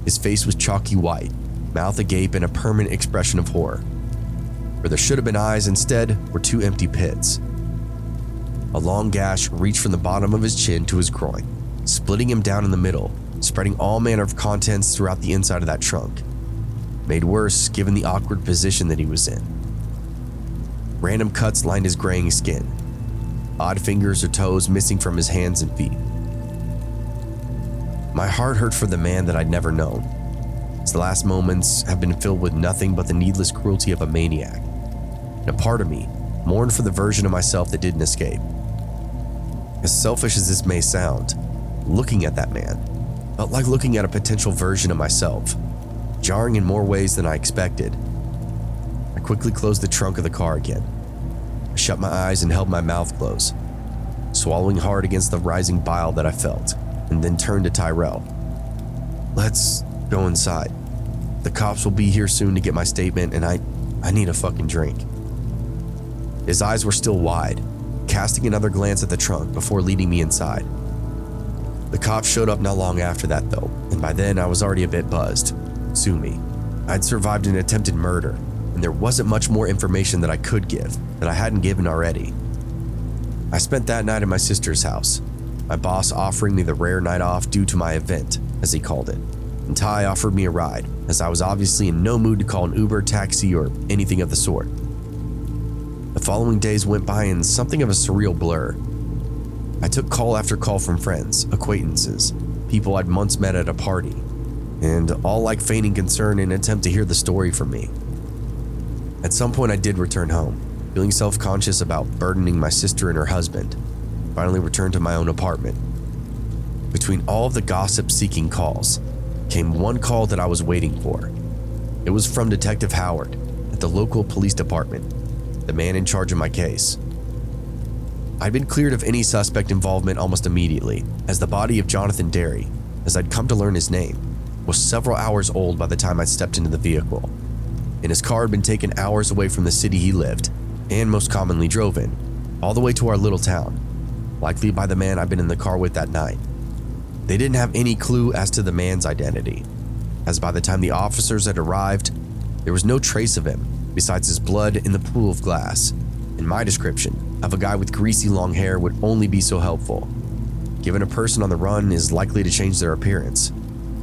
His face was chalky white, mouth agape in a permanent expression of horror. Where there should have been eyes, instead were two empty pits. A long gash reached from the bottom of his chin to his groin, splitting him down in the middle, spreading all manner of contents throughout the inside of that trunk. Made worse given the awkward position that he was in. Random cuts lined his graying skin, odd fingers or toes missing from his hands and feet. My heart hurt for the man that I'd never known. His last moments have been filled with nothing but the needless cruelty of a maniac. And a part of me mourned for the version of myself that didn't escape. As selfish as this may sound, looking at that man felt like looking at a potential version of myself, jarring in more ways than I expected. I quickly closed the trunk of the car again. I shut my eyes and held my mouth closed, swallowing hard against the rising bile that I felt, and then turned to Tyrell. "Let's go inside. The cops will be here soon to get my statement, and I need a fucking drink." His eyes were still wide, casting another glance at the trunk before leading me inside. The cops showed up not long after that though, and by then I was already a bit buzzed. Sue me. I'd survived an attempted murder, and there wasn't much more information that I could give that I hadn't given already. I spent that night at my sister's house, my boss offering me the rare night off due to my event, as he called it, and Ty offered me a ride, as I was obviously in no mood to call an Uber, taxi, or anything of the sort. The following days went by in something of a surreal blur. I took call after call from friends, acquaintances, people I'd once met at a party, and all like feigning concern in an attempt to hear the story from me. At some point I did return home, feeling self-conscious about burdening my sister and her husband, finally returned to my own apartment. Between all of the gossip-seeking calls, came one call that I was waiting for. It was from Detective Howard at the local police department, the man in charge of my case. I'd been cleared of any suspect involvement almost immediately, as the body of Jonathan Derry, as I'd come to learn his name, was several hours old by the time I stepped into the vehicle, and his car had been taken hours away from the city he lived, and most commonly drove in, all the way to our little town, likely by the man I'd been in the car with that night. They didn't have any clue as to the man's identity, as by the time the officers had arrived, there was no trace of him besides his blood in the pool of glass, and my description of a guy with greasy long hair would only be so helpful, given a person on the run is likely to change their appearance.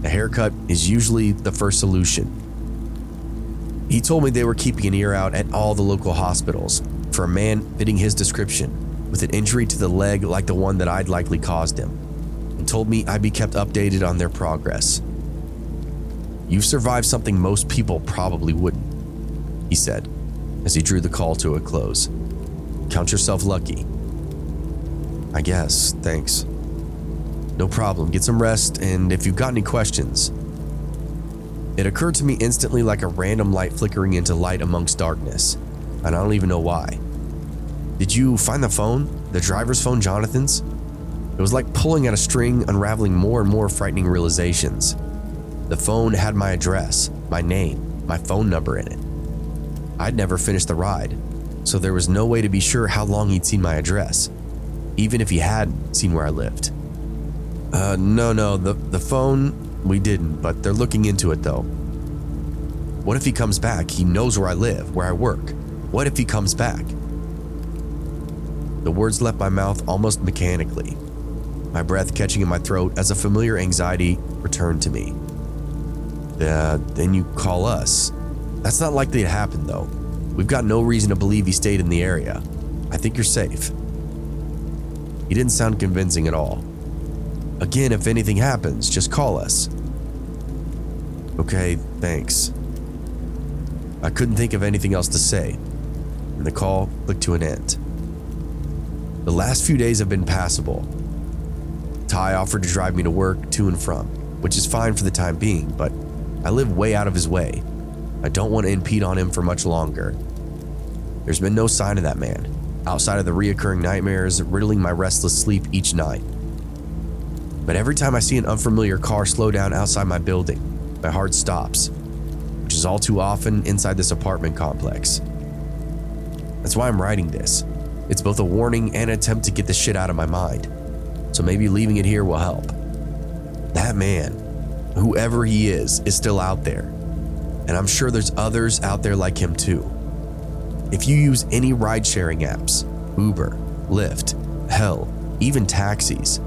A haircut is usually the first solution. He told me they were keeping an ear out at all the local hospitals for a man fitting his description with an injury to the leg like the one that I'd likely caused him, and told me I'd be kept updated on their progress. "You've survived something most people probably wouldn't," he said as he drew the call to a close. "Count yourself lucky." "I guess, thanks." "No problem, get some rest, and if you've got any questions." It occurred to me instantly like a random light flickering into light amongst darkness, and I don't even know why. "Did you find the phone? The driver's phone, Jonathan's?" It was like pulling at a string, unraveling more and more frightening realizations. The phone had my address, my name, my phone number in it. I'd never finished the ride, so there was no way to be sure how long he'd seen my address, even if he hadn't seen where I lived. No, the phone, we didn't, but they're looking into it though." "What if he comes back? He knows where I live, where I work. What if he comes back?" The words left my mouth almost mechanically, my breath catching in my throat as a familiar anxiety returned to me. Then you call us." "That's not likely to happen though. We've got no reason to believe he stayed in the area. I think you're safe." He didn't sound convincing at all. "Again, if anything happens, just call us." "Okay, thanks." I couldn't think of anything else to say, and the call clicked to an end. The last few days have been passable. Ty offered to drive me to work, to and from, which is fine for the time being, but I live way out of his way. I don't want to impede on him for much longer. There's been no sign of that man, outside of the reoccurring nightmares riddling my restless sleep each night. But every time I see an unfamiliar car slow down outside my building, my heart stops, which is all too often inside this apartment complex. That's why I'm writing this. It's both a warning and an attempt to get this shit out of my mind, so maybe leaving it here will help. That man, whoever he is still out there, and I'm sure there's others out there like him too. If you use any ride-sharing apps, Uber, Lyft, hell, even taxis,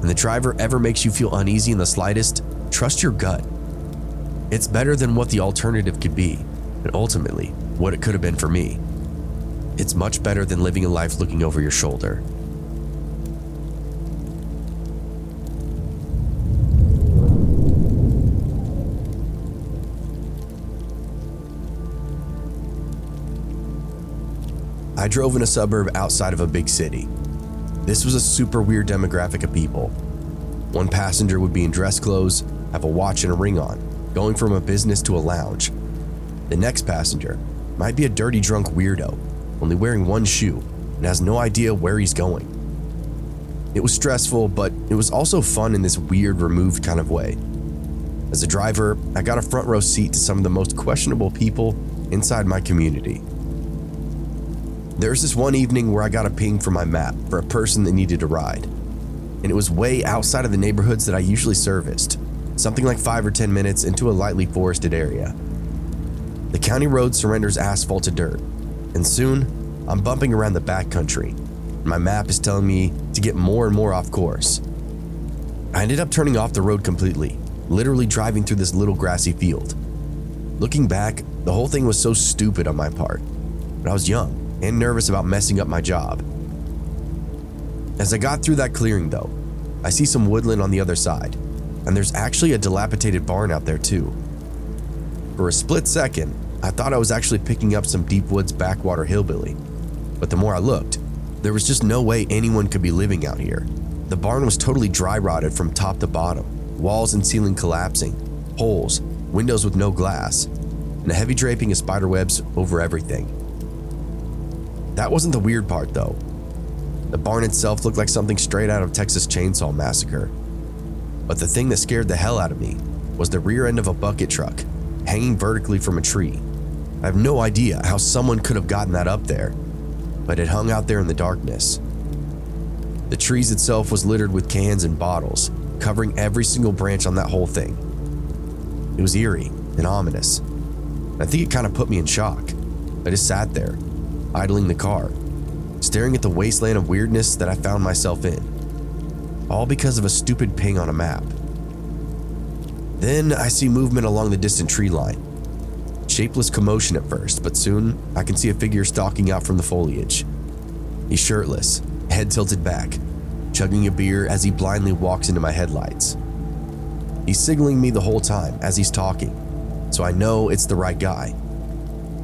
and the driver ever makes you feel uneasy in the slightest, trust your gut. It's better than what the alternative could be, and ultimately, what it could have been for me. It's much better than living a life looking over your shoulder. I drove in a suburb outside of a big city. This was a super weird demographic of people. One passenger would be in dress clothes, have a watch and a ring on, going from a business to a lounge. The next passenger might be a dirty drunk weirdo, only wearing one shoe and has no idea where he's going. It was stressful, but it was also fun in this weird, removed kind of way. As a driver, I got a front row seat to some of the most questionable people inside my community. There was this one evening where I got a ping from my map for a person that needed a ride, and it was way outside of the neighborhoods that I usually serviced, something like 5 or 10 minutes into a lightly forested area. The county road surrenders asphalt to dirt, and soon I'm bumping around the backcountry, and my map is telling me to get more and more off course. I ended up turning off the road completely, literally driving through this little grassy field. Looking back, the whole thing was so stupid on my part, but I was young and nervous about messing up my job. As I got through that clearing though, I see some woodland on the other side, and there's actually a dilapidated barn out there too. For a split second, I thought I was actually picking up some deep woods backwater hillbilly, but the more I looked, there was just no way anyone could be living out here. The barn was totally dry rotted from top to bottom, walls and ceiling collapsing, holes, windows with no glass, and a heavy draping of spider webs over everything. That wasn't the weird part though. The barn itself looked like something straight out of Texas Chainsaw Massacre. But the thing that scared the hell out of me was the rear end of a bucket truck hanging vertically from a tree. I have no idea how someone could have gotten that up there, but it hung out there in the darkness. The trees itself was littered with cans and bottles, covering every single branch on that whole thing. It was eerie and ominous. I think it kind of put me in shock. I just sat there, idling the car, staring at the wasteland of weirdness that I found myself in, all because of a stupid ping on a map. Then I see movement along the distant tree line. Shapeless commotion at first, but soon I can see a figure stalking out from the foliage. He's shirtless, head tilted back, chugging a beer as he blindly walks into my headlights. He's signaling me the whole time as he's talking, so I know it's the right guy.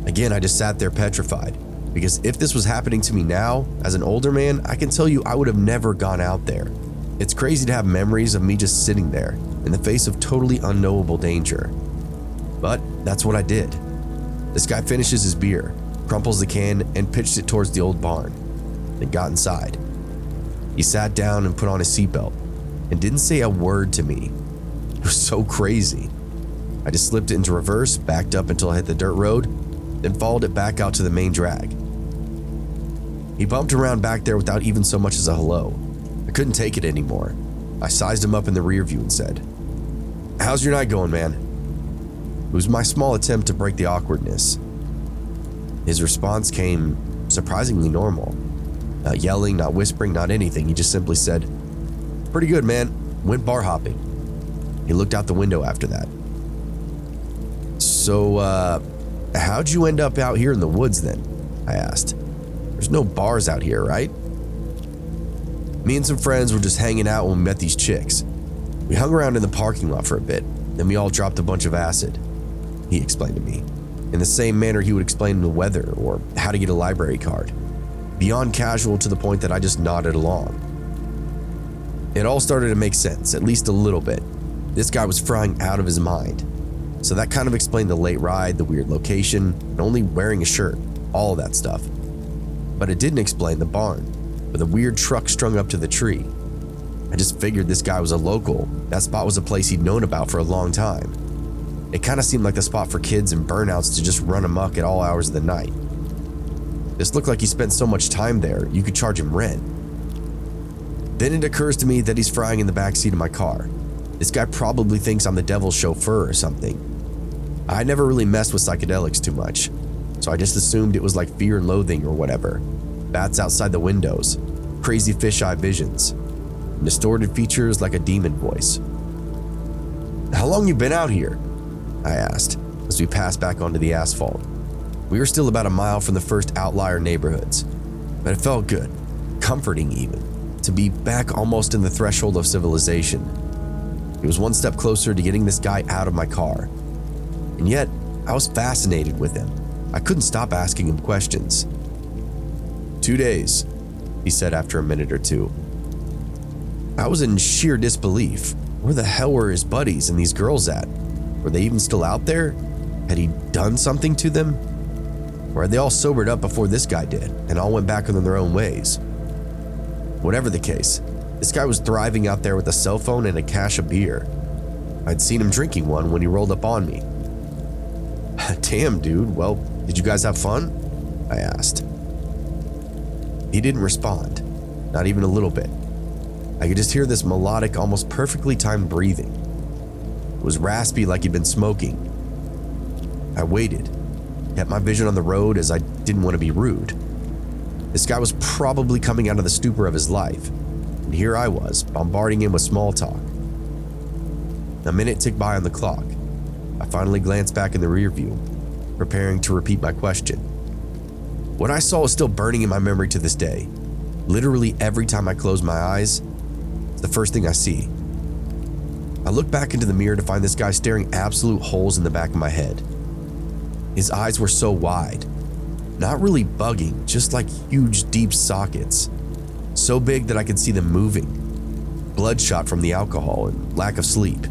Again, I just sat there petrified, because if this was happening to me now, as an older man, I can tell you I would have never gone out there. It's crazy to have memories of me just sitting there in the face of totally unknowable danger. But that's what I did. This guy finishes his beer, crumples the can, and pitched it towards the old barn, then got inside. He sat down and put on his seatbelt and didn't say a word to me. It was so crazy. I just slipped it into reverse, backed up until I hit the dirt road, then followed it back out to the main drag. He bumped around back there without even so much as a hello. I couldn't take it anymore. I sized him up in the rear view and said, "How's your night going, man?" It was my small attempt to break the awkwardness. His response came surprisingly normal. Not yelling, not whispering, not anything. He just simply said, "Pretty good, man. Went bar hopping." He looked out the window after that. "So, how'd you end up out here in the woods then?" I asked. "There's no bars out here, right?" "Me and some friends were just hanging out when we met these chicks. We hung around in the parking lot for a bit, then we all dropped a bunch of acid," he explained to me, in the same manner he would explain the weather or how to get a library card, beyond casual to the point that I just nodded along. It all started to make sense, at least a little bit. This guy was frying out of his mind, so that kind of explained the late ride, the weird location, and only wearing a shirt, all of that stuff. But it didn't explain the barn, with a weird truck strung up to the tree. I just figured this guy was a local. That spot was a place he'd known about for a long time. It kind of seemed like the spot for kids and burnouts to just run amok at all hours of the night. This looked like he spent so much time there, you could charge him rent. Then it occurs to me that he's frying in the backseat of my car. This guy probably thinks I'm the devil's chauffeur or something. I never really messed with psychedelics too much, so I just assumed it was like fear and loathing or whatever. Bats outside the windows, crazy fisheye visions, and distorted features like a demon voice. "How long you been out here?" I asked as we passed back onto the asphalt. We were still about a mile from the first outlier neighborhoods, but it felt good, comforting even, to be back almost in the threshold of civilization. It was one step closer to getting this guy out of my car, and yet I was fascinated with him. I couldn't stop asking him questions. 2 days, he said after a minute or two. I was in sheer disbelief. Where the hell were his buddies and these girls at? Were they even still out there? Had he done something to them? Or had they all sobered up before this guy did and all went back on their own ways? Whatever the case, this guy was thriving out there with a cell phone and a cache of beer. I'd seen him drinking one when he rolled up on me. "Damn, dude, well, did you guys have fun?" I asked. He didn't respond, not even a little bit. I could just hear this melodic, almost perfectly timed breathing. It was raspy like he'd been smoking. I waited, kept my vision on the road as I didn't want to be rude. This guy was probably coming out of the stupor of his life, and here I was, bombarding him with small talk. A minute ticked by on the clock. I finally glanced back in the rear view, preparing to repeat my question. What I saw is still burning in my memory to this day. Literally every time I close my eyes, it's the first thing I see. I look back into the mirror to find this guy staring absolute holes in the back of my head. His eyes were so wide, not really bugging, just like huge deep sockets. So big that I could see them moving. Bloodshot from the alcohol and lack of sleep.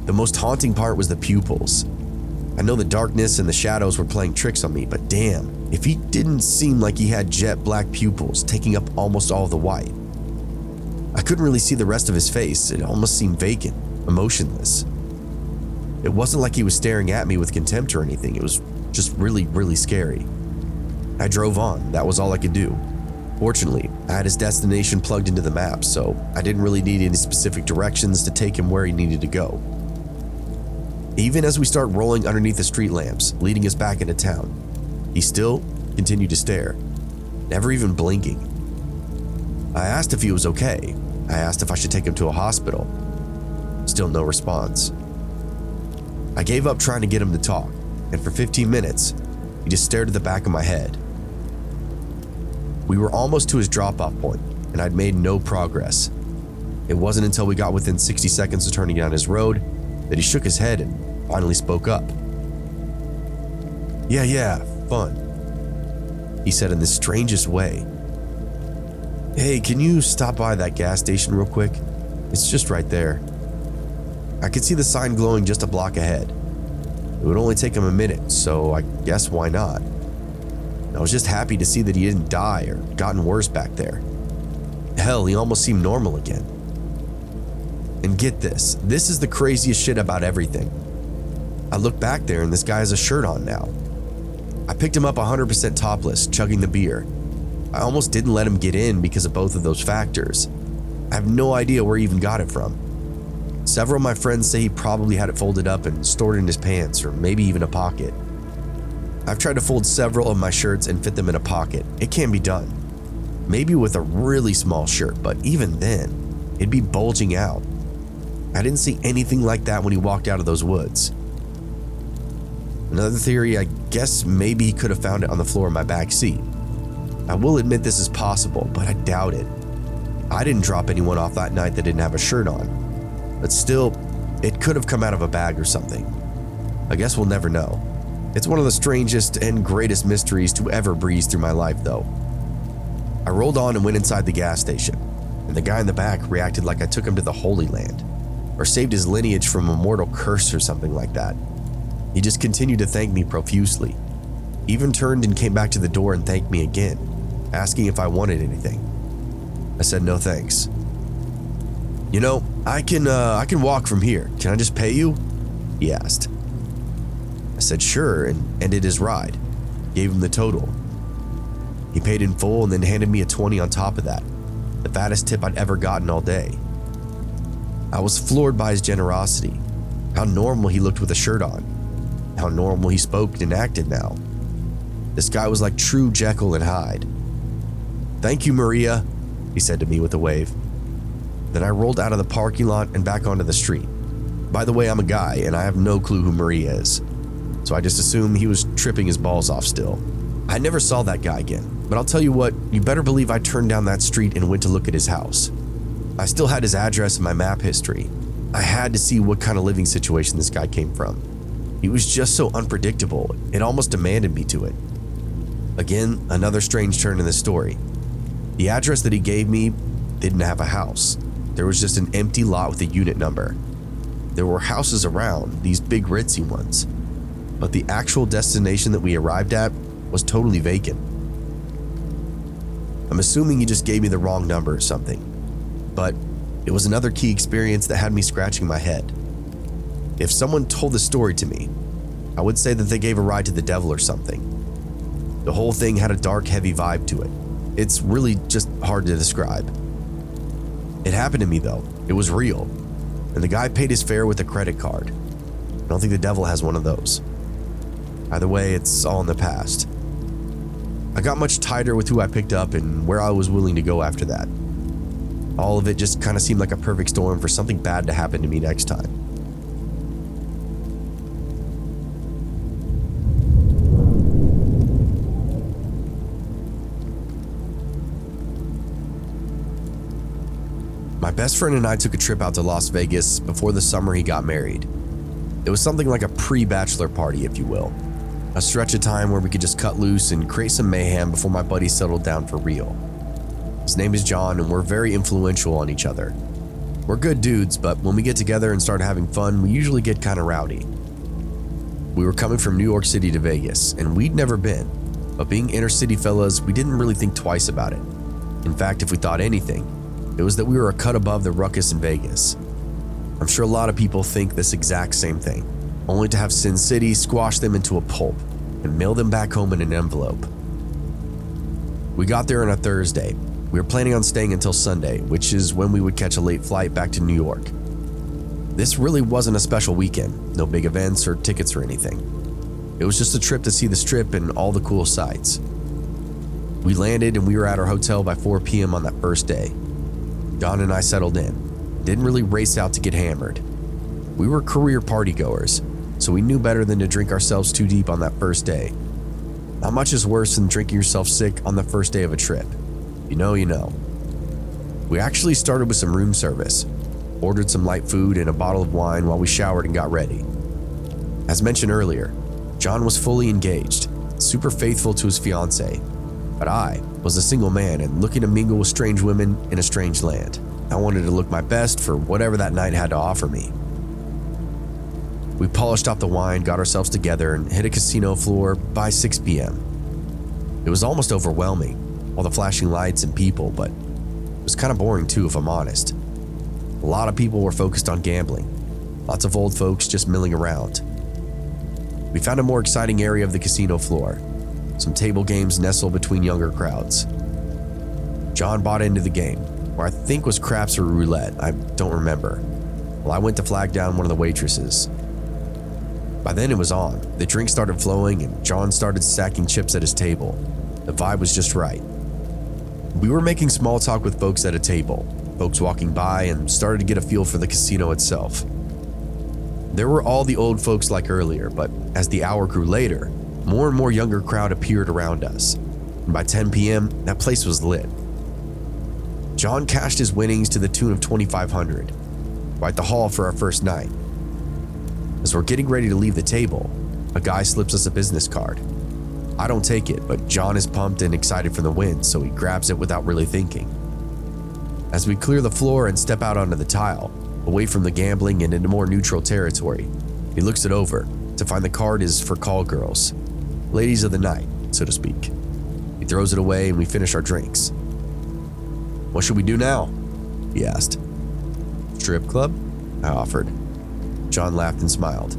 The most haunting part was the pupils. I know the darkness and the shadows were playing tricks on me, but damn, if he didn't seem like he had jet black pupils taking up almost all of the white. I couldn't really see the rest of his face. It almost seemed vacant, emotionless. It wasn't like he was staring at me with contempt or anything. It was just really, really scary. I drove on. That was all I could do. Fortunately, I had his destination plugged into the map, so I didn't really need any specific directions to take him where he needed to go. Even as we start rolling underneath the street lamps, leading us back into town, he still continued to stare, never even blinking. I asked if he was okay. I asked if I should take him to a hospital. Still no response. I gave up trying to get him to talk, and for 15 minutes, he just stared at the back of my head. We were almost to his drop-off point, and I'd made no progress. It wasn't until we got within 60 seconds of turning down his road that he shook his head and finally spoke up. Yeah, fun, he said in the strangest way. Hey, can you stop by that gas station real quick? It's just right there. I could see the sign glowing just a block ahead. It would only take him a minute, so I guess why not? I was just happy to see that he didn't die or gotten worse back there. Hell, he almost seemed normal again. And get this is the craziest shit about everything. I look back there and this guy has a shirt on now. I picked him up 100% topless, chugging the beer. I almost didn't let him get in because of both of those factors. I have no idea where he even got it from. Several of my friends say he probably had it folded up and stored in his pants or maybe even a pocket. I've tried to fold several of my shirts and fit them in a pocket. It can be done. Maybe with a really small shirt, but even then, it'd be bulging out. I didn't see anything like that when he walked out of those woods. Another theory, I guess maybe he could have found it on the floor of my back seat. I will admit this is possible, but I doubt it. I didn't drop anyone off that night that didn't have a shirt on. But still, it could have come out of a bag or something. I guess we'll never know. It's one of the strangest and greatest mysteries to ever breeze through my life, though. I rolled on and went inside the gas station, and the guy in the back reacted like I took him to the Holy Land, or saved his lineage from a mortal curse or something like that. He just continued to thank me profusely. He even turned and came back to the door and thanked me again, asking if I wanted anything. I said no thanks. You know, I can walk from here. Can I just pay you? He asked. I said sure and ended his ride. Gave him the total. He paid in full and then handed me a 20 on top of that, the fattest tip I'd ever gotten all day. I was floored by his generosity, how normal he looked with a shirt on, how normal he spoke and acted now. This guy was like true Jekyll and Hyde. Thank you, Maria, he said to me with a wave. Then I rolled out of the parking lot and back onto the street. By the way, I'm a guy and I have no clue who Maria is, so I just assumed he was tripping his balls off still. I never saw that guy again, but I'll tell you what, you better believe I turned down that street and went to look at his house. I still had his address in my map history. I had to see what kind of living situation this guy came from. He was just so unpredictable, it almost demanded me to it. Again, another strange turn in the story. The address that he gave me didn't have a house. There was just an empty lot with a unit number. There were houses around, these big ritzy ones, but the actual destination that we arrived at was totally vacant. I'm assuming he just gave me the wrong number or something, but it was another key experience that had me scratching my head. If someone told the story to me, I would say that they gave a ride to the devil or something. The whole thing had a dark, heavy vibe to it. It's really just hard to describe. It happened to me though. It was real. And the guy paid his fare with a credit card. I don't think the devil has one of those. Either way, it's all in the past. I got much tighter with who I picked up and where I was willing to go after that. All of it just kind of seemed like a perfect storm for something bad to happen to me next time. My best friend and I took a trip out to Las Vegas before the summer he got married. It was something like a pre-bachelor party, if you will. A stretch of time where we could just cut loose and create some mayhem before my buddy settled down for real. His name is John and we're very influential on each other. We're good dudes, but when we get together and start having fun, we usually get kind of rowdy. We were coming from New York City to Vegas, and we'd never been. But being inner city fellas, we didn't really think twice about it. In fact, if we thought anything, it was that we were a cut above the ruckus in Vegas. I'm sure a lot of people think this exact same thing, only to have Sin City squash them into a pulp and mail them back home in an envelope. We got there on a Thursday. We were planning on staying until Sunday, which is when we would catch a late flight back to New York. This really wasn't a special weekend, no big events or tickets or anything. It was just a trip to see the Strip and all the cool sights. We landed and we were at our hotel by 4 p.m. on that first day. John and I settled in, didn't really race out to get hammered. We were career partygoers, so we knew better than to drink ourselves too deep on that first day. Not much is worse than drinking yourself sick on the first day of a trip. You know. We actually started with some room service, ordered some light food and a bottle of wine while we showered and got ready. As mentioned earlier, John was fully engaged, super faithful to his fiancée, but I was a single man and looking to mingle with strange women in a strange land. I wanted to look my best for whatever that night had to offer me. We polished off the wine, got ourselves together, and hit a casino floor by 6 p.m. It was almost overwhelming, all the flashing lights and people, but it was kind of boring too, if I'm honest. A lot of people were focused on gambling, lots of old folks just milling around. We found a more exciting area of the casino floor, some table games nestled between younger crowds. John bought into the game, or I think was craps or roulette, I don't remember. Well, I went to flag down one of the waitresses. By then it was on, the drink started flowing and John started stacking chips at his table. The vibe was just right. We were making small talk with folks at a table, folks walking by, and started to get a feel for the casino itself. There were all the old folks like earlier, but as the hour grew later, more and more younger crowd appeared around us. And by 10 p.m., that place was lit. John cashed his winnings to the tune of $2,500, right the haul for our first night. As we're getting ready to leave the table, a guy slips us a business card. I don't take it, but John is pumped and excited for the win, so he grabs it without really thinking. As we clear the floor and step out onto the tile, away from the gambling and into more neutral territory, he looks it over to find the card is for call girls, ladies of the night, so to speak. He throws it away and we finish our drinks. "What should we do now?" he asked. "Strip club?" I offered. John laughed and smiled.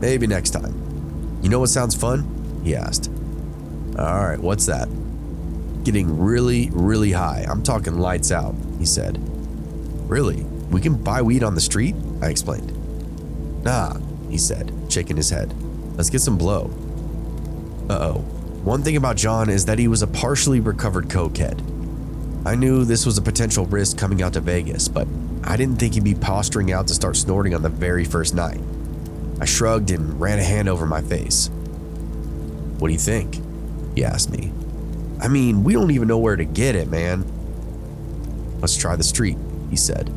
"Maybe next time." "You know what sounds fun?" he asked. "All right, what's that?" "Getting really, really high. I'm talking lights out," he said. "Really? We can buy weed on the street?" I explained. "Nah," he said, shaking his head. "Let's get some blow." Uh-oh. One thing about John is that he was a partially recovered cokehead. I knew this was a potential risk coming out to Vegas, but I didn't think he'd be posturing out to start snorting on the very first night. I shrugged and ran a hand over my face. "What do you think?" he asked me. "I mean, we don't even know where to get it, man." "Let's try the street," he said.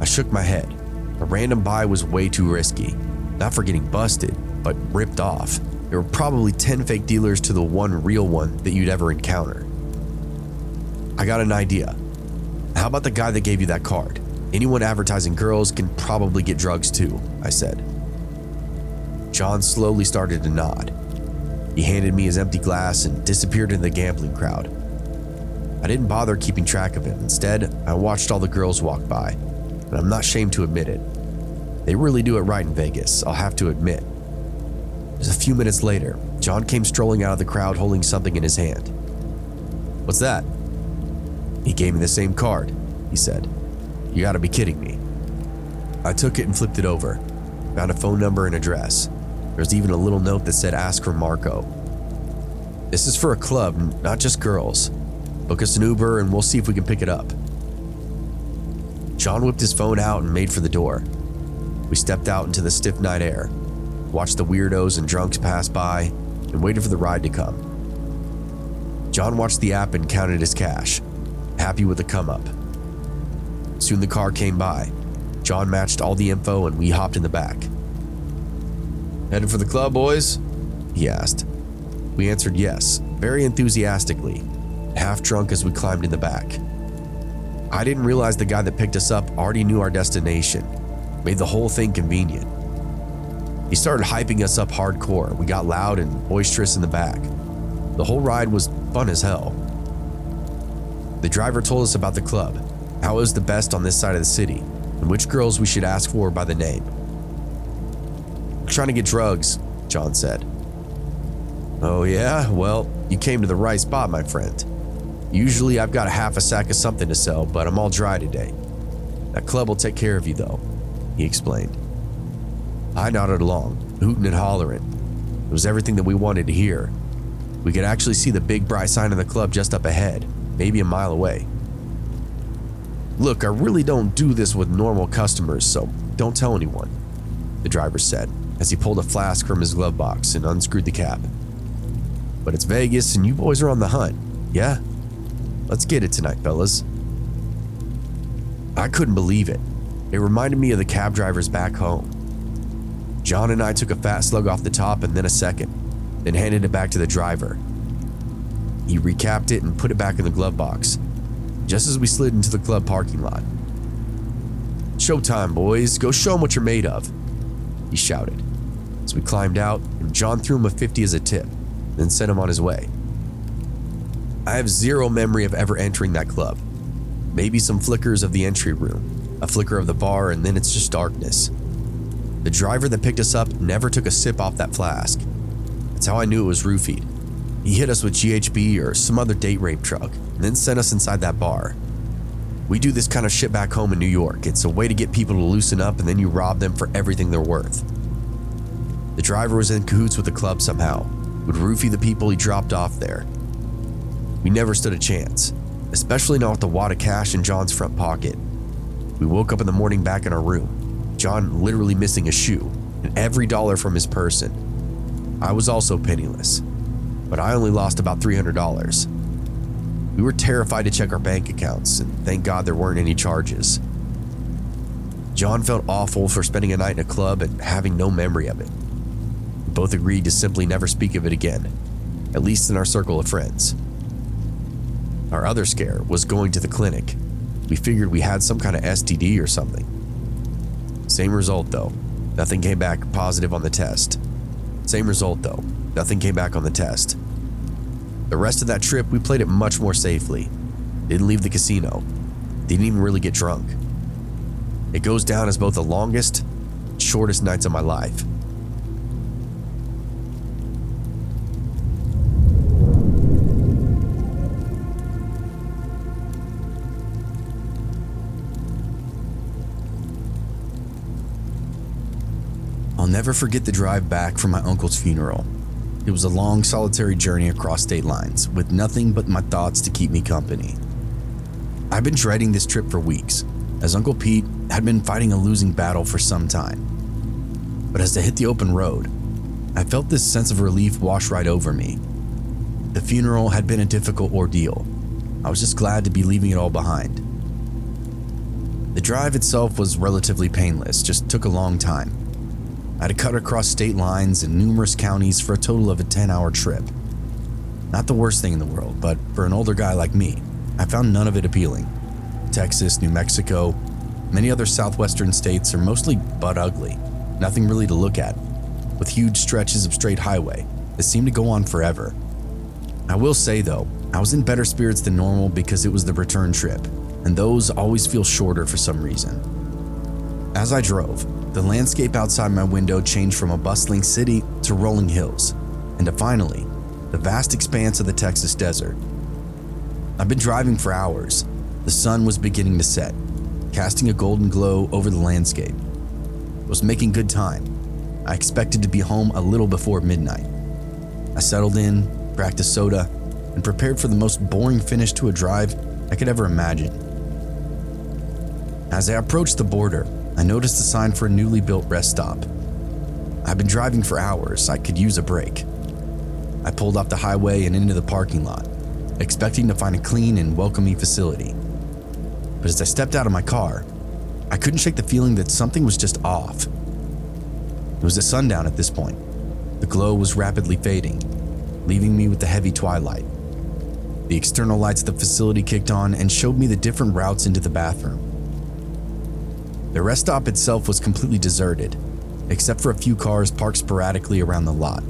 I shook my head. A random buy was way too risky, not for getting busted, but ripped off. There were probably 10 fake dealers to the one real one that you'd ever encounter. "I got an idea. How about the guy that gave you that card? Anyone advertising girls can probably get drugs too," I said. John slowly started to nod. He handed me his empty glass and disappeared into the gambling crowd. I didn't bother keeping track of him. Instead, I watched all the girls walk by, and I'm not ashamed to admit it. They really do it right in Vegas, I'll have to admit. Just a few minutes later, John came strolling out of the crowd holding something in his hand. "What's that?" "He gave me the same card," he said. "You gotta be kidding me." I took it and flipped it over, found a phone number and address. There's even a little note that said ask for Marco. "This is for a club, not just girls. Book us an Uber and we'll see if we can pick it up." John whipped his phone out and made for the door. We stepped out into the stiff night air, watched the weirdos and drunks pass by, and waited for the ride to come. John watched the app and counted his cash, happy with the come up. Soon the car came by. John matched all the info and we hopped in the back. "Headed for the club, boys?" he asked. We answered yes, very enthusiastically, half drunk as we climbed in the back. I didn't realize the guy that picked us up already knew our destination, made the whole thing convenient. He started hyping us up hardcore. We got loud and boisterous in the back. The whole ride was fun as hell. The driver told us about the club, how it was the best on this side of the city, and which girls we should ask for by the name. "We're trying to get drugs," John said. "Oh yeah? Well, you came to the right spot, my friend. Usually I've got a half a sack of something to sell, but I'm all dry today. That club will take care of you though," he explained. I nodded along, hooting and hollering. It was everything that we wanted to hear. We could actually see the big bright sign of the club just up ahead, maybe a mile away. "Look, I really don't do this with normal customers, so don't tell anyone," the driver said as he pulled a flask from his glove box and unscrewed the cap. "But it's Vegas and you boys are on the hunt, yeah? Let's get it tonight, fellas." I couldn't believe it. It reminded me of the cab drivers back home. John and I took a fat slug off the top and then a second, then handed it back to the driver. He recapped it and put it back in the glove box, just as we slid into the club parking lot. "Showtime, boys. Go show them what you're made of," he shouted as we climbed out, and John threw him a 50 as a tip, then sent him on his way. I have zero memory of ever entering that club. Maybe some flickers of the entry room, a flicker of the bar, and then it's just darkness. The driver that picked us up never took a sip off that flask. That's how I knew it was roofied. He hit us with GHB or some other date rape drug, and then sent us inside that bar. We do this kind of shit back home in New York. It's a way to get people to loosen up, and then you rob them for everything they're worth. The driver was in cahoots with the club somehow, would roofie the people he dropped off there. We never stood a chance, especially not with the wad of cash in John's front pocket. We woke up in the morning back in our room, John literally missing a shoe and every dollar from his person. I was also penniless, but I only lost about $300. We were terrified to check our bank accounts, and thank God there weren't any charges. John felt awful for spending a night in a club and having no memory of it. We both agreed to simply never speak of it again, at least in our circle of friends. Our other scare was going to the clinic. We figured we had some kind of STD or something. Same result though, nothing came back positive on the test. Same result though, nothing came back on the test. The rest of that trip, we played it much more safely. Didn't leave the casino. Didn't even really get drunk. It goes down as both the longest, shortest nights of my life.
I'll never forget the drive back from my uncle's funeral. It was a long, solitary journey across state lines, with nothing but my thoughts to keep me company. I've been dreading this trip for weeks, as Uncle Pete had been fighting a losing battle for some time. But as I hit the open road, I felt this sense of relief wash right over me. The funeral had been a difficult ordeal. I was just glad to be leaving it all behind. The drive itself was relatively painless, just took a long time. I had to cut across state lines and numerous counties for a total of a 10-hour trip. Not the worst thing in the world, but for an older guy like me, I found none of it appealing. Texas, New Mexico, many other southwestern states are mostly butt ugly, nothing really to look at, with huge stretches of straight highway that seem to go on forever. I will say though, I was in better spirits than normal because it was the return trip, and those always feel shorter for some reason. As I drove, the landscape outside my window changed from a bustling city to rolling hills, and to finally, the vast expanse of the Texas desert. I've been driving for hours. The sun was beginning to set, casting a golden glow over the landscape. I was making good time. I expected to be home a little before midnight. I settled in, cracked a soda, and prepared for the most boring finish to a drive I could ever imagine. As I approached the border, I noticed a sign for a newly built rest stop. I've been driving for hours. I could use a break. I pulled off the highway and into the parking lot, expecting to find a clean and welcoming facility. But as I stepped out of my car, I couldn't shake the feeling that something was just off. It was at sundown at this point. The glow was rapidly fading, leaving me with the heavy twilight. The external lights of the facility kicked on and showed me the different routes into the bathroom. The rest stop itself was completely deserted. except for a few cars parked sporadically around the lot.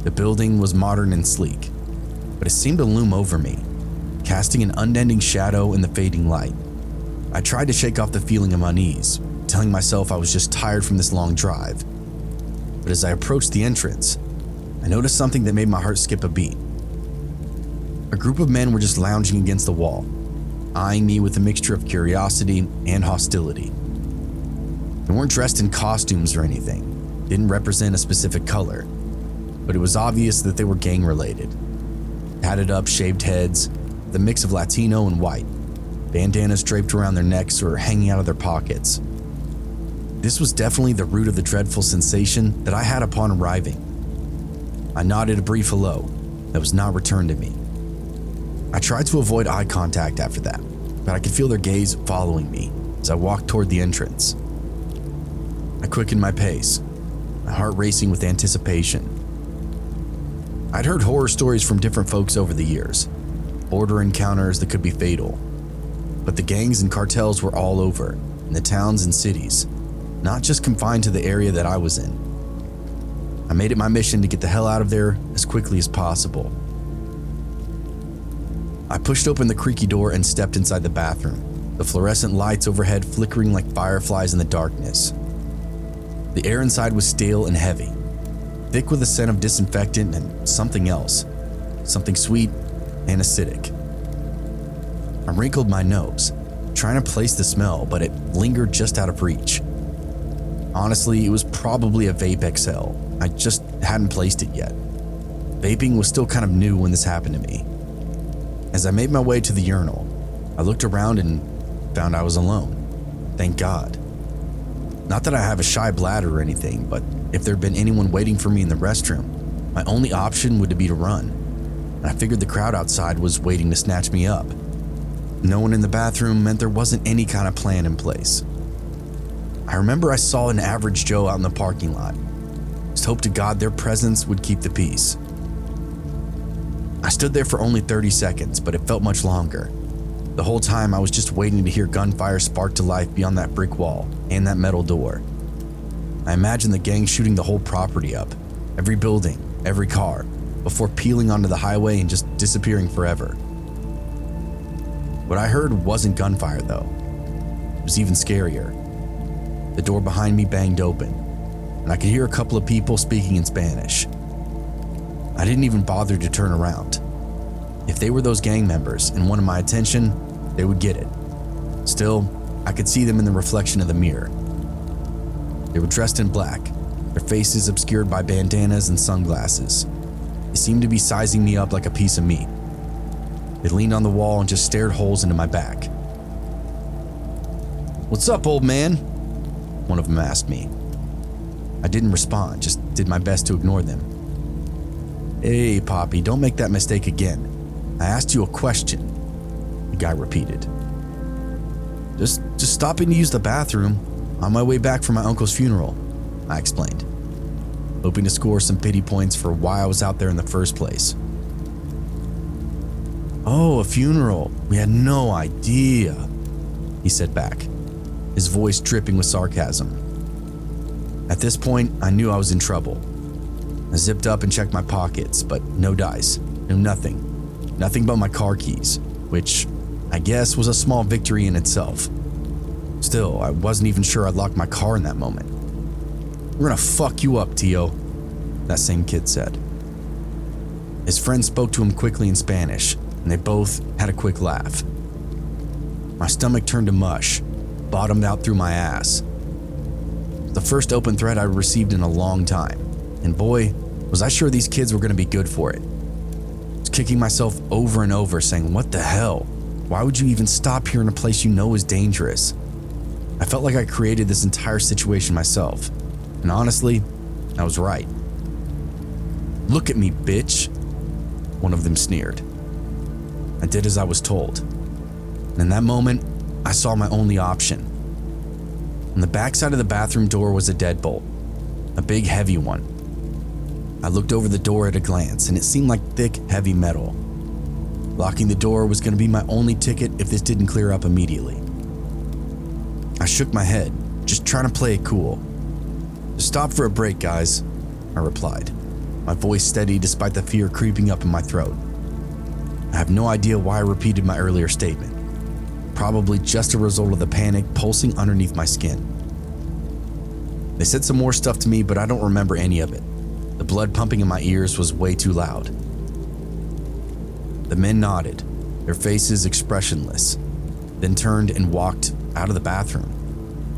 The building was modern and sleek, but it seemed to loom over me, casting an unending shadow in the fading light. I tried to shake off the feeling of unease, telling myself I was just tired from this long drive. But as I approached the entrance, I noticed something that made my heart skip a beat. A group of men were just lounging against the wall, eyeing me with a mixture of curiosity and hostility. They weren't dressed in costumes or anything, didn't represent a specific color, but it was obvious that they were gang-related. Tatted up, shaved heads, the mix of Latino and white, bandanas draped around their necks or hanging out of their pockets. This was definitely the root of the dreadful sensation that I had upon arriving. I nodded a brief hello that was not returned to me. I tried to avoid eye contact after that, but I could feel their gaze following me as I walked toward the entrance. I quickened my pace, my heart racing with anticipation. I'd heard horror stories from different folks over the years, border encounters that could be fatal, but the gangs and cartels were all over, in the towns and cities, not just confined to the area that I was in. I made it my mission to get the hell out of there as quickly as possible. I pushed open the creaky door and stepped inside the bathroom, the fluorescent lights overhead flickering like fireflies in the darkness. The air inside was stale and heavy, thick with a scent of disinfectant and something else, something sweet and acidic. I wrinkled my nose, trying to place the smell, but it lingered just out of reach. Honestly, it was probably a vape XL. I just hadn't placed it yet. Vaping was still kind of new when this happened to me. As I made my way to the urinal, I looked around and found I was alone. Thank God. Not that I have a shy bladder or anything, but if there'd been anyone waiting for me in the restroom, my only option would be to run. And I figured the crowd outside was waiting to snatch me up. No one in the bathroom meant there wasn't any kind of plan in place. I remember I saw an average Joe out in the parking lot. Just hope to God their presence would keep the peace. I stood there for only 30 seconds, but it felt much longer. The whole time I was just waiting to hear gunfire spark to life beyond that brick wall and that metal door. I imagined the gang shooting the whole property up, every building, every car, before peeling onto the highway and just disappearing forever. What I heard wasn't gunfire though. It was even scarier. The door behind me banged open, and I could hear a couple of people speaking in Spanish. I didn't even bother to turn around. If they were those gang members and wanted my attention, they would get it. Still, I could see them in the reflection of the mirror. They were dressed in black, their faces obscured by bandanas and sunglasses. They seemed to be sizing me up like a piece of meat. They leaned on the wall and just stared holes into my back. "What's up, old man?" one of them asked me. I didn't respond, just did my best to ignore them. "Hey, Poppy, don't make that mistake again. I asked you a question," the guy repeated. Just stopping to use the bathroom on my way back from my uncle's funeral," I explained, hoping to score some pity points for why I was out there in the first place. "Oh, a funeral. We had no idea," he said back, his voice dripping with sarcasm. At this point, I knew I was in trouble. I zipped up and checked my pockets, but no dice, no nothing. Nothing but my car keys, which I guess was a small victory in itself. Still, I wasn't even sure I'd locked my car in that moment. "We're gonna fuck you up, Tio," that same kid said. His friend spoke to him quickly in Spanish, and they both had a quick laugh. My stomach turned to mush, bottomed out through my ass. The first open threat I received in a long time, and boy, was I sure these kids were gonna be good for it. I was kicking myself over and over, saying, "What the hell? Why would you even stop here in a place you know is dangerous?" I felt like I created this entire situation myself, and honestly, I was right. "Look at me, bitch," one of them sneered. I did as I was told, and in that moment, I saw my only option. On the backside of the bathroom door was a deadbolt, a big heavy one. I looked over the door at a glance, and it seemed like thick, heavy metal. Locking the door was going to be my only ticket if this didn't clear up immediately. I shook my head, just trying to play it cool. "Just stop for a break, guys," I replied, my voice steady despite the fear creeping up in my throat. I have no idea why I repeated my earlier statement. Probably just a result of the panic pulsing underneath my skin. They said some more stuff to me, but I don't remember any of it. The blood pumping in my ears was way too loud. The men nodded, their faces expressionless, then turned and walked out of the bathroom,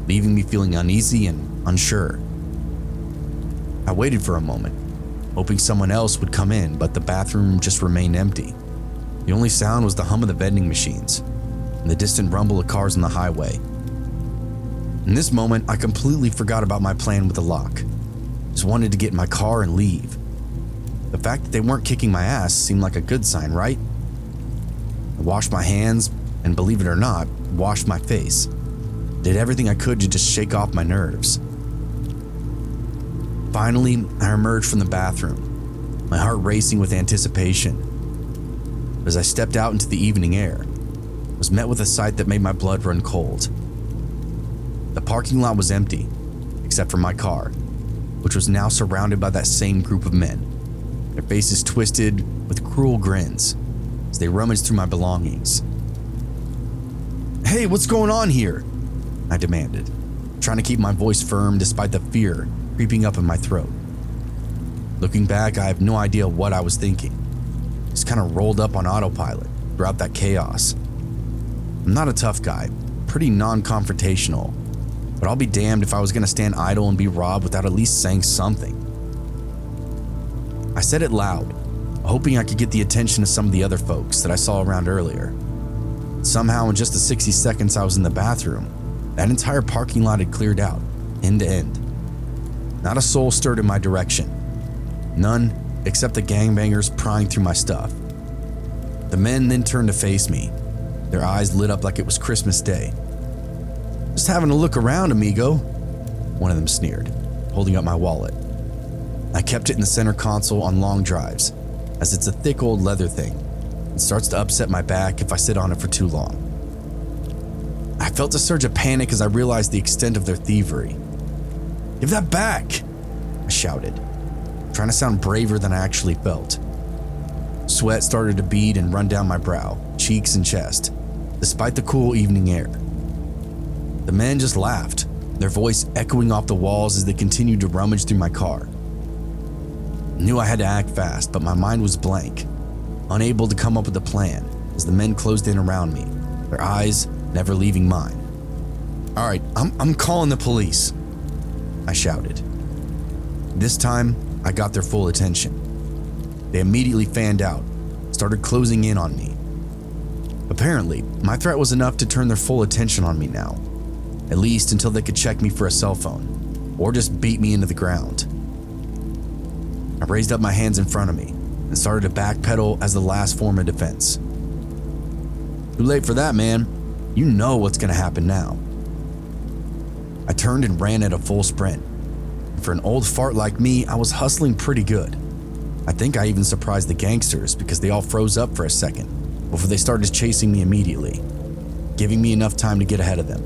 leaving me feeling uneasy and unsure. I waited for a moment, hoping someone else would come in, but the bathroom just remained empty. The only sound was the hum of the vending machines and the distant rumble of cars on the highway. In this moment, I completely forgot about my plan with the lock. Just wanted to get in my car and leave. The fact that they weren't kicking my ass seemed like a good sign, right? I washed my hands and, believe it or not, washed my face. Did everything I could to just shake off my nerves. Finally, I emerged from the bathroom, my heart racing with anticipation. As I stepped out into the evening air, I was met with a sight that made my blood run cold. The parking lot was empty, except for my car, which was now surrounded by that same group of men, their faces twisted with cruel grins as they rummaged through my belongings. "Hey, what's going on here?" I demanded, trying to keep my voice firm despite the fear creeping up in my throat. Looking back, I have no idea what I was thinking. Just kind of rolled up on autopilot throughout that chaos. I'm not a tough guy, pretty non-confrontational, but I'll be damned if I was going to stand idle and be robbed without at least saying something. I said it loud, hoping I could get the attention of some of the other folks that I saw around earlier. Somehow, in just the 60 seconds I was in the bathroom, that entire parking lot had cleared out, end to end. Not a soul stirred in my direction. None except the gangbangers prying through my stuff. The men then turned to face me, their eyes lit up like it was Christmas Day. "Just having a look around, amigo," one of them sneered, holding up my wallet. I kept it in the center console on long drives, as it's a thick old leather thing. It starts to upset my back if I sit on it for too long. I felt a surge of panic as I realized the extent of their thievery. "Give that back!" I shouted, trying to sound braver than I actually felt. Sweat started to bead and run down my brow, cheeks, and chest, despite the cool evening air. The men just laughed, their voice echoing off the walls as they continued to rummage through my car. I knew I had to act fast, but my mind was blank, unable to come up with a plan as the men closed in around me, their eyes never leaving mine. "All right, I'm calling the police," I shouted. This time, I got their full attention. They immediately fanned out, started closing in on me. Apparently, my threat was enough to turn their full attention on me now, at least until they could check me for a cell phone, or just beat me into the ground. I raised up my hands in front of me and started to backpedal as the last form of defense. "Too late for that, man. You know what's gonna happen now." I turned and ran at a full sprint. For an old fart like me, I was hustling pretty good. I think I even surprised the gangsters because they all froze up for a second before they started chasing me immediately, giving me enough time to get ahead of them.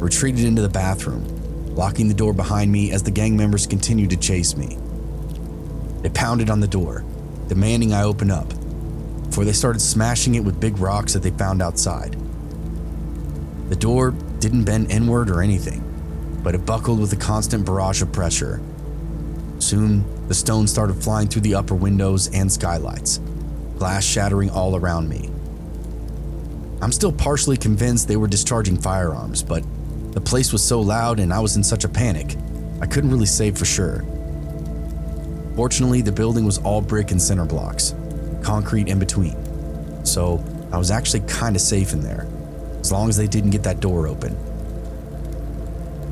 I retreated into the bathroom, locking the door behind me as the gang members continued to chase me. They pounded on the door, demanding I open up, before they started smashing it with big rocks that they found outside. The door didn't bend inward or anything, but it buckled with a constant barrage of pressure. Soon, the stones started flying through the upper windows and skylights, glass shattering all around me. I'm still partially convinced they were discharging firearms, but the place was so loud and I was in such a panic, I couldn't really say for sure. Fortunately, the building was all brick and center blocks, concrete in between, so I was actually kind of safe in there, as long as they didn't get that door open.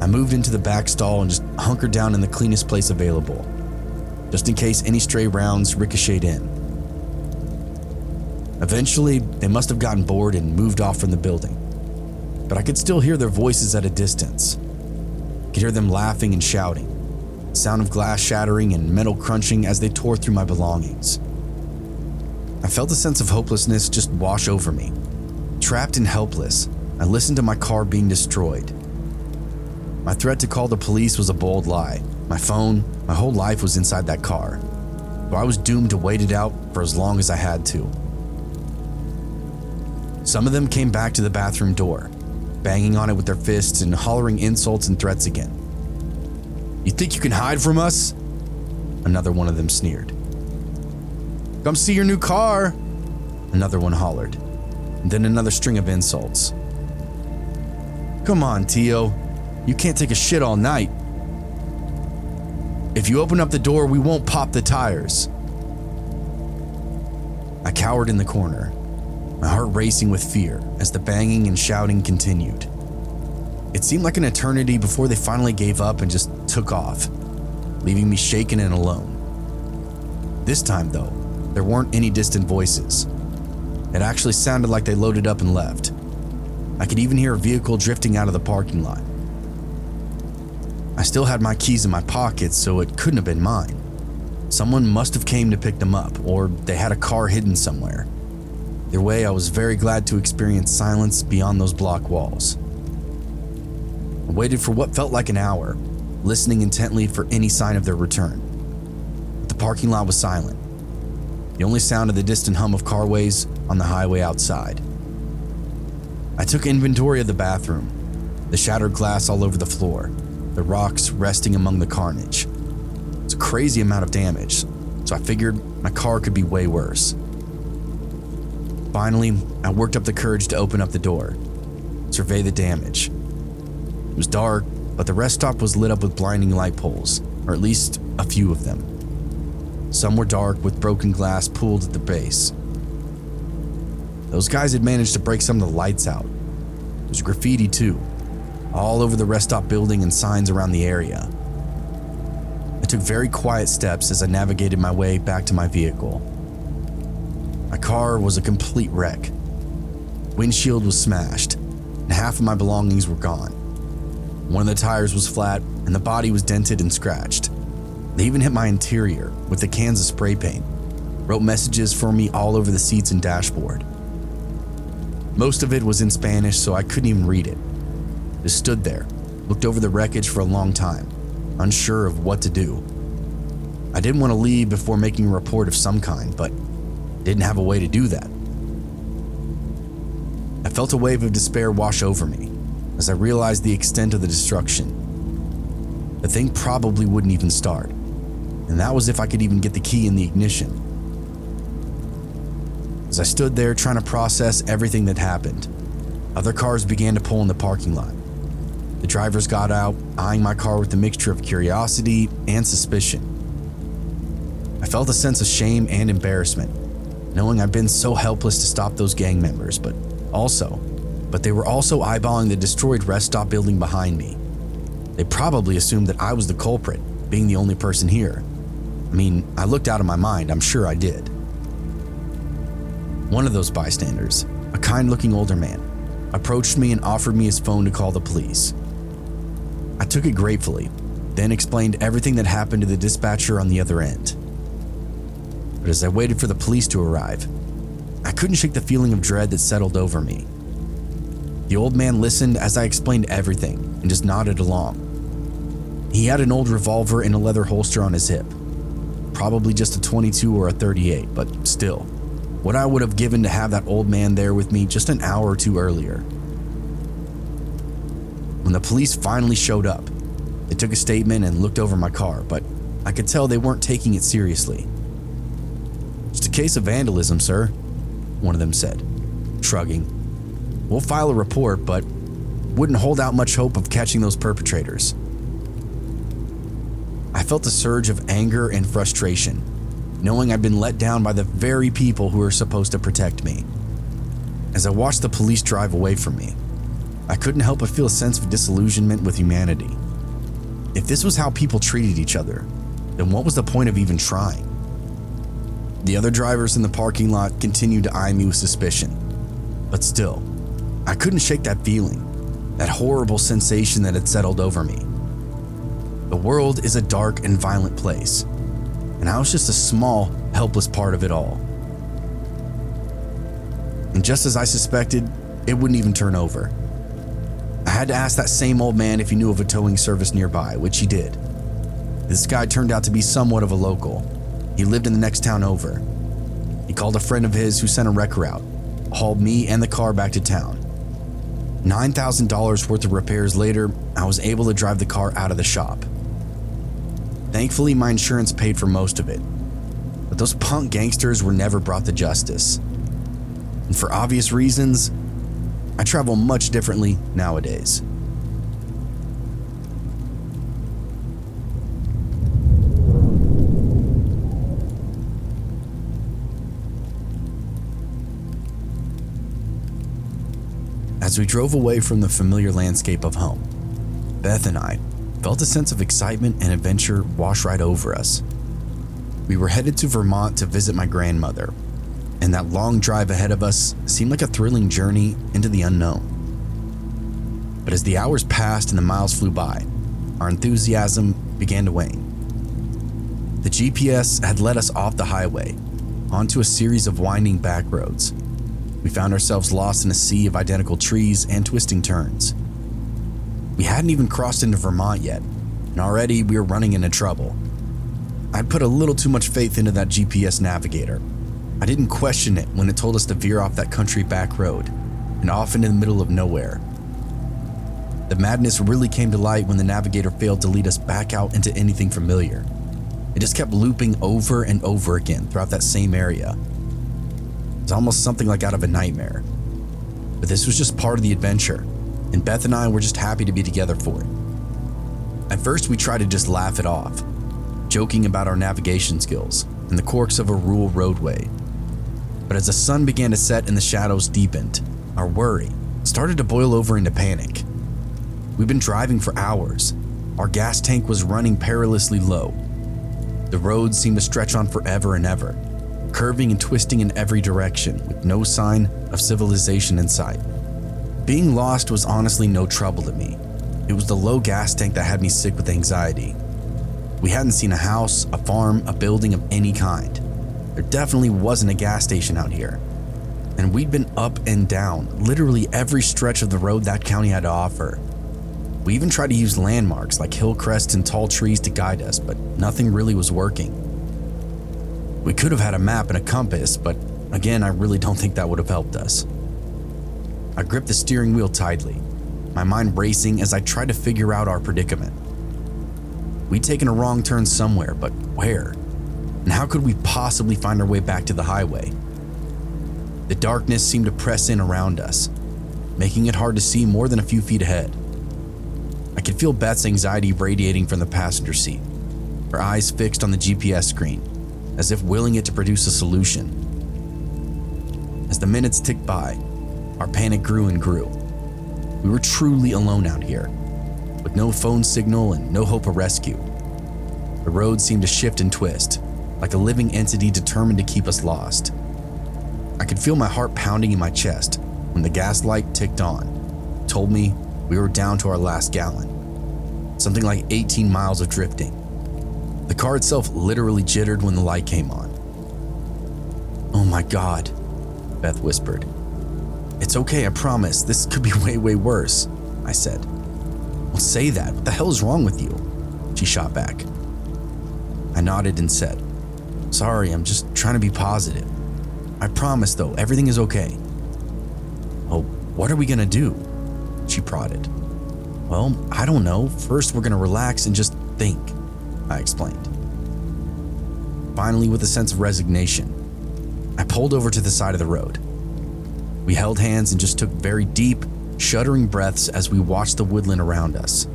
I moved into the back stall and just hunkered down in the cleanest place available, just in case any stray rounds ricocheted in. Eventually, they must have gotten bored and moved off from the building, but I could still hear their voices at a distance. I could hear them laughing and shouting, the sound of glass shattering and metal crunching as they tore through my belongings. I felt a sense of hopelessness just wash over me. Trapped and helpless, I listened to my car being destroyed. My threat to call the police was a bold lie. My phone, my whole life was inside that car. So I was doomed to wait it out for as long as I had to. Some of them came back to the bathroom door, banging on it with their fists and hollering insults and threats again. "You think you can hide from us?" Another one of them sneered. "Come see your new car," another one hollered, and then another string of insults. "Come on, Tio, you can't take a shit all night. If you open up the door, we won't pop the tires." I cowered in the corner, my heart racing with fear as the banging and shouting continued. It seemed like an eternity before they finally gave up and just took off, leaving me shaken and alone. This time, though, there weren't any distant voices. It actually sounded like they loaded up and left. I could even hear a vehicle drifting out of the parking lot. I still had my keys in my pockets, so it couldn't have been mine. Someone must have came to pick them up, or they had a car hidden somewhere. Either way, I was very glad to experience silence beyond those block walls. I waited for what felt like an hour, listening intently for any sign of their return. But the parking lot was silent. The only sound of the distant hum of carways on the highway outside. I took inventory of the bathroom, the shattered glass all over the floor, the rocks resting among the carnage. It's a crazy amount of damage, so I figured my car could be way worse. Finally, I worked up the courage to open up the door, survey the damage. It was dark, but the rest stop was lit up with blinding light poles, or at least a few of them. Some were dark with broken glass pooled at the base. Those guys had managed to break some of the lights out. There was graffiti too, all over the rest stop building and signs around the area. I took very quiet steps as I navigated my way back to my vehicle. My car was a complete wreck. Windshield was smashed, and half of my belongings were gone. One of the tires was flat, and the body was dented and scratched. They even hit my interior with the cans of spray paint, wrote messages for me all over the seats and dashboard. Most of it was in Spanish, so I couldn't even read it. Just stood there, looked over the wreckage for a long time, unsure of what to do. I didn't want to leave before making a report of some kind, but didn't have a way to do that. I felt a wave of despair wash over me as I realized the extent of the destruction. The thing probably wouldn't even start, and that was if I could even get the key in the ignition. As I stood there trying to process everything that happened, other cars began to pull in the parking lot. The drivers got out, eyeing my car with a mixture of curiosity and suspicion. I felt a sense of shame and embarrassment, knowing I'd been so helpless to stop those gang members, but they were also eyeballing the destroyed rest stop building behind me. They probably assumed that I was the culprit, being the only person here. I mean, I looked out of my mind, I'm sure I did. One of those bystanders, a kind-looking older man, approached me and offered me his phone to call the police. I took it gratefully, then explained everything that happened to the dispatcher on the other end. But as I waited for the police to arrive, I couldn't shake the feeling of dread that settled over me. The old man listened as I explained everything and just nodded along. He had an old revolver in a leather holster on his hip, probably just a 22 or a 38, but still, what I would have given to have that old man there with me just an hour or two earlier. When the police finally showed up, they took a statement and looked over my car, but I could tell they weren't taking it seriously. "Just a case of vandalism, sir," one of them said, shrugging. "We'll file a report, but wouldn't hold out much hope of catching those perpetrators." I felt a surge of anger and frustration, knowing I'd been let down by the very people who were supposed to protect me. As I watched the police drive away from me, I couldn't help but feel a sense of disillusionment with humanity. If this was how people treated each other, then what was the point of even trying? The other drivers in the parking lot continued to eye me with suspicion, but still, I couldn't shake that feeling, that horrible sensation that had settled over me. The world is a dark and violent place, and I was just a small, helpless part of it all. And just as I suspected, it wouldn't even turn over. I had to ask that same old man if he knew of a towing service nearby, which he did. This guy turned out to be somewhat of a local. He lived in the next town over. He called a friend of his who sent a wrecker out, hauled me and the car back to town. $9,000 worth of repairs later, I was able to drive the car out of the shop. Thankfully, my insurance paid for most of it, but those punk gangsters were never brought to justice. And for obvious reasons, I travel much differently nowadays. As we drove away from the familiar landscape of home, Beth and I felt a sense of excitement and adventure wash right over us. We were headed to Vermont to visit my grandmother, and that long drive ahead of us seemed like a thrilling journey into the unknown. But as the hours passed and the miles flew by, our enthusiasm began to wane. The GPS had led us off the highway, onto a series of winding back roads. We found ourselves lost in a sea of identical trees and twisting turns. We hadn't even crossed into Vermont yet, and already we were running into trouble. I'd put a little too much faith into that GPS navigator. I didn't question it when it told us to veer off that country back road and off into the middle of nowhere. The madness really came to light when the navigator failed to lead us back out into anything familiar. It just kept looping over and over again throughout that same area. It's almost something like out of a nightmare. But this was just part of the adventure, and Beth and I were just happy to be together for it. At first, we tried to just laugh it off, joking about our navigation skills and the quirks of a rural roadway. But as the sun began to set and the shadows deepened, our worry started to boil over into panic. We'd been driving for hours. Our gas tank was running perilously low. The road seemed to stretch on forever and ever, curving and twisting in every direction with no sign of civilization in sight. Being lost was honestly no trouble to me. It was the low gas tank that had me sick with anxiety. We hadn't seen a house, a farm, a building of any kind. There definitely wasn't a gas station out here. And we'd been up and down literally every stretch of the road that county had to offer. We even tried to use landmarks like hill crests and tall trees to guide us, but nothing really was working. We could have had a map and a compass, but again, I really don't think that would have helped us. I gripped the steering wheel tightly, my mind racing as I tried to figure out our predicament. We'd taken a wrong turn somewhere, but where? And how could we possibly find our way back to the highway? The darkness seemed to press in around us, making it hard to see more than a few feet ahead. I could feel Beth's anxiety radiating from the passenger seat, her eyes fixed on the GPS screen, as if willing it to produce a solution. As the minutes ticked by, our panic grew and grew. We were truly alone out here, with no phone signal and no hope of rescue. The road seemed to shift and twist, like a living entity determined to keep us lost. I could feel my heart pounding in my chest when the gas light ticked on, told me we were down to our last gallon. Something like 18 miles of drifting. The car itself literally jittered when the light came on. "Oh my God," Beth whispered. "It's okay, I promise. This could be way worse," I said. "Well, say that. What the hell is wrong with you?" she shot back. I nodded and said, "Sorry, I'm just trying to be positive. I promise though, everything is okay." "Oh, what are we gonna do?" she prodded. "Well, I don't know. First, we're gonna relax and just think," I explained. Finally, with a sense of resignation, I pulled over to the side of the road. We held hands and just took very deep, shuddering breaths as we watched the woodland around us.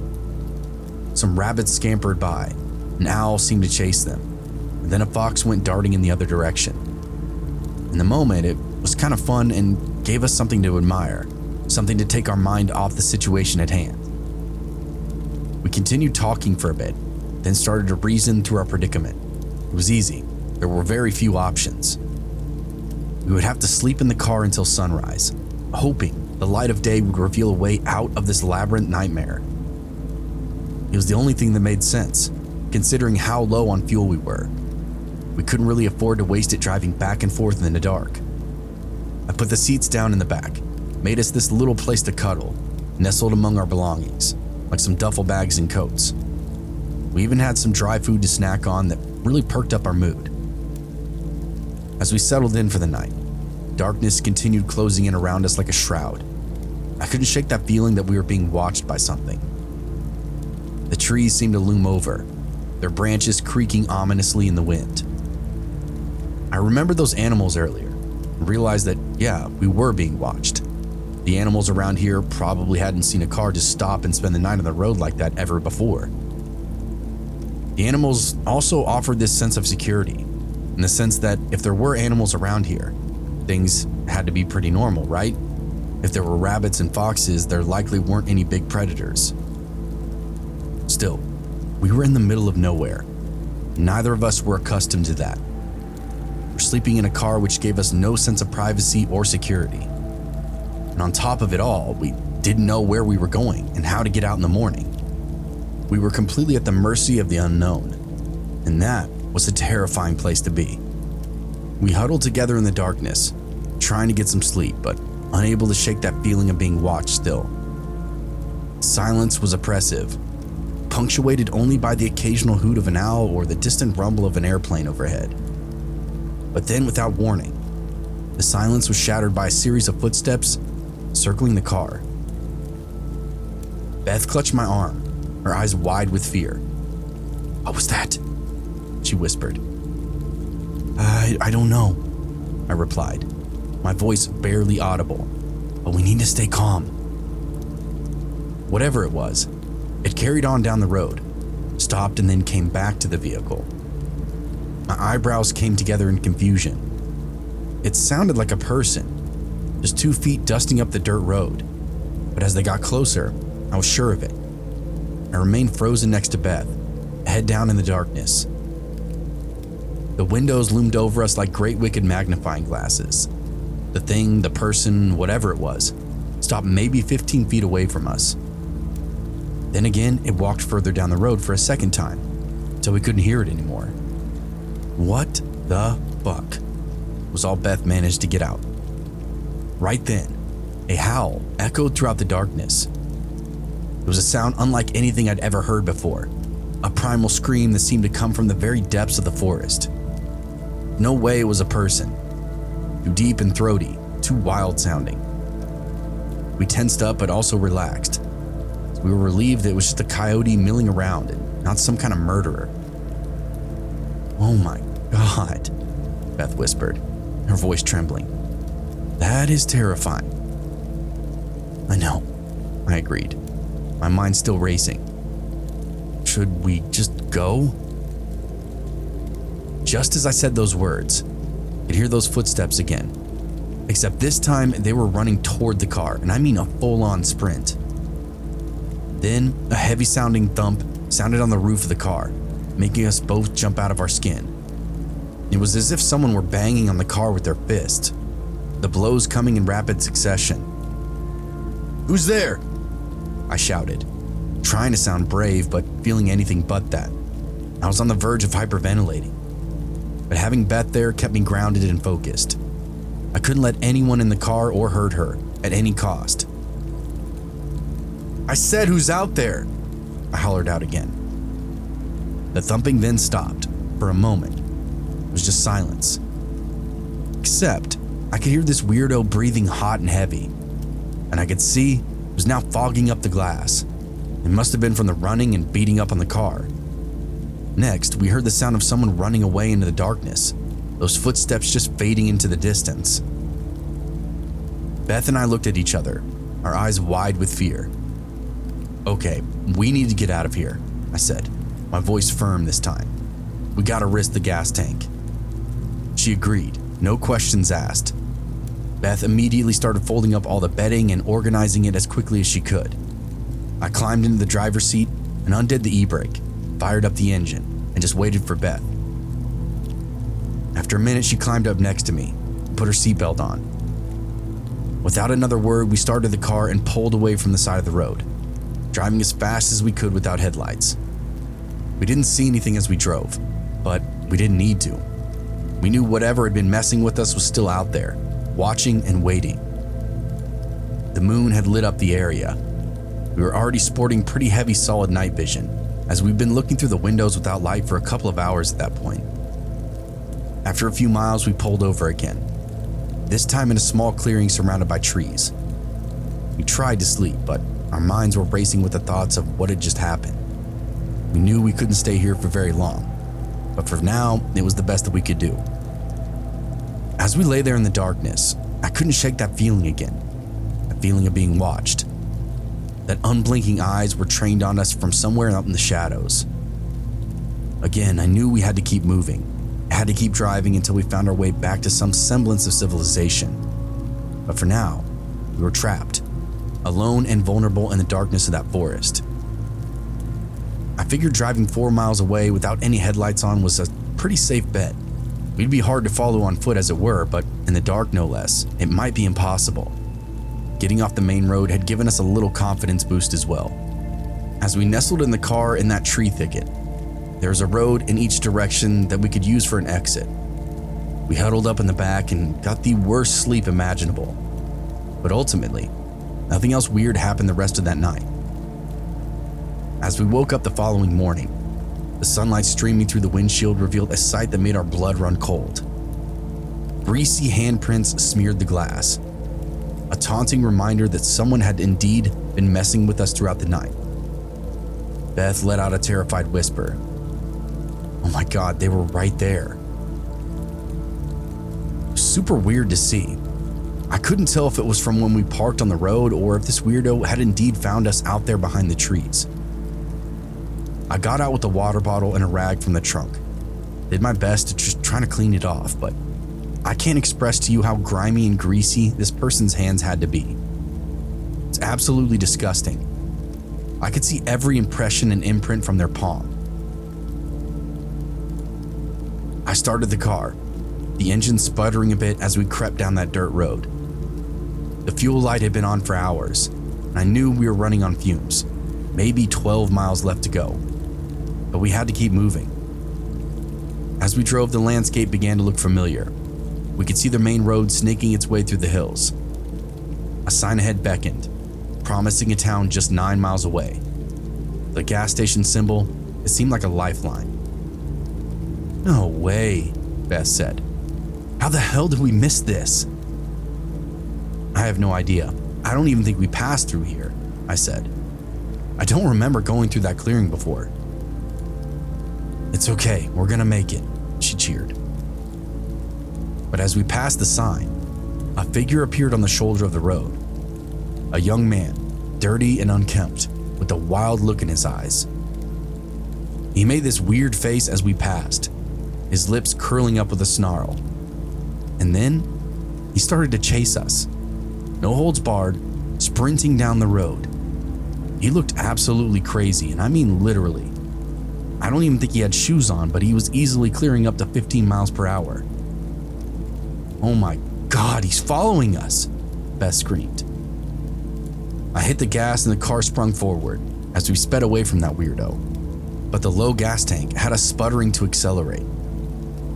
Some rabbits scampered by, an owl seemed to chase them, and then a fox went darting in the other direction. In the moment, it was kind of fun and gave us something to admire, something to take our mind off the situation at hand. We continued talking for a bit, then started to reason through our predicament. It was easy. There were very few options. We would have to sleep in the car until sunrise, hoping the light of day would reveal a way out of this labyrinth nightmare. It was the only thing that made sense, considering how low on fuel we were. We couldn't really afford to waste it driving back and forth in the dark. I put the seats down in the back, made us this little place to cuddle, nestled among our belongings, like some duffel bags and coats. We even had some dry food to snack on that really perked up our mood. As we settled in for the night, darkness continued closing in around us like a shroud. I couldn't shake that feeling that we were being watched by something. The trees seemed to loom over, their branches creaking ominously in the wind. I remembered those animals earlier and realized that, yeah, we were being watched. The animals around here probably hadn't seen a car just stop and spend the night on the road like that ever before. The animals also offered this sense of security, in the sense that if there were animals around here, things had to be pretty normal, right? If there were rabbits and foxes, there likely weren't any big predators. Still, we were in the middle of nowhere. Neither of us were accustomed to that. We're sleeping in a car which gave us no sense of privacy or security. And on top of it all, we didn't know where we were going and how to get out in the morning. We were completely at the mercy of the unknown, and that was a terrifying place to be. We huddled together in the darkness, trying to get some sleep, but unable to shake that feeling of being watched still. Silence was oppressive, punctuated only by the occasional hoot of an owl or the distant rumble of an airplane overhead. But then, without warning, the silence was shattered by a series of footsteps circling the car. Beth clutched my arm, her eyes wide with fear. "What was that?" she whispered. I don't know," I replied, my voice barely audible, "but we need to stay calm." Whatever it was, it carried on down the road, stopped, and then came back to the vehicle. My eyebrows came together in confusion. It sounded like a person, just 2 feet dusting up the dirt road, but as they got closer, I was sure of it. I remained frozen next to Beth, head down in the darkness. The windows loomed over us like great wicked magnifying glasses. The thing, the person, whatever it was, stopped maybe 15 feet away from us. Then again, it walked further down the road for a second time, till we couldn't hear it anymore. "What the fuck?" was all Beth managed to get out. Right then, a howl echoed throughout the darkness. It was a sound unlike anything I'd ever heard before, a primal scream that seemed to come from the very depths of the forest. No way it was a person. Too deep and throaty, too wild sounding. We tensed up but also relaxed. We were relieved that it was just a coyote milling around and not some kind of murderer. "Oh my God," Beth whispered, her voice trembling. "That is terrifying." "I know," I agreed, my mind still racing. "Should we just go?" Just as I said those words, I could hear those footsteps again, except this time they were running toward the car, and I mean a full-on sprint. Then a heavy-sounding thump sounded on the roof of the car, making us both jump out of our skin. It was as if someone were banging on the car with their fist, the blows coming in rapid succession. "Who's there?" I shouted, trying to sound brave but feeling anything but that. I was on the verge of hyperventilating, but having Beth there kept me grounded and focused. I couldn't let anyone in the car or hurt her at any cost. "I said, who's out there?" I hollered out again. The thumping then stopped for a moment. It was just silence. Except I could hear this weirdo breathing hot and heavy, and I could see it was now fogging up the glass. It must have been from the running and beating up on the car. Next, we heard the sound of someone running away into the darkness, those footsteps just fading into the distance. Beth and I looked at each other, our eyes wide with fear. "Okay, we need to get out of here," I said, my voice firm this time. "We gotta risk the gas tank." She agreed, no questions asked. Beth immediately started folding up all the bedding and organizing it as quickly as she could. I climbed into the driver's seat and undid the e-brake, fired up the engine, and just waited for Beth. After a minute, she climbed up next to me and put her seatbelt on. Without another word, we started the car and pulled away from the side of the road, driving as fast as we could without headlights. We didn't see anything as we drove, but we didn't need to. We knew whatever had been messing with us was still out there, watching and waiting. The moon had lit up the area, We were already sporting pretty heavy solid night vision, as we'd been looking through the windows without light for a couple of hours at that point. After a few miles, we pulled over again, this time in a small clearing surrounded by trees. We tried to sleep, but our minds were racing with the thoughts of what had just happened. We knew we couldn't stay here for very long, but for now, it was the best that we could do. As we lay there in the darkness, I couldn't shake that feeling again, that feeling of being watched. That unblinking eyes were trained on us from somewhere out in the shadows. Again, I knew we had to keep moving. I had to keep driving until we found our way back to some semblance of civilization. But for now, we were trapped, alone and vulnerable in the darkness of that forest. I figured driving 4 miles away without any headlights on was a pretty safe bet. We'd be hard to follow on foot as it were, but in the dark no less, it might be impossible. Getting off the main road had given us a little confidence boost as well. As we nestled in the car in that tree thicket, there was a road in each direction that we could use for an exit. We huddled up in the back and got the worst sleep imaginable. But ultimately, nothing else weird happened the rest of that night. As we woke up the following morning, the sunlight streaming through the windshield revealed a sight that made our blood run cold. Greasy handprints smeared the glass, a taunting reminder that someone had indeed been messing with us throughout the night. Beth let out a terrified whisper. Oh my God, they were right there. Super weird to see. I couldn't tell if it was from when we parked on the road or if this weirdo had indeed found us out there behind the trees. I got out with a water bottle and a rag from the trunk. Did my best to just try to clean it off, but I can't express to you how grimy and greasy this person's hands had to be. It's absolutely disgusting. I could see every impression and imprint from their palm. I started the car, the engine sputtering a bit as we crept down that dirt road. The fuel light had been on for hours, and I knew we were running on fumes, maybe 12 miles left to go. But we had to keep moving. As we drove, the landscape began to look familiar. We could see the main road snaking its way through the hills. A sign ahead beckoned, promising a town just 9 miles away. The gas station symbol, it seemed like a lifeline. No way, Beth said. How the hell did we miss this? I have no idea. I don't even think we passed through here, I said. I don't remember going through that clearing before. It's okay, we're gonna make it, she cheered. But as we passed the sign, a figure appeared on the shoulder of the road. A young man, dirty and unkempt, with a wild look in his eyes. He made this weird face as we passed, his lips curling up with a snarl. And then, he started to chase us. No holds barred, sprinting down the road. He looked absolutely crazy, and I mean literally. I don't even think he had shoes on, but he was easily clearing up to 15 miles per hour. Oh my God, he's following us, Beth screamed. I hit the gas and the car sprung forward as we sped away from that weirdo. But the low gas tank had us sputtering to accelerate.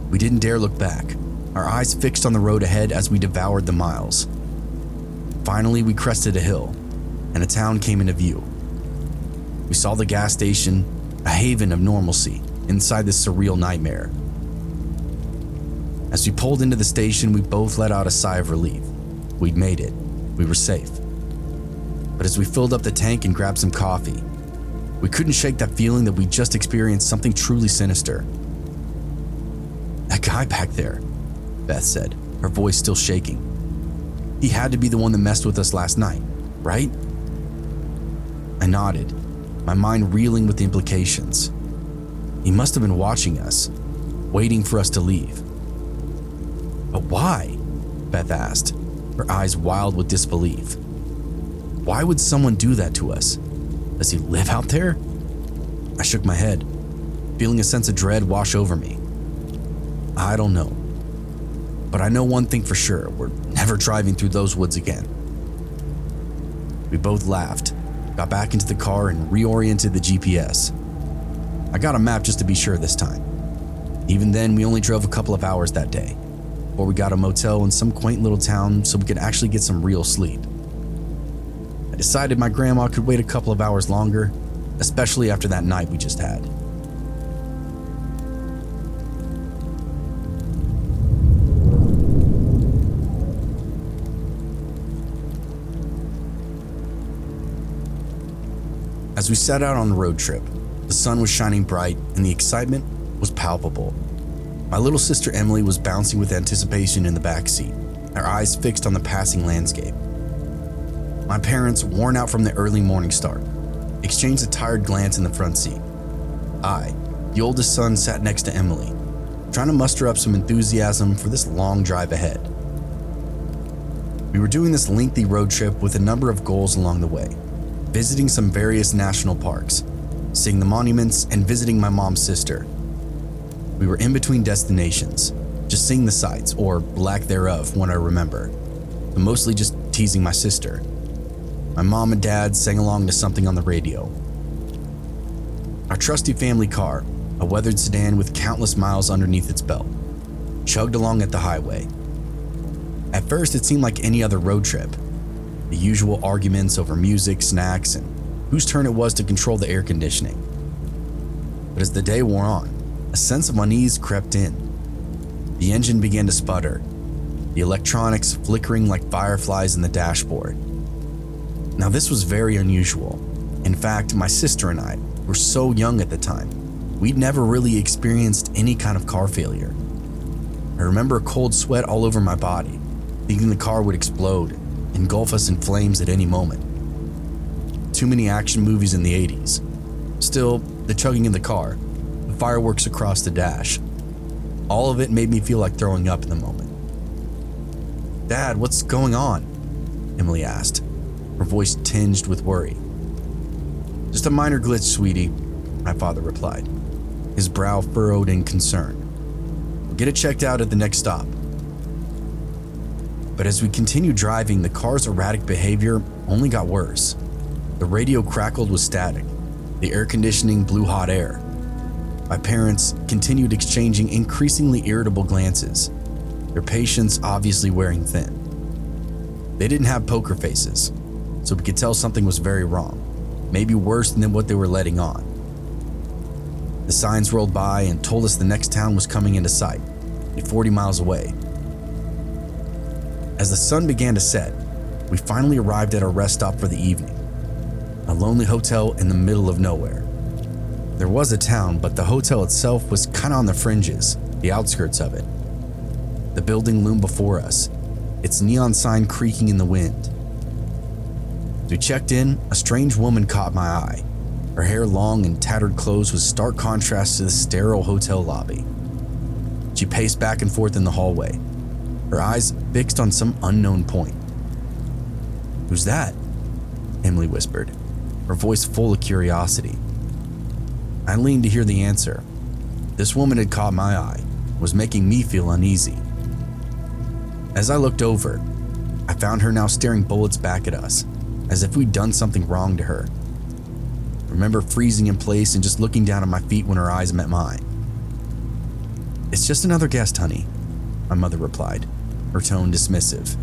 We didn't dare look back, our eyes fixed on the road ahead as we devoured the miles. Finally, we crested a hill, and a town came into view. We saw the gas station, a haven of normalcy inside this surreal nightmare. As we pulled into the station, we both let out a sigh of relief. We'd made it. We were safe. But as we filled up the tank and grabbed some coffee, we couldn't shake that feeling that we just experienced something truly sinister. That guy back there, Beth said, her voice still shaking. He had to be the one that messed with us last night, right? I nodded, my mind reeling with the implications. He must have been watching us, waiting for us to leave. But why? Beth asked, her eyes wild with disbelief. Why would someone do that to us? Does he live out there? I shook my head, feeling a sense of dread wash over me. I don't know. But I know one thing for sure, we're never driving through those woods again. We both laughed, got back into the car and reoriented the GPS. I got a map just to be sure this time. Even then, we only drove a couple of hours that day, before we got a motel in some quaint little town so we could actually get some real sleep. I decided my grandma could wait a couple of hours longer, especially after that night we just had. As we set out on the road trip, the sun was shining bright and the excitement was palpable. My little sister Emily was bouncing with anticipation in the back seat, her eyes fixed on the passing landscape. My parents, worn out from the early morning start, exchanged a tired glance in the front seat. I, the oldest son, sat next to Emily, trying to muster up some enthusiasm for this long drive ahead. We were doing this lengthy road trip with a number of goals along the way, visiting some various national parks, seeing the monuments, and visiting my mom's sister. We were in between destinations, just seeing the sights, or lack thereof, when I remember, but mostly just teasing my sister. My mom and dad sang along to something on the radio. Our trusty family car, a weathered sedan with countless miles underneath its belt, chugged along at the highway. At first, it seemed like any other road trip. The usual arguments over music, snacks, and whose turn it was to control the air conditioning. But as the day wore on, a sense of unease crept in. The engine began to sputter, the electronics flickering like fireflies in the dashboard. Now, this was very unusual. In fact, my sister and I were so young at the time, we'd never really experienced any kind of car failure. I remember a cold sweat all over my body, thinking the car would explode, engulf us in flames at any moment. Too many action movies in the 80s. Still, the chugging in the car, the fireworks across the dash, all of it made me feel like throwing up in the moment. "Dad, what's going on?" Emily asked, her voice tinged with worry. "Just a minor glitch, sweetie," my father replied, his brow furrowed in concern. "We'll get it checked out at the next stop." But as we continued driving, the car's erratic behavior only got worse. The radio crackled with static. The air conditioning blew hot air. My parents continued exchanging increasingly irritable glances, their patience obviously wearing thin. They didn't have poker faces, so we could tell something was very wrong, maybe worse than what they were letting on. The signs rolled by and told us the next town was coming into sight, 40 miles away. As the sun began to set, we finally arrived at our rest stop for the evening, a lonely hotel in the middle of nowhere. There was a town, but the hotel itself was kind of on the fringes, the outskirts of it. The building loomed before us, its neon sign creaking in the wind. As we checked in, a strange woman caught my eye. Her hair long and tattered clothes was stark contrast to the sterile hotel lobby. She paced back and forth in the hallway, her eyes fixed on some unknown point. "Who's that?" Emily whispered, her voice full of curiosity. I leaned to hear the answer. This woman had caught my eye, was making me feel uneasy. As I looked over, I found her now staring bullets back at us, as if we'd done something wrong to her. I remember freezing in place and just looking down at my feet when her eyes met mine. "It's just another guest, honey," my mother replied, her tone dismissive.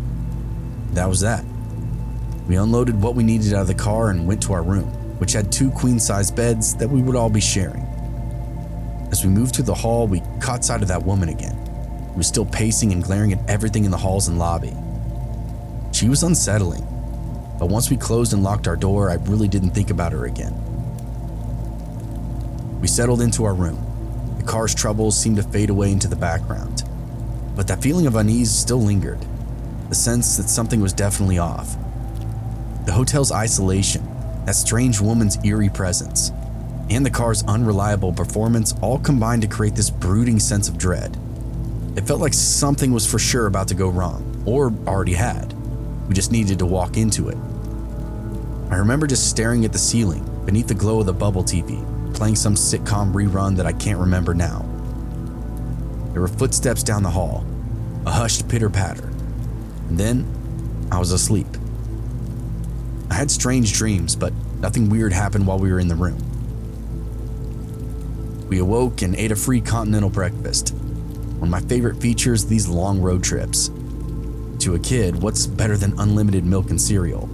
That was that. We unloaded what we needed out of the car and went to our room, which had 2 queen-size beds that we would all be sharing. As we moved through the hall, we caught sight of that woman again, who was still pacing and glaring at everything in the halls and lobby. She was unsettling, but once we closed and locked our door, I really didn't think about her again. We settled into our room. The car's troubles seemed to fade away into the background, but that feeling of unease still lingered, the sense that something was definitely off. The hotel's isolation, that strange woman's eerie presence, and the car's unreliable performance all combined to create this brooding sense of dread. It felt like something was for sure about to go wrong, or already had. We just needed to walk into it. I remember just staring at the ceiling beneath the glow of the bubble TV, playing some sitcom rerun that I can't remember now. There were footsteps down the hall, a hushed pitter-patter, and then I was asleep. I had strange dreams, but nothing weird happened while we were in the room. We awoke and ate a free continental breakfast, one of my favorite features of these long road trips. To a kid, what's better than unlimited milk and cereal?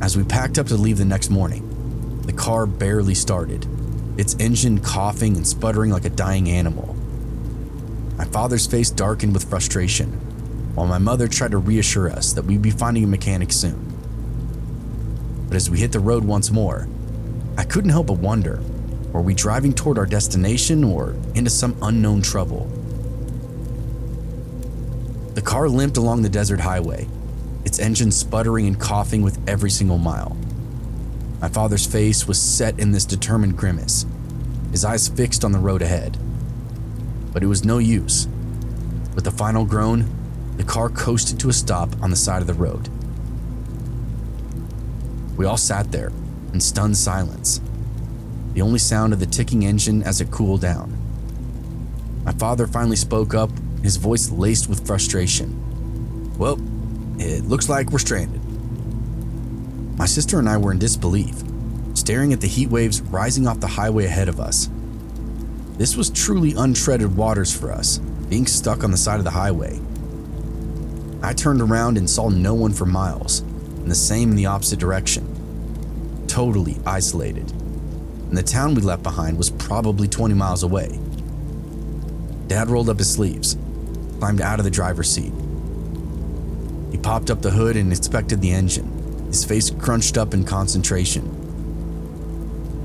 As we packed up to leave the next morning, the car barely started, its engine coughing and sputtering like a dying animal. My father's face darkened with frustration, while my mother tried to reassure us that we'd be finding a mechanic soon. But as we hit the road once more, I couldn't help but wonder, were we driving toward our destination or into some unknown trouble? The car limped along the desert highway, its engine sputtering and coughing with every single mile. My father's face was set in this determined grimace, his eyes fixed on the road ahead. But it was no use. With a final groan, the car coasted to a stop on the side of the road. We all sat there in stunned silence, the only sound of the ticking engine as it cooled down. My father finally spoke up, his voice laced with frustration. "Well, it looks like we're stranded." My sister and I were in disbelief, staring at the heat waves rising off the highway ahead of us. This was truly untreaded waters for us, being stuck on the side of the highway. I turned around and saw no one for miles, and the same in the opposite direction. Totally isolated. And the town we left behind was probably 20 miles away. Dad rolled up his sleeves, climbed out of the driver's seat. He popped up the hood and inspected the engine, his face crunched up in concentration.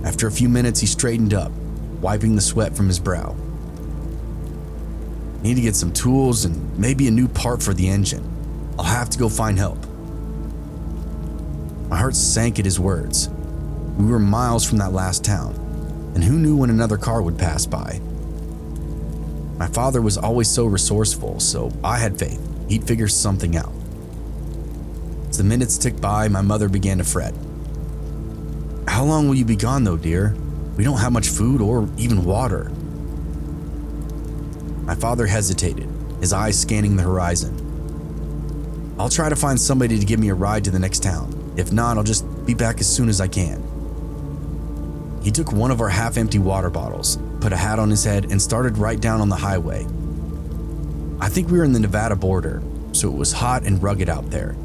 After a few minutes, he straightened up, wiping the sweat from his brow. "Need to get some tools and maybe a new part for the engine. I'll have to go find help." My heart sank at his words. We were miles from that last town, and who knew when another car would pass by? My father was always so resourceful, so I had faith he'd figure something out. As the minutes ticked by, my mother began to fret. "How long will you be gone though, dear? We don't have much food or even water." My father hesitated, his eyes scanning the horizon. "I'll try to find somebody to give me a ride to the next town. If not, I'll just be back as soon as I can." He took one of our half-empty water bottles, put a hat on his head, and started right down on the highway. I think we were in the Nevada border, so it was hot and rugged out there.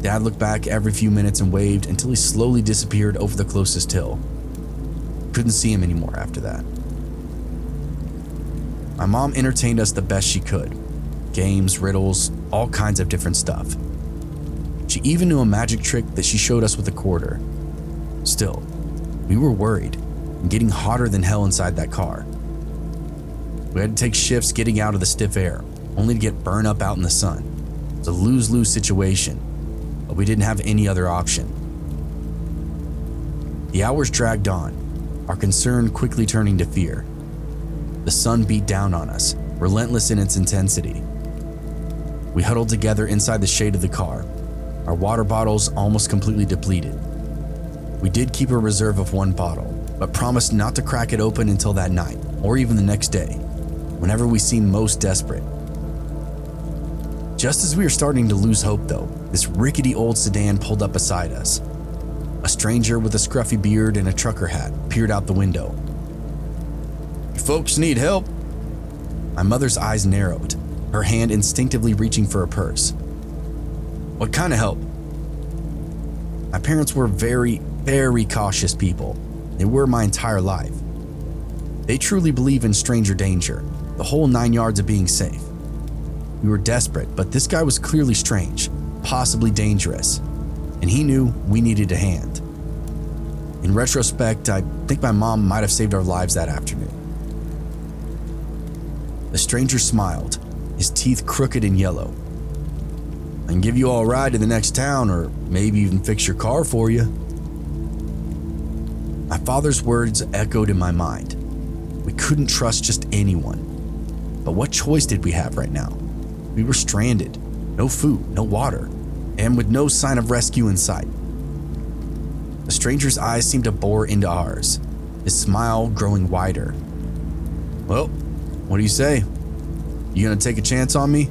Dad looked back every few minutes and waved until he slowly disappeared over the closest hill. Couldn't see him anymore after that. My mom entertained us the best she could. Games, riddles, all kinds of different stuff. She even knew a magic trick that she showed us with a quarter. Still, we were worried and getting hotter than hell inside that car. We had to take shifts getting out of the stiff air, only to get burned up out in the sun. It was a lose-lose situation, but we didn't have any other option. The hours dragged on, our concern quickly turning to fear. The sun beat down on us, relentless in its intensity. We huddled together inside the shade of the car, our water bottles almost completely depleted. We did keep a reserve of one bottle, but promised not to crack it open until that night, or even the next day, whenever we seemed most desperate. Just as we were starting to lose hope though, this rickety old sedan pulled up beside us. A stranger with a scruffy beard and a trucker hat peered out the window. "You folks need help?" My mother's eyes narrowed, her hand instinctively reaching for a purse. "What kind of help?" My parents were very, very cautious people. They were my entire life. They truly believe in stranger danger, the whole 9 yards of being safe. We were desperate, but this guy was clearly strange, possibly dangerous, and he knew we needed a hand. In retrospect, I think my mom might have saved our lives that afternoon. The stranger smiled, his teeth crooked and yellow. "I can give you all a ride to the next town, or maybe even fix your car for you." My father's words echoed in my mind. We couldn't trust just anyone. But what choice did we have right now? We were stranded, no food, no water, and with no sign of rescue in sight. The stranger's eyes seemed to bore into ours, his smile growing wider. "Well, what do you say? You gonna take a chance on me?"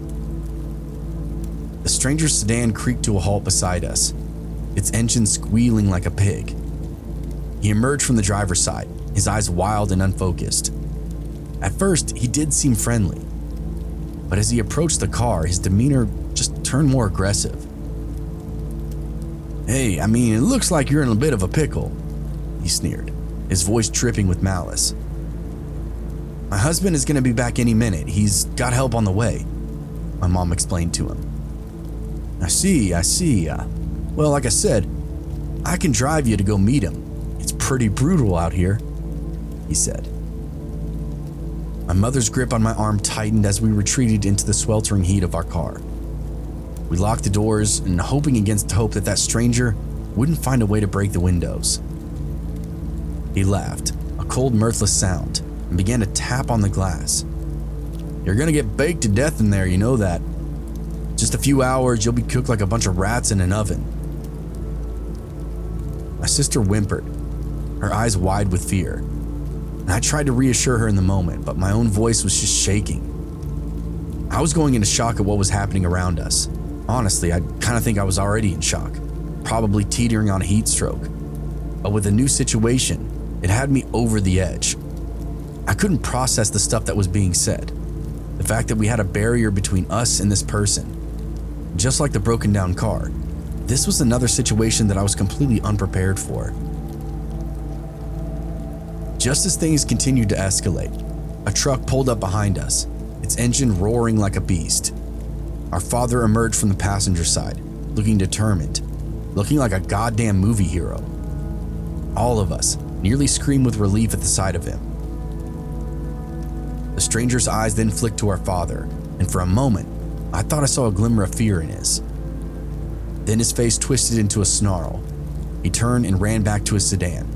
The stranger's sedan creaked to a halt beside us, its engine squealing like a pig. He emerged from the driver's side, his eyes wild and unfocused. At first, he did seem friendly, but as he approached the car, his demeanor just turned more aggressive. Hey, it looks like you're in a bit of a pickle, he sneered, his voice dripping with malice. My husband is going to be back any minute. He's got help on the way, my mom explained to him. I see. Well, like I said, I can drive you to go meet him. It's pretty brutal out here, he said. My mother's grip on my arm tightened as we retreated into the sweltering heat of our car. We locked the doors and hoping against hope that stranger wouldn't find a way to break the windows. He laughed, a cold, mirthless sound, and began to tap on the glass. You're gonna get baked to death in there, you know that. Just a few hours, you'll be cooked like a bunch of rats in an oven. My sister whimpered, her eyes wide with fear, and I tried to reassure her in the moment, but my own voice was just shaking. I was going into shock at what was happening around us. Honestly, I kind of think I was already in shock, probably teetering on a heat stroke. But with a new situation, it had me over the edge. I couldn't process the stuff that was being said. The fact that we had a barrier between us and this person. Just like the broken down car, this was another situation that I was completely unprepared for. Just as things continued to escalate, a truck pulled up behind us, its engine roaring like a beast. Our father emerged from the passenger side, looking determined, looking like a goddamn movie hero. All of us nearly screamed with relief at the sight of him. The stranger's eyes then flicked to our father, and for a moment, I thought I saw a glimmer of fear in his. Then his face twisted into a snarl. He turned and ran back to his sedan,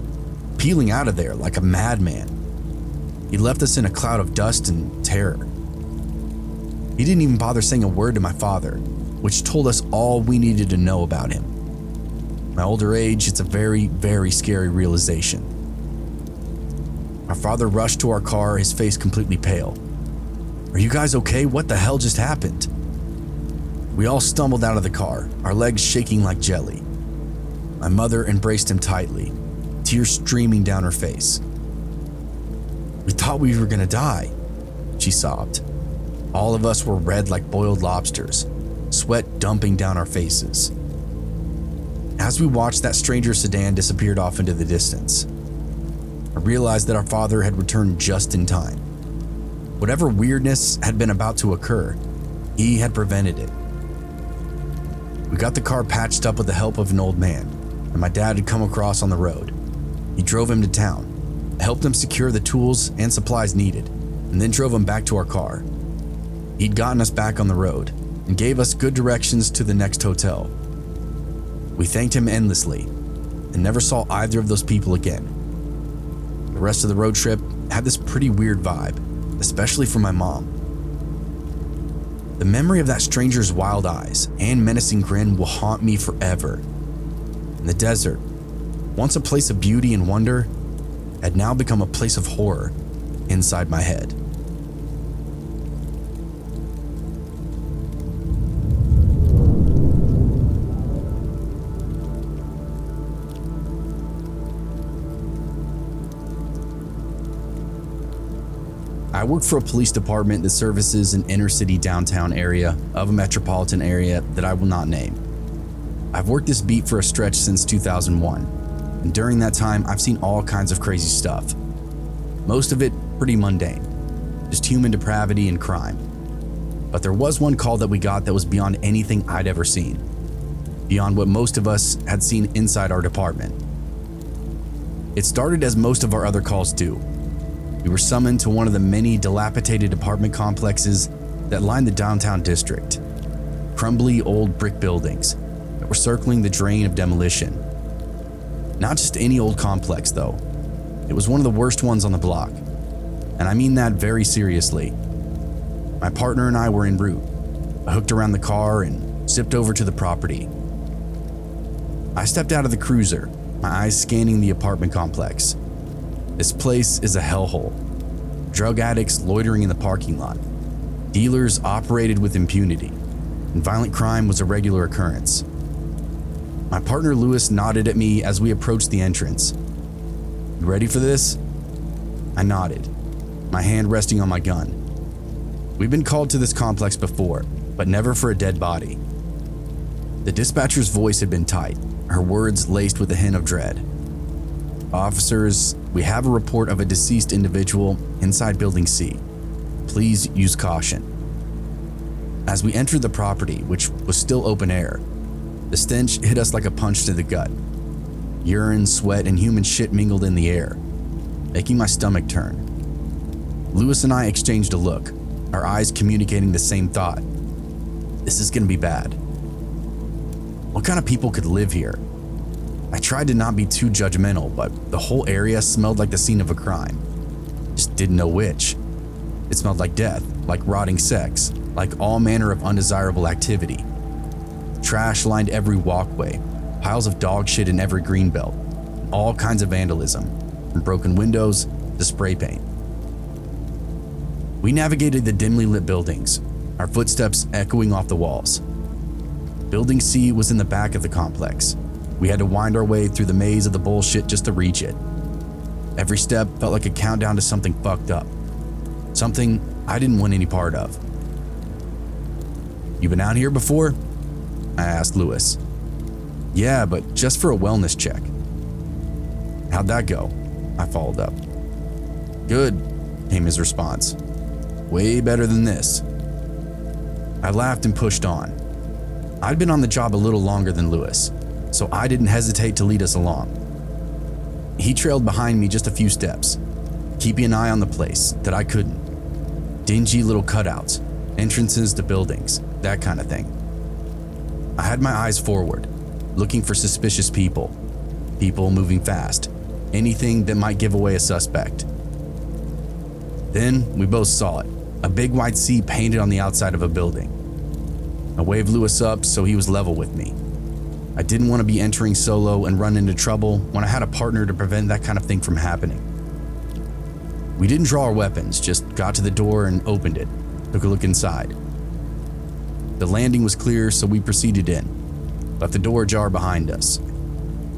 peeling out of there like a madman. He left us in a cloud of dust and terror. He didn't even bother saying a word to my father, which told us all we needed to know about him. My older age, it's a very, very scary realization. Our father rushed to our car, his face completely pale. Are you guys okay? What the hell just happened? We all stumbled out of the car, our legs shaking like jelly. My mother embraced him tightly, tears streaming down her face. We thought we were gonna die, she sobbed. All of us were red like boiled lobsters, sweat dumping down our faces. As we watched that stranger's sedan disappear off into the distance, I realized that our father had returned just in time. Whatever weirdness had been about to occur, he had prevented it. We got the car patched up with the help of an old man, and my dad had come across on the road. He drove him to town, helped him secure the tools and supplies needed, and then drove him back to our car. He'd gotten us back on the road and gave us good directions to the next hotel. We thanked him endlessly and never saw either of those people again. The rest of the road trip had this pretty weird vibe, especially for my mom. The memory of that stranger's wild eyes and menacing grin will haunt me forever. And the desert, once a place of beauty and wonder, had now become a place of horror inside my head. I work for a police department that services an inner city downtown area of a metropolitan area that I will not name. I've worked this beat for a stretch since 2001, and during that time I've seen all kinds of crazy stuff. Most of it pretty mundane, just human depravity and crime. But there was one call that we got that was beyond anything I'd ever seen, beyond what most of us had seen inside our department. It started as most of our other calls do. We were summoned to one of the many dilapidated apartment complexes that lined the downtown district. Crumbly old brick buildings that were circling the drain of demolition. Not just any old complex though. It was one of the worst ones on the block. And I mean that very seriously. My partner and I were en route. I hooked around the car and zipped over to the property. I stepped out of the cruiser, my eyes scanning the apartment complex. This place is a hellhole. Drug addicts loitering in the parking lot. Dealers operated with impunity, and violent crime was a regular occurrence. My partner Lewis nodded at me as we approached the entrance. You ready for this? I nodded, my hand resting on my gun. We've been called to this complex before, but never for a dead body. The dispatcher's voice had been tight, her words laced with a hint of dread. "Officers, we have a report of a deceased individual inside Building C. Please use caution." As we entered the property, which was still open air, the stench hit us like a punch to the gut. Urine, sweat, and human shit mingled in the air, making my stomach turn. Lewis and I exchanged a look, our eyes communicating the same thought. This is gonna be bad. What kind of people could live here? I tried to not be too judgmental, but the whole area smelled like the scene of a crime. Just didn't know which. It smelled like death, like rotting sex, like all manner of undesirable activity. Trash lined every walkway, piles of dog shit in every greenbelt, all kinds of vandalism, from broken windows to spray paint. We navigated the dimly lit buildings, our footsteps echoing off the walls. Building C was in the back of the complex. We had to wind our way through the maze of the bullshit just to reach it. Every step felt like a countdown to something fucked up. Something I didn't want any part of. "You been out here before?" I asked Lewis. "Yeah, but just for a wellness check." "How'd that go?" I followed up. "Good," came his response. "Way better than this." I laughed and pushed on. I'd been on the job a little longer than Lewis, so I didn't hesitate to lead us along. He trailed behind me just a few steps, keeping an eye on the place that I couldn't. Dingy little cutouts, entrances to buildings, that kind of thing. I had my eyes forward, looking for suspicious people moving fast, anything that might give away a suspect. Then we both saw it, a big white C painted on the outside of a building. I waved Lewis up so he was level with me. I didn't want to be entering solo and run into trouble when I had a partner to prevent that kind of thing from happening. We didn't draw our weapons, just got to the door and opened it, took a look inside. The landing was clear, so we proceeded in, left the door ajar behind us.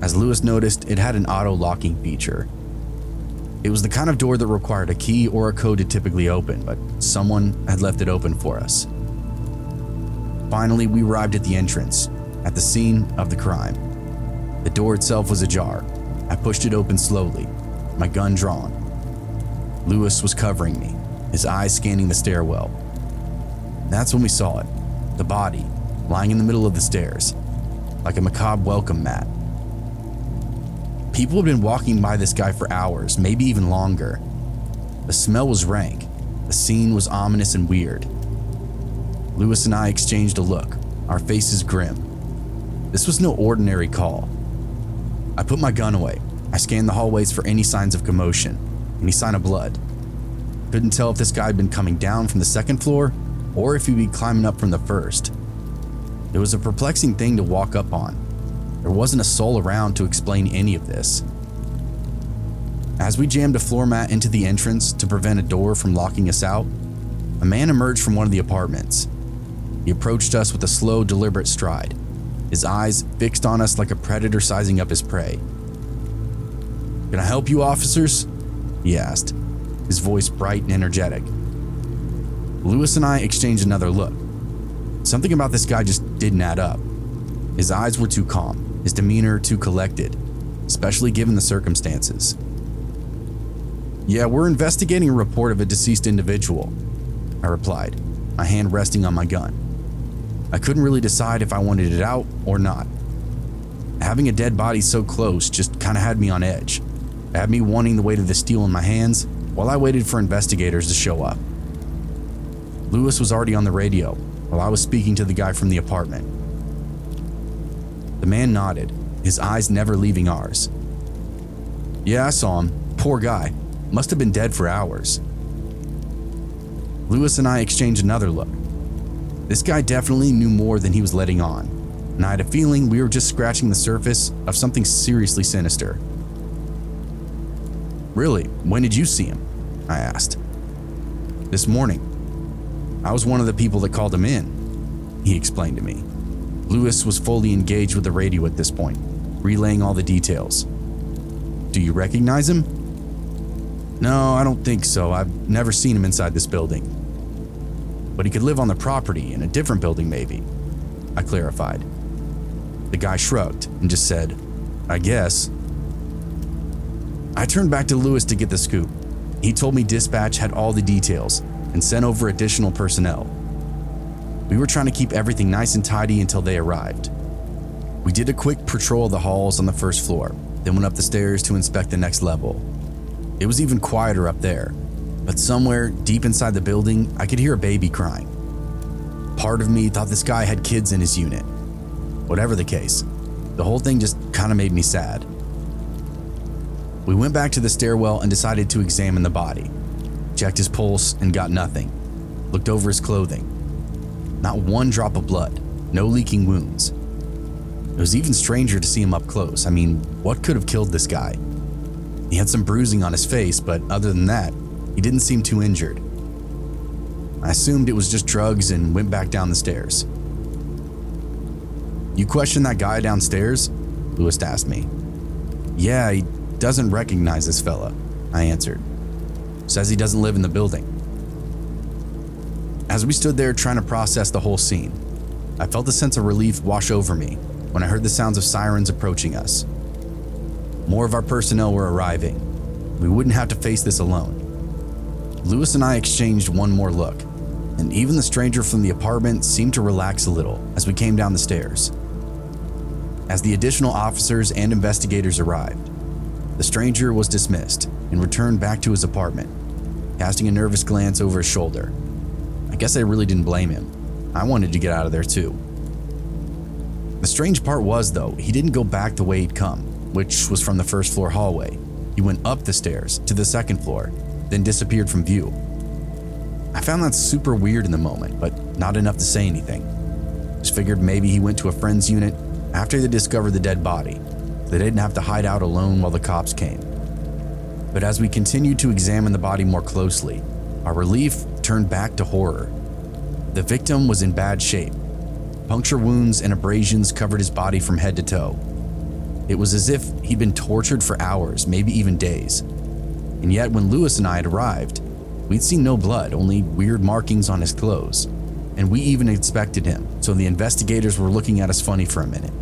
As Lewis noticed, it had an auto-locking feature. It was the kind of door that required a key or a code to typically open, but someone had left it open for us. Finally, we arrived at the entrance, at the scene of the crime. The door itself was ajar. I pushed it open slowly, my gun drawn. Lewis was covering me, his eyes scanning the stairwell. That's when we saw it, the body, lying in the middle of the stairs, like a macabre welcome mat. People had been walking by this guy for hours, maybe even longer. The smell was rank. The scene was ominous and weird. Lewis and I exchanged a look, our faces grim. This was no ordinary call. I put my gun away. I scanned the hallways for any signs of commotion, any sign of blood. Couldn't tell if this guy had been coming down from the second floor or if he'd be climbing up from the first. It was a perplexing thing to walk up on. There wasn't a soul around to explain any of this. As we jammed a floor mat into the entrance to prevent a door from locking us out, a man emerged from one of the apartments. He approached us with a slow, deliberate stride, his eyes fixed on us like a predator sizing up his prey. "Can I help you, officers?" he asked, his voice bright and energetic. Lewis and I exchanged another look. Something about this guy just didn't add up. His eyes were too calm, his demeanor too collected, especially given the circumstances. "Yeah, we're investigating a report of a deceased individual," I replied, my hand resting on my gun. I couldn't really decide if I wanted it out or not. Having a dead body so close just kind of had me on edge. It had me wanting the weight of the steel in my hands while I waited for investigators to show up. Lewis was already on the radio while I was speaking to the guy from the apartment. The man nodded, his eyes never leaving ours. "Yeah, I saw him. Poor guy. Must have been dead for hours." Lewis and I exchanged another look. This guy definitely knew more than he was letting on, and I had a feeling we were just scratching the surface of something seriously sinister. "Really? When did you see him?" I asked. "This morning. I was one of the people that called him in," he explained to me. Lewis was fully engaged with the radio at this point, relaying all the details. "Do you recognize him?" "No, I don't think so. I've never seen him inside this building." "But he could live on the property in a different building maybe," I clarified. The guy shrugged and just said, "I guess." I turned back to Lewis to get the scoop. He told me dispatch had all the details and sent over additional personnel. We were trying to keep everything nice and tidy until they arrived. We did a quick patrol of the halls on the first floor, then went up the stairs to inspect the next level. It was even quieter up there, but somewhere deep inside the building, I could hear a baby crying. Part of me thought this guy had kids in his unit. Whatever the case, the whole thing just kind of made me sad. We went back to the stairwell and decided to examine the body. Checked his pulse and got nothing. Looked over his clothing. Not one drop of blood, no leaking wounds. It was even stranger to see him up close. I mean, what could have killed this guy? He had some bruising on his face, but other than that, he didn't seem too injured. I assumed it was just drugs and went back down the stairs. "You questioned that guy downstairs?" Lewis asked me. "Yeah, he doesn't recognize this fella," I answered. "Says he doesn't live in the building." As we stood there trying to process the whole scene, I felt a sense of relief wash over me when I heard the sounds of sirens approaching us. More of our personnel were arriving. We wouldn't have to face this alone. Lewis and I exchanged one more look, and even the stranger from the apartment seemed to relax a little as we came down the stairs. As the additional officers and investigators arrived, the stranger was dismissed and returned back to his apartment, casting a nervous glance over his shoulder. I guess I really didn't blame him. I wanted to get out of there too. The strange part was, though, he didn't go back the way he'd come, which was from the first floor hallway. He went up the stairs to the second floor, then disappeared from view. I found that super weird in the moment, but not enough to say anything. Just figured maybe he went to a friend's unit after they discovered the dead body, so they didn't have to hide out alone while the cops came. But as we continued to examine the body more closely, our relief turned back to horror. The victim was in bad shape. Puncture wounds and abrasions covered his body from head to toe. It was as if he'd been tortured for hours, maybe even days. And yet when Lewis and I had arrived, we'd seen no blood, only weird markings on his clothes. And we even inspected him, so the investigators were looking at us funny for a minute.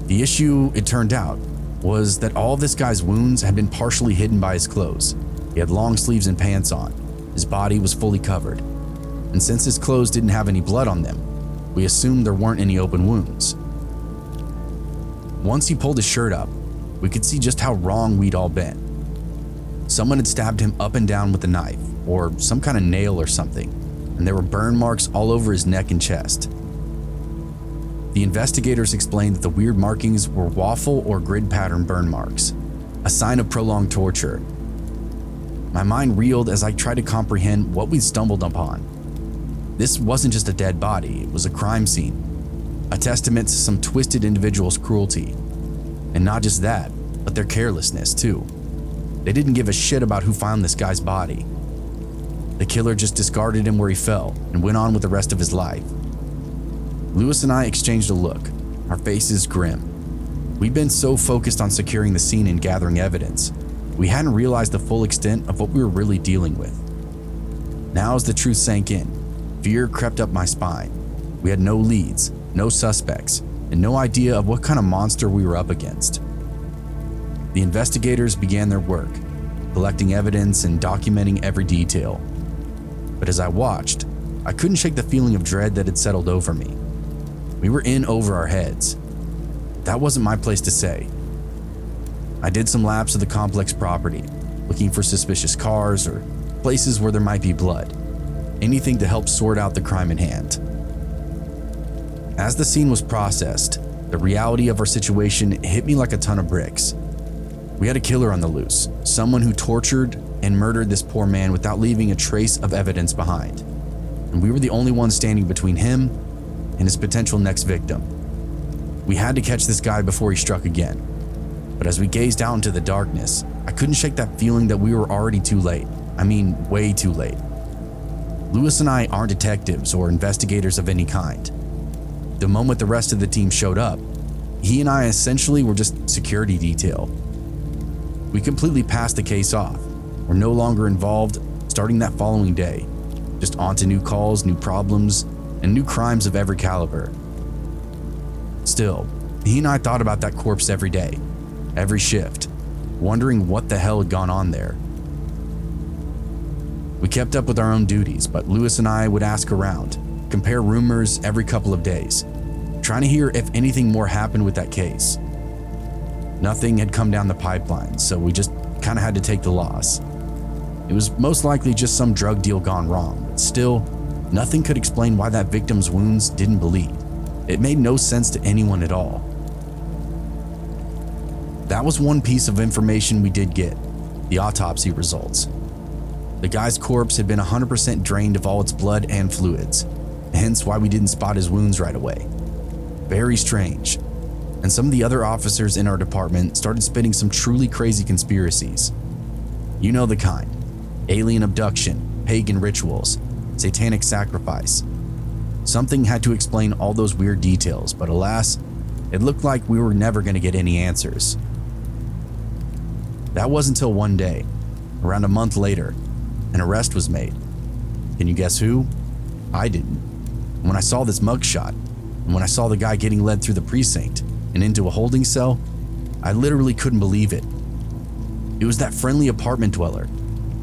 The issue, it turned out, was that all of this guy's wounds had been partially hidden by his clothes. He had long sleeves and pants on. His body was fully covered. And since his clothes didn't have any blood on them, we assumed there weren't any open wounds. Once he pulled his shirt up, we could see just how wrong we'd all been. Someone had stabbed him up and down with a knife, or some kind of nail or something, and there were burn marks all over his neck and chest. The investigators explained that the weird markings were waffle or grid pattern burn marks, a sign of prolonged torture. My mind reeled as I tried to comprehend what we'd stumbled upon. This wasn't just a dead body, it was a crime scene, a testament to some twisted individual's cruelty. And not just that, but their carelessness too. They didn't give a shit about who found this guy's body. The killer just discarded him where he fell and went on with the rest of his life. Lewis and I exchanged a look, our faces grim. We'd been so focused on securing the scene and gathering evidence, we hadn't realized the full extent of what we were really dealing with. Now as the truth sank in, fear crept up my spine. We had no leads, no suspects, and no idea of what kind of monster we were up against. The investigators began their work, collecting evidence and documenting every detail. But as I watched, I couldn't shake the feeling of dread that had settled over me. We were in over our heads. That wasn't my place to say. I did some laps of the complex property, looking for suspicious cars or places where there might be blood. Anything to help sort out the crime in hand. As the scene was processed, the reality of our situation hit me like a ton of bricks. We had a killer on the loose, someone who tortured and murdered this poor man without leaving a trace of evidence behind. And we were the only ones standing between him and his potential next victim. We had to catch this guy before he struck again. But as we gazed out into the darkness, I couldn't shake that feeling that we were already too late. I mean, way too late. Lewis and I aren't detectives or investigators of any kind. The moment the rest of the team showed up, he and I essentially were just security detail. We completely passed the case off. We're no longer involved starting that following day, just on to new calls, new problems, and new crimes of every caliber. Still, he and I thought about that corpse every day, every shift, wondering what the hell had gone on there. We kept up with our own duties, but Lewis and I would ask around, compare rumors every couple of days, trying to hear if anything more happened with that case. Nothing had come down the pipeline, so we just kind of had to take the loss. It was most likely just some drug deal gone wrong, but still, nothing could explain why that victim's wounds didn't bleed. It made no sense to anyone at all. That was one piece of information we did get, the autopsy results. The guy's corpse had been 100% drained of all its blood and fluids, hence why we didn't spot his wounds right away. Very strange. And some of the other officers in our department started spitting some truly crazy conspiracies. You know the kind. Alien abduction, pagan rituals, satanic sacrifice. Something had to explain all those weird details, but alas, it looked like we were never going to get any answers. That wasn't until one day, around a month later, an arrest was made. Can you guess who? I didn't. When I saw this mugshot, and when I saw the guy getting led through the precinct and into a holding cell, I literally couldn't believe it. It was that friendly apartment dweller,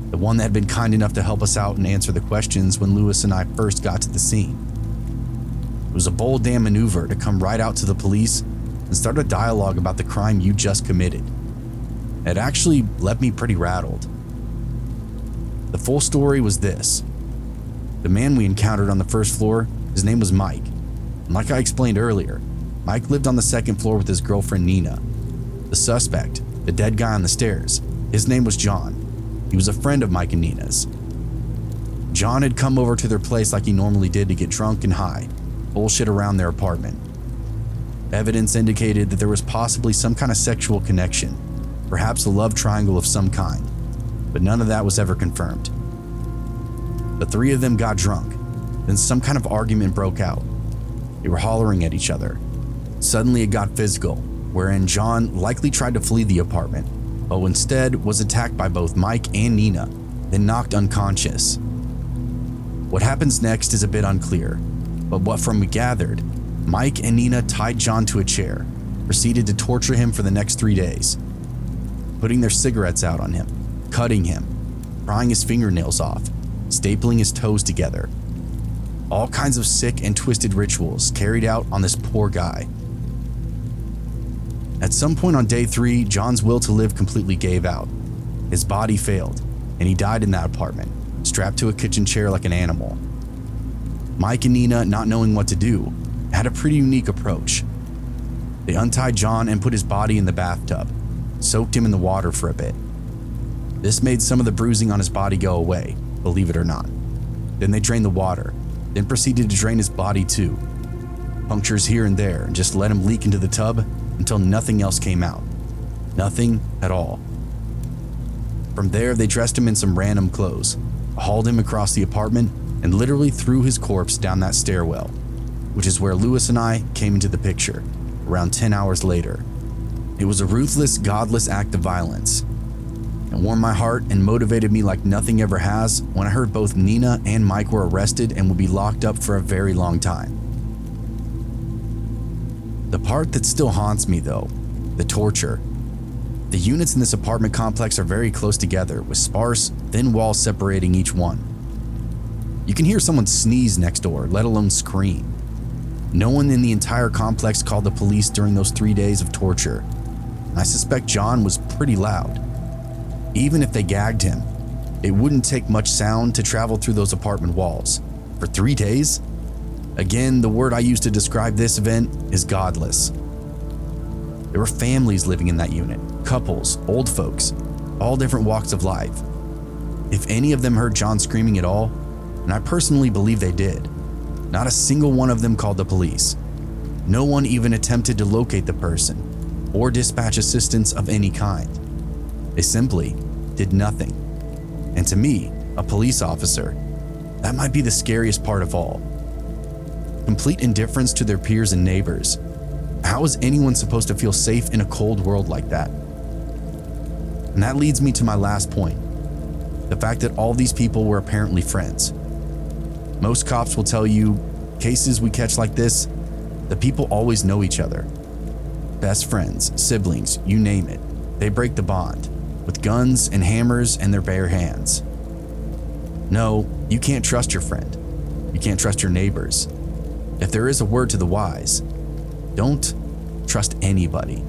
the one that had been kind enough to help us out and answer the questions when Lewis and I first got to the scene. It was a bold damn maneuver to come right out to the police and start a dialogue about the crime you just committed. It actually left me pretty rattled. The full story was this. The man we encountered on the first floor, his name was Mike. And like I explained earlier, Mike lived on the second floor with his girlfriend Nina. The suspect, the dead guy on the stairs, his name was John. He was a friend of Mike and Nina's. John had come over to their place like he normally did to get drunk and high, bullshit around their apartment. Evidence indicated that there was possibly some kind of sexual connection, perhaps a love triangle of some kind, but none of that was ever confirmed. The three of them got drunk, then some kind of argument broke out. They were hollering at each other. Suddenly it got physical, wherein John likely tried to flee the apartment, but instead was attacked by both Mike and Nina, then knocked unconscious. What happens next is a bit unclear, but what from we gathered, Mike and Nina tied John to a chair, proceeded to torture him for the next 3 days, putting their cigarettes out on him, cutting him, prying his fingernails off, stapling his toes together. All kinds of sick and twisted rituals carried out on this poor guy. At some point on day 3, John's will to live completely gave out. His body failed, and he died in that apartment, strapped to a kitchen chair like an animal. Mike and Nina, not knowing what to do, had a pretty unique approach. They untied John and put his body in the bathtub, soaked him in the water for a bit. This made some of the bruising on his body go away, believe it or not. Then they drained the water, then proceeded to drain his body too. Punctures here and there, and just let him leak into the tub until nothing else came out. Nothing at all. From there, they dressed him in some random clothes, hauled him across the apartment, and literally threw his corpse down that stairwell, which is where Lewis and I came into the picture, around 10 hours later. It was a ruthless, godless act of violence. It warmed my heart and motivated me like nothing ever has when I heard both Nina and Mike were arrested and would be locked up for a very long time. The part that still haunts me though, the torture. The units in this apartment complex are very close together with sparse, thin walls separating each one. You can hear someone sneeze next door, let alone scream. No one in the entire complex called the police during those 3 days of torture. I suspect John was pretty loud. Even if they gagged him, it wouldn't take much sound to travel through those apartment walls. For 3 days? Again, the word I use to describe this event is godless. There were families living in that unit, couples, old folks, all different walks of life. If any of them heard John screaming at all, and I personally believe they did, not a single one of them called the police. No one even attempted to locate the person or dispatch assistance of any kind. They simply did nothing. And to me, a police officer, that might be the scariest part of all. Complete indifference to their peers and neighbors. How is anyone supposed to feel safe in a cold world like that? And that leads me to my last point, the fact that all these people were apparently friends. Most cops will tell you, cases we catch like this, The people always know each other. Best friends, siblings, you name it. They break the bond with guns and hammers and their bare hands. No, you can't trust your friend. You can't trust your neighbors. If there is a word to the wise, don't trust anybody.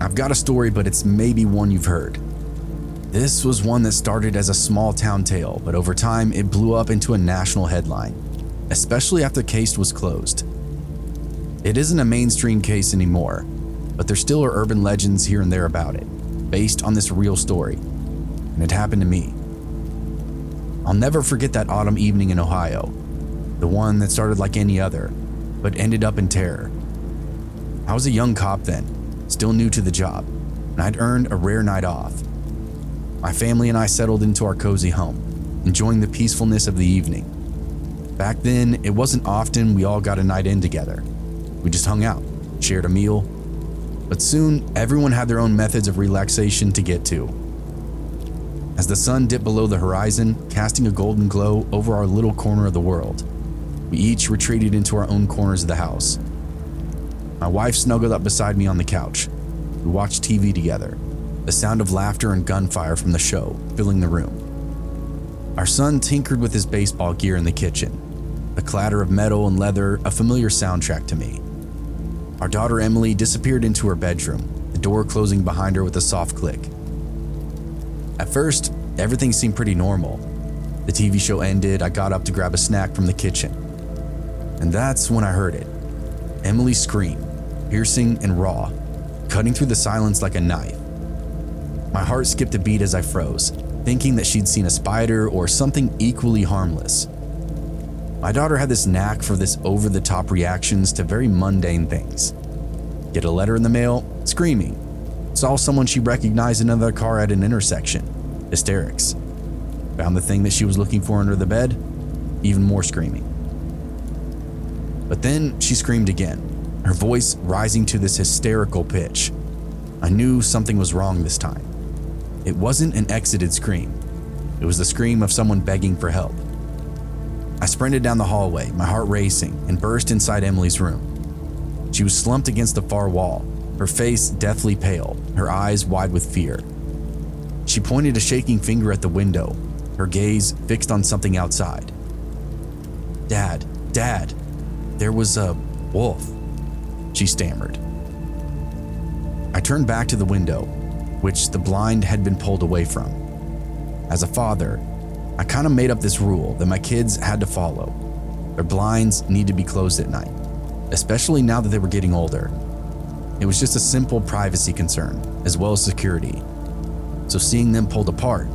I've got a story, but it's maybe one you've heard. This was one that started as a small town tale, but over time it blew up into a national headline, especially after the case was closed. It isn't a mainstream case anymore, but there still are urban legends here and there about it, based on this real story, and it happened to me. I'll never forget that autumn evening in Ohio, the one that started like any other, but ended up in terror. I was a young cop then, still new to the job, and I'd earned a rare night off. My family and I settled into our cozy home, enjoying the peacefulness of the evening. Back then, it wasn't often we all got a night in together. We just hung out, shared a meal, but soon everyone had their own methods of relaxation to get to. As the sun dipped below the horizon, casting a golden glow over our little corner of the world, we each retreated into our own corners of the house. My wife snuggled up beside me on the couch. We watched TV together, the sound of laughter and gunfire from the show filling the room. Our son tinkered with his baseball gear in the kitchen, the clatter of metal and leather a familiar soundtrack to me. Our daughter Emily disappeared into her bedroom, the door closing behind her with a soft click. At first, everything seemed pretty normal. The TV show ended, I got up to grab a snack from the kitchen. And that's when I heard it. Emily's scream, piercing and raw, cutting through the silence like a knife. My heart skipped a beat as I froze, thinking that she'd seen a spider or something equally harmless. My daughter had this knack for this over-the-top reactions to very mundane things. Get a letter in the mail, screaming. Saw someone she recognized in another car at an intersection, hysterics. Found the thing that she was looking for under the bed, even more screaming. But then she screamed again, her voice rising to this hysterical pitch. I knew something was wrong this time. It wasn't an exited scream. It was the scream of someone begging for help. I sprinted down the hallway, my heart racing, and burst inside Emily's room. She was slumped against the far wall, her face deathly pale, her eyes wide with fear. She pointed a shaking finger at the window, her gaze fixed on something outside. Dad, there was a wolf, she stammered. I turned back to the window, which the blind had been pulled away from. As a father, I kind of made up this rule that my kids had to follow. Their blinds need to be closed at night, especially now that they were getting older. It was just a simple privacy concern, as well as security. So seeing them pulled apart,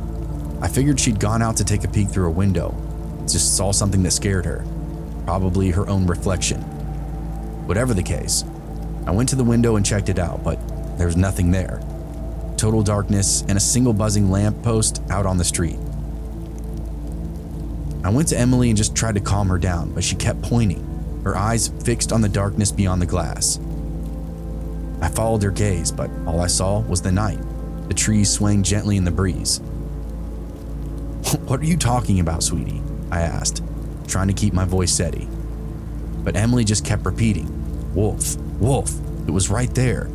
I figured she'd gone out to take a peek through a window, just saw something that scared her, probably her own reflection. Whatever the case, I went to the window and checked it out, but there was nothing there. Total darkness and a single buzzing lamp post out on the street. I went to Emily and just tried to calm her down, but she kept pointing, her eyes fixed on the darkness beyond the glass. I followed her gaze, but all I saw was the night, the trees swaying gently in the breeze. What are you talking about, sweetie? I asked, trying to keep my voice steady. But Emily just kept repeating, wolf, wolf, it was right there.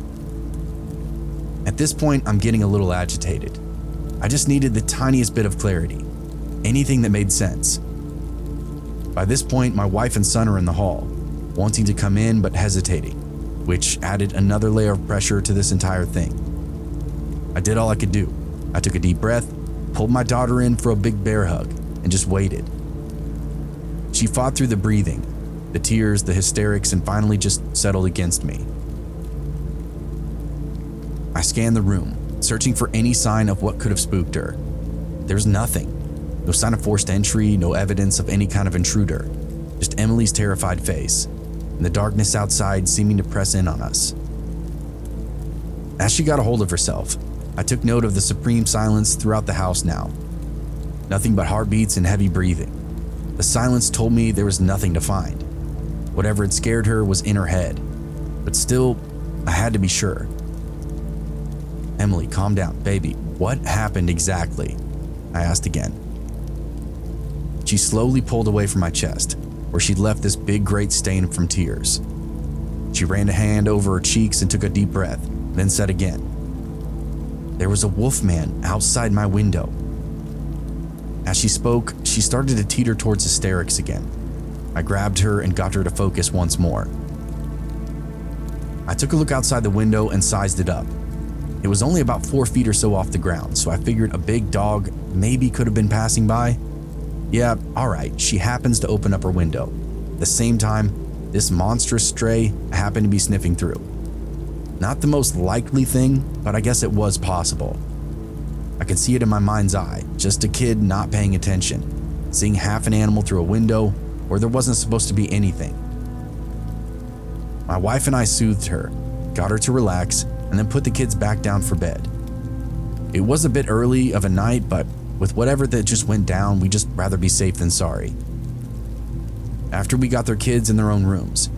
At this point, I'm getting a little agitated. I just needed the tiniest bit of clarity, anything that made sense. By this point, my wife and son are in the hall, wanting to come in but hesitating, which added another layer of pressure to this entire thing. I did all I could do. I took a deep breath, pulled my daughter in for a big bear hug, and just waited. She fought through the breathing, the tears, the hysterics, and finally just settled against me. I scanned the room, searching for any sign of what could have spooked her. There's nothing. No sign of forced entry, no evidence of any kind of intruder. Just Emily's terrified face, and the darkness outside seeming to press in on us. As she got a hold of herself, I took note of the supreme silence throughout the house now. Nothing but heartbeats and heavy breathing. The silence told me there was nothing to find. Whatever had scared her was in her head, but But still, I had to be sure. Emily, calm down, baby. What happened exactly? I asked again. She slowly pulled away from my chest, where she'd left this big great stain from tears. She ran a hand over her cheeks and took a deep breath, then said again, "There was a wolf man outside my window." As she spoke, she started to teeter towards hysterics again. I grabbed her and got her to focus once more. I took a look outside the window and sized it up. It was only about 4 feet or so off the ground, so I figured a big dog maybe could have been passing by. Yeah, alright, she happens to open up her window. At the same time, this monstrous stray happened to be sniffing through. Not the most likely thing, but I guess it was possible. I could see it in my mind's eye, just a kid not paying attention, seeing half an animal through a window where there wasn't supposed to be anything. My wife and I soothed her, got her to relax, and then put the kids back down for bed. It was a bit early of a night, but with whatever that just went down, we'd just rather be safe than sorry. After we got their kids in their own rooms,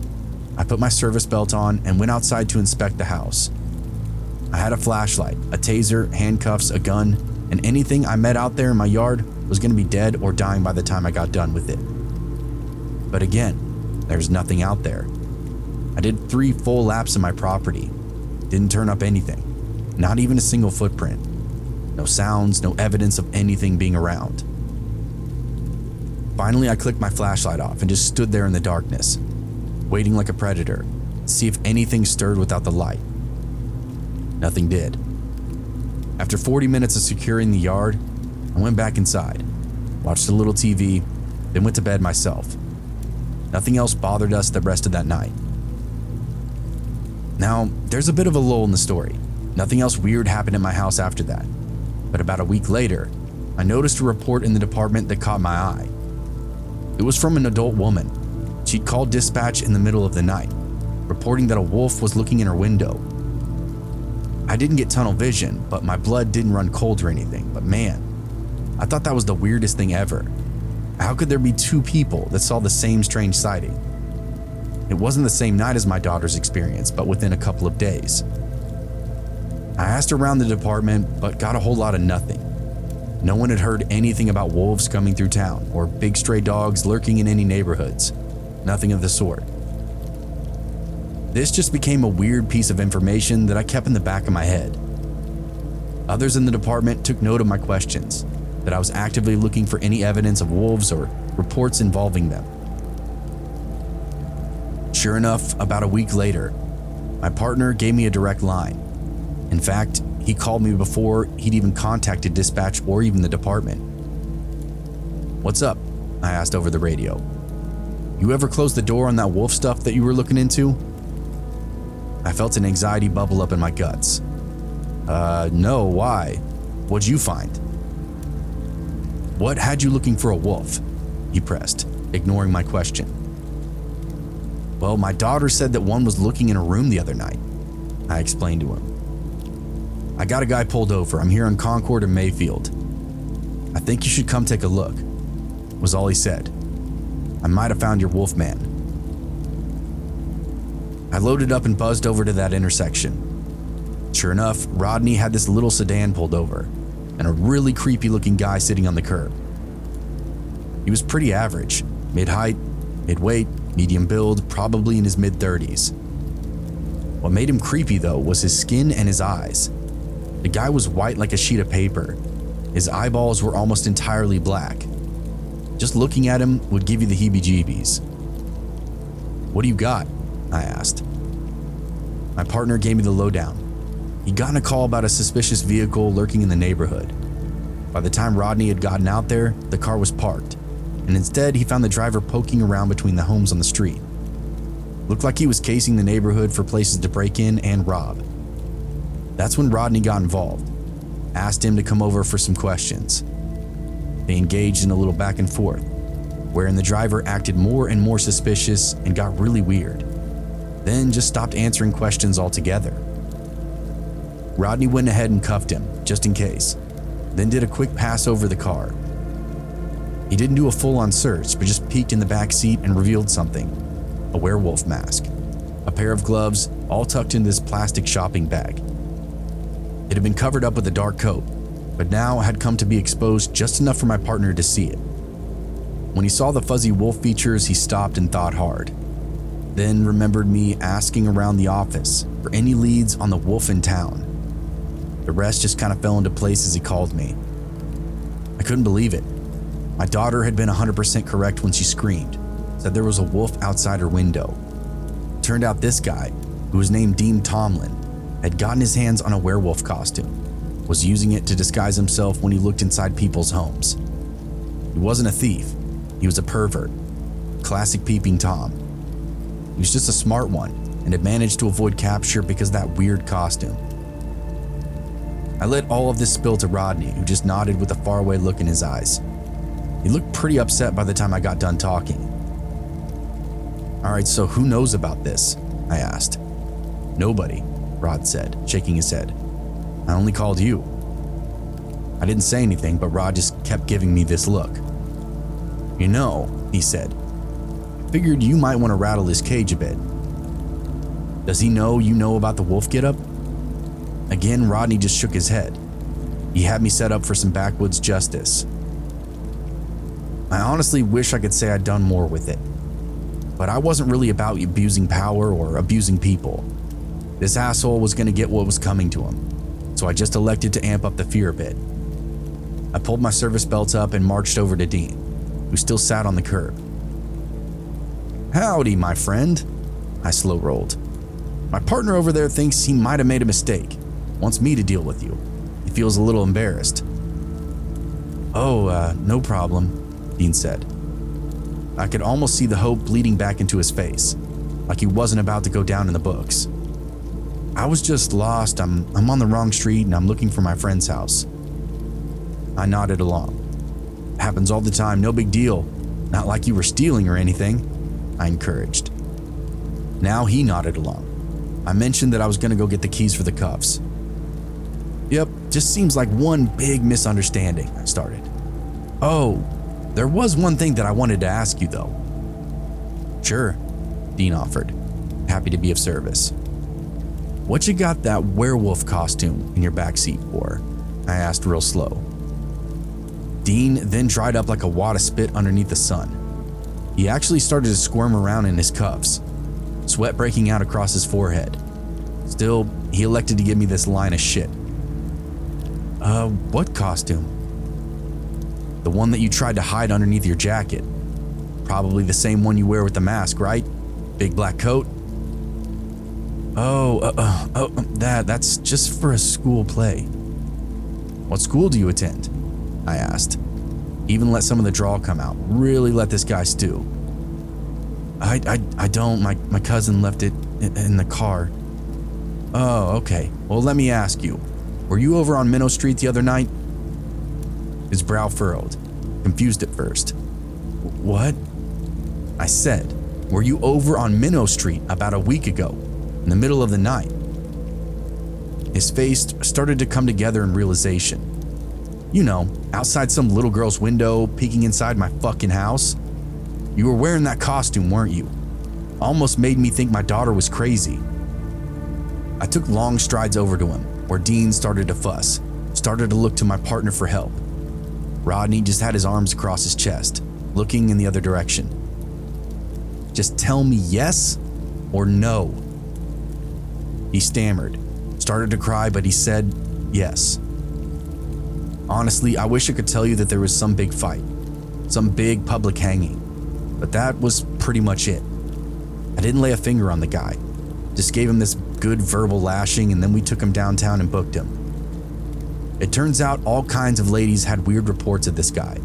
I put my service belt on and went outside to inspect the house. I had a flashlight, a taser, handcuffs, a gun, and anything I met out there in my yard was going to be dead or dying by the time I got done with it. But again, there's nothing out there. I did 3 full laps of my property. Didn't turn up anything, not even a single footprint. No sounds, no evidence of anything being around. Finally, I clicked my flashlight off and just stood there in the darkness, waiting like a predator, to see if anything stirred without the light. Nothing did. After 40 minutes of securing the yard, I went back inside, watched a little TV, then went to bed myself. Nothing else bothered us the rest of that night. Now, there's a bit of a lull in the story. Nothing else weird happened in my house after that. But about a week later, I noticed a report in the department that caught my eye. It was from an adult woman. She'd called dispatch in the middle of the night, reporting that a wolf was looking in her window. I didn't get tunnel vision, but my blood didn't run cold or anything. But man, I thought that was the weirdest thing ever. How could there be 2 people that saw the same strange sighting? It wasn't the same night as my daughter's experience, but within a couple of days. I asked around the department, but got a whole lot of nothing. No one had heard anything about wolves coming through town or big stray dogs lurking in any neighborhoods. Nothing of the sort. This just became a weird piece of information that I kept in the back of my head. Others in the department took note of my questions, that I was actively looking for any evidence of wolves or reports involving them. Sure enough, about a week later, my partner gave me a direct line. In fact, he called me before he'd even contacted dispatch or even the department. "What's up?" I asked over the radio. "You ever close the door on that wolf stuff that you were looking into?" I felt an anxiety bubble up in my guts. No, why? What'd you find?" "What had you looking for a wolf?" he pressed, ignoring my question. "Well, my daughter said that one was looking in her room the other night," I explained to him. "I got a guy pulled over. I'm here on Concord and Mayfield. I think you should come take a look," was all he said. "I might have found your wolf man." I loaded up and buzzed over to that intersection. Sure enough, Rodney had this little sedan pulled over, and a really creepy looking guy sitting on the curb. He was pretty average, mid-height, mid-weight, medium build, probably in his mid-30s. What made him creepy though was his skin and his eyes. The guy was white like a sheet of paper. His eyeballs were almost entirely black. Just looking at him would give you the heebie-jeebies. "What do you got?" I asked. My partner gave me the lowdown. He'd gotten a call about a suspicious vehicle lurking in the neighborhood. By the time Rodney had gotten out there, the car was parked, and instead he found the driver poking around between the homes on the street. Looked like he was casing the neighborhood for places to break in and rob. That's when Rodney got involved, asked him to come over for some questions. They engaged in a little back and forth, wherein the driver acted more and more suspicious and got really weird, then just stopped answering questions altogether. Rodney went ahead and cuffed him, just in case, then did a quick pass over the car. He didn't do a full-on search, but just peeked in the back seat and revealed something: a werewolf mask, a pair of gloves, all tucked into this plastic shopping bag. It had been covered up with a dark coat, but now had come to be exposed just enough for my partner to see it. When he saw the fuzzy wolf features, he stopped and thought hard. Then remembered me asking around the office for any leads on the wolf in town. The rest just kind of fell into place as he called me. I couldn't believe it. My daughter had been 100% correct when she screamed, said there was a wolf outside her window. Turned out this guy, who was named Dean Tomlin, had gotten his hands on a werewolf costume, was using it to disguise himself when he looked inside people's homes. He wasn't a thief, he was a pervert. Classic peeping Tom. He was just a smart one and had managed to avoid capture because of that weird costume. I let all of this spill to Rodney, who just nodded with a faraway look in his eyes. He looked pretty upset by the time I got done talking. All right, so who knows about this? I asked. Nobody, Rod said, shaking his head. I only called you. I didn't say anything, but Rod just kept giving me this look. You know, he said, figured you might want to rattle his cage a bit. Does he know you know about the wolf getup? Again, Rodney just shook his head. He had me set up for some backwoods justice. I honestly wish I could say I'd done more with it, but I wasn't really about abusing power or abusing people. This asshole was going to get what was coming to him, so I just elected to amp up the fear a bit. I pulled my service belt up and marched over to Dean, who still sat on the curb. Howdy, my friend, I slow rolled. My partner over there thinks he might have made a mistake, wants me to deal with you. He feels a little embarrassed. Oh, no problem, Dean said. I could almost see the hope bleeding back into his face, like he wasn't about to go down in the books. I was just lost. I'm on the wrong street and I'm looking for my friend's house. I nodded along. Happens all the time, no big deal. Not like you were stealing or anything, I encouraged. Now he nodded along. I mentioned that I was going to go get the keys for the cuffs. Yep, just seems like one big misunderstanding, I started. Oh, there was one thing that I wanted to ask you though. Sure, Dean offered, happy to be of service. What you got that werewolf costume in your backseat for? I asked real slow. Dean then dried up like a wad of spit underneath the sun. He actually started to squirm around in his cuffs, sweat breaking out across his forehead. Still, he elected to give me this line of shit. What costume? The one that you tried to hide underneath your jacket. Probably the same one you wear with the mask, right? Big black coat? That's just for a school play. What school do you attend? I asked. Even let some of the drawl come out. Really let this guy stew. I don't. My cousin left it in the car. Oh, okay. Well, let me ask you. Were you over on Minnow Street the other night? His brow furrowed, confused at first. What? I said, were you over on Minnow Street about a week ago, in the middle of the night? His face started to come together in realization. You know, outside some little girl's window, peeking inside my fucking house. You were wearing that costume, weren't you? Almost made me think my daughter was crazy. I took long strides over to him, where Dean started to fuss, started to look to my partner for help. Rodney just had his arms across his chest, looking in the other direction. Just tell me yes or no. He stammered, started to cry, but he said yes. Honestly, I wish I could tell you that there was some big fight, some big public hanging, but that was pretty much it. I didn't lay a finger on the guy, just gave him this good verbal lashing, and then we took him downtown and booked him. It turns out all kinds of ladies had weird reports of this guy.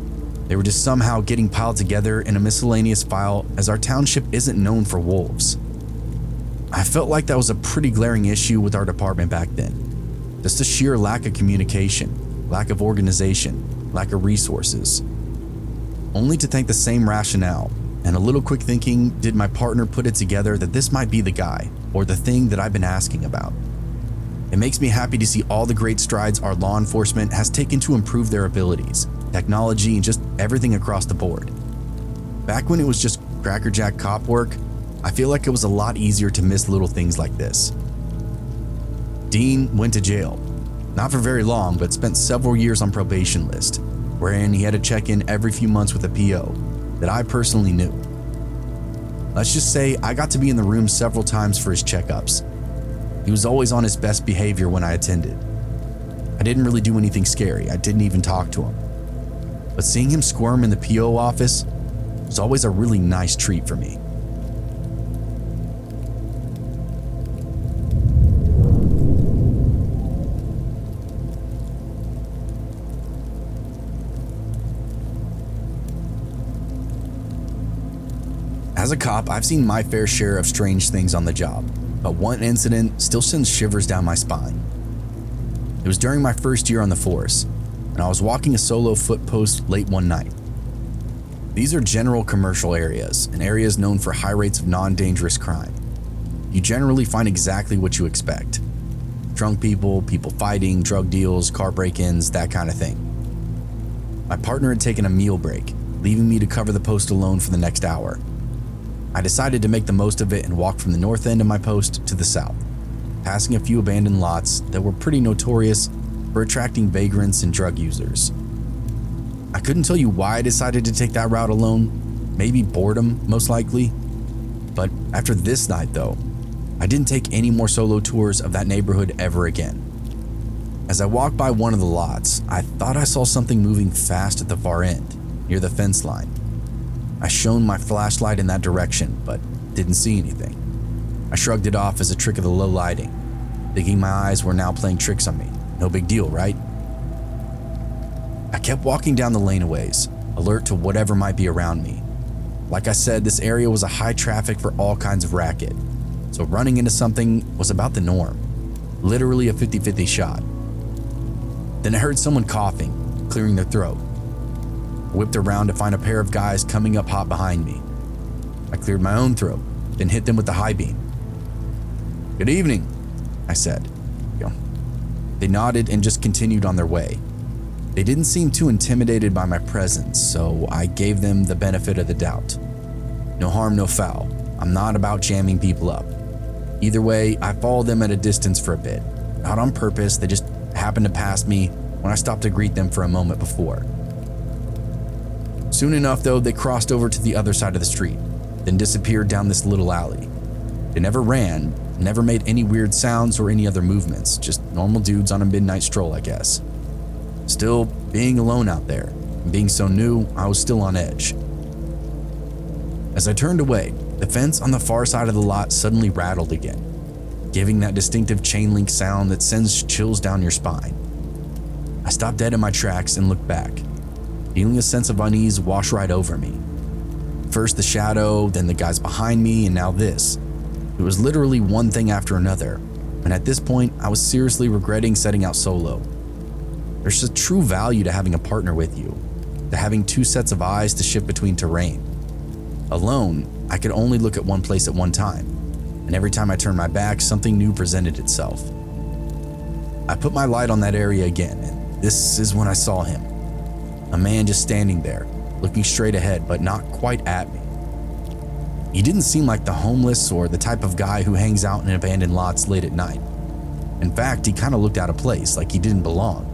They were just somehow getting piled together in a miscellaneous file, as our township isn't known for wolves. I felt like that was a pretty glaring issue with our department back then. Just a sheer lack of communication, lack of organization, lack of resources. Only to think the same rationale and a little quick thinking did my partner put it together that this might be the guy or the thing that I've been asking about. It makes me happy to see all the great strides our law enforcement has taken to improve their abilities, technology, and just everything across the board. Back when it was just crackerjack cop work, I feel like it was a lot easier to miss little things like this. Dean went to jail. Not for very long, but spent several years on probation list, wherein he had to check in every few months with a PO that I personally knew. Let's just say I got to be in the room several times for his checkups. He was always on his best behavior when I attended. I didn't really do anything scary. I didn't even talk to him. But seeing him squirm in the PO office was always a really nice treat for me. As a cop, I've seen my fair share of strange things on the job, but one incident still sends shivers down my spine. It was during my first year on the force, and I was walking a solo foot post late one night. These are general commercial areas, and areas known for high rates of non-dangerous crime. You generally find exactly what you expect. Drunk people, people fighting, drug deals, car break-ins, that kind of thing. My partner had taken a meal break, leaving me to cover the post alone for the next hour. I decided to make the most of it and walk from the north end of my post to the south, passing a few abandoned lots that were pretty notorious for attracting vagrants and drug users. I couldn't tell you why I decided to take that route alone, maybe boredom most likely, but after this night though, I didn't take any more solo tours of that neighborhood ever again. As I walked by one of the lots, I thought I saw something moving fast at the far end, near the fence line. I shone my flashlight in that direction, but didn't see anything. I shrugged it off as a trick of the low lighting, thinking my eyes were now playing tricks on me. No big deal, right? I kept walking down the lane a ways, alert to whatever might be around me. Like I said, this area was a high traffic for all kinds of racket, so running into something was about the norm. Literally a 50-50 shot. Then I heard someone coughing, clearing their throat. I whipped around to find a pair of guys coming up hot behind me. I cleared my own throat, then hit them with the high beam. "Good evening," I said. They nodded and just continued on their way. They didn't seem too intimidated by my presence, so I gave them the benefit of the doubt. No harm, no foul. I'm not about jamming people up. Either way, I followed them at a distance for a bit. Not on purpose, they just happened to pass me when I stopped to greet them for a moment before. Soon enough though, they crossed over to the other side of the street, then disappeared down this little alley. They never ran, never made any weird sounds or any other movements, just normal dudes on a midnight stroll, I guess. Still, being alone out there, and being so new, I was still on edge. As I turned away, the fence on the far side of the lot suddenly rattled again, giving that distinctive chain link sound that sends chills down your spine. I stopped dead in my tracks and looked back, feeling a sense of unease wash right over me. First the shadow, then the guys behind me, and now this. It was literally one thing after another, and at this point, I was seriously regretting setting out solo. There's a true value to having a partner with you, to having two sets of eyes to shift between terrain. Alone, I could only look at one place at one time, and every time I turned my back, something new presented itself. I put my light on that area again, and this is when I saw him. A man just standing there, looking straight ahead, but not quite at me. He didn't seem like the homeless or the type of guy who hangs out in abandoned lots late at night. In fact, he kind of looked out of place, like he didn't belong.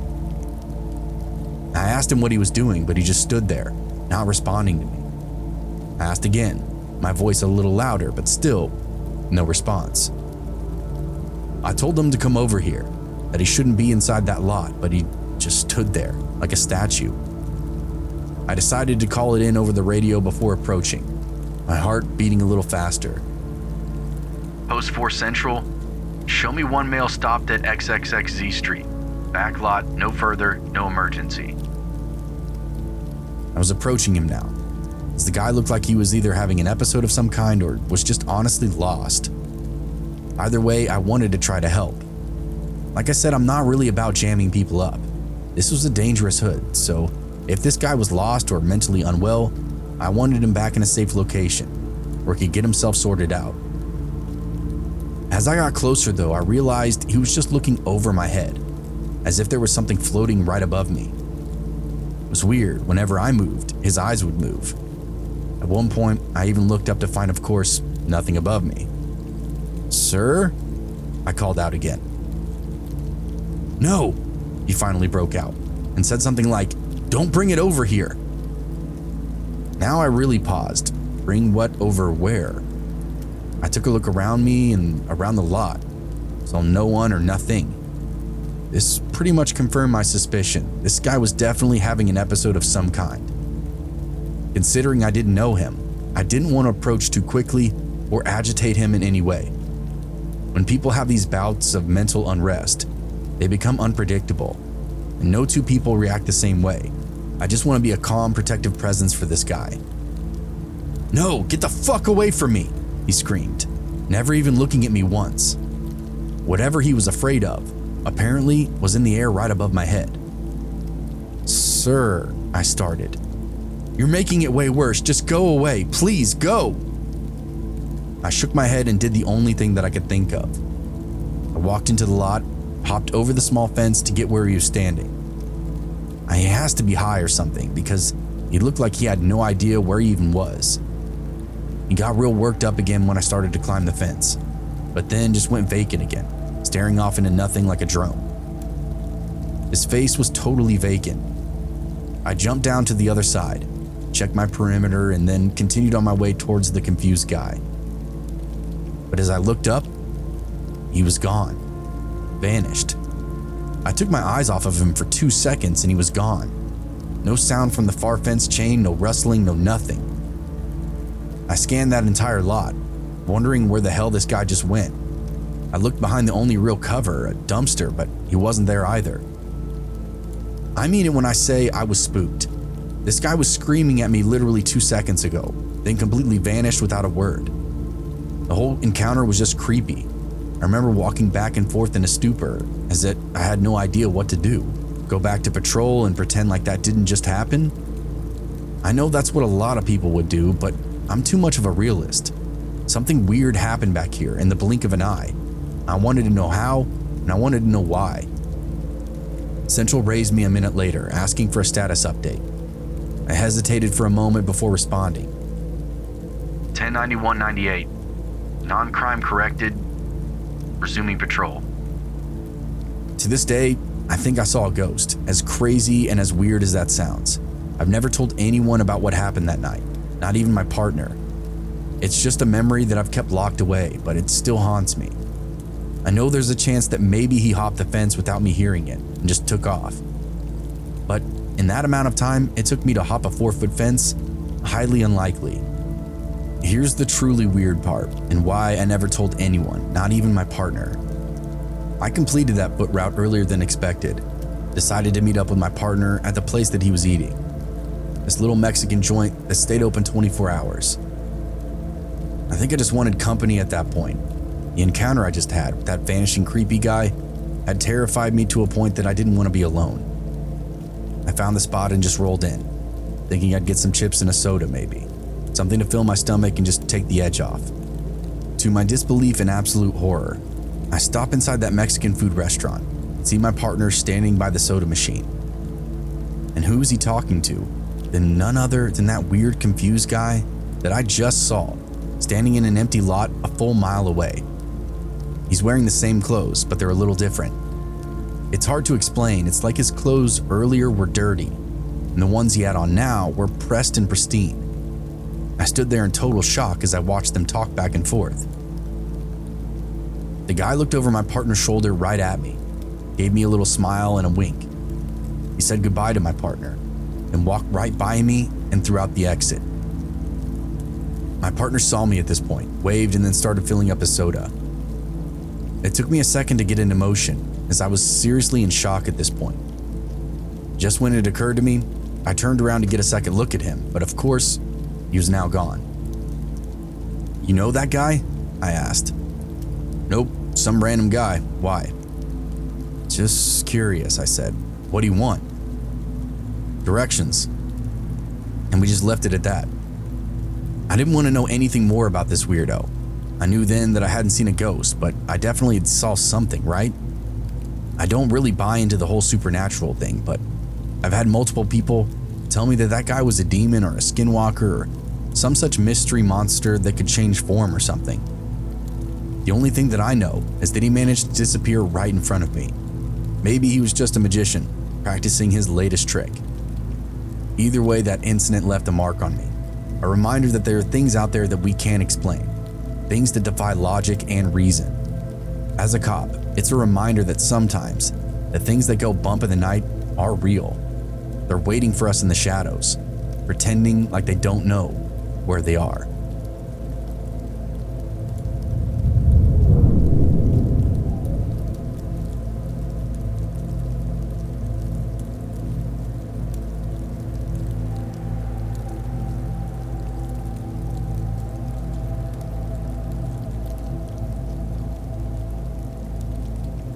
I asked him what he was doing, but he just stood there, not responding to me. I asked again, my voice a little louder, but still, no response. I told him to come over here, that he shouldn't be inside that lot, but he just stood there, like a statue. I decided to call it in over the radio before approaching, my heart beating a little faster. "Post 4 Central, show me one male stopped at XXXZ Street. Back lot, no further, no emergency." I was approaching him now, as the guy looked like he was either having an episode of some kind or was just honestly lost. Either way, I wanted to try to help. Like I said, I'm not really about jamming people up. This was a dangerous hood, so if this guy was lost or mentally unwell, I wanted him back in a safe location, where he could get himself sorted out. As I got closer though, I realized he was just looking over my head, as if there was something floating right above me. It was weird, whenever I moved, his eyes would move. At one point, I even looked up to find, of course, Nothing above me. "Sir?" I called out again. "No," he finally broke out and said something like, "Don't bring it over here." Now I really paused. Bring what over where? I took a look around me and around the lot. Saw no one or nothing. This pretty much confirmed my suspicion. This guy was definitely having an episode of some kind. Considering I didn't know him, I didn't want to approach too quickly or agitate him in any way. When people have these bouts of mental unrest, they become unpredictable, and no two people react the same way. I just want to be a calm, protective presence for this guy. "No, get the fuck away from me," he screamed, never even looking at me once. Whatever he was afraid of, apparently was in the air right above my head. "Sir," I started. "You're making it way worse. Just go away. Please, go." I shook my head and did the only thing that I could think of. I walked into the lot, hopped over the small fence to get where he was standing. He has to be high or something because he looked like he had no idea where he even was. He got real worked up again when I started to climb the fence, but then just went vacant again, staring off into nothing like a drone. His face was totally vacant. I jumped down to the other side, checked my perimeter, and then continued on my way towards the confused guy. But as I looked up, he was gone, vanished. I took my eyes off of him for 2 seconds and he was gone. No sound from the far fence chain, no rustling, no nothing. I scanned that entire lot, wondering where the hell this guy just went. I looked behind the only real cover, a dumpster, but he wasn't there either. I mean it when I say I was spooked. This guy was screaming at me literally 2 seconds ago, then completely vanished without a word. The whole encounter was just creepy. I remember walking back and forth in a stupor, as if I had no idea what to do. Go back to patrol and pretend like that didn't just happen? I know that's what a lot of people would do, but I'm too much of a realist. Something weird happened back here in the blink of an eye. I wanted to know how, and I wanted to know why. Central raised me a minute later, asking for a status update. I hesitated for a moment before responding. 109198. Non-crime corrected. Resuming patrol. To this day, I think I saw a ghost, as crazy and as weird as that sounds. I've never told anyone about what happened that night, not even my partner. It's just a memory that I've kept locked away, but it still haunts me. I know there's a chance that maybe he hopped the fence without me hearing it and just took off. But in that amount of time it took me to hop a 4-foot fence, highly unlikely. Here's the truly weird part and why I never told anyone, not even my partner. I completed that foot route earlier than expected, decided to meet up with my partner at the place that he was eating. This little Mexican joint that stayed open 24 hours. I think I just wanted company at that point. The encounter I just had with that vanishing creepy guy had terrified me to a point that I didn't want to be alone. I found the spot and just rolled in, thinking I'd get some chips and a soda maybe. Something to fill my stomach and just take the edge off. To my disbelief and absolute horror, I stop inside that Mexican food restaurant, see my partner standing by the soda machine. And who is he talking to? Then none other than that weird confused guy that I just saw, standing in an empty lot a full mile away. He's wearing the same clothes, but they're a little different. It's hard to explain. It's like his clothes earlier were dirty, and the ones he had on now were pressed and pristine. I stood there in total shock as I watched them talk back and forth. The guy looked over my partner's shoulder right at me, gave me a little smile and a wink. He said goodbye to my partner, and walked right by me and through out the exit. My partner saw me at this point, waved, and then started filling up his soda. It took me a second to get into motion, as I was seriously in shock at this point. Just when it occurred to me, I turned around to get a second look at him, but of course, he was now gone. "You know that guy?" I asked. "Nope, some random guy. Why?" "Just curious," I said. "What do you want?" "Directions." And we just left it at that. I didn't want to know anything more about this weirdo. I knew then that I hadn't seen a ghost, but I definitely saw something, right? I don't really buy into the whole supernatural thing, but I've had multiple people tell me that that guy was a demon or a skinwalker or some such mystery monster that could change form or something. The only thing that I know is that he managed to disappear right in front of me. Maybe he was just a magician, practicing his latest trick. Either way, that incident left a mark on me. A reminder that there are things out there that we can't explain. Things that defy logic and reason. As a cop, it's a reminder that sometimes the things that go bump in the night are real. They're waiting for us in the shadows, pretending like they don't know where they are.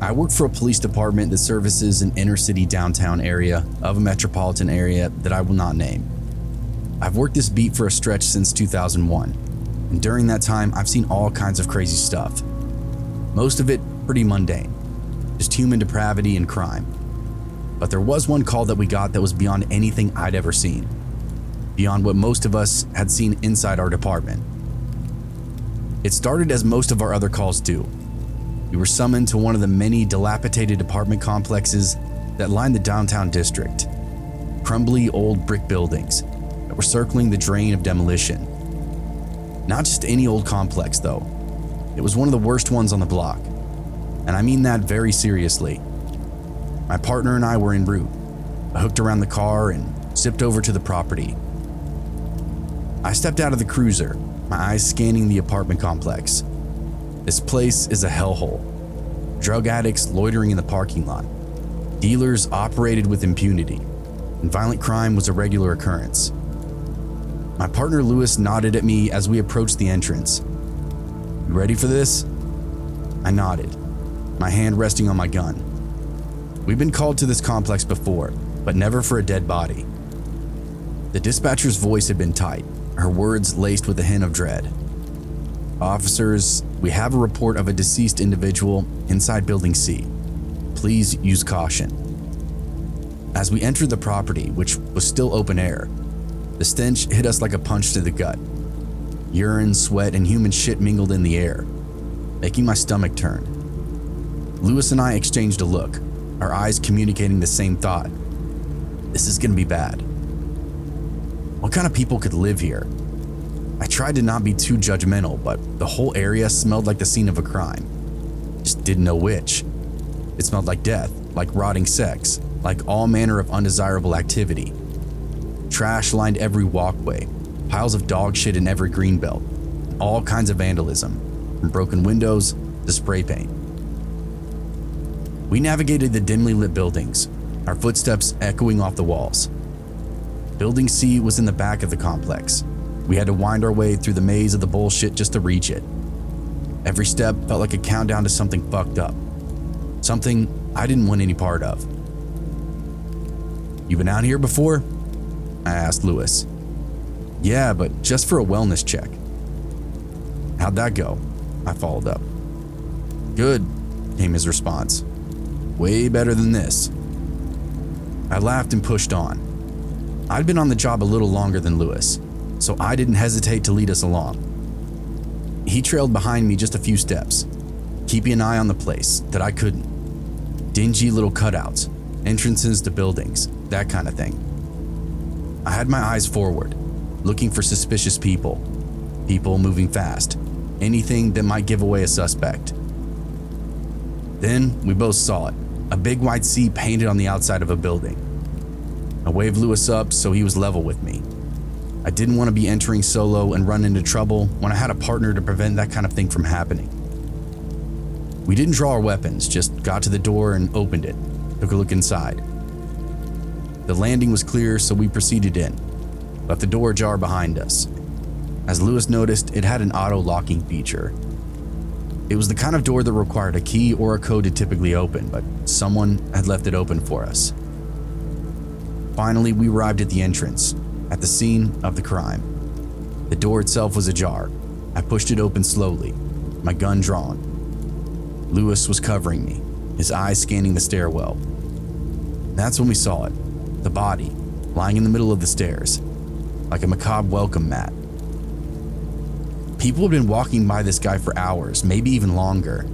I work for a police department that services an inner city downtown area of a metropolitan area that I will not name. I've worked this beat for a stretch since 2001, and during that time I've seen all kinds of crazy stuff. Most of it pretty mundane, just human depravity and crime. But there was one call that we got that was beyond anything I'd ever seen, beyond what most of us had seen inside our department. It started as most of our other calls do. We were summoned to one of the many dilapidated apartment complexes that line the downtown district. Crumbly old brick buildings that were circling the drain of demolition. Not just any old complex though. It was one of the worst ones on the block. And I mean that very seriously. My partner and I were en route. I hooked around the car and zipped over to the property. I stepped out of the cruiser, my eyes scanning the apartment complex. This place is a hellhole. Drug addicts loitering in the parking lot. Dealers operated with impunity, and violent crime was a regular occurrence. My partner Lewis nodded at me as we approached the entrance. "You ready for this?" I nodded, my hand resting on my gun. We've been called to this complex before, but never for a dead body. The dispatcher's voice had been tight, her words laced with a hint of dread. "Officers, we have a report of a deceased individual inside Building C. Please use caution." As we entered the property, which was still open air, the stench hit us like a punch to the gut. Urine, sweat, and human shit mingled in the air, making my stomach turn. Lewis and I exchanged a look, our eyes communicating the same thought. This is gonna be bad. What kind of people could live here? I tried to not be too judgmental, but the whole area smelled like the scene of a crime. Just didn't know which. It smelled like death, like rotting sex, like all manner of undesirable activity. Trash lined every walkway, piles of dog shit in every greenbelt, all kinds of vandalism, from broken windows to spray paint. We navigated the dimly lit buildings, our footsteps echoing off the walls. Building C was in the back of the complex. We had to wind our way through the maze of the bullshit just to reach it. Every step felt like a countdown to something fucked up. Something I didn't want any part of. "You been out here before?" I asked Lewis. "Yeah, but just for a wellness check." "How'd that go?" I followed up. "Good," came his response. "Way better than this." I laughed and pushed on. I'd been on the job a little longer than Lewis, so I didn't hesitate to lead us along. He trailed behind me just a few steps, keeping an eye on the place that I couldn't. Dingy little cutouts, entrances to buildings, that kind of thing. I had my eyes forward, looking for suspicious people moving fast, anything that might give away a suspect. Then we both saw it, a big white C painted on the outside of a building. I waved Lewis up so he was level with me. I didn't want to be entering solo and run into trouble when I had a partner to prevent that kind of thing from happening. We didn't draw our weapons, just got to the door and opened it, took a look inside. The landing was clear, so we proceeded in, left the door ajar behind us. As Lewis noticed, it had an auto-locking feature. It was the kind of door that required a key or a code to typically open, but someone had left it open for us. Finally, we arrived at the entrance, at the scene of the crime. The door itself was ajar. I pushed it open slowly, my gun drawn. Lewis was covering me, his eyes scanning the stairwell. That's when we saw it, the body, lying in the middle of the stairs, like a macabre welcome mat, People had been walking by this guy for hours, maybe even longer.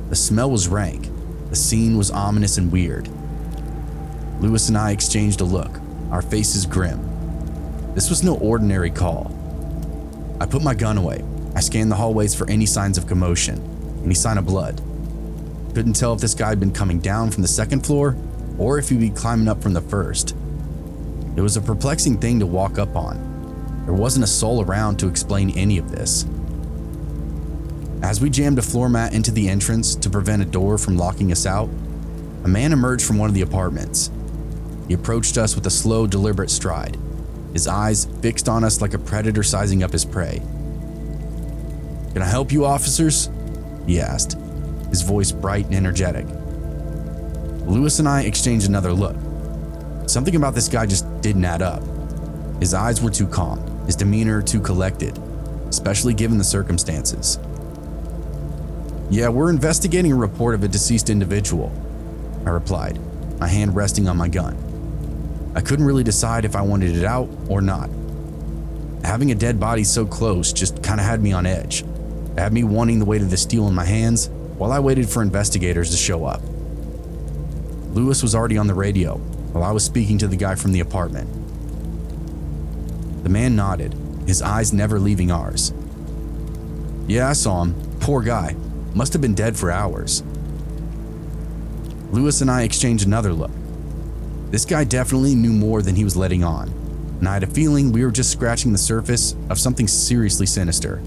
The smell was rank. The scene was ominous and weird. Lewis and I exchanged a look, our faces grim. This was no ordinary call. I put my gun away. I scanned the hallways for any signs of commotion, any sign of blood. Couldn't tell if this guy had been coming down from the second floor or if he'd be climbing up from the first. It was a perplexing thing to walk up on. There wasn't a soul around to explain any of this. As we jammed a floor mat into the entrance to prevent a door from locking us out, a man emerged from one of the apartments. He approached us with a slow, deliberate stride, his eyes fixed on us like a predator sizing up his prey. "Can I help you, officers?" he asked, his voice bright and energetic. Lewis and I exchanged another look. Something about this guy just didn't add up. His eyes were too calm, his demeanor too collected, especially given the circumstances. "Yeah, we're investigating a report of a deceased individual," I replied, my hand resting on my gun. I couldn't really decide if I wanted it out or not. Having a dead body so close just kind of had me on edge. It had me wanting the weight of the steel in my hands while I waited for investigators to show up. Lewis was already on the radio while I was speaking to the guy from the apartment. The man nodded, his eyes never leaving ours. "Yeah, I saw him. Poor guy. Must have been dead for hours." Lewis and I exchanged another look. This guy definitely knew more than he was letting on, and I had a feeling we were just scratching the surface of something seriously sinister.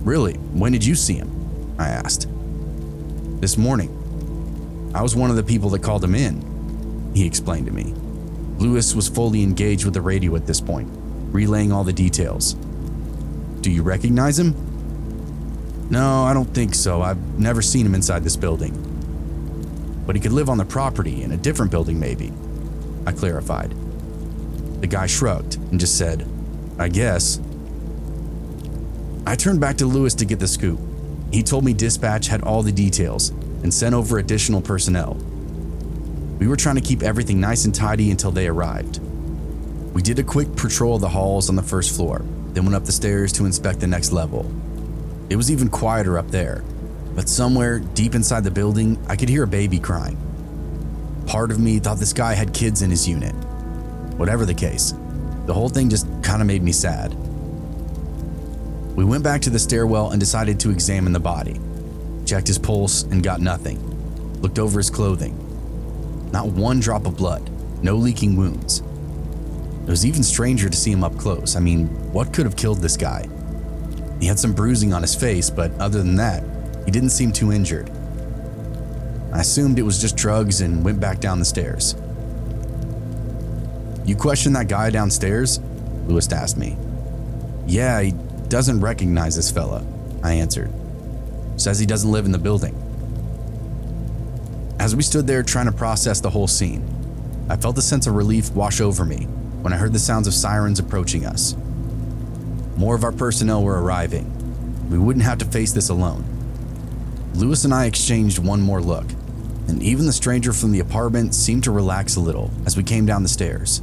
"Really? When did you see him?" I asked. "This morning. I was one of the people that called him in," he explained to me. Lewis was fully engaged with the radio at this point, relaying all the details. "Do you recognize him?" "No, I don't think so. I've never seen him inside this building." "But he could live on the property in a different building maybe," I clarified. The guy shrugged and just said, "I guess." I turned back to Lewis to get the scoop. He told me dispatch had all the details and sent over additional personnel. We were trying to keep everything nice and tidy until they arrived. We did a quick patrol of the halls on the first floor, then went up the stairs to inspect the next level. It was even quieter up there, but somewhere deep inside the building, I could hear a baby crying. Part of me thought this guy had kids in his unit. Whatever the case, the whole thing just kind of made me sad. We went back to the stairwell and decided to examine the body. Checked his pulse and got nothing. Looked over his clothing. Not one drop of blood, no leaking wounds. It was even stranger to see him up close. I mean, what could have killed this guy? He had some bruising on his face, but other than that, he didn't seem too injured. I assumed it was just drugs and went back down the stairs. "You questioned that guy downstairs?" Lewis asked me. "Yeah, he doesn't recognize this fella," I answered. "Says he doesn't live in the building." As we stood there trying to process the whole scene, I felt a sense of relief wash over me when I heard the sounds of sirens approaching us. More of our personnel were arriving. We wouldn't have to face this alone. Lewis and I exchanged one more look, and even the stranger from the apartment seemed to relax a little as we came down the stairs.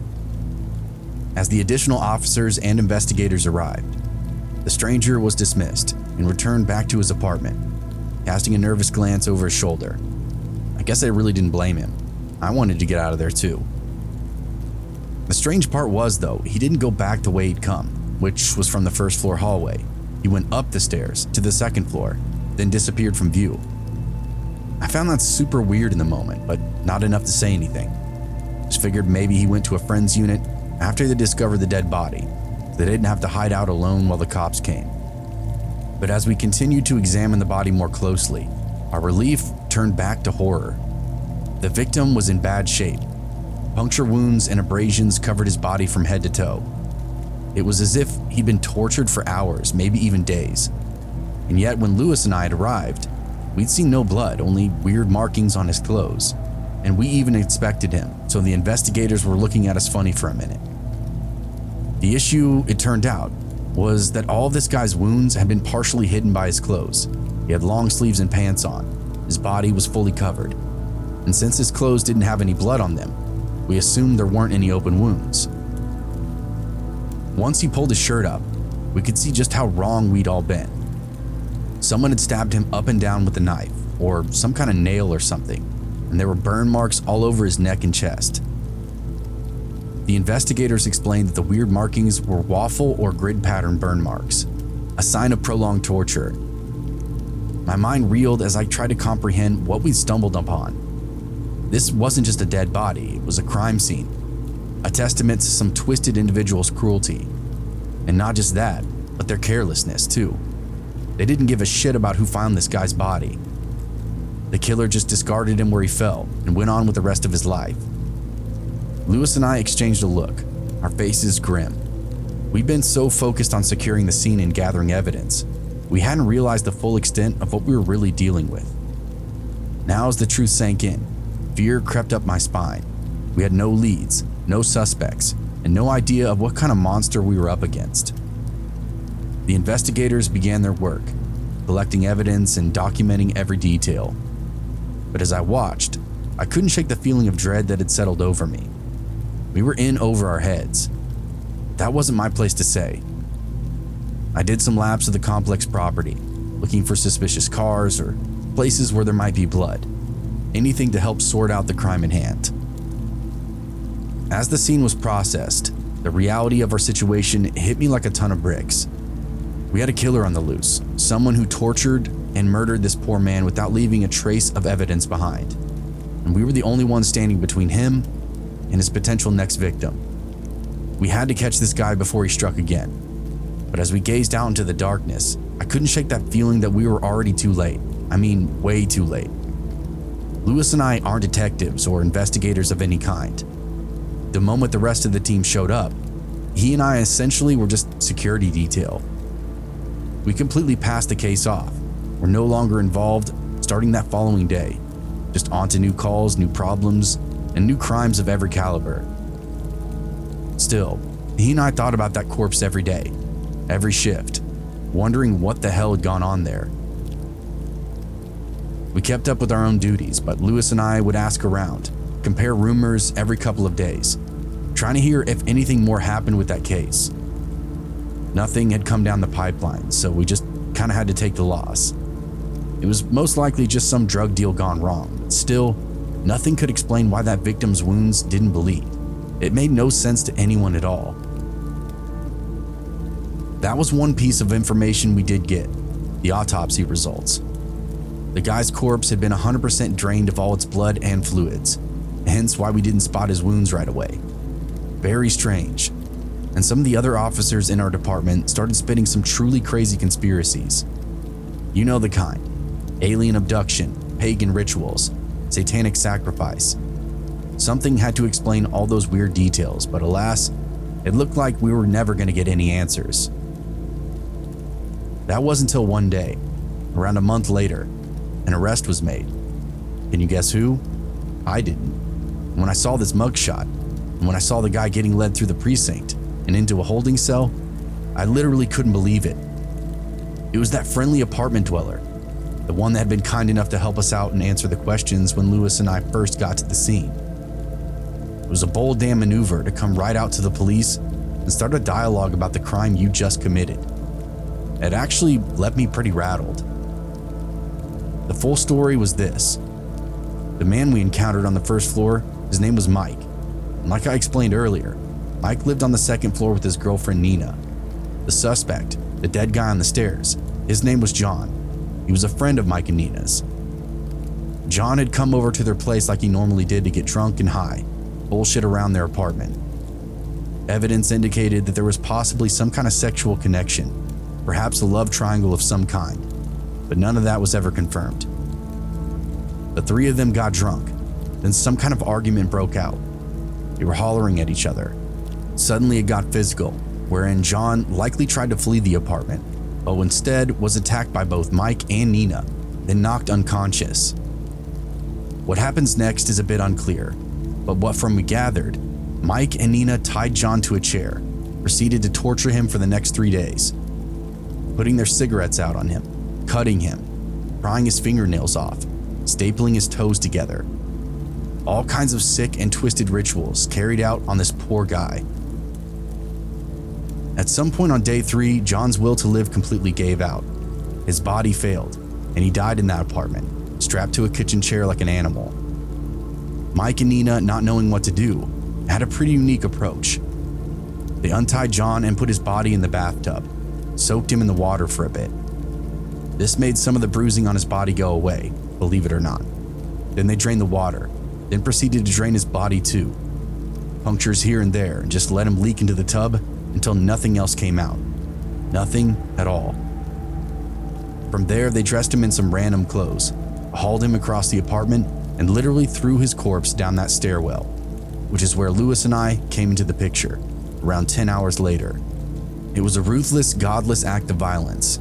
As the additional officers and investigators arrived, the stranger was dismissed and returned back to his apartment, casting a nervous glance over his shoulder. I guess I really didn't blame him. I wanted to get out of there too. The strange part was, though, he didn't go back the way he'd come, which was from the first floor hallway. He went up the stairs to the second floor, then disappeared from view. I found that super weird in the moment, but not enough to say anything. Just figured maybe he went to a friend's unit after they discovered the dead body, so they didn't have to hide out alone while the cops came. But as we continued to examine the body more closely, our relief turned back to horror. The victim was in bad shape. Puncture wounds and abrasions covered his body from head to toe. It was as if he'd been tortured for hours, maybe even days. And yet when Lewis and I had arrived, we'd seen no blood, only weird markings on his clothes. And we even inspected him, so the investigators were looking at us funny for a minute. The issue, it turned out, was that all of this guy's wounds had been partially hidden by his clothes. He had long sleeves and pants on. His body was fully covered. And since his clothes didn't have any blood on them, we assumed there weren't any open wounds. Once he pulled his shirt up, we could see just how wrong we'd all been. Someone had stabbed him up and down with a knife, or some kind of nail or something, and there were burn marks all over his neck and chest. The investigators explained that the weird markings were waffle or grid pattern burn marks, a sign of prolonged torture. My mind reeled as I tried to comprehend what we'd stumbled upon. This wasn't just a dead body, it was a crime scene, a testament to some twisted individual's cruelty. And not just that, but their carelessness too. They didn't give a shit about who found this guy's body. The killer just discarded him where he fell and went on with the rest of his life. Lewis and I exchanged a look, our faces grim. We'd been so focused on securing the scene and gathering evidence, we hadn't realized the full extent of what we were really dealing with. Now as the truth sank in, fear crept up my spine. We had no leads, no suspects, and no idea of what kind of monster we were up against. The investigators began their work, collecting evidence and documenting every detail. But as I watched, I couldn't shake the feeling of dread that had settled over me. We were in over our heads. That wasn't my place to say. I did some laps of the complex property, looking for suspicious cars or places where there might be blood, anything to help sort out the crime in hand. As the scene was processed, the reality of our situation hit me like a ton of bricks. We had a killer on the loose, someone who tortured and murdered this poor man without leaving a trace of evidence behind. And we were the only ones standing between him and his potential next victim. We had to catch this guy before he struck again. But as we gazed out into the darkness, I couldn't shake that feeling that we were already too late. I mean, way too late. Lewis and I aren't detectives or investigators of any kind. The moment the rest of the team showed up, he and I essentially were just security detail. We completely passed the case off. We're no longer involved starting that following day, just on to new calls, new problems, and new crimes of every caliber. Still, he and I thought about that corpse every day, every shift, wondering what the hell had gone on there. We kept up with our own duties, but Lewis and I would ask around, compare rumors every couple of days, trying to hear if anything more happened with that case. Nothing had come down the pipeline, so we just kind of had to take the loss. It was most likely just some drug deal gone wrong, but still, nothing could explain why that victim's wounds didn't bleed. It made no sense to anyone at all. That was one piece of information we did get, the autopsy results. The guy's corpse had been 100% drained of all its blood and fluids, hence why we didn't spot his wounds right away. Very strange. And some of the other officers in our department started spitting some truly crazy conspiracies. You know the kind. Alien abduction, pagan rituals, satanic sacrifice. Something had to explain all those weird details, but alas, it looked like we were never going to get any answers. That wasn't until one day, around a month later, an arrest was made. Can you guess who? I didn't. When I saw this mugshot, and when I saw the guy getting led through the precinct and into a holding cell, I literally couldn't believe it. It was that friendly apartment dweller, the one that had been kind enough to help us out and answer the questions when Lewis and I first got to the scene. It was a bold damn maneuver to come right out to the police and start a dialogue about the crime you just committed. It actually left me pretty rattled. The full story was this. The man we encountered on the first floor, his name was Mike. And like I explained earlier, Mike lived on the second floor with his girlfriend Nina. The suspect, the dead guy on the stairs, his name was John. He was a friend of Mike and Nina's. John had come over to their place like he normally did to get drunk and high, bullshit around their apartment. Evidence indicated that there was possibly some kind of sexual connection, perhaps a love triangle of some kind, but none of that was ever confirmed. The three of them got drunk, then some kind of argument broke out. They were hollering at each other. Suddenly it got physical, wherein John likely tried to flee the apartment, but instead was attacked by both Mike and Nina, then knocked unconscious. What happens next is a bit unclear, but what from we gathered, Mike and Nina tied John to a chair, proceeded to torture him for the next 3 days, putting their cigarettes out on him, cutting him, prying his fingernails off, stapling his toes together. All kinds of sick and twisted rituals carried out on this poor guy. At some point on day 3, John's will to live completely gave out. His body failed, and he died in that apartment, strapped to a kitchen chair like an animal. Mike and Nina, not knowing what to do, had a pretty unique approach. They untied John and put his body in the bathtub, soaked him in the water for a bit. This made some of the bruising on his body go away, believe it or not. Then they drained the water, then proceeded to drain his body too. Punctures here and there, and just let him leak into the tub until nothing else came out. Nothing at all. From there, they dressed him in some random clothes, hauled him across the apartment, and literally threw his corpse down that stairwell, which is where Lewis and I came into the picture, around 10 hours later. It was a ruthless, godless act of violence.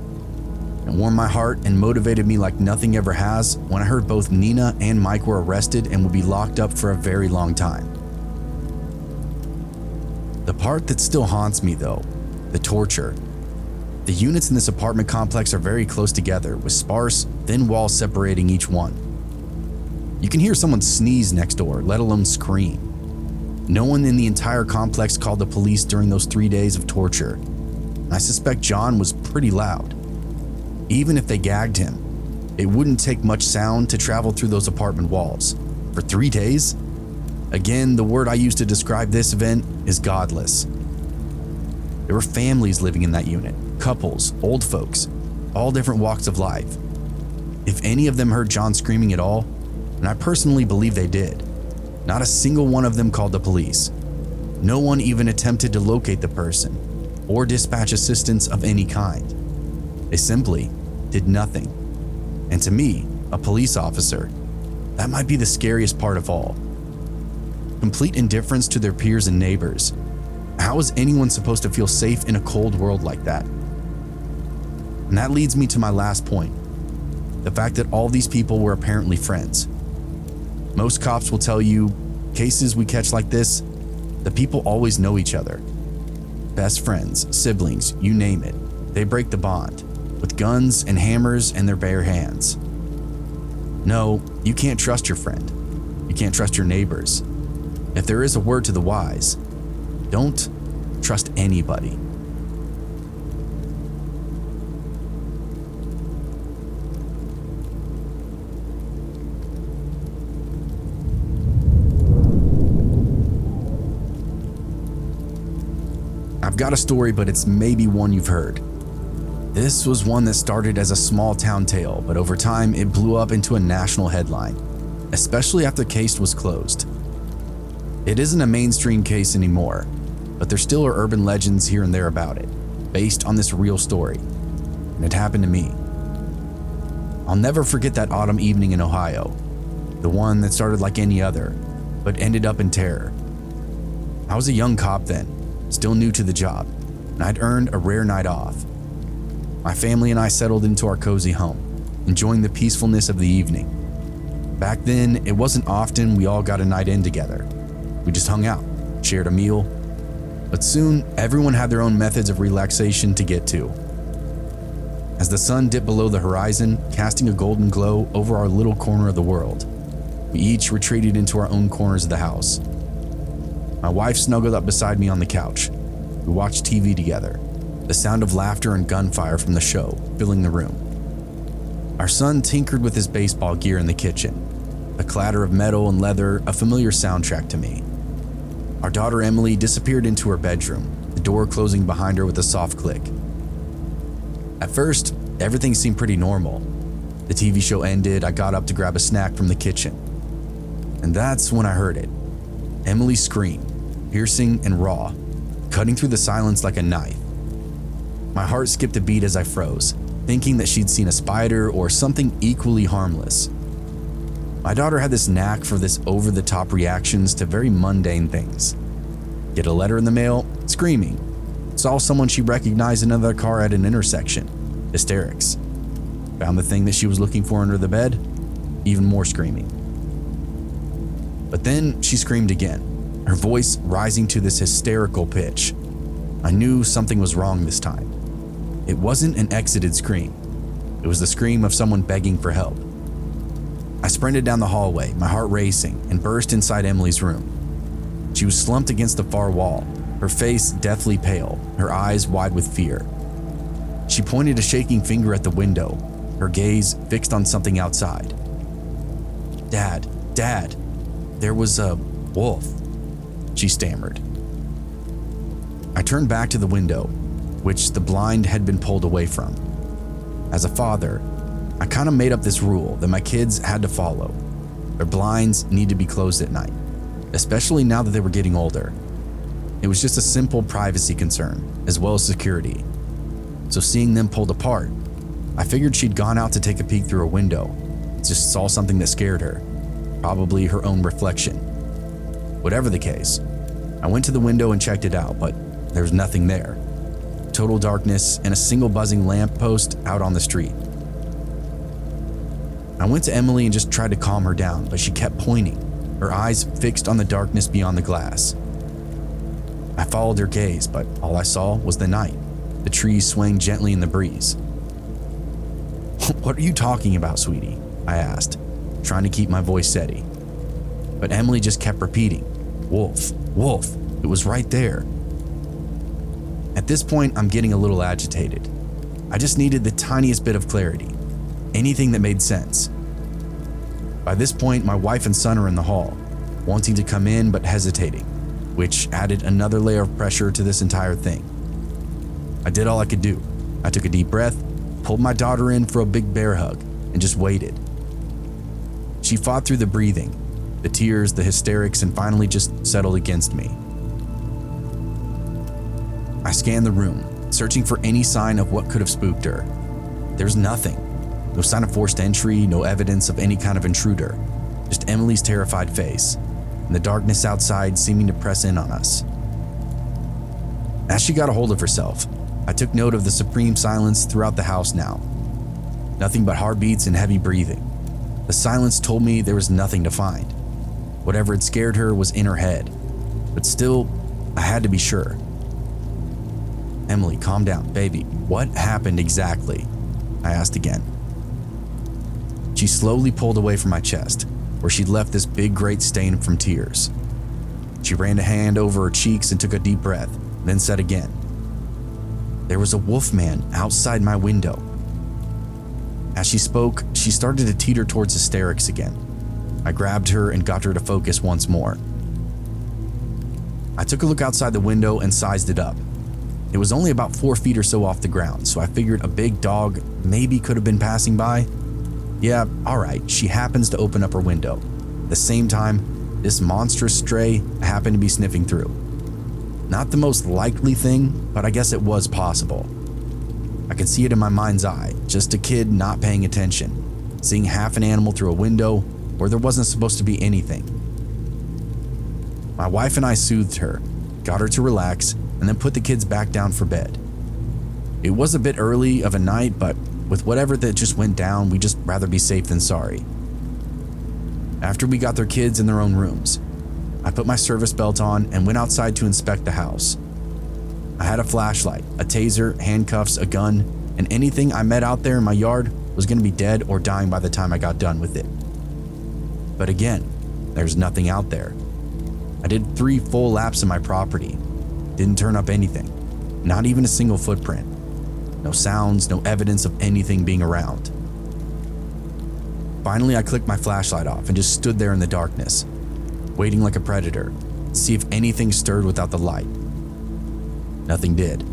It warmed my heart and motivated me like nothing ever has when I heard both Nina and Mike were arrested and would be locked up for a very long time. The part that still haunts me though, the torture. The units in this apartment complex are very close together with sparse, thin walls separating each one. You can hear someone sneeze next door, let alone scream. No one in the entire complex called the police during those 3 days of torture. I suspect John was pretty loud. Even if they gagged him, it wouldn't take much sound to travel through those apartment walls. For 3 days? Again, the word I use to describe this event is godless. There were families living in that unit, couples, old folks, all different walks of life. If any of them heard John screaming at all, and I personally believe they did, not a single one of them called the police. No one even attempted to locate the person or dispatch assistance of any kind. They simply did nothing. And to me, a police officer, that might be the scariest part of all. Complete indifference to their peers and neighbors. How is anyone supposed to feel safe in a cold world like that? And that leads me to my last point, the fact that all these people were apparently friends. Most cops will tell you, cases we catch like this, the people always know each other. Best friends, siblings, you name it. They break the bond with guns and hammers and their bare hands. No, you can't trust your friend. You can't trust your neighbors. If there is a word to the wise, don't trust anybody. I've got a story, but it's maybe one you've heard. This was one that started as a small town tale, but over time it blew up into a national headline, especially after the case was closed. It isn't a mainstream case anymore, but there still are urban legends here and there about it, based on this real story, and it happened to me. I'll never forget that autumn evening in Ohio, the one that started like any other, but ended up in terror. I was a young cop then, still new to the job, and I'd earned a rare night off. My family and I settled into our cozy home, enjoying the peacefulness of the evening. Back then, it wasn't often we all got a night in together. We just hung out, shared a meal, but soon everyone had their own methods of relaxation to get to. As the sun dipped below the horizon, casting a golden glow over our little corner of the world, we each retreated into our own corners of the house. My wife snuggled up beside me on the couch. We watched TV together, the sound of laughter and gunfire from the show filling the room. Our son tinkered with his baseball gear in the kitchen, the clatter of metal and leather a familiar soundtrack to me. Our daughter Emily disappeared into her bedroom, the door closing behind her with a soft click. At first, everything seemed pretty normal. The TV show ended, I got up to grab a snack from the kitchen. And that's when I heard it. Emily's scream, piercing and raw, cutting through the silence like a knife. My heart skipped a beat as I froze, thinking that she'd seen a spider or something equally harmless. My daughter had this knack for this over-the-top reactions to very mundane things. Get a letter in the mail, screaming. Saw someone she recognized in another car at an intersection, hysterics. Found the thing that she was looking for under the bed, even more screaming. But then she screamed again, her voice rising to this hysterical pitch. I knew something was wrong this time. It wasn't an exited scream. It was the scream of someone begging for help. I sprinted down the hallway, my heart racing, and burst inside Emily's room. She was slumped against the far wall, her face deathly pale, her eyes wide with fear. She pointed a shaking finger at the window, her gaze fixed on something outside. Dad, there was a wolf," she stammered. I turned back to the window, which the blind had been pulled away from. As a father, I kind of made up this rule that my kids had to follow. Their blinds need to be closed at night, especially now that they were getting older. It was just a simple privacy concern, as well as security. So seeing them pulled apart, I figured she'd gone out to take a peek through a window, just saw something that scared her, probably her own reflection. Whatever the case, I went to the window and checked it out, but there was nothing there. Total darkness and a single buzzing lamppost out on the street. I went to Emily and just tried to calm her down, but she kept pointing, her eyes fixed on the darkness beyond the glass. I followed her gaze, but all I saw was the night, the trees swaying gently in the breeze. "What are you talking about, sweetie?" I asked, trying to keep my voice steady. But Emily just kept repeating, "Wolf, wolf, it was right there." At this point, I'm getting a little agitated. I just needed the tiniest bit of clarity, anything that made sense. By this point, my wife and son are in the hall, wanting to come in but hesitating, which added another layer of pressure to this entire thing. I did all I could do. I took a deep breath, pulled my daughter in for a big bear hug, and just waited. She fought through the breathing, the tears, the hysterics, and finally just settled against me. I scanned the room, searching for any sign of what could have spooked her. There's nothing. No sign of forced entry, no evidence of any kind of intruder, just Emily's terrified face, and the darkness outside seeming to press in on us. As she got a hold of herself, I took note of the supreme silence throughout the house now. Nothing but heartbeats and heavy breathing. The silence told me there was nothing to find. Whatever had scared her was in her head, but still, I had to be sure. "Emily, calm down, baby. What happened exactly?" I asked again. She slowly pulled away from my chest, where she'd left this big great stain from tears. She ran a hand over her cheeks and took a deep breath, then said again, "There was a wolf man outside my window." As she spoke, she started to teeter towards hysterics again. I grabbed her and got her to focus once more. I took a look outside the window and sized it up. It was only about 4 feet or so off the ground, so I figured a big dog maybe could have been passing by. Yeah, alright, she happens to open up her window. At the same time, this monstrous stray happened to be sniffing through. Not the most likely thing, but I guess it was possible. I could see it in my mind's eye, just a kid not paying attention, seeing half an animal through a window where there wasn't supposed to be anything. My wife and I soothed her, got her to relax, and then put the kids back down for bed. It was a bit early of a night, but with whatever that just went down, we'd just rather be safe than sorry. After we got their kids in their own rooms, I put my service belt on and went outside to inspect the house. I had a flashlight, a taser, handcuffs, a gun, and anything I met out there in my yard was going to be dead or dying by the time I got done with it. But again, there's nothing out there. I did 3 full laps of my property. Didn't turn up anything, not even a single footprint. No sounds, no evidence of anything being around. Finally, I clicked my flashlight off and just stood there in the darkness, waiting like a predator, to see if anything stirred without the light. Nothing did.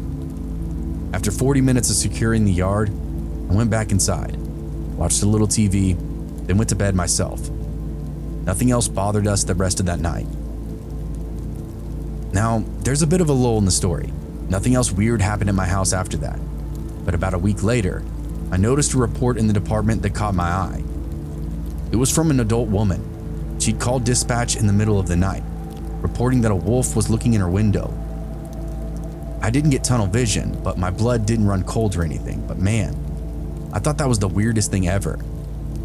After 40 minutes of securing the yard, I went back inside, watched a little TV, then went to bed myself. Nothing else bothered us the rest of that night. Now, there's a bit of a lull in the story. Nothing else weird happened in my house after that. But about a week later, I noticed a report in the department that caught my eye. It was from an adult woman. She'd called dispatch in the middle of the night, reporting that a wolf was looking in her window. I didn't get tunnel vision, but my blood didn't run cold or anything. But man, I thought that was the weirdest thing ever.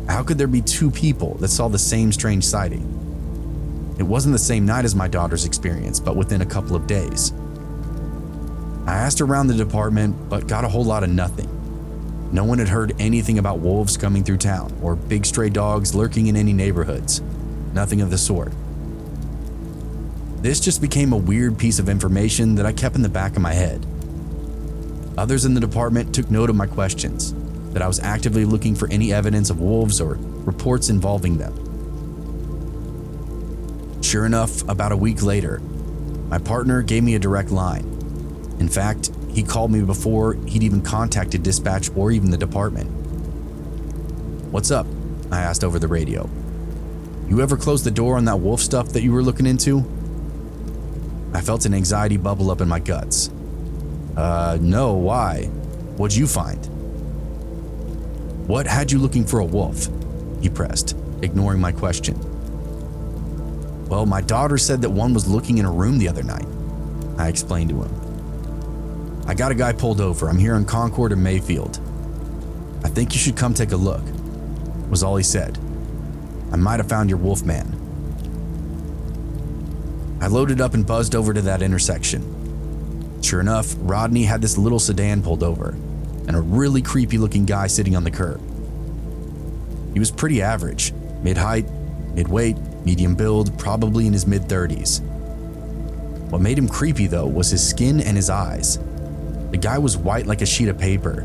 How could there be 2 people that saw the same strange sighting? It wasn't the same night as my daughter's experience, but within a couple of days. I asked around the department, but got a whole lot of nothing. No one had heard anything about wolves coming through town or big stray dogs lurking in any neighborhoods. Nothing of the sort. This just became a weird piece of information that I kept in the back of my head. Others in the department took note of my questions, that I was actively looking for any evidence of wolves or reports involving them. Sure enough, about a week later, my partner gave me a direct line. In fact, he called me before he'd even contacted dispatch or even the department. "What's up?" I asked over the radio. "You ever close the door on that wolf stuff that you were looking into?" I felt an anxiety bubble up in my guts. No, why? What'd you find?" "What had you looking for a wolf?" he pressed, ignoring my question. "Well, my daughter said that one was looking in a room the other night," I explained to him. "I got a guy pulled over. I'm here on Concord and Mayfield. I think you should come take a look," was all he said. "I might have found your wolf man." I loaded up and buzzed over to that intersection. Sure enough, Rodney had this little sedan pulled over, and a really creepy looking guy sitting on the curb. He was pretty average, mid-height, mid-weight, medium build, probably in his mid-30s. What made him creepy though was his skin and his eyes. The guy was white like a sheet of paper.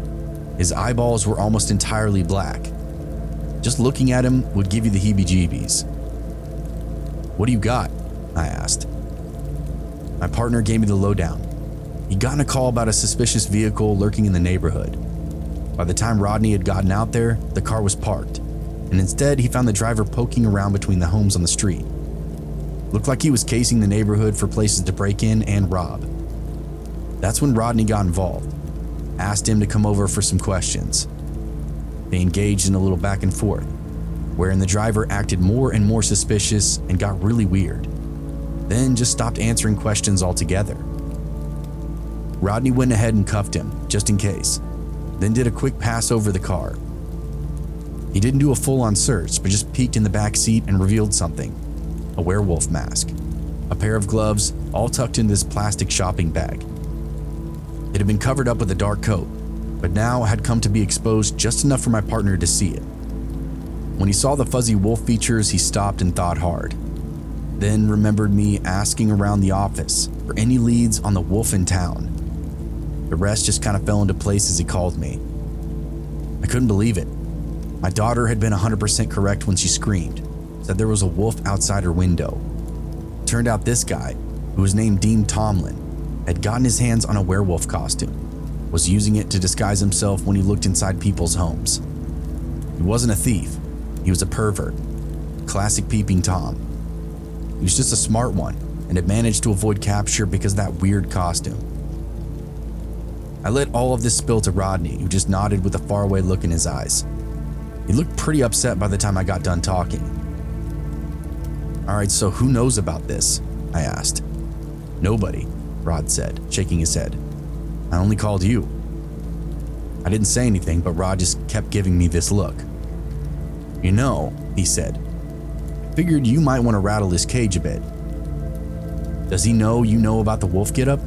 His eyeballs were almost entirely black. Just looking at him would give you the heebie-jeebies. "What do you got?" I asked. My partner gave me the lowdown. He'd gotten a call about a suspicious vehicle lurking in the neighborhood. By the time Rodney had gotten out there, the car was parked, and instead he found the driver poking around between the homes on the street. Looked like he was casing the neighborhood for places to break in and rob. That's when Rodney got involved, asked him to come over for some questions. They engaged in a little back and forth, wherein the driver acted more and more suspicious and got really weird, then just stopped answering questions altogether. Rodney went ahead and cuffed him, just in case, then did a quick pass over the car. He didn't do a full-on search, but just peeked in the back seat and revealed something: a werewolf mask, a pair of gloves, all tucked into this plastic shopping bag. It had been covered up with a dark coat, but now had come to be exposed just enough for my partner to see it. When he saw the fuzzy wolf features, he stopped and thought hard, then remembered me asking around the office for any leads on the wolf in town. The rest just kind of fell into place as he called me. I couldn't believe it. My daughter had been 100% correct when she screamed, said there was a wolf outside her window. Turned out this guy, who was named Dean Tomlin, had gotten his hands on a werewolf costume, was using it to disguise himself when he looked inside people's homes. He wasn't a thief, he was a pervert. Classic peeping Tom. He was just a smart one and had managed to avoid capture because of that weird costume. I let all of this spill to Rodney, who just nodded with a faraway look in his eyes. He looked pretty upset by the time I got done talking. "All right, so who knows about this?" I asked. "Nobody," Rod said, shaking his head. "I only called you." I didn't say anything, but Rod just kept giving me this look. "You know," he said, "I figured you might want to rattle his cage a bit. Does he know you know about the wolf getup?"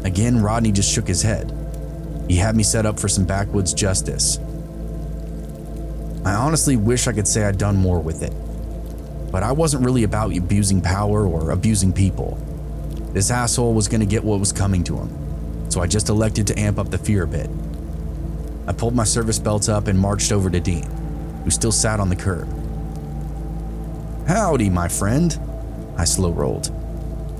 Again, Rodney just shook his head. He had me set up for some backwoods justice. I honestly wish I could say I'd done more with it, but I wasn't really about abusing power or abusing people. This asshole was going to get what was coming to him, so I just elected to amp up the fear a bit. I pulled my service belt up and marched over to Dean, who still sat on the curb. "Howdy, my friend," I slow rolled.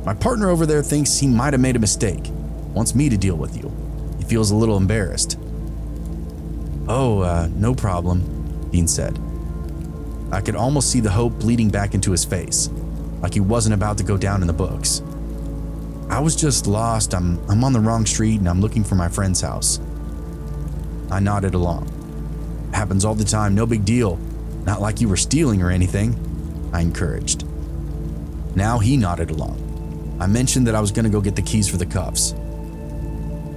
"My partner over there thinks he might have made a mistake, wants me to deal with you. He feels a little embarrassed." "Oh, no problem," Dean said. I could almost see the hope bleeding back into his face, like he wasn't about to go down in the books. "I was just lost. I'm on the wrong street and I'm looking for my friend's house." I nodded along. "Happens all the time, no big deal. Not like you were stealing or anything," I encouraged. Now he nodded along. I mentioned that I was going to go get the keys for the cuffs.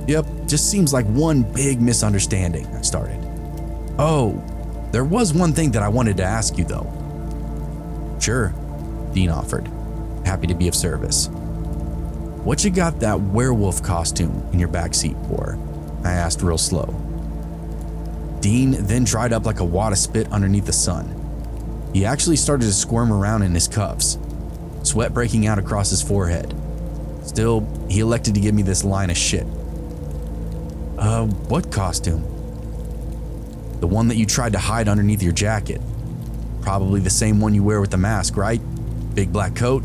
"Yep, just seems like one big misunderstanding," I started. "Oh, there was one thing that I wanted to ask you though." "Sure," Dean offered, happy to be of service. "What you got that werewolf costume in your backseat for?" I asked real slow. Dean then dried up like a wad of spit underneath the sun. He actually started to squirm around in his cuffs. sweat breaking out across his forehead. Still, he elected to give me this line of shit. What costume? The one that you tried to hide underneath your jacket. Probably the same one you wear with the mask, right? Big black coat?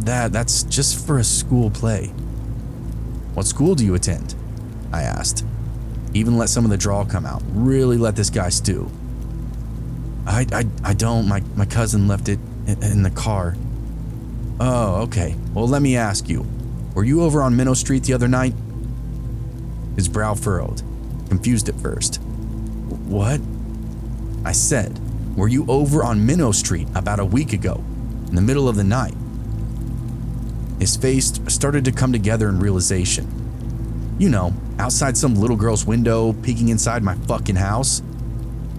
That's just for a school play. What school do you attend? I asked. Even let some of the drawl come out. Really let this guy stew. I don't. My cousin left it in the car. Oh, okay. Well, let me ask you. Were you over on Minnow Street the other night? His brow furrowed, confused at first. What? I said, were you over on Minnow Street about a week ago, in the middle of the night? His face started to come together in realization. You know, outside some little girl's window, peeking inside my fucking house.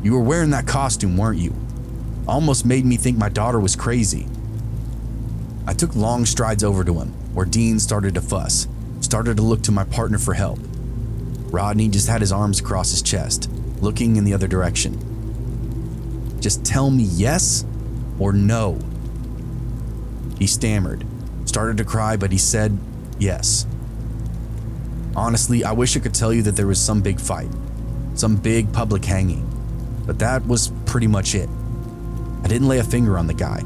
You were wearing that costume, weren't you? Almost made me think my daughter was crazy. I took long strides over to him, where Dean started to fuss, started to look to my partner for help. Rodney just had his arms across his chest, looking in the other direction. Just tell me yes or no. He stammered, started to cry, but he said yes. Honestly, I wish I could tell you that there was some big fight, some big public hanging, but that was pretty much it. I didn't lay a finger on the guy,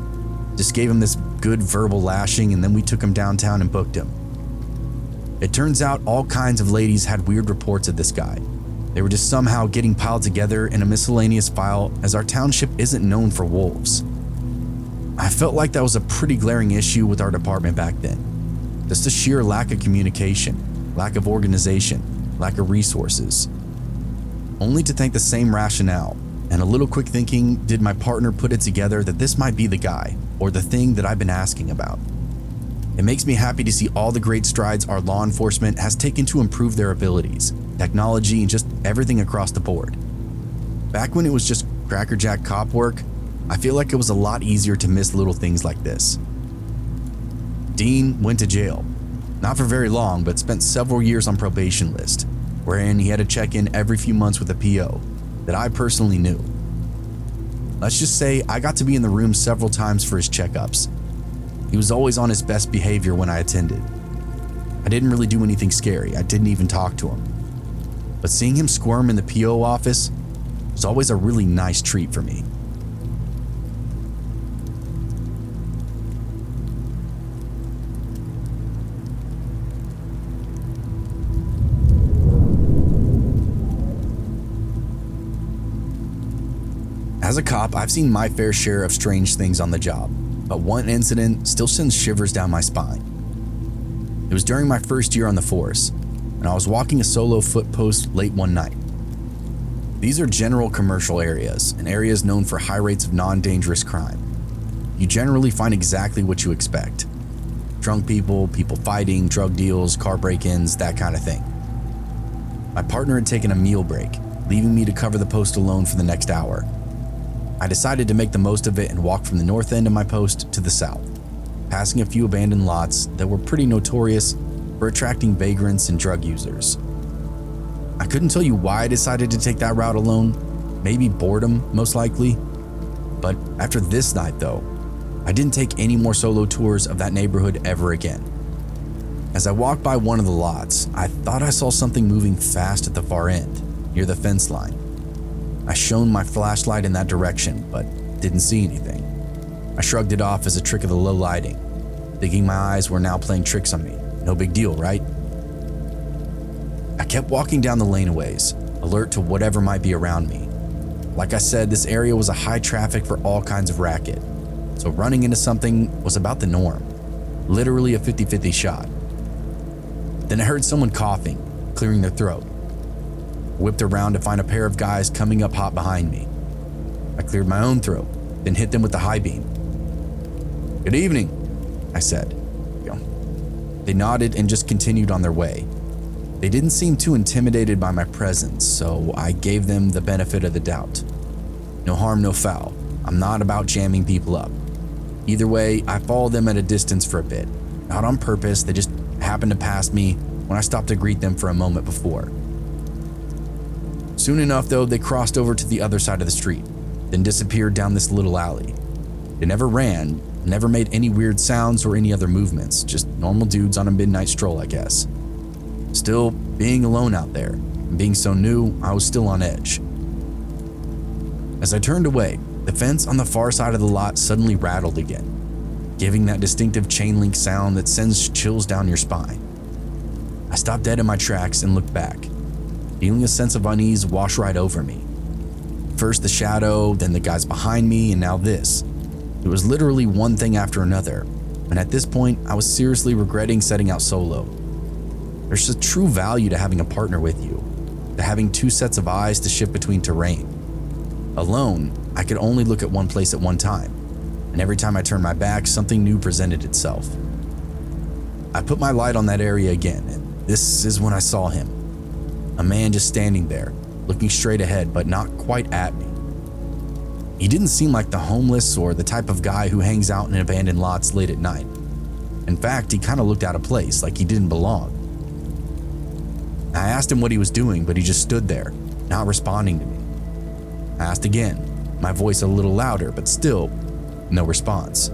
just gave him this good verbal lashing, and then we took him downtown and booked him. It turns out all kinds of ladies had weird reports of this guy. They were just somehow getting piled together in a miscellaneous file, as our township isn't known for wolves. I felt like that was a pretty glaring issue with our department back then. Just a sheer lack of communication, lack of organization, lack of resources. Only to think the same rationale and a little quick thinking did my partner put it together that this might be the guy or the thing that I've been asking about. It makes me happy to see all the great strides our law enforcement has taken to improve their abilities, technology, and just everything across the board. Back when it was just crackerjack cop work, I feel like it was a lot easier to miss little things like this. Dean went to jail. Not for very long, but spent several years on probation list, wherein he had to check in every few months with a PO that I personally knew. Let's just say I got to be in the room several times for his checkups. He was always on his best behavior when I attended. I didn't really do anything scary. I didn't even talk to him. But seeing him squirm in the PO office was always a really nice treat for me. As a cop, I've seen my fair share of strange things on the job, but one incident still sends shivers down my spine. It was during my first year on the force, and I was walking a solo foot post late one night. These are general commercial areas, and areas known for high rates of non-dangerous crime. You generally find exactly what you expect. Drunk people, people fighting, drug deals, car break-ins, that kind of thing. My partner had taken a meal break, leaving me to cover the post alone for the next hour. I decided to make the most of it and walk from the north end of my post to the south, passing a few abandoned lots that were pretty notorious for attracting vagrants and drug users. I couldn't tell you why I decided to take that route alone, maybe boredom most likely, but after this night though, I didn't take any more solo tours of that neighborhood ever again. As I walked by one of the lots, I thought I saw something moving fast at the far end, near the fence line. I shone my flashlight in that direction, but didn't see anything. I shrugged it off as a trick of the low lighting, thinking my eyes were now playing tricks on me. No big deal, right? I kept walking down the laneways, alert to whatever might be around me. Like I said, this area was a high traffic for all kinds of racket, so running into something was about the norm, literally a 50-50 shot. Then I heard someone coughing, clearing their throat. Whipped around to find a pair of guys coming up hot behind me. I cleared my own throat, then hit them with the high beam. "Good evening," I said. They nodded and just continued on their way. They didn't seem too intimidated by my presence, so I gave them the benefit of the doubt. No harm, no foul. I'm not about jamming people up. Either way, I followed them at a distance for a bit. Not on purpose, they just happened to pass me when I stopped to greet them for a moment before. Soon enough though, they crossed over to the other side of the street, then disappeared down this little alley. They never ran, never made any weird sounds or any other movements, just normal dudes on a midnight stroll, I guess. Still, being alone out there, and being so new, I was still on edge. As I turned away, the fence on the far side of the lot suddenly rattled again, giving that distinctive chain link sound that sends chills down your spine. I stopped dead in my tracks and looked back, feeling a sense of unease wash right over me. First the shadow, then the guys behind me, and now this. It was literally one thing after another, and at this point, I was seriously regretting setting out solo. There's a true value to having a partner with you, to having two sets of eyes to shift between terrain. Alone, I could only look at one place at one time, and every time I turned my back, something new presented itself. I put my light on that area again, and this is when I saw him. A man just standing there, looking straight ahead, but not quite at me. He didn't seem like the homeless or the type of guy who hangs out in abandoned lots late at night. In fact, he kind of looked out of place, like he didn't belong. I asked him what he was doing, but he just stood there, not responding to me. I asked again, my voice a little louder, but still, no response.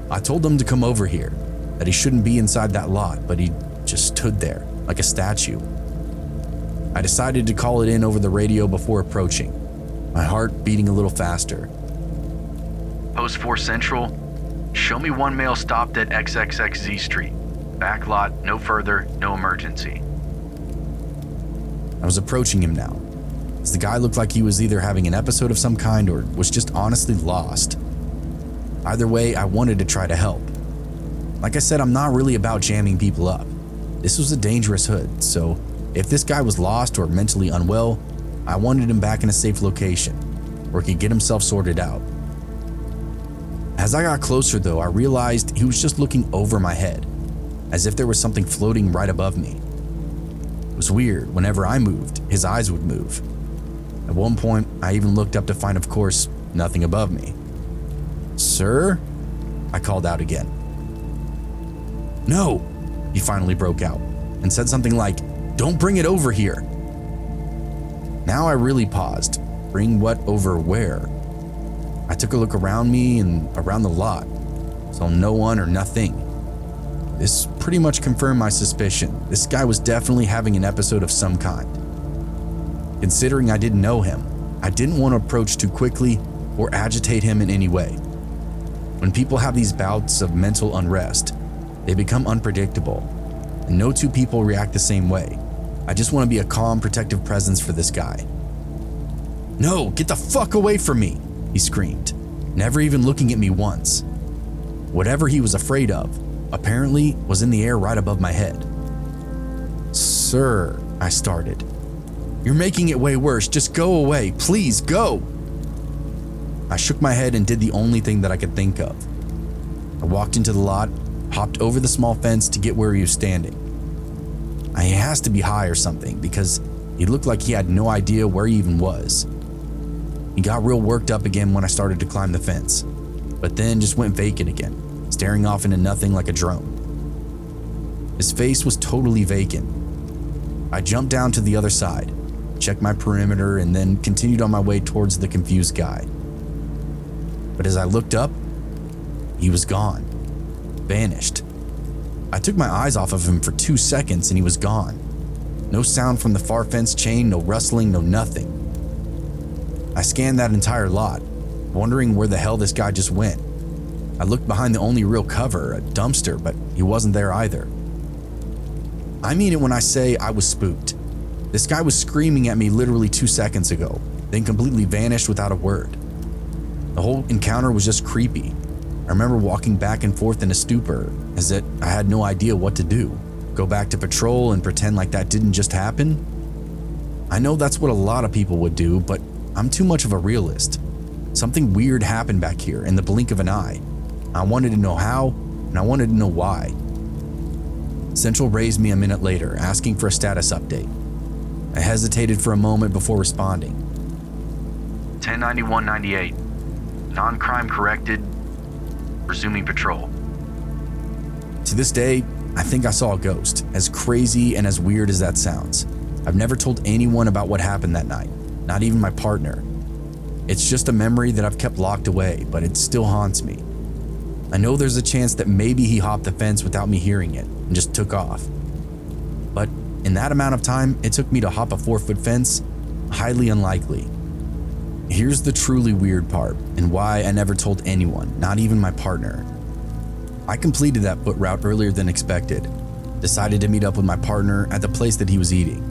I told him to come over here, that he shouldn't be inside that lot, but he just stood there, like a statue. I decided to call it in over the radio before approaching, my heart beating a little faster.
Post 4 Central, show me one male stopped at XXXZ Street. Back lot, no further, no emergency.
I was approaching him now, as the guy looked like he was either having an episode of some kind or was just honestly lost. Either way, I wanted to try to help. Like I said, I'm not really about jamming people up. This was a dangerous hood, so if this guy was lost or mentally unwell, I wanted him back in a safe location, where he could get himself sorted out. As I got closer though, I realized he was just looking over my head, as if there was something floating right above me. It was weird, whenever I moved, his eyes would move. At one point, I even looked up to find, of course, nothing above me. "Sir?" I called out again. "No," he finally broke out, and said something like, "Don't bring it over here." Now I really paused. Bring what over where? I took a look around me and around the lot. Saw no one or nothing. This pretty much confirmed my suspicion. This guy was definitely having an episode of some kind. Considering I didn't know him, I didn't want to approach too quickly or agitate him in any way. When people have these bouts of mental unrest, they become unpredictable, and no two people react the same way. I just want to be a calm, protective presence for this guy. "No, get the fuck away from me," he screamed, never even looking at me once. Whatever he was afraid of, apparently was in the air right above my head. "Sir," I started. "You're making it way worse. Just go away. Please go." I shook my head and did the only thing that I could think of. I walked into the lot, hopped over the small fence to get where he was standing. He has to be high or something, because he looked like he had no idea where he even was. He got real worked up again when I started to climb the fence, but then just went vacant again, staring off into nothing like a drone. His face was totally vacant. I jumped down to the other side, checked my perimeter, and then continued on my way towards the confused guy. But as I looked up, he was gone, vanished. I took my eyes off of him for 2 seconds and he was gone. No sound from the far fence chain, no rustling, no nothing. I scanned that entire lot, wondering where the hell this guy just went. I looked behind the only real cover, a dumpster, but he wasn't there either. I mean it when I say I was spooked. This guy was screaming at me literally 2 seconds ago, then completely vanished without a word. The whole encounter was just creepy. I remember walking back and forth in a stupor, as if I had no idea what to do. Go back to patrol and pretend like that didn't just happen? I know that's what a lot of people would do, but I'm too much of a realist. Something weird happened back here in the blink of an eye. I wanted to know how, and I wanted to know why. Central raised me a minute later, asking for a status update. I hesitated for a moment before responding.
1091-98. Non-crime corrected. Resuming patrol.
To this day, I think I saw a ghost, as crazy and as weird as that sounds. I've never told anyone about what happened that night, not even my partner. It's just a memory that I've kept locked away, but it still haunts me. I know there's a chance that maybe he hopped the fence without me hearing it and just took off. But in that amount of time it took me to hop a 4-foot fence, highly unlikely. Here's the truly weird part and why I never told anyone, not even my partner. I completed that foot route earlier than expected, decided to meet up with my partner at the place that he was eating.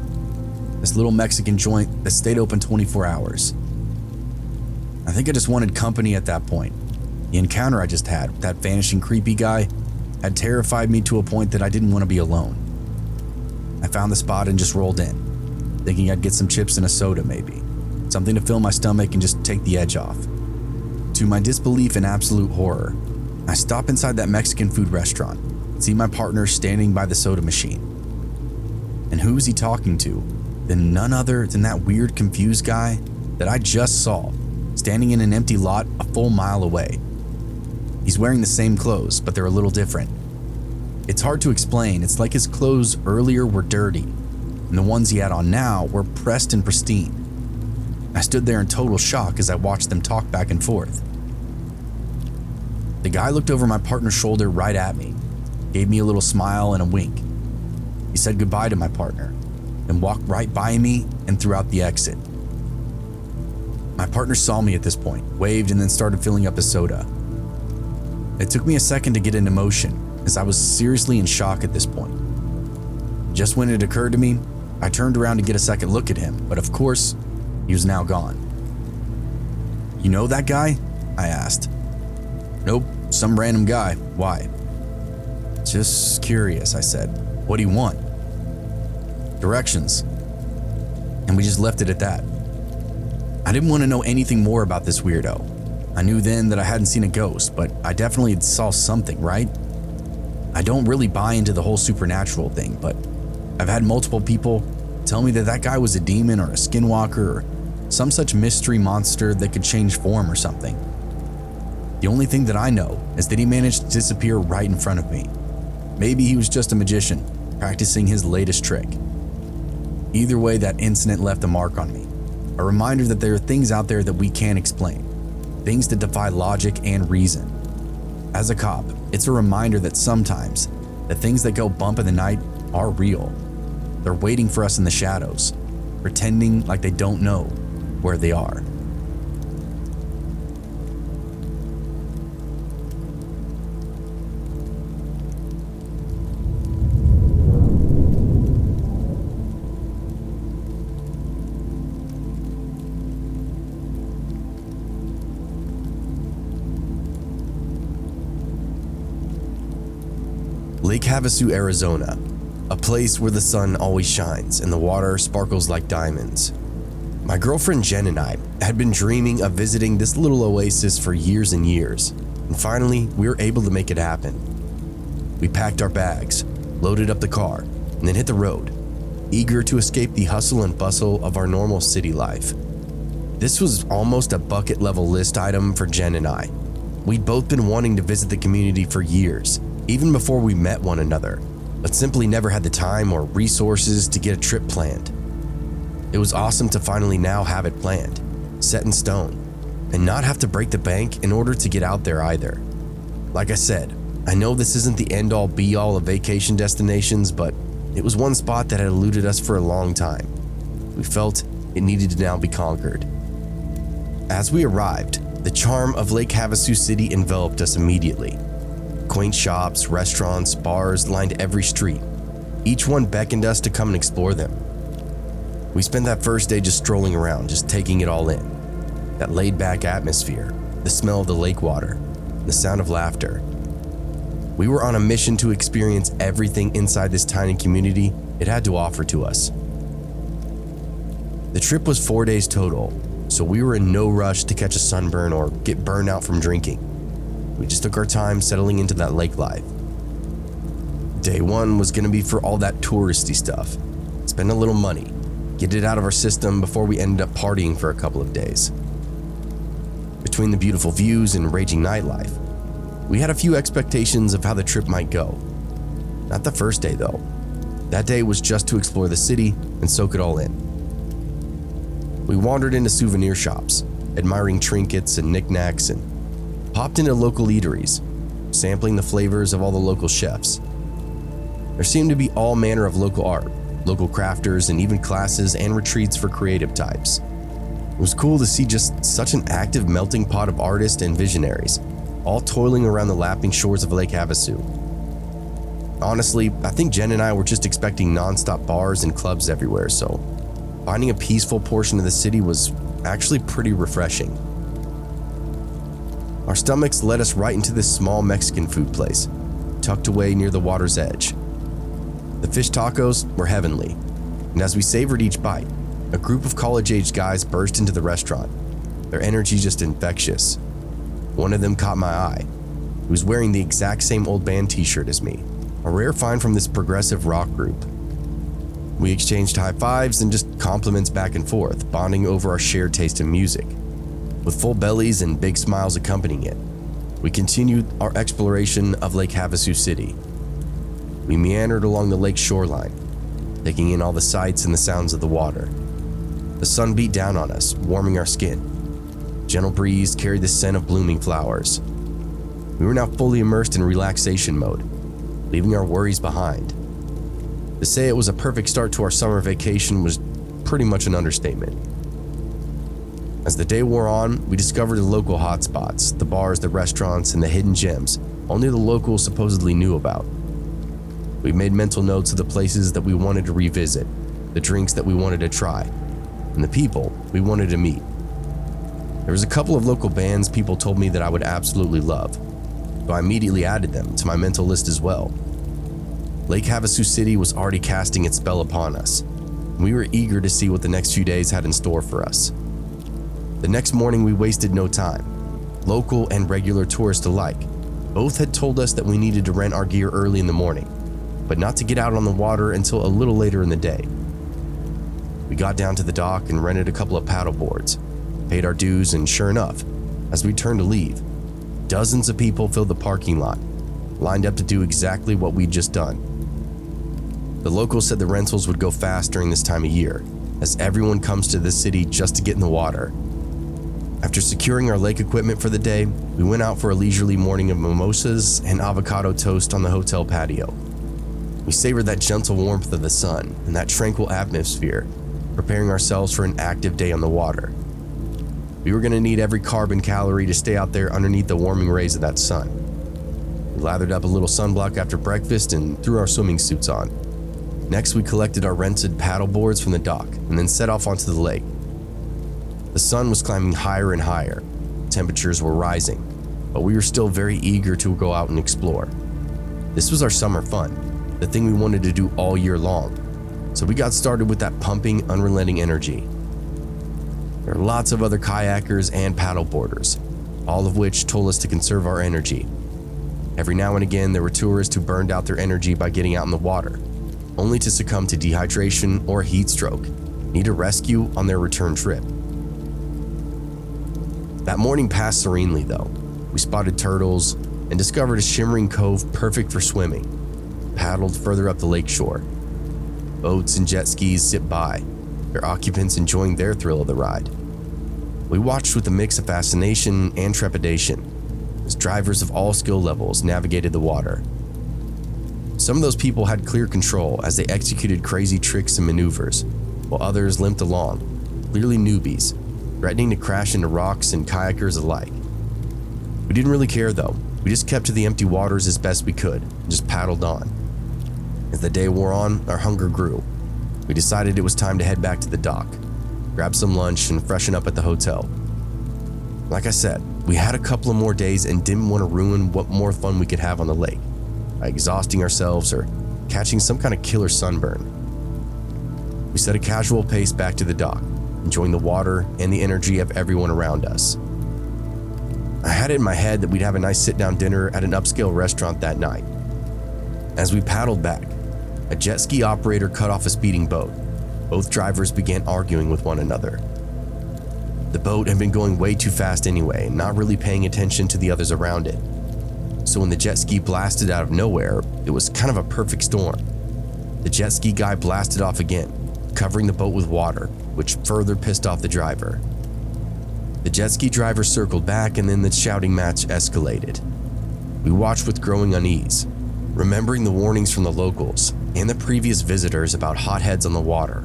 This little Mexican joint that stayed open 24 hours. I think I just wanted company at that point. The encounter I just had with that vanishing creepy guy had terrified me to a point that I didn't want to be alone. I found the spot and just rolled in, thinking I'd get some chips and a soda maybe, something to fill my stomach and just take the edge off. To my disbelief and absolute horror, I stop inside that Mexican food restaurant, see my partner standing by the soda machine. And who is he talking to? Then none other than that weird confused guy that I just saw, standing in an empty lot a full mile away. He's wearing the same clothes, but they're a little different. It's hard to explain. It's like his clothes earlier were dirty, and the ones he had on now were pressed and pristine. I stood there in total shock as I watched them talk back and forth. The guy looked over my partner's shoulder right at me, gave me a little smile and a wink. He said goodbye to my partner, and walked right by me and through out the exit. My partner saw me at this point, waved, and then started filling up his soda. It took me a second to get into motion, as I was seriously in shock at this point. Just when it occurred to me, I turned around to get a second look at him, but of course, he was now gone. "You know that guy?" I asked. "Nope, some random guy. Why?" "Just curious," I said. "What do you want?" "Directions." And we just left it at that. I didn't want to know anything more about this weirdo. I knew then that I hadn't seen a ghost, but I definitely saw something, right? I don't really buy into the whole supernatural thing, but I've had multiple people tell me that that guy was a demon or a skinwalker or some such mystery monster that could change form or something. The only thing that I know is that he managed to disappear right in front of me. Maybe he was just a magician, practicing his latest trick. Either way, that incident left a mark on me. A reminder that there are things out there that we can't explain. Things that defy logic and reason. As a cop, it's a reminder that sometimes the things that go bump in the night are real. They're waiting for us in the shadows, pretending like they don't know where they are. Lake Havasu, Arizona, a place where the sun always shines and the water sparkles like diamonds. My girlfriend Jen and I had been dreaming of visiting this little oasis for years and years, and finally we were able to make it happen. We packed our bags, loaded up the car, and then hit the road, eager to escape the hustle and bustle of our normal city life. This was almost a bucket level list item for Jen and I. We'd both been wanting to visit the community for years, even before we met one another, but simply never had the time or resources to get a trip planned. It was awesome to finally now have it planned, set in stone, and not have to break the bank in order to get out there either. Like I said, I know this isn't the end-all be-all of vacation destinations, but it was one spot that had eluded us for a long time. We felt it needed to now be conquered. As we arrived, the charm of Lake Havasu City enveloped us immediately. Quaint shops, restaurants, bars lined every street. Each one beckoned us to come and explore them. We spent that first day just strolling around, just taking it all in. That laid-back atmosphere, the smell of the lake water, the sound of laughter. We were on a mission to experience everything inside this tiny community it had to offer to us. The trip was 4 days total, so we were in no rush to catch a sunburn or get burned out from drinking. We just took our time settling into that lake life. Day one was gonna be for all that touristy stuff. Spend a little money, get it out of our system before we ended up partying for a couple of days. Between the beautiful views and raging nightlife, we had a few expectations of how the trip might go. Not the first day though. That day was just to explore the city and soak it all in. We wandered into souvenir shops,
admiring trinkets and knickknacks, and popped into local eateries, sampling the flavors of all the local chefs. There seemed to be all manner of local art, local crafters, and even classes and retreats for creative types. It was cool to see just such an active melting pot of artists and visionaries, all toiling around the lapping shores of Lake Havasu. Honestly, I think Jen and I were just expecting non-stop bars and clubs everywhere, so finding a peaceful portion of the city was actually pretty refreshing. Our stomachs led us right into this small Mexican food place, tucked away near the water's edge. The fish tacos were heavenly, and as we savored each bite, a group of college-aged guys burst into the restaurant, their energy just infectious. One of them caught my eye. He was wearing the exact same old band t-shirt as me, a rare find from this progressive rock group. We exchanged high fives and just compliments back and forth, bonding over our shared taste in music. With full bellies and big smiles accompanying it, we continued our exploration of Lake Havasu City. We meandered along the lake shoreline, taking in all the sights and the sounds of the water. The sun beat down on us, warming our skin. Gentle breeze carried the scent of blooming flowers. We were now fully immersed in relaxation mode, leaving our worries behind. To say it was a perfect start to our summer vacation was pretty much an understatement. As the day wore on, we discovered the local hotspots, the bars, the restaurants, and the hidden gems only the locals supposedly knew about. We made mental notes of the places that we wanted to revisit, the drinks that we wanted to try, and the people we wanted to meet. There was a couple of local bands people told me that I would absolutely love, so I immediately added them to my mental list as well. Lake Havasu City was already casting its spell upon us, and we were eager to see what the next few days had in store for us. The next morning we wasted no time. Local and regular tourists alike both had told us that we needed to rent our gear early in the morning, but not to get out on the water until a little later in the day. We got down to the dock and rented a couple of paddle boards, paid our dues, and sure enough, as we turned to leave, dozens of people filled the parking lot, lined up to do exactly what we'd just done. The locals said the rentals would go fast during this time of year, as everyone comes to this city just to get in the water. After securing our lake equipment for the day, we went out for a leisurely morning of mimosas and avocado toast on the hotel patio. We savored that gentle warmth of the sun and that tranquil atmosphere, preparing ourselves for an active day on the water. We were going to need every carbon calorie to stay out there underneath the warming rays of that sun. We lathered up a little sunblock after breakfast and threw our swimming suits on. Next, we collected our rented paddle boards from the dock and then set off onto the lake. The sun was climbing higher and higher. Temperatures were rising, but we were still very eager to go out and explore. This was our summer fun, the thing we wanted to do all year long. So we got started with that pumping, unrelenting energy. There are lots of other kayakers and paddleboarders, all of which told us to conserve our energy. Every now and again, there were tourists who burned out their energy by getting out in the water, only to succumb to dehydration or heat stroke, need a rescue on their return trip. That morning passed serenely though. We spotted turtles and discovered a shimmering cove perfect for swimming, paddled further up the lakeshore. Boats and jet skis zipped by, their occupants enjoying their thrill of the ride. We watched with a mix of fascination and trepidation as drivers of all skill levels navigated the water. Some of those people had clear control as they executed crazy tricks and maneuvers, while others limped along, clearly newbies, threatening to crash into rocks and kayakers alike. We didn't really care though. We just kept to the empty waters as best we could and just paddled on. As the day wore on, our hunger grew. We decided it was time to head back to the dock, grab some lunch, and freshen up at the hotel. Like I said, we had a couple of more days and didn't want to ruin what more fun we could have on the lake by exhausting ourselves or catching some kind of killer sunburn. We set a casual pace back to the dock, enjoying the water and the energy of everyone around us. I had it in my head that we'd have a nice sit-down dinner at an upscale restaurant that night. As we paddled back, a jet ski operator cut off a speeding boat. Both drivers began arguing with one another. The boat had been going way too fast anyway, and not really paying attention to the others around it. So when the jet ski blasted out of nowhere, it was kind of a perfect storm. The jet ski guy blasted off again, covering the boat with water, which further pissed off the driver. The The jet ski driver circled back and then the shouting match escalated. We watched with growing unease, remembering the warnings from the locals and the previous visitors about hotheads on the water.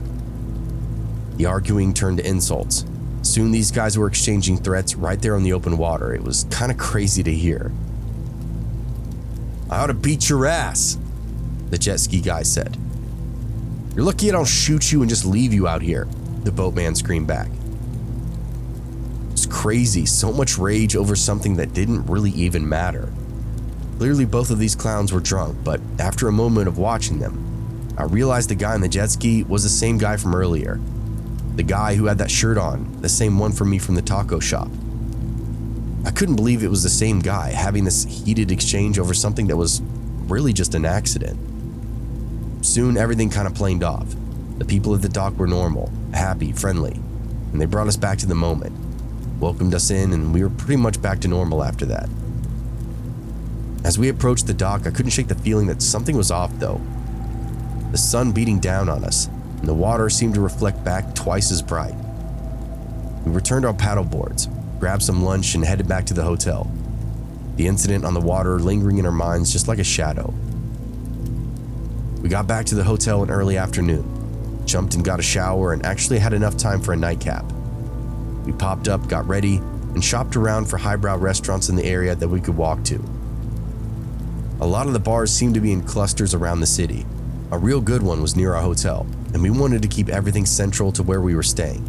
The arguing turned to insults. Soon these guys were exchanging threats right there on the open water. It was kind of crazy to hear. "I ought to beat your ass," the jet ski guy said. "You're lucky I don't shoot you and just leave you out here," the boatman screamed back. It was crazy, so much rage over something that didn't really even matter. Clearly both of these clowns were drunk, but after a moment of watching them, I realized the guy on the jet ski was the same guy from earlier. The guy who had that shirt on, the same one from me from the taco shop. I couldn't believe it was the same guy having this heated exchange over something that was really just an accident. Soon everything kind of planed off. The people at the dock were normal, happy, friendly, and they brought us back to the moment, welcomed us in, and we were pretty much back to normal after that. As we approached the dock, I couldn't shake the feeling that something was off though. The sun beating down on us, and the water seemed to reflect back twice as bright. We returned our paddle boards, grabbed some lunch, and headed back to the hotel. The incident on the water lingering in our minds just like a shadow. We got back to the hotel in early afternoon, jumped and got a shower, and actually had enough time for a nightcap. We popped up, got ready, and shopped around for highbrow restaurants in the area that we could walk to. A lot of the bars seemed to be in clusters around the city. A real good one was near our hotel, and we wanted to keep everything central to where we were staying.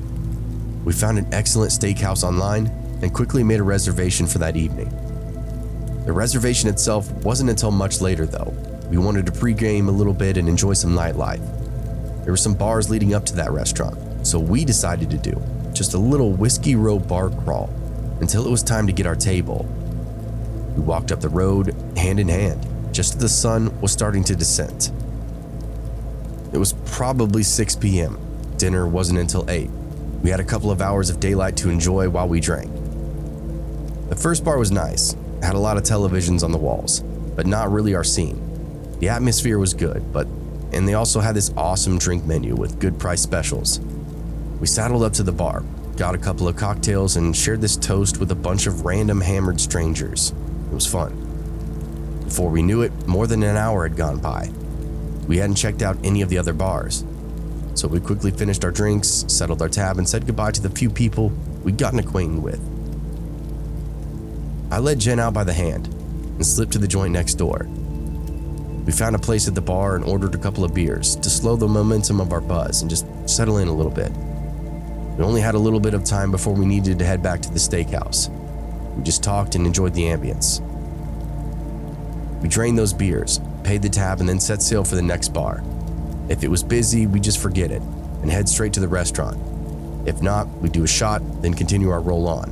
We found an excellent steakhouse online and quickly made a reservation for that evening. The reservation itself wasn't until much later though. We wanted to pregame a little bit and enjoy some nightlife. There were some bars leading up to that restaurant, so we decided to do just a little Whiskey Row bar crawl until it was time to get our table. We walked up the road hand in hand, just as the sun was starting to descent. It was probably 6 p.m. Dinner wasn't until 8. We had a couple of hours of daylight to enjoy while we drank. The first bar was nice, had a lot of televisions on the walls, but not really our scene. The atmosphere was good, and they also had this awesome drink menu with good price specials. We saddled up to the bar, got a couple of cocktails, and shared this toast with a bunch of random hammered strangers. It was fun. Before we knew it, more than an hour had gone by. We hadn't checked out any of the other bars, so we quickly finished our drinks, settled our tab, and said goodbye to the few people we'd gotten acquainted with. I led Jen out by the hand and slipped to the joint next door. We found a place at the bar and ordered a couple of beers to slow the momentum of our buzz and just settle in a little bit. We only had a little bit of time before we needed to head back to the steakhouse. We just talked and enjoyed the ambience. We drained those beers, paid the tab, and then set sail for the next bar. If it was busy, we'd just forget it and head straight to the restaurant. If not, we'd do a shot, then continue our roll on.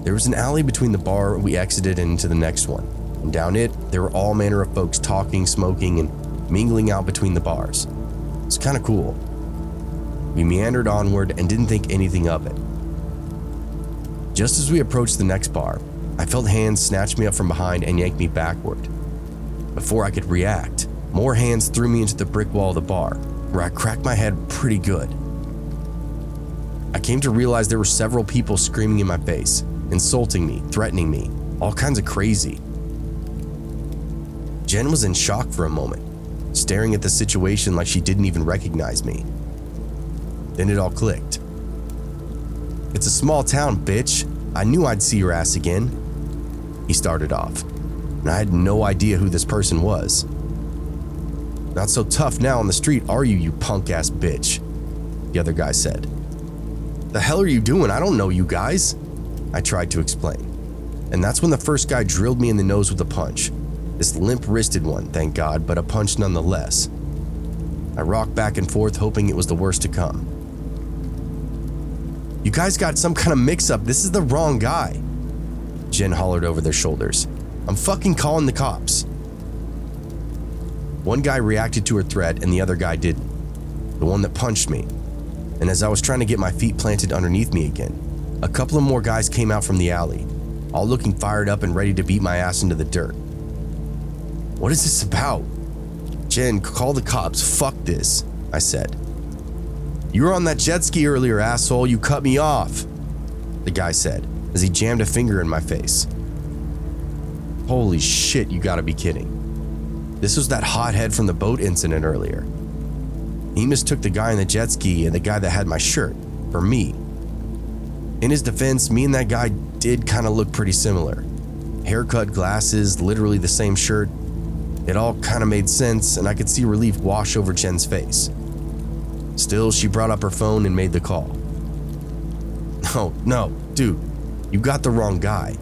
There was an alley between the bar we exited and into the next one, and down it, there were all manner of folks talking, smoking, and mingling out between the bars. It's kind of cool. We meandered onward and didn't think anything of it. Just as we approached the next bar, I felt hands snatch me up from behind and yank me backward. Before I could react, more hands threw me into the brick wall of the bar, where I cracked my head pretty good. I came to realize there were several people screaming in my face, insulting me, threatening me, all kinds of crazy. Jen was in shock for a moment, staring at the situation like she didn't even recognize me. Then it all clicked. "It's a small town, bitch. I knew I'd see your ass again," he started off, and I had no idea who this person was. "Not so tough now on the street, are you, you punk-ass bitch?" the other guy said. "The hell are you doing? I don't know you guys," I tried to explain. And that's when the first guy drilled me in the nose with a punch. This limp-wristed one, thank God, but a punch nonetheless. I rocked back and forth, hoping it was the worst to come. "You guys got some kind of mix-up. This is the wrong guy," Jen hollered over their shoulders. "I'm fucking calling the cops." One guy reacted to her threat and the other guy didn't. The one that punched me. And as I was trying to get my feet planted underneath me again, a couple of more guys came out from the alley, all looking fired up and ready to beat my ass into the dirt. "What is this about?" "Jen, call the cops. Fuck this," I said. "You were on that jet ski earlier, asshole. You cut me off." the guy said as he jammed a finger in my face. Holy shit, you gotta be kidding. This was that hothead from the boat incident earlier. He mistook the guy in the jet ski and the guy that had my shirt for me. In his defense, me and that guy did kind of look pretty similar. Haircut, glasses, literally the same shirt. It all kind of made sense, and I could see relief wash over Jen's face. Still, she brought up her phone and made the call. Oh, no, dude, you got the wrong guy.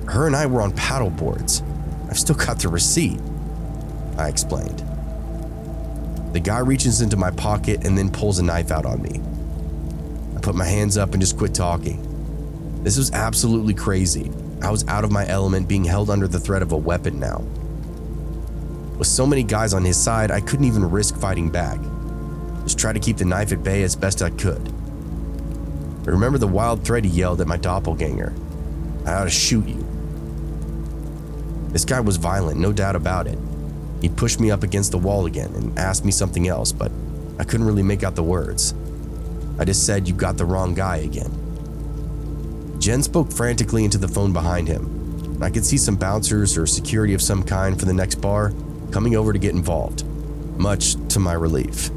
Her and I were on paddle boards. I've still got the receipt, I explained. The guy reaches into my pocket and then pulls a knife out on me. I put my hands up and just quit talking. This was absolutely crazy. I was out of my element, being held under the threat of a weapon now. With so many guys on his side, I couldn't even risk fighting back. Just try to keep the knife at bay as best I could. I remember the wild threat he yelled at my doppelganger. I ought to shoot you. This guy was violent, no doubt about it. He pushed me up against the wall again and asked me something else, but I couldn't really make out the words. I just said, "You got the wrong guy again." Jen spoke frantically into the phone behind him, and I could see some bouncers or security of some kind for the next bar coming over to get involved, much to my relief.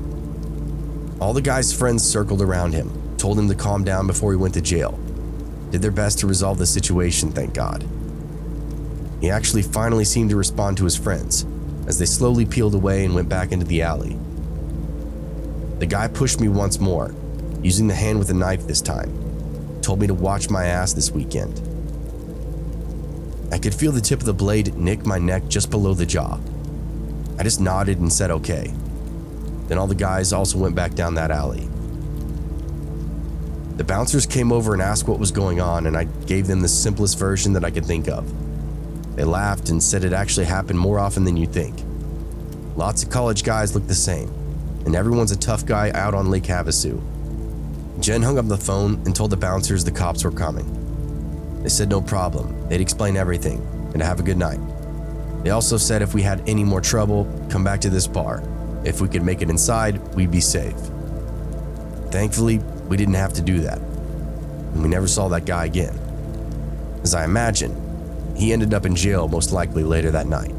All the guy's friends circled around him, told him to calm down before he went to jail, did their best to resolve the situation, thank God. He actually finally seemed to respond to his friends as they slowly peeled away and went back into the alley. The guy pushed me once more, using the hand with a knife this time, told me to watch my ass this weekend. I could feel the tip of the blade nick my neck just below the jaw. I just nodded and said okay. Then all the guys also went back down that alley. The bouncers came over and asked what was going on, and I gave them the simplest version that I could think of. They laughed and said it actually happened more often than you'd think. Lots of college guys look the same, and everyone's a tough guy out on Lake Havasu. Jen hung up the phone and told the bouncers the cops were coming. They said no problem, they'd explain everything, and to have a good night. They also said if we had any more trouble, come back to this bar. If we could make it inside, we'd be safe. Thankfully, we didn't have to do that, and we never saw that guy again. As I imagine, he ended up in jail most likely later that night.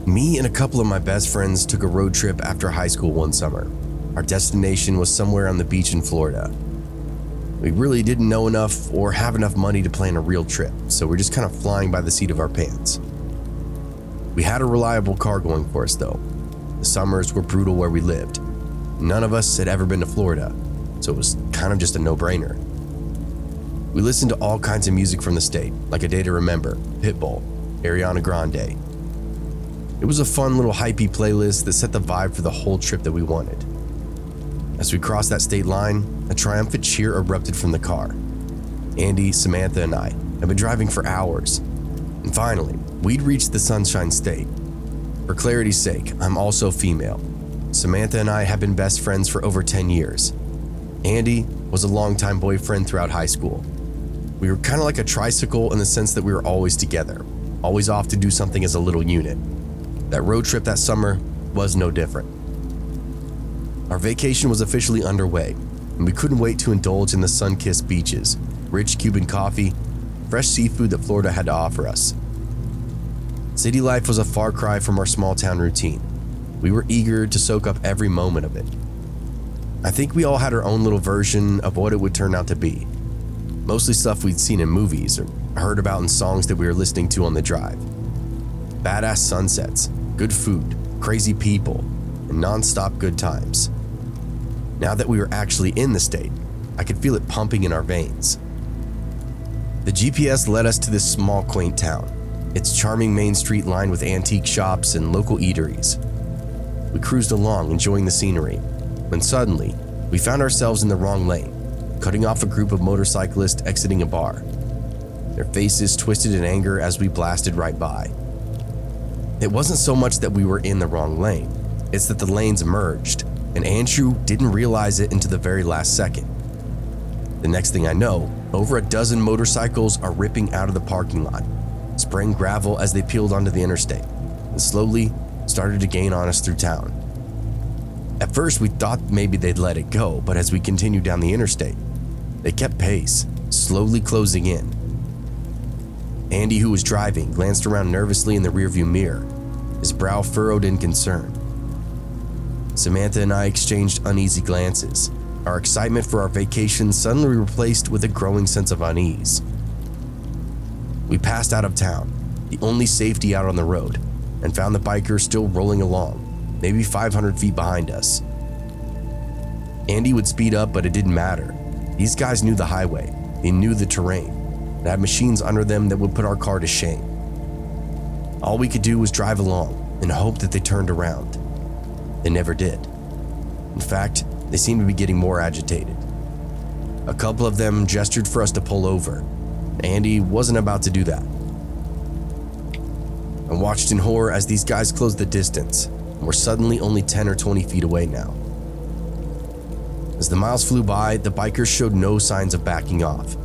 Me and a couple of my best friends took a road trip after high school one summer. Our destination was somewhere on the beach in Florida. We really didn't know enough or have enough money to plan a real trip, so we're just kind of flying by the seat of our pants. We had a reliable car going for us though. The summers were brutal where we lived. None of us had ever been to Florida, so it was kind of just a no-brainer. We listened to all kinds of music from the state, like A Day to Remember, Pitbull, Ariana Grande. It was a fun little hypey playlist that set the vibe for the whole trip that we wanted. As we crossed that state line, a triumphant cheer erupted from the car. Andy, Samantha, and I had been driving for hours, and finally, we'd reached the Sunshine State. For clarity's sake, I'm also female. Samantha and I have been best friends for over 10 years. Andy was a longtime boyfriend throughout high school. We were kind of like a tricycle in the sense that we were always together, always off to do something as a little unit. That road trip that summer was no different. Our vacation was officially underway, and we couldn't wait to indulge in the sun-kissed beaches, rich Cuban coffee, fresh seafood that Florida had to offer us. City life was a far cry from our small-town routine. We were eager to soak up every moment of it. I think we all had our own little version of what it would turn out to be. Mostly stuff we'd seen in movies or heard about in songs that we were listening to on the drive. Badass sunsets, good food, crazy people, and non-stop good times. Now that we were actually in the state, I could feel it pumping in our veins. The GPS led us to this small, quaint town, its charming main street lined with antique shops and local eateries. We cruised along, enjoying the scenery, when suddenly, we found ourselves in the wrong lane, cutting off a group of motorcyclists exiting a bar. Their faces twisted in anger as we blasted right by. It wasn't so much that we were in the wrong lane, it's that the lanes merged, and Andrew didn't realize it until the very last second. The next thing I know, Over a dozen motorcycles are ripping out of the parking lot, spraying gravel as they peeled onto the interstate, and slowly started to gain on us through town. At first, we thought maybe they'd let it go, but as we continued down the interstate, they kept pace, slowly closing in. Andy, who was driving, glanced around nervously in the rearview mirror, his brow furrowed in concern. Samantha and I exchanged uneasy glances, our excitement for our vacation suddenly replaced with a growing sense of unease. We passed out of town, the only safety out on the road, and found the bikers still rolling along, maybe 500 feet behind us. Andy would speed up, but it didn't matter. These guys knew the highway, they knew the terrain, and had machines under them that would put our car to shame. All we could do was drive along and hope that they turned around. They never did. In fact, they seemed to be getting more agitated. A couple of them gestured for us to pull over. Andy wasn't about to do that. I watched in horror as these guys closed the distance and were suddenly only 10 or 20 feet away now. As the miles flew by, the bikers showed no signs of backing off.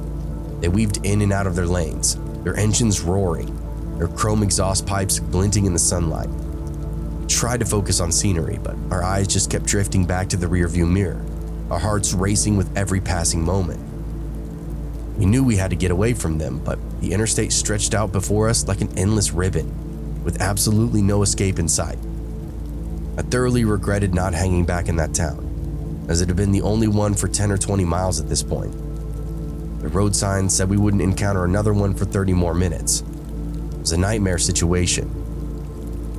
They weaved in and out of their lanes, their engines roaring, their chrome exhaust pipes glinting in the sunlight. Tried to focus on scenery, but our eyes just kept drifting back to the rearview mirror, our hearts racing with every passing moment. We knew we had to get away from them, but the interstate stretched out before us like an endless ribbon, with absolutely no escape in sight. I thoroughly regretted not hanging back in that town, as it had been the only one for 10 or 20 miles at this point. The road sign said we wouldn't encounter another one for 30 more minutes. It was a nightmare situation.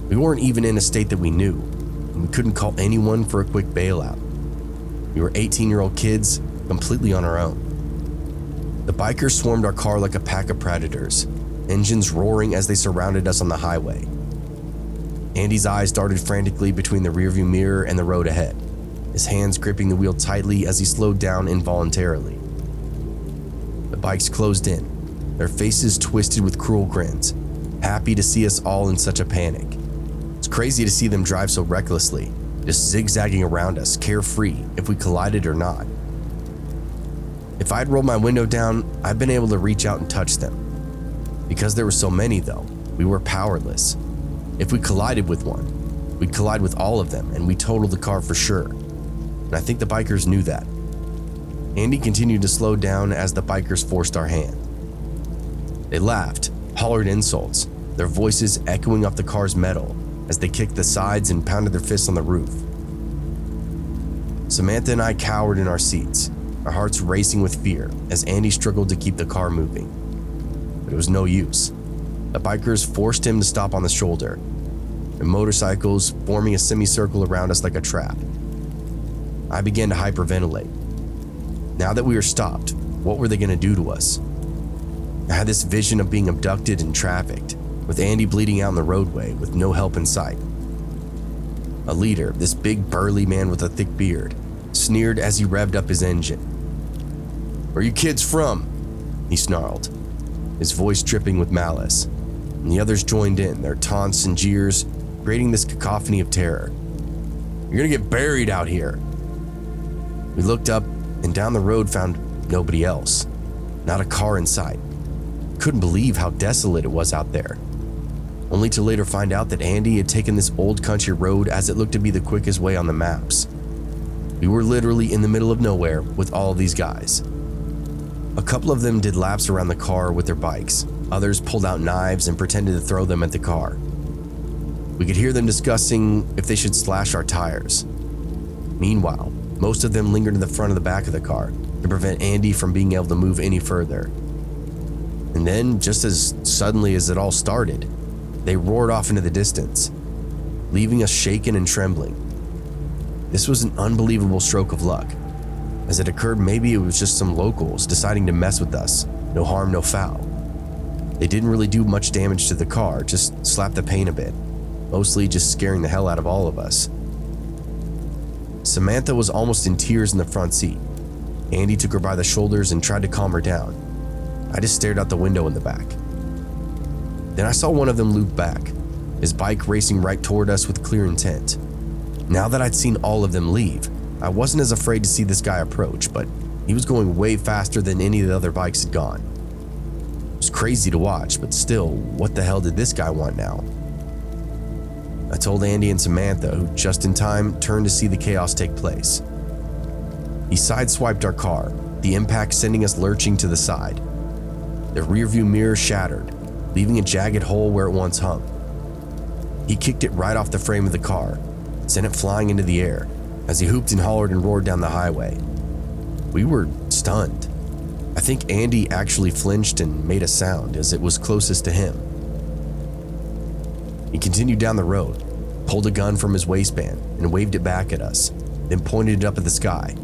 We weren't even in a state that we knew, and we couldn't call anyone for a quick bailout. We were 18-year-old kids, completely on our own. The bikers swarmed our car like a pack of predators, engines roaring as they surrounded us on the highway. Andy's eyes darted frantically between the rearview mirror and the road ahead, his hands gripping the wheel tightly as he slowed down involuntarily. The bikes closed in, their faces twisted with cruel grins, happy to see us all in such a panic. It's crazy to see them drive so recklessly, just zigzagging around us, carefree if we collided or not. If I'd rolled my window down, I'd been able to reach out and touch them. Because there were so many though, we were powerless. If we collided with one, we'd collide with all of them and we'd total the car for sure. And I think the bikers knew that. Andy continued to slow down as the bikers forced our hand. They laughed, hollered insults, their voices echoing off the car's metal as they kicked the sides and pounded their fists on the roof. Samantha and I cowered in our seats, our hearts racing with fear as Andy struggled to keep the car moving. But it was no use. The bikers forced him to stop on the shoulder, and motorcycles forming a semicircle around us like a trap. I began to hyperventilate. Now that we were stopped, what were they going to do to us? I had this vision of being abducted and trafficked, with Andy bleeding out in the roadway with no help in sight. A leader, this big burly man with a thick beard, sneered as he revved up his engine. "Where are you kids from?" he snarled, his voice dripping with malice, and the others joined in, their taunts and jeers creating this cacophony of terror. "You're gonna get buried out here." We looked up and down the road found nobody else, not a car in sight. Couldn't believe how desolate it was out there, only to later find out that Andy had taken this old country road as it looked to be the quickest way on the maps. We were literally in the middle of nowhere with all of these guys. A couple of them did laps around the car with their bikes. Others pulled out knives and pretended to throw them at the car. We could hear them discussing if they should slash our tires. Meanwhile, most of them lingered in the front of the back of the car to prevent Andy from being able to move any further. And then, just as suddenly as it all started, they roared off into the distance, leaving us shaken and trembling. This was an unbelievable stroke of luck. As it occurred, maybe it was just some locals deciding to mess with us. No harm, no foul. They didn't really do much damage to the car, just slapped the paint a bit, mostly just scaring the hell out of all of us. Samantha was almost in tears in the front seat. Andy took her by the shoulders and tried to calm her down. I just stared out the window in the back. Then I saw one of them loop back, his bike racing right toward us with clear intent. Now that I'd seen all of them leave, I wasn't as afraid to see this guy approach, but He was going way faster than any of the other bikes had gone. It was crazy to watch, but still, what the hell did this guy want now? I told Andy and Samantha, who just in time turned to see the chaos take place. He sideswiped our car, the impact sending us lurching to the side. The rearview mirror shattered, leaving a jagged hole where it once hung. He kicked it right off the frame of the car, sent it flying into the air as he hooped and hollered and roared down the highway. We were stunned. I think Andy actually flinched and made a sound as it was closest to him. He continued down the road, pulled a gun from his waistband and waved it back at us, then pointed it up at the sky.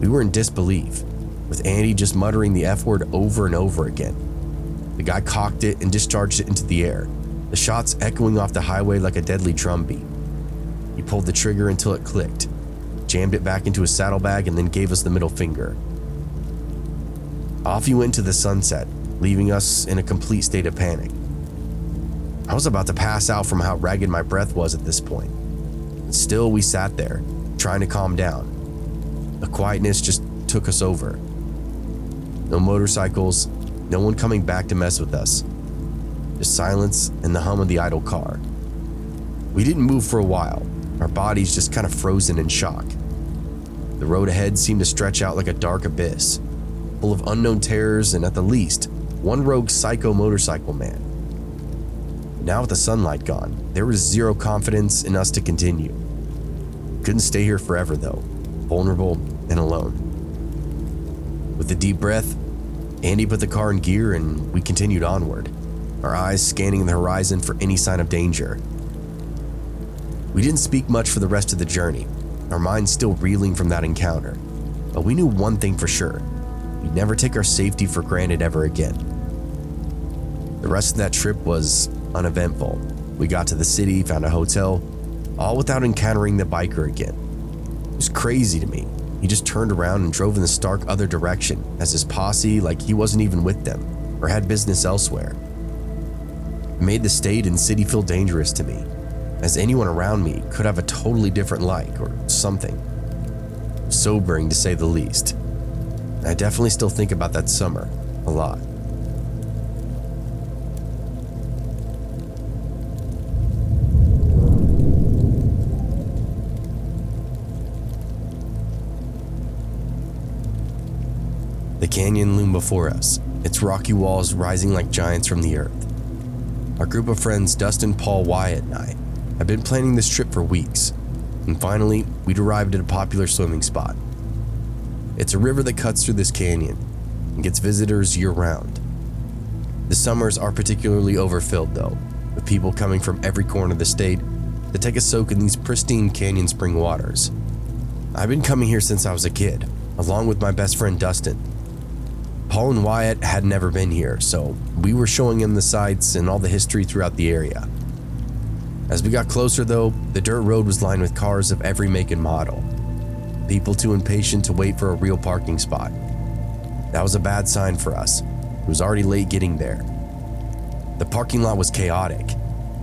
We were in disbelief, with Andy just muttering the F word over and over again. The guy cocked it and discharged it into the air, the shots echoing off the highway like a deadly drumbeat. He pulled the trigger until it clicked, jammed it back into his saddlebag, and then gave us the middle finger. Off he went to the sunset, leaving us in a complete state of panic. I was about to pass out from how ragged my breath was at this point. And still we sat there, trying to calm down. The quietness just took us over. No motorcycles, no one coming back to mess with us. Just silence and the hum of the idle car. We didn't move for a while, our bodies just kind of frozen in shock. The road ahead seemed to stretch out like a dark abyss, full of unknown terrors and at the least, one rogue psycho motorcycle man. Now with the sunlight gone, there was zero confidence in us to continue. Couldn't stay here forever though, vulnerable and alone. With a deep breath, Andy put the car in gear and we continued onward, our eyes scanning the horizon for any sign of danger. We didn't speak much for the rest of the journey, our minds still reeling from that encounter, but we knew one thing for sure: we'd never take our safety for granted ever again. The rest of that trip was uneventful. We got to the city, found a hotel, all without encountering the biker again. It was crazy to me. He just turned around and drove in the stark other direction as his posse, like he wasn't even with them or had business elsewhere. It made the state and city feel dangerous to me, as anyone around me could have a totally different like or something. Sobering to say the least. I definitely still think about that summer a lot. The canyon loomed before us, its rocky walls rising like giants from the earth. Our group of friends, Dustin, Paul, Wyatt, and I, had been planning this trip for weeks, and finally, we'd arrived at a popular swimming spot. It's a river that cuts through this canyon and gets visitors year-round. The summers are particularly overfilled, though, with people coming from every corner of the state to take a soak in these pristine canyon spring waters. I've been coming here since I was a kid, along with my best friend Dustin. Paul and Wyatt had never been here, so we were showing him the sights and all the history throughout the area. As we got closer though, the dirt road was lined with cars of every make and model. People too impatient to wait for a real parking spot. That was a bad sign for us. It was already late getting there. The parking lot was chaotic.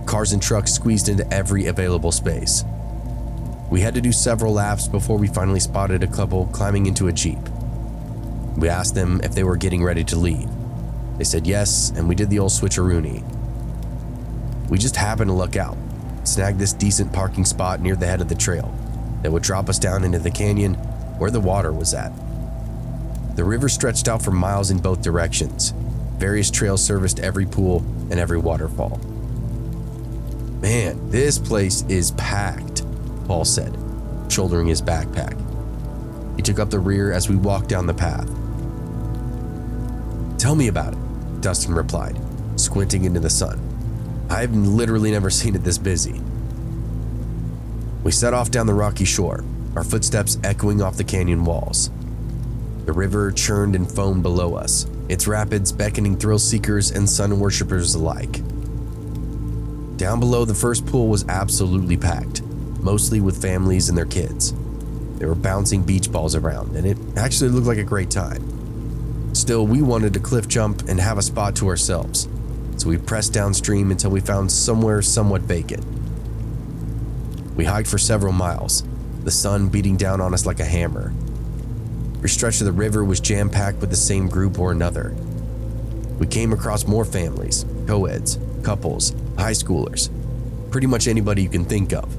Cars and trucks squeezed into every available space. We had to do several laps before we finally spotted a couple climbing into a Jeep. We asked them if they were getting ready to leave. They said yes, and we did the old switcheroony. We just happened to luck out, snagged this decent parking spot near the head of the trail that would drop us down into the canyon where the water was at. The river stretched out for miles in both directions. Various trails serviced every pool and every waterfall. "Man, this place is packed," Paul said, shouldering his backpack. He took up the rear as we walked down the path. "Tell me about it," Dustin replied, squinting into the sun. "I've literally never seen it this busy." We set off down the rocky shore, our footsteps echoing off the canyon walls. The river churned and foamed below us, its rapids beckoning thrill seekers and sun worshippers alike. Down below, the first pool was absolutely packed, mostly with families and their kids. There were bouncing beach balls around, and it actually looked like a great time. Still, we wanted to cliff jump and have a spot to ourselves, so we pressed downstream until we found somewhere somewhat vacant. We hiked for several miles, the sun beating down on us like a hammer. Every stretch of the river was jam-packed with the same group or another. We came across more families, co-eds, couples, high schoolers, pretty much anybody you can think of.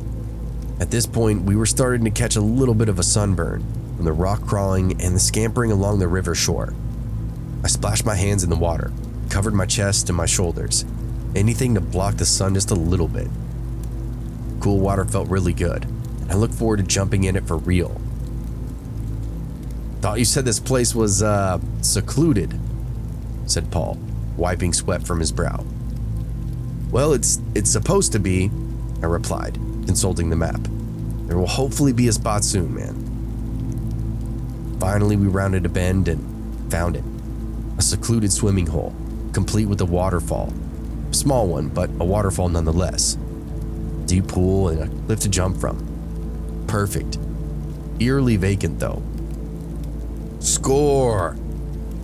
At this point, we were starting to catch a little bit of a sunburn from the rock crawling and the scampering along the river shore. I splashed my hands in the water, covered my chest and my shoulders, anything to block the sun just a little bit. Cool water felt really good, and I looked forward to jumping in it for real. "Thought you said this place was, secluded," said Paul, wiping sweat from his brow. "Well, it's supposed to be," I replied, consulting the map. "There will hopefully be a spot soon, man." Finally, we rounded a bend and found it. A secluded swimming hole, complete with a waterfall. A small one, but a waterfall nonetheless. Deep pool and a cliff to jump from. Perfect. Eerily vacant, though. "Score!"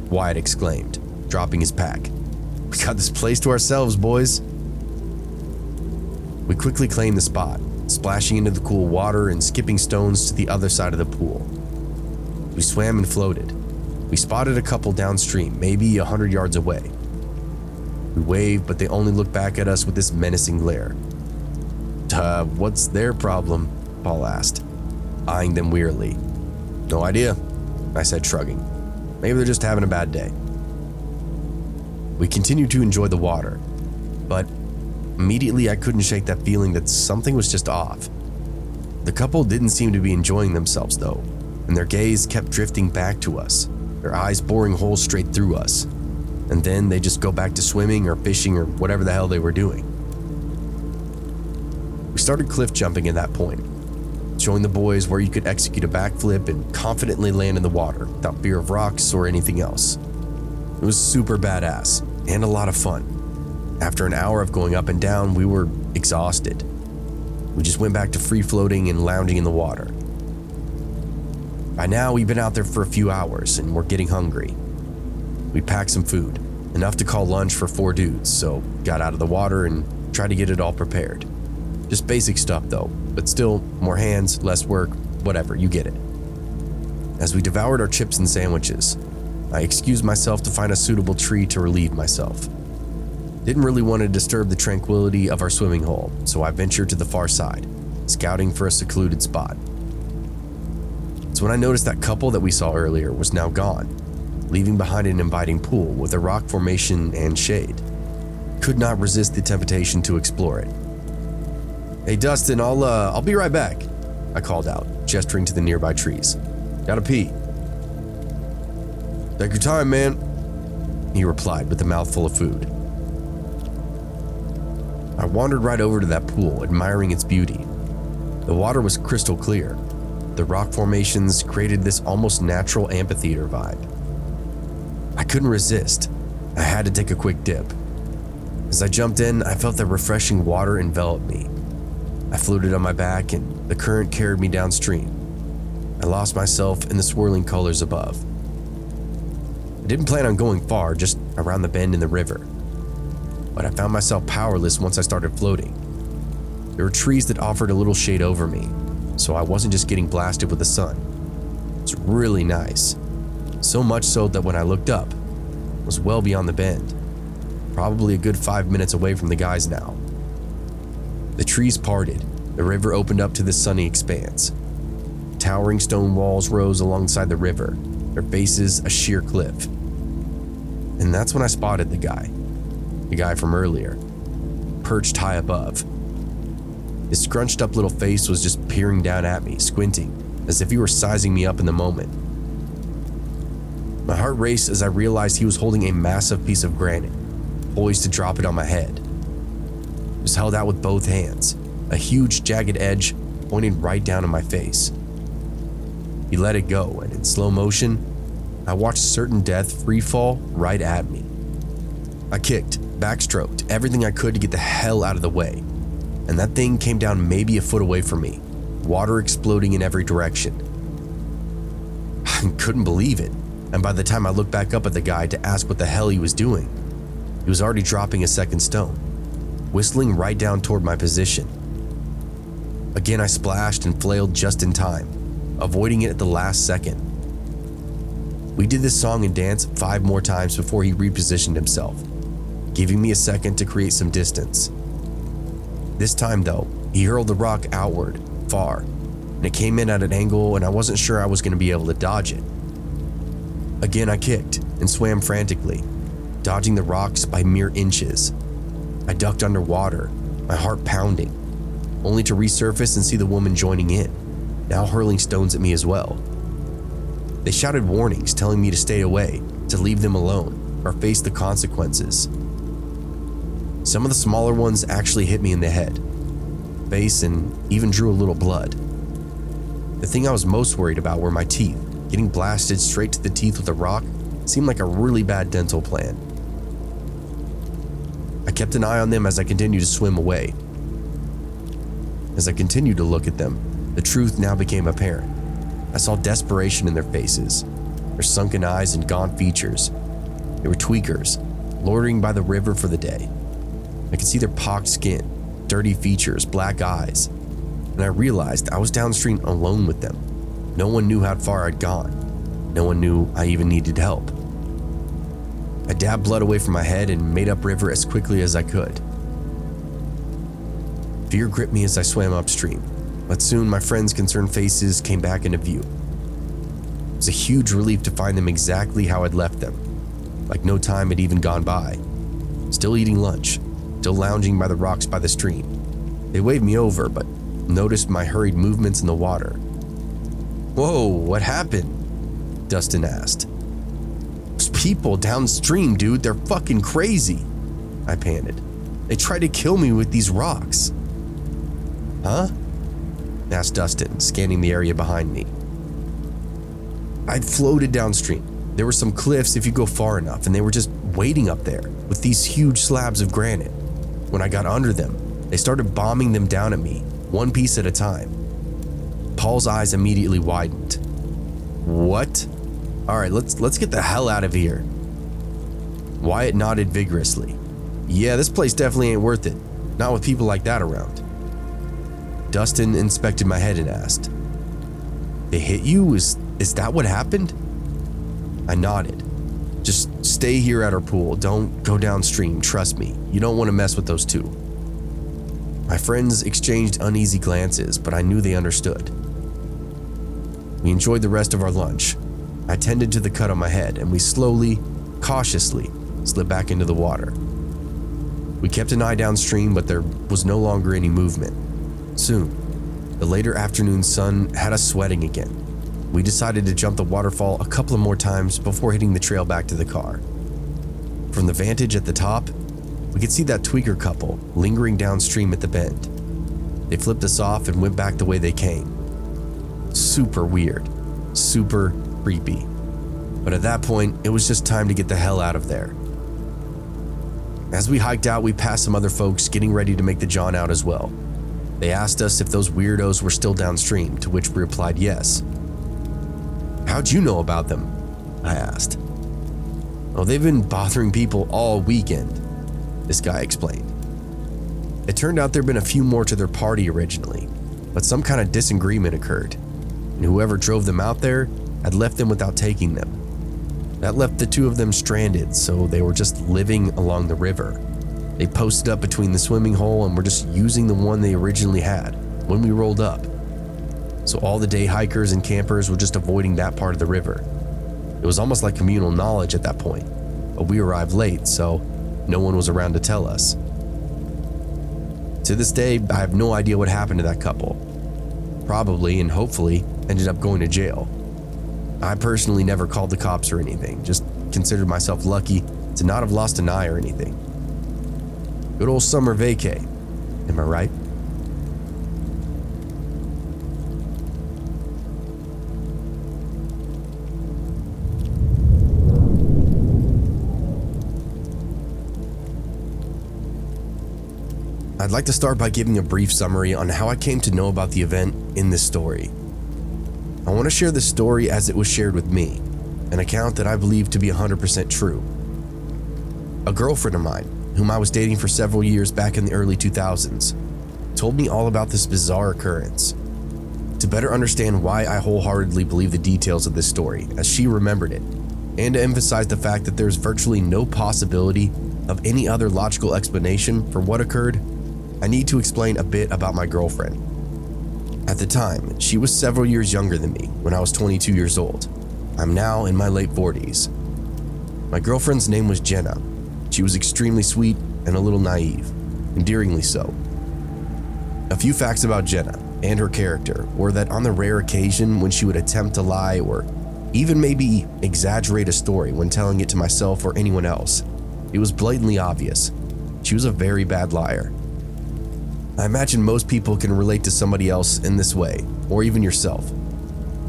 Wyatt exclaimed, dropping his pack. "We got this place to ourselves, boys." We quickly claimed the spot, splashing into the cool water and skipping stones to the other side of the pool. We swam and floated. We spotted a couple downstream, maybe 100 yards away. We waved, but they only looked back at us with this menacing glare. What's their problem?" Paul asked, eyeing them wearily. "No idea," I said, shrugging. "Maybe they're just having a bad day." We continued to enjoy the water, but immediately I couldn't shake that feeling that something was just off. The couple didn't seem to be enjoying themselves though, and their gaze kept drifting back to us, their eyes boring holes straight through us, and then they just go back to swimming or fishing or whatever the hell they were doing. We started cliff jumping at that point, showing the boys where you could execute a backflip and confidently land in the water without fear of rocks or anything else. It was super badass and a lot of fun. After an hour of going up and down, we were exhausted. We just went back to free floating and lounging in the water. By now, we've been out there for a few hours and we're getting hungry. We packed some food, enough to call lunch for 4 dudes, so got out of the water and tried to get it all prepared. Just basic stuff though, but still, more hands, less work, whatever, you get it. As we devoured our chips and sandwiches, I excused myself to find a suitable tree to relieve myself. Didn't really want to disturb the tranquility of our swimming hole, so I ventured to the far side, scouting for a secluded spot. It's when I noticed that couple that we saw earlier was now gone, leaving behind an inviting pool with a rock formation and shade. Could not resist the temptation to explore it. "Hey Dustin, I'll be right back," I called out, gesturing to the nearby trees. "Gotta pee." "Take your time, man," he replied with a mouthful of food. I wandered right over to that pool, admiring its beauty. The water was crystal clear. The rock formations created this almost natural amphitheater vibe. I couldn't resist. I had to take a quick dip. As I jumped in, I felt the refreshing water envelop me. I floated on my back and the current carried me downstream. I lost myself in the swirling colors above. I didn't plan on going far, just around the bend in the river. But I found myself powerless once I started floating. There were trees that offered a little shade over me, so I wasn't just getting blasted with the sun. It was really nice. So much so that when I looked up, it was well beyond the bend. Probably a good 5 minutes away from the guys now. The trees parted, the river opened up to the sunny expanse. Towering stone walls rose alongside the river, their faces a sheer cliff. And that's when I spotted the guy from earlier, perched high above. His scrunched up little face was just peering down at me, squinting, as if he were sizing me up in the moment. My heart raced as I realized he was holding a massive piece of granite, poised to drop it on my head. It was held out with both hands, a huge jagged edge pointing right down in my face. He let it go, and in slow motion, I watched certain death free fall right at me. I kicked, backstroked, everything I could to get the hell out of the way, and that thing came down maybe a foot away from me, water exploding in every direction. I couldn't believe it, and by the time I looked back up at the guy to ask what the hell he was doing, he was already dropping a second stone, whistling right down toward my position. Again, I splashed and flailed just in time, avoiding it at the last second. We did this song and dance 5 more times before he repositioned himself, giving me a second to create some distance. This time though, he hurled the rock outward, far, and it came in at an angle and I wasn't sure I was going to be able to dodge it. Again, I kicked and swam frantically, dodging the rocks by mere inches. I ducked underwater, my heart pounding, only to resurface and see the woman joining in, now hurling stones at me as well. They shouted warnings telling me to stay away, to leave them alone, or face the consequences. Some of the smaller ones actually hit me in the head, face, and even drew a little blood. The thing I was most worried about were my teeth. Getting blasted straight to the teeth with a rock seemed like a really bad dental plan. I kept an eye on them as I continued to swim away. As I continued to look at them, the truth now became apparent. I saw desperation in their faces, their sunken eyes and gaunt features. They were tweakers, loitering by the river for the day. I could see their pocked skin, dirty features, black eyes, and I realized I was downstream alone with them. No one knew how far I'd gone. No one knew I even needed help. I dabbed blood away from my head and made upriver as quickly as I could. Fear gripped me as I swam upstream, but soon my friends' concerned faces came back into view. It was a huge relief to find them exactly how I'd left them, like no time had even gone by. Still eating lunch, still lounging by the rocks by the stream. They waved me over, but noticed my hurried movements in the water. "Whoa, what happened?" Dustin asked. "There's people downstream, dude. They're fucking crazy," I panted. "They tried to kill me with these rocks." "Huh?" asked Dustin, scanning the area behind me. I'd floated downstream. There were some cliffs if you go far enough, and they were just waiting up there with these huge slabs of granite. When I got under them, they started bombing them down at me, one piece at a time. Paul's eyes immediately widened. "What? All right, let's get the hell out of here." Wyatt nodded vigorously. "Yeah, this place definitely ain't worth it. Not with people like that around." Dustin inspected my head and asked, "They hit you? Is that what happened?" I nodded. "Just stay here at our pool. Don't go downstream, trust me. You don't want to mess with those two." My friends exchanged uneasy glances, but I knew they understood. We enjoyed the rest of our lunch. I tended to the cut on my head, and we slowly, cautiously, slid back into the water. We kept an eye downstream, but there was no longer any movement. Soon, the later afternoon sun had us sweating again. We decided to jump the waterfall a couple of more times before hitting the trail back to the car. From the vantage at the top, we could see that tweaker couple lingering downstream at the bend. They flipped us off and went back the way they came. Super weird, super creepy. But at that point, it was just time to get the hell out of there. As we hiked out, we passed some other folks getting ready to make the jaunt out as well. They asked us if those weirdos were still downstream, to which we replied yes. "How'd you know about them?" I asked. "Oh, they've been bothering people all weekend," this guy explained. It turned out there'd been a few more to their party originally, but some kind of disagreement occurred, and whoever drove them out there had left them without taking them. That left the two of them stranded, so they were just living along the river. They posted up between the swimming hole and were just using the one they originally had when we rolled up. So all the day hikers and campers were just avoiding that part of the river. It was almost like communal knowledge at that point, but we arrived late, so no one was around to tell us. To this day, I have no idea what happened to that couple. Probably and hopefully ended up going to jail. I personally never called the cops or anything, just considered myself lucky to not have lost an eye or anything. Good old summer vacay, am I right? I'd like to start by giving a brief summary on how I came to know about the event in this story. I want to share this story as it was shared with me, an account that I believe to be 100% true. A girlfriend of mine, whom I was dating for several years back in the early 2000s, told me all about this bizarre occurrence. To better understand why I wholeheartedly believe the details of this story, as she remembered it, and to emphasize the fact that there's virtually no possibility of any other logical explanation for what occurred, I need to explain a bit about my girlfriend. At the time, she was several years younger than me when I was 22 years old. I'm now in my late 40s. My girlfriend's name was Jenna. She was extremely sweet and a little naive, endearingly so. A few facts about Jenna and her character were that on the rare occasion when she would attempt to lie or even maybe exaggerate a story when telling it to myself or anyone else, it was blatantly obvious. She was a very bad liar. I imagine most people can relate to somebody else in this way, or even yourself.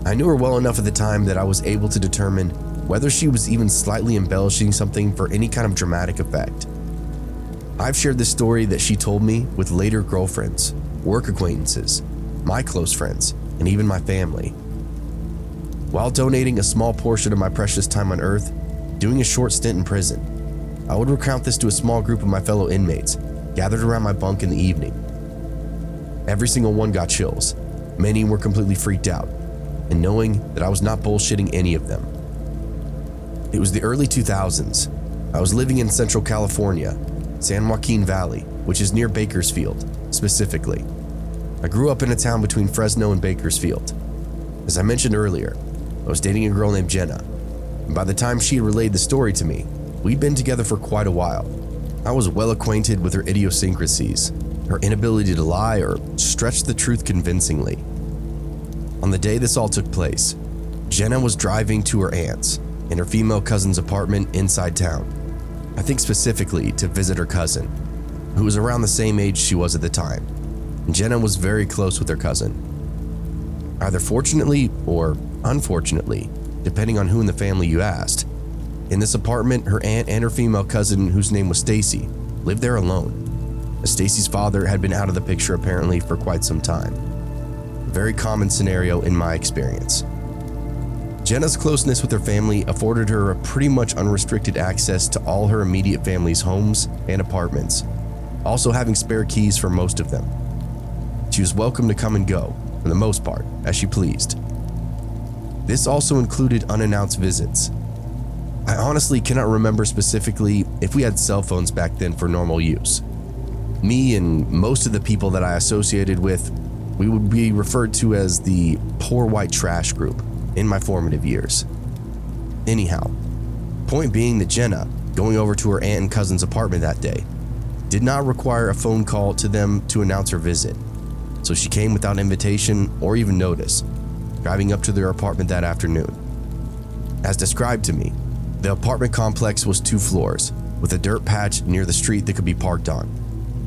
I knew her well enough at the time that I was able to determine whether she was even slightly embellishing something for any kind of dramatic effect. I've shared this story that she told me with later girlfriends, work acquaintances, my close friends, and even my family. While donating a small portion of my precious time on Earth, doing a short stint in prison, I would recount this to a small group of my fellow inmates gathered around my bunk in the evening. Every single one got chills. Many were completely freaked out, and knowing that I was not bullshitting any of them. It was the early 2000s. I was living in Central California, San Joaquin Valley, which is near Bakersfield, specifically. I grew up in a town between Fresno and Bakersfield. As I mentioned earlier, I was dating a girl named Jenna, and by the time she had relayed the story to me, we'd been together for quite a while. I was well acquainted with her idiosyncrasies, her inability to lie or stretch the truth convincingly. On the day this all took place, Jenna was driving to her aunt's and her female cousin's apartment inside town. I think specifically to visit her cousin, who was around the same age she was at the time. And Jenna was very close with her cousin. Either fortunately or unfortunately, depending on who in the family you asked, in this apartment, her aunt and her female cousin, whose name was Stacy, lived there alone, as Stacy's father had been out of the picture apparently for quite some time. A very common scenario in my experience. Jenna's closeness with her family afforded her a pretty much unrestricted access to all her immediate family's homes and apartments, also having spare keys for most of them. She was welcome to come and go, for the most part, as she pleased. This also included unannounced visits. I honestly cannot remember specifically if we had cell phones back then for normal use. Me and most of the people that I associated with, we would be referred to as the poor white trash group in my formative years. Anyhow, point being that Jenna, going over to her aunt and cousin's apartment that day, did not require a phone call to them to announce her visit, so she came without invitation or even notice, driving up to their apartment that afternoon. As described to me, the apartment complex was 2 floors, with a dirt patch near the street that could be parked on,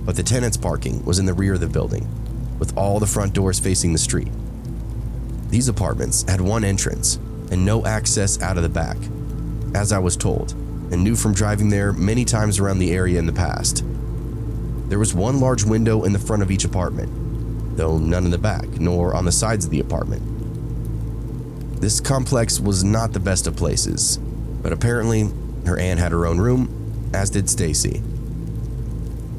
but the tenants' parking was in the rear of the building, with all the front doors facing the street. These apartments had one entrance and no access out of the back, as I was told, and knew from driving there many times around the area in the past. There was one large window in the front of each apartment, though none in the back nor on the sides of the apartment. This complex was not the best of places, but apparently her aunt had her own room, as did Stacy.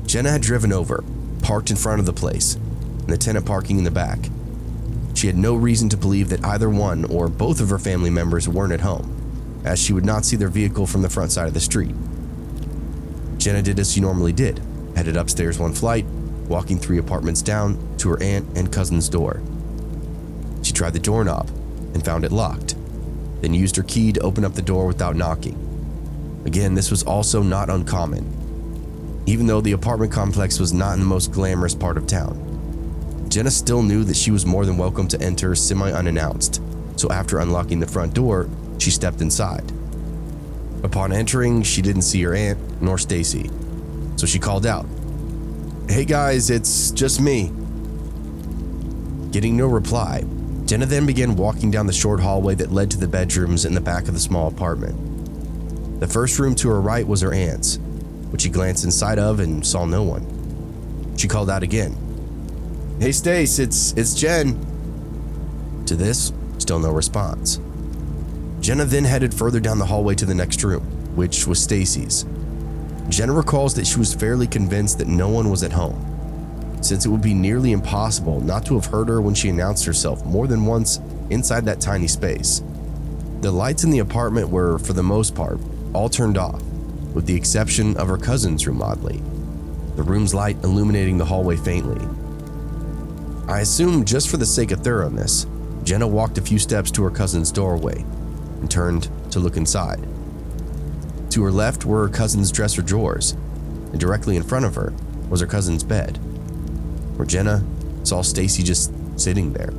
Jenna had driven over, parked in front of the place, and the tenant parking in the back. She had no reason to believe that either one or both of her family members weren't at home, as she would not see their vehicle from the front side of the street. Jenna did as she normally did, headed upstairs one flight, walking 3 apartments down to her aunt and cousin's door. She tried the doorknob and found it locked, then used her key to open up the door without knocking. Again, this was also not uncommon. Even though the apartment complex was not in the most glamorous part of town, Jenna still knew that she was more than welcome to enter semi-unannounced, so after unlocking the front door, she stepped inside. Upon entering, she didn't see her aunt nor Stacy, so she called out, "Hey guys, it's just me." Getting no reply, Jenna then began walking down the short hallway that led to the bedrooms in the back of the small apartment. The first room to her right was her aunt's, which she glanced inside of and saw no one. She called out again, "Hey Stace, it's Jen." To this, still no response. Jenna then headed further down the hallway to the next room, which was Stacy's. Jenna recalls that she was fairly convinced that no one was at home, since it would be nearly impossible not to have heard her when she announced herself more than once inside that tiny space. The lights in the apartment were, for the most part, all turned off, with the exception of her cousin's room, oddly, the room's light illuminating the hallway faintly. I assume, just for the sake of thoroughness, Jenna walked a few steps to her cousin's doorway and turned to look inside. To her left were her cousin's dresser drawers, and directly in front of her was her cousin's bed, where Jenna saw Stacy just sitting there,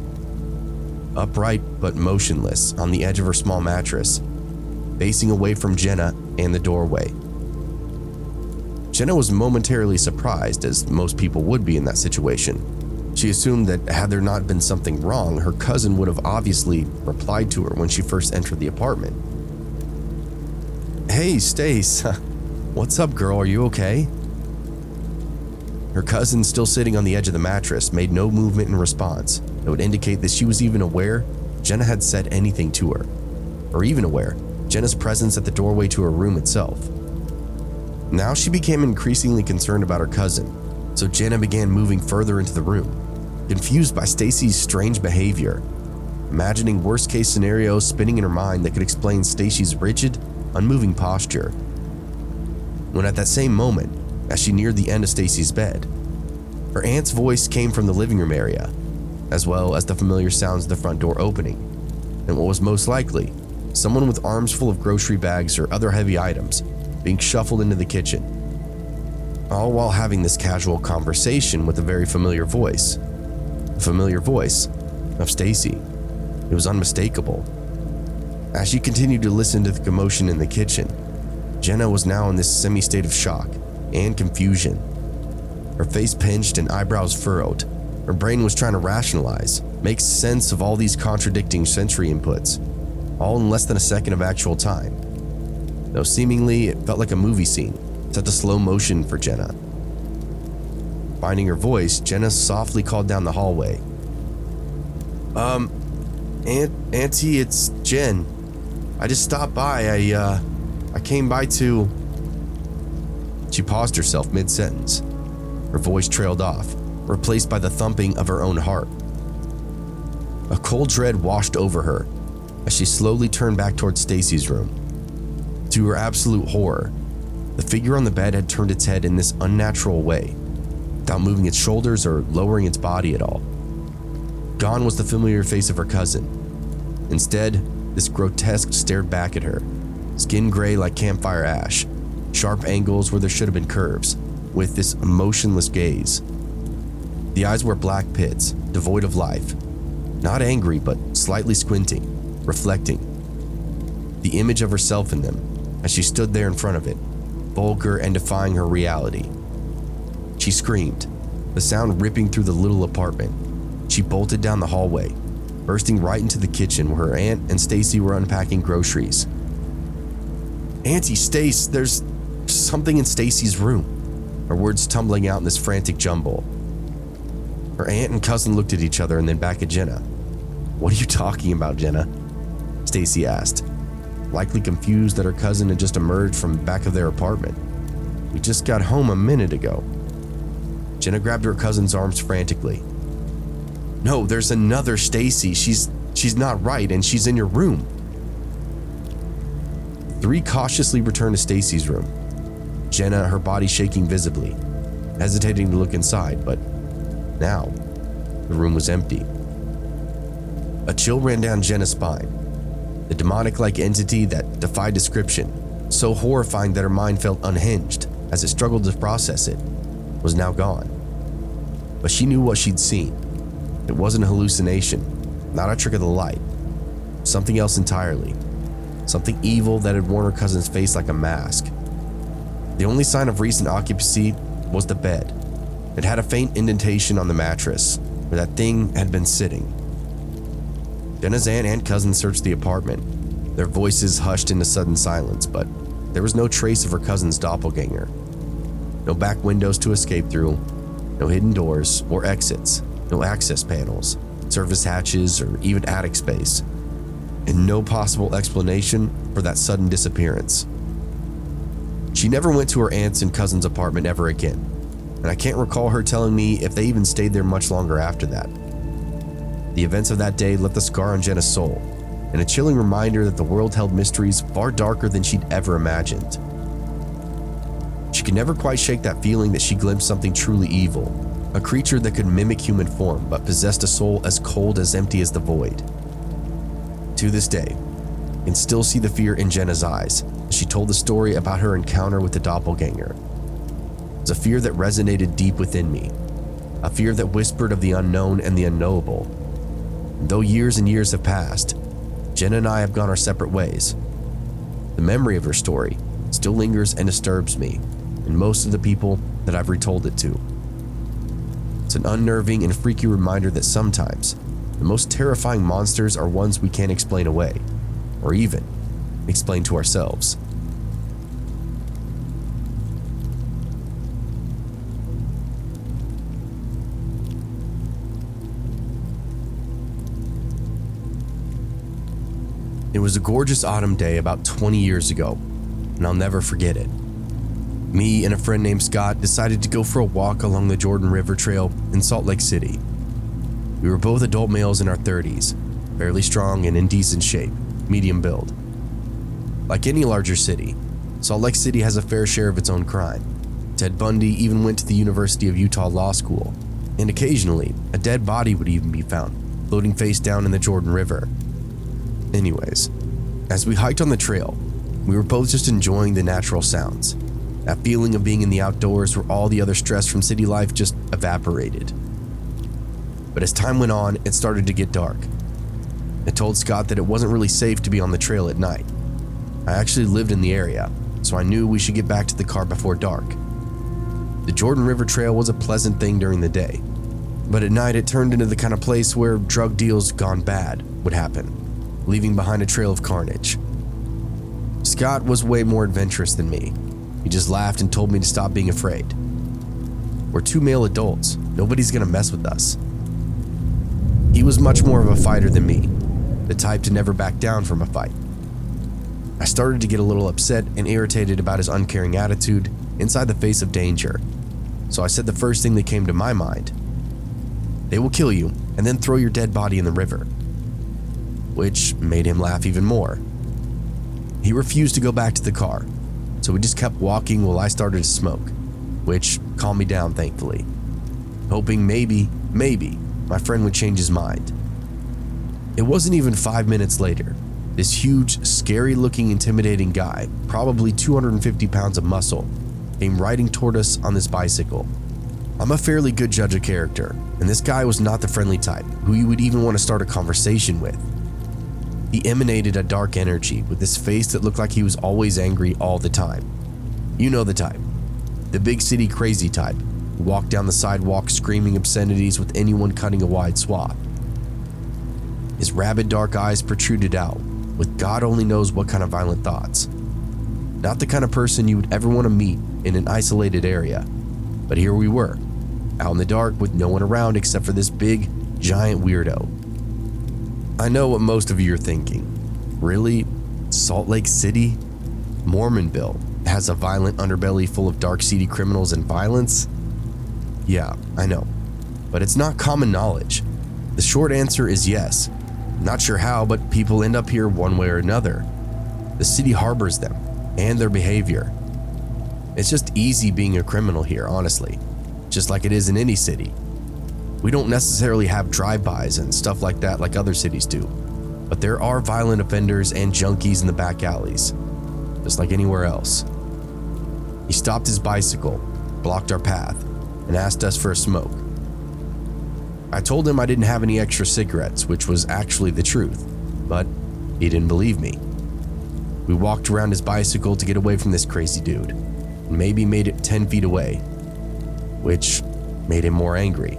upright but motionless on the edge of her small mattress, facing away from Jenna and the doorway. Jenna was momentarily surprised, as most people would be in that situation. She assumed that had there not been something wrong, her cousin would have obviously replied to her when she first entered the apartment. "Hey, Stace, what's up, girl? Are you okay?" Her cousin, still sitting on the edge of the mattress, made no movement in response that would indicate that she was even aware Jenna had said anything to her, or even aware Jenna's presence at the doorway to her room itself. Now she became increasingly concerned about her cousin, so Jenna began moving further into the room, confused by Stacy's strange behavior, imagining worst-case scenarios spinning in her mind that could explain Stacy's rigid, unmoving posture. When at that same moment, as she neared the end of Stacy's bed, her aunt's voice came from the living room area, as well as the familiar sounds of the front door opening, and what was most likely, someone with arms full of grocery bags or other heavy items being shuffled into the kitchen, all while having this casual conversation with a very familiar voice. The familiar voice of Stacy. It was unmistakable. As she continued to listen to the commotion in the kitchen, Jenna was now in this semi-state of shock and confusion. Her face pinched and eyebrows furrowed. Her brain was trying to rationalize, make sense of all these contradicting sensory inputs, all in less than a second of actual time. Though seemingly it felt like a movie scene, set to slow motion for Jenna. Finding her voice, Jenna softly called down the hallway. Auntie, it's Jen. I just stopped by. I came by to..." She paused herself mid-sentence. Her voice trailed off, replaced by the thumping of her own heart. A cold dread washed over her as she slowly turned back towards Stacy's room. To her absolute horror, the figure on the bed had turned its head in this unnatural way, without moving its shoulders or lowering its body at all. Gone was the familiar face of her cousin. Instead, this grotesque stared back at her, skin gray like campfire ash, sharp angles where there should have been curves, with this emotionless gaze. The eyes were black pits, devoid of life, not angry but slightly squinting, reflecting. The image of herself in them, as she stood there in front of it, vulgar and defying her reality. She screamed, the sound ripping through the little apartment. She bolted down the hallway, bursting right into the kitchen where her aunt and Stacy were unpacking groceries. "Auntie, Stace, there's something in Stacy's room," her words tumbling out in this frantic jumble. Her aunt and cousin looked at each other and then back at Jenna. "What are you talking about, Jenna?" Stacy asked, likely confused that her cousin had just emerged from the back of their apartment. "We just got home a minute ago." Jenna grabbed her cousin's arms frantically. "No, there's another Stacy. She's not right, and she's in your room." The three cautiously returned to Stacy's room. Jenna, her body shaking visibly, hesitating to look inside, but now the room was empty. A chill ran down Jenna's spine. The demonic-like entity that defied description, so horrifying that her mind felt unhinged as it struggled to process it, was now gone. But she knew what she'd seen. It wasn't a hallucination, not a trick of the light. Something else entirely. Something evil that had worn her cousin's face like a mask. The only sign of recent occupancy was the bed. It had a faint indentation on the mattress where that thing had been sitting. Jenna's aunt and cousin searched the apartment, their voices hushed into sudden silence, but there was no trace of her cousin's doppelganger. No back windows to escape through, no hidden doors or exits, no access panels, service hatches, or even attic space, and no possible explanation for that sudden disappearance. She never went to her aunt's and cousin's apartment ever again, and I can't recall her telling me if they even stayed there much longer after that. The events of that day left a scar on Jenna's soul, and a chilling reminder that the world held mysteries far darker than she'd ever imagined. She could never quite shake that feeling that she glimpsed something truly evil, a creature that could mimic human form but possessed a soul as cold as empty as the void. To this day, I can still see the fear in Jenna's eyes as she told the story about her encounter with the doppelganger. It was a fear that resonated deep within me, a fear that whispered of the unknown and the unknowable. And though years and years have passed, Jenna and I have gone our separate ways. The memory of her story still lingers and disturbs me, and most of the people that I've retold it to. It's an unnerving and freaky reminder that sometimes the most terrifying monsters are ones we can't explain away, or even explain to ourselves. It was a gorgeous autumn day about 20 years ago, and I'll never forget it. Me and a friend named Scott decided to go for a walk along the Jordan River Trail in Salt Lake City. We were both adult males in our 30s, fairly strong and in decent shape, medium build. Like any larger city, Salt Lake City has a fair share of its own crime. Ted Bundy even went to the University of Utah Law School, and occasionally a dead body would even be found, floating face down in the Jordan River. Anyways, as we hiked on the trail, we were both just enjoying the natural sounds. That feeling of being in the outdoors where all the other stress from city life just evaporated. But as time went on, it started to get dark. I told Scott that it wasn't really safe to be on the trail at night. I actually lived in the area, so I knew we should get back to the car before dark. The Jordan River Trail was a pleasant thing during the day, but at night it turned into the kind of place where drug deals gone bad would happen, leaving behind a trail of carnage. Scott was way more adventurous than me. He just laughed and told me to stop being afraid. We're two male adults. Nobody's gonna mess with us. He was much more of a fighter than me, the type to never back down from a fight. I started to get a little upset and irritated about his uncaring attitude inside the face of danger, so I said the first thing that came to my mind. They will kill you and then throw your dead body in the river. Which made him laugh even more. He refused to go back to the car, so we just kept walking while I started to smoke, which calmed me down thankfully, hoping maybe my friend would change his mind. It wasn't even 5 minutes later. This huge, scary-looking, intimidating guy, probably 250 pounds of muscle, came riding toward us on this bicycle. I'm a fairly good judge of character, and this guy was not the friendly type who you would even want to start a conversation with. He emanated a dark energy with this face that looked like he was always angry all the time. You know the type. The big city crazy type who walked down the sidewalk screaming obscenities with anyone cutting a wide swath. His rabid dark eyes protruded out with God only knows what kind of violent thoughts. Not the kind of person you would ever want to meet in an isolated area. But here we were, out in the dark with no one around except for this big, giant weirdo. I know what most of you are thinking. Really? Salt Lake City? Mormonville has a violent underbelly full of dark, seedy criminals and violence? Yeah, I know. But it's not common knowledge. The short answer is yes. Not sure how, but people end up here one way or another. The city harbors them, and their behavior. It's just easy being a criminal here, honestly. Just like it is in any city. We don't necessarily have drive-bys and stuff like that like other cities do, but there are violent offenders and junkies in the back alleys, just like anywhere else. He stopped his bicycle, blocked our path, and asked us for a smoke. I told him I didn't have any extra cigarettes, which was actually the truth, but he didn't believe me. We walked around his bicycle to get away from this crazy dude, and maybe made it 10 feet away, which made him more angry.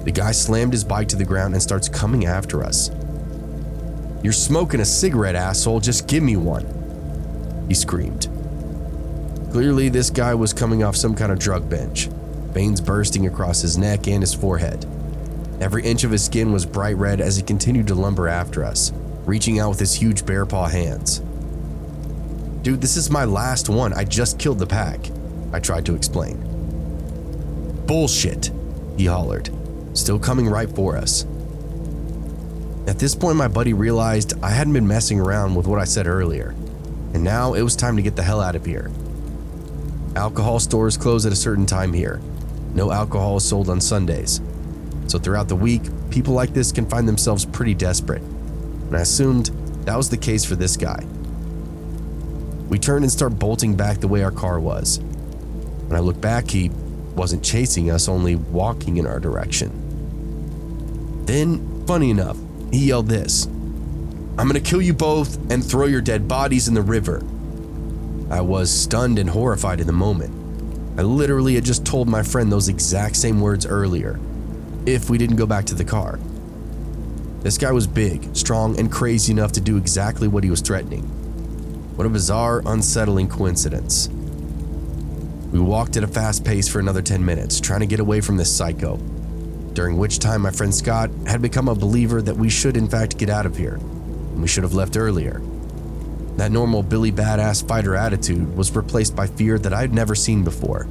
The guy slammed his bike to the ground and starts coming after us. "You're smoking a cigarette, asshole, just give me one," he screamed. Clearly, this guy was coming off some kind of drug binge, veins bursting across his neck and his forehead. Every inch of his skin was bright red as he continued to lumber after us, reaching out with his huge bear paw hands. "Dude, this is my last one. I just killed the pack," I tried to explain. "Bullshit," he hollered, still coming right for us. At this point, my buddy realized I hadn't been messing around with what I said earlier, and now it was time to get the hell out of here. Alcohol stores close at a certain time here. No alcohol is sold on Sundays. So throughout the week, people like this can find themselves pretty desperate, and I assumed that was the case for this guy. We turn and start bolting back the way our car was. When I look back, he wasn't chasing us, only walking in our direction. Then, funny enough, he yelled this: "I'm gonna kill you both and throw your dead bodies in the river." I was stunned and horrified in the moment. I literally had just told my friend those exact same words earlier, if we didn't go back to the car. This guy was big, strong, and crazy enough to do exactly what he was threatening. What a bizarre, unsettling coincidence. We walked at a fast pace for another 10 minutes, trying to get away from this psycho, during which time my friend Scott had become a believer that we should in fact get out of here, and we should have left earlier. That normal Billy Badass fighter attitude was replaced by fear that I'd never seen before.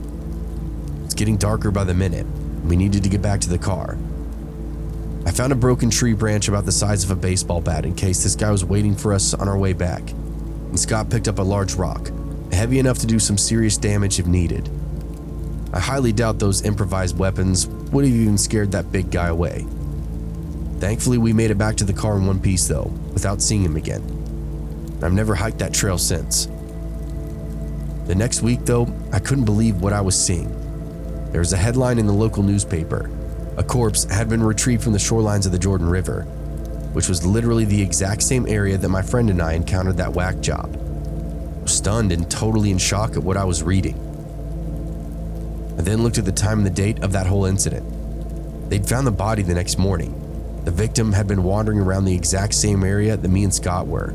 It's getting darker by the minute, and we needed to get back to the car. I found a broken tree branch about the size of a baseball bat in case this guy was waiting for us on our way back, and Scott picked up a large rock, heavy enough to do some serious damage if needed. I highly doubt those improvised weapons would have even scared that big guy away. Thankfully, we made it back to the car in one piece though, without seeing him again. I've never hiked that trail since. The next week though, I couldn't believe what I was seeing. There was a headline in the local newspaper. A corpse had been retrieved from the shorelines of the Jordan River, which was literally the exact same area that my friend and I encountered that whack job. I was stunned and totally in shock at what I was reading. I then looked at the time and the date of that whole incident. They'd found the body the next morning. The victim had been wandering around the exact same area that me and Scott were.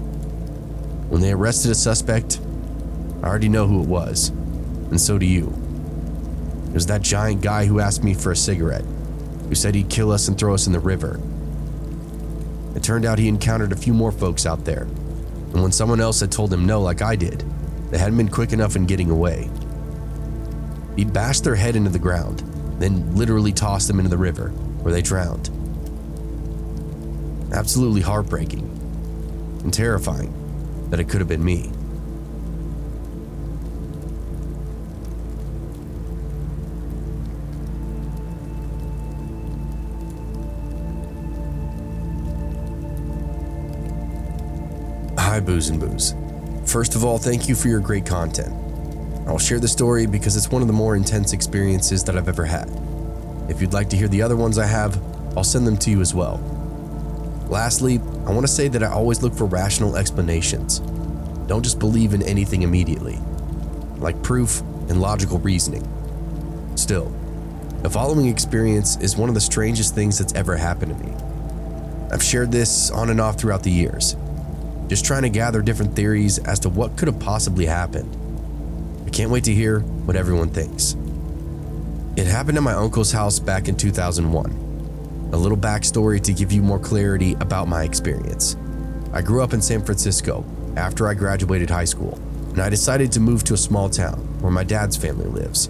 When they arrested a suspect, I already know who it was, and so do you. It was that giant guy who asked me for a cigarette, who said he'd kill us and throw us in the river. It turned out he encountered a few more folks out there, and when someone else had told him no like I did, they hadn't been quick enough in getting away. He'd bashed their head into the ground, then literally tossed them into the river, where they drowned. Absolutely heartbreaking and terrifying that it could have been me. Hi, Booze and Booze. First of all, thank you for your great content. I'll share the story because it's one of the more intense experiences that I've ever had. If you'd like to hear the other ones I have, I'll send them to you as well. Lastly, I want to say that I always look for rational explanations. Don't just believe in anything immediately, like proof and logical reasoning. Still, the following experience is one of the strangest things that's ever happened to me. I've shared this on and off throughout the years, just trying to gather different theories as to what could have possibly happened. I can't wait to hear what everyone thinks. It happened at my uncle's house back in 2001. A little backstory to give you more clarity about my experience. I grew up in San Francisco after I graduated high school, and I decided to move to a small town where my dad's family lives.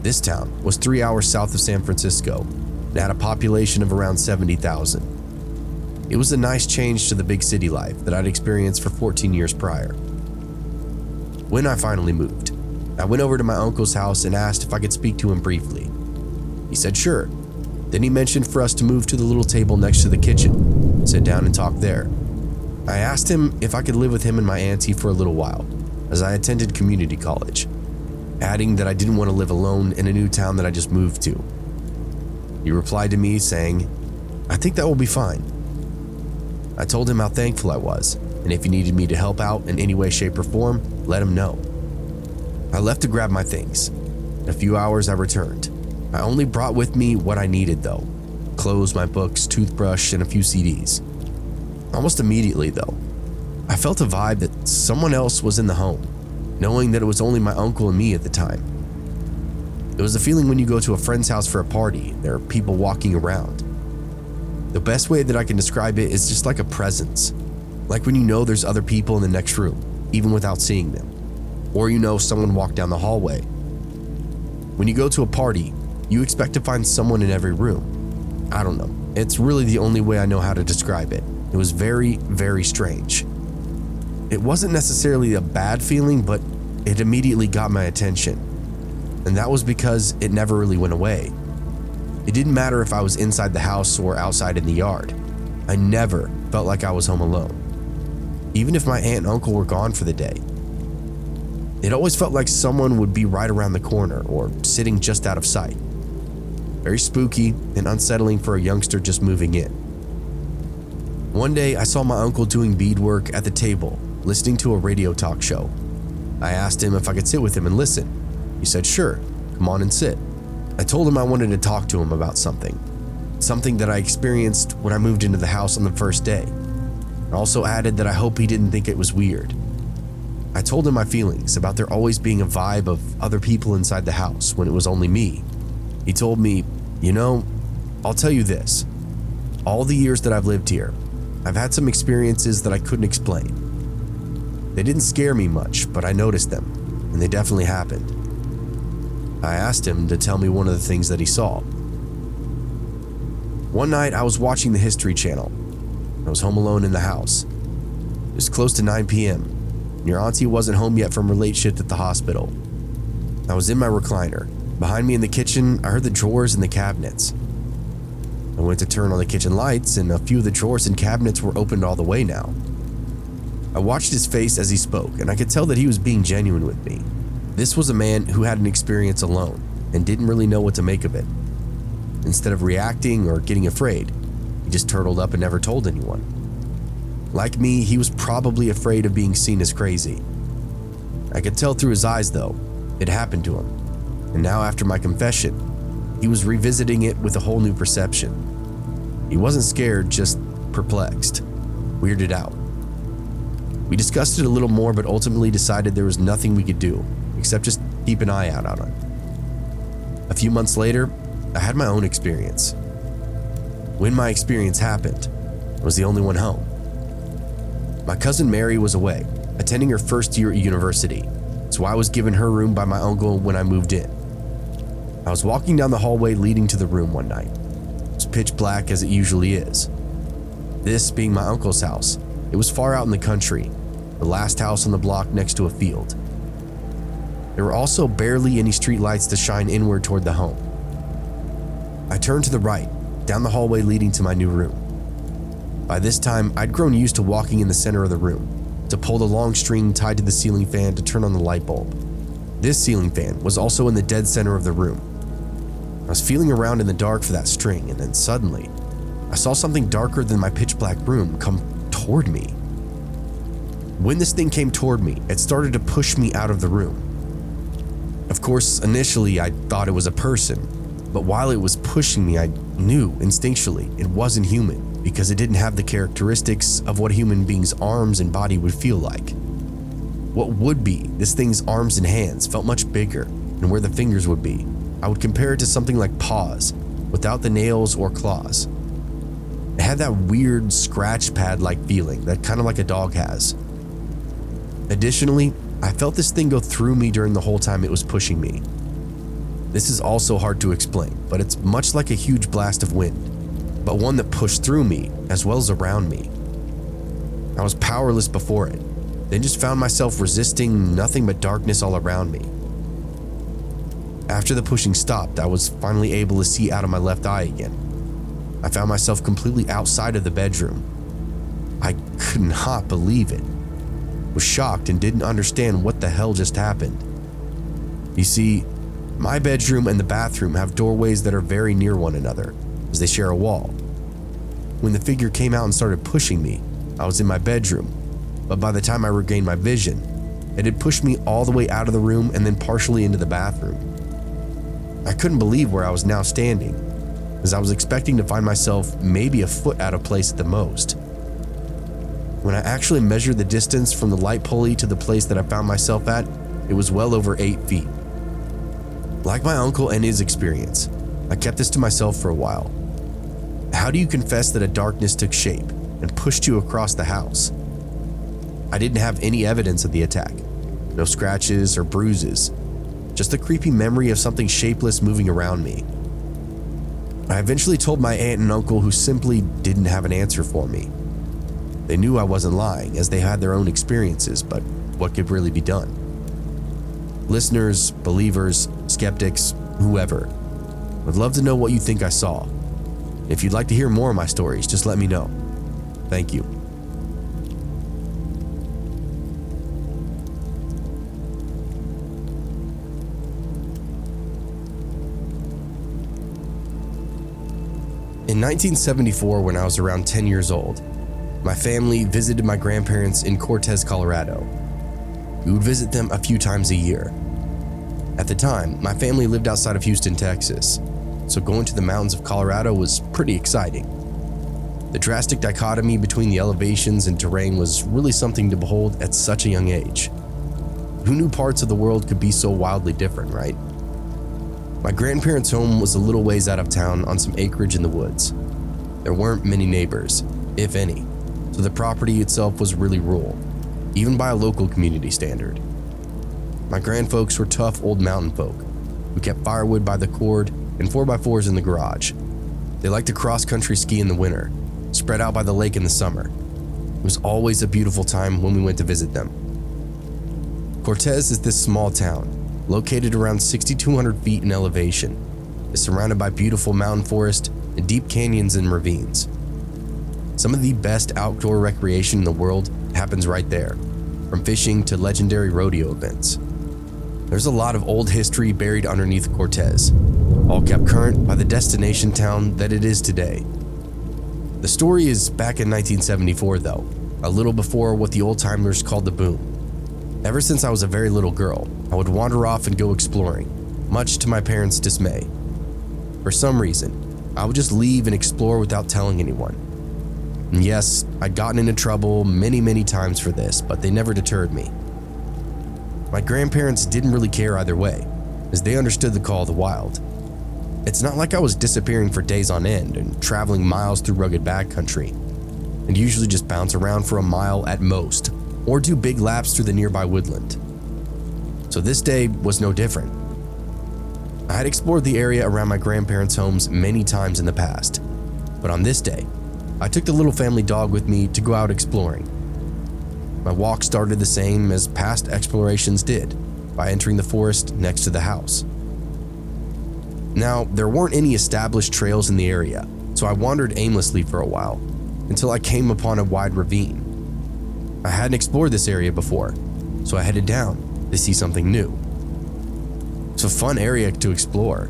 This town was 3 hours south of San Francisco and had a population of around 70,000. It was a nice change to the big city life that I'd experienced for 14 years prior. When I finally moved, I went over to my uncle's house and asked if I could speak to him briefly. He said sure. Then he mentioned for us to move to the little table next to the kitchen, sit down and talk there. I asked him if I could live with him and my auntie for a little while, as I attended community college, adding that I didn't want to live alone in a new town that I just moved to. He replied to me saying, "I think that will be fine." I told him how thankful I was, and if he needed me to help out in any way, shape, or form, let him know. I left to grab my things. In a few hours, I returned. I only brought with me what I needed though: clothes, my books, toothbrush, and a few CDs. Almost immediately though, I felt a vibe that someone else was in the home, knowing that it was only my uncle and me at the time. It was the feeling when you go to a friend's house for a party, there are people walking around. The best way that I can describe it is just like a presence. Like when you know there's other people in the next room, even without seeing them. Or you know someone walked down the hallway. When you go to a party, you expect to find someone in every room. I don't know. It's really the only way I know how to describe it. It was very, very strange. It wasn't necessarily a bad feeling, but it immediately got my attention. And that was because it never really went away. It didn't matter if I was inside the house or outside in the yard. I never felt like I was home alone, even if my aunt and uncle were gone for the day. It always felt like someone would be right around the corner or sitting just out of sight. Very spooky and unsettling for a youngster just moving in. One day, I saw my uncle doing beadwork at the table, listening to a radio talk show. I asked him if I could sit with him and listen. He said, "Sure, come on and sit." I told him I wanted to talk to him about something that I experienced when I moved into the house on the first day. I also added that I hope he didn't think it was weird. I told him my feelings about there always being a vibe of other people inside the house when it was only me. He told me, I'll tell you this. All the years that I've lived here, I've had some experiences that I couldn't explain. They didn't scare me much, but I noticed them, and they definitely happened. I asked him to tell me one of the things that he saw. One night, I was watching the History Channel. I was home alone in the house. It was close to 9 p.m. Your auntie wasn't home yet from her late shift at the hospital. I was in my recliner. Behind me in the kitchen, I heard the drawers and the cabinets. I went to turn on the kitchen lights, and a few of the drawers and cabinets were opened all the way now. I watched his face as he spoke, and I could tell that he was being genuine with me. This was a man who had an experience alone and didn't really know what to make of it. Instead of reacting or getting afraid, he just turtled up and never told anyone. Like me, he was probably afraid of being seen as crazy. I could tell through his eyes, though, it happened to him. And now after my confession, he was revisiting it with a whole new perception. He wasn't scared, just perplexed, weirded out. We discussed it a little more, but ultimately decided there was nothing we could do except just keep an eye out on him. A few months later, I had my own experience. When my experience happened, I was the only one home. My cousin Mary was away, attending her first year at university, so I was given her room by my uncle when I moved in. I was walking down the hallway leading to the room one night. It was pitch black as it usually is. This being my uncle's house, it was far out in the country, the last house on the block next to a field. There were also barely any street lights to shine inward toward the home. I turned to the right, down the hallway leading to my new room. By this time, I'd grown used to walking in the center of the room, to pull the long string tied to the ceiling fan to turn on the light bulb. This ceiling fan was also in the dead center of the room. I was feeling around in the dark for that string, and then suddenly, I saw something darker than my pitch black room come toward me. When this thing came toward me, it started to push me out of the room. Of course, initially I thought it was a person, but while it was pushing me, I knew instinctually it wasn't human because it didn't have the characteristics of what a human being's arms and body would feel like. What would be this thing's arms and hands felt much bigger, and where the fingers would be, I would compare it to something like paws, without the nails or claws. It had that weird scratch pad-like feeling that kind of like a dog has. Additionally, I felt this thing go through me during the whole time it was pushing me. This is also hard to explain, but it's much like a huge blast of wind, but one that pushed through me as well as around me. I was powerless before it, then just found myself resisting nothing but darkness all around me. After the pushing stopped, I was finally able to see out of my left eye again. I found myself completely outside of the bedroom. I could not believe it. Was shocked and didn't understand what the hell just happened. You see, my bedroom and the bathroom have doorways that are very near one another, as they share a wall. When the figure came out and started pushing me, I was in my bedroom, but by the time I regained my vision, it had pushed me all the way out of the room and then partially into the bathroom. I couldn't believe where I was now standing, as I was expecting to find myself maybe a foot out of place at the most. When I actually measured the distance from the light pulley to the place that I found myself at, it was well over 8 feet. Like my uncle and his experience, I kept this to myself for a while. How do you confess that a darkness took shape and pushed you across the house? I didn't have any evidence of the attack. No scratches or bruises, just a creepy memory of something shapeless moving around me. I eventually told my aunt and uncle, who simply didn't have an answer for me. They knew I wasn't lying, as they had their own experiences, but what could really be done? Listeners, believers, skeptics, whoever, would love to know what you think I saw. If you'd like to hear more of my stories, just let me know. Thank you. In 1974, when I was around 10 years old, my family visited my grandparents in Cortez, Colorado. We would visit them a few times a year. At the time, my family lived outside of Houston, Texas, so going to the mountains of Colorado was pretty exciting. The drastic dichotomy between the elevations and terrain was really something to behold at such a young age. Who knew parts of the world could be so wildly different, right? My grandparents' home was a little ways out of town on some acreage in the woods. There weren't many neighbors, if any, so the property itself was really rural, even by a local community standard. My grandfolks were tough old mountain folk who kept firewood by the cord and 4x4s in the garage. They liked to cross-country ski in the winter, spread out by the lake in the summer. It was always a beautiful time when we went to visit them. Cortez is this small town, located around 6,200 feet in elevation. It's surrounded by beautiful mountain forest and deep canyons and ravines. Some of the best outdoor recreation in the world happens right there, from fishing to legendary rodeo events. There's a lot of old history buried underneath Cortez, all kept current by the destination town that it is today. The story is back in 1974 though, a little before what the old-timers called the boom. Ever since I was a very little girl, I would wander off and go exploring, much to my parents' dismay. For some reason, I would just leave and explore without telling anyone. And yes, I'd gotten into trouble many times for this, but they never deterred me. My grandparents didn't really care either way, as they understood the call of the wild. It's not like I was disappearing for days on end and traveling miles through rugged backcountry, and usually just bounce around for a mile at most, or do big laps through the nearby woodland. So this day was no different. I had explored the area around my grandparents' homes many times in the past, but on this day, I took the little family dog with me to go out exploring. My walk started the same as past explorations did, by entering the forest next to the house. Now, there weren't any established trails in the area, so I wandered aimlessly for a while, until I came upon a wide ravine. I hadn't explored this area before, so I headed down to see something new. It's a fun area to explore.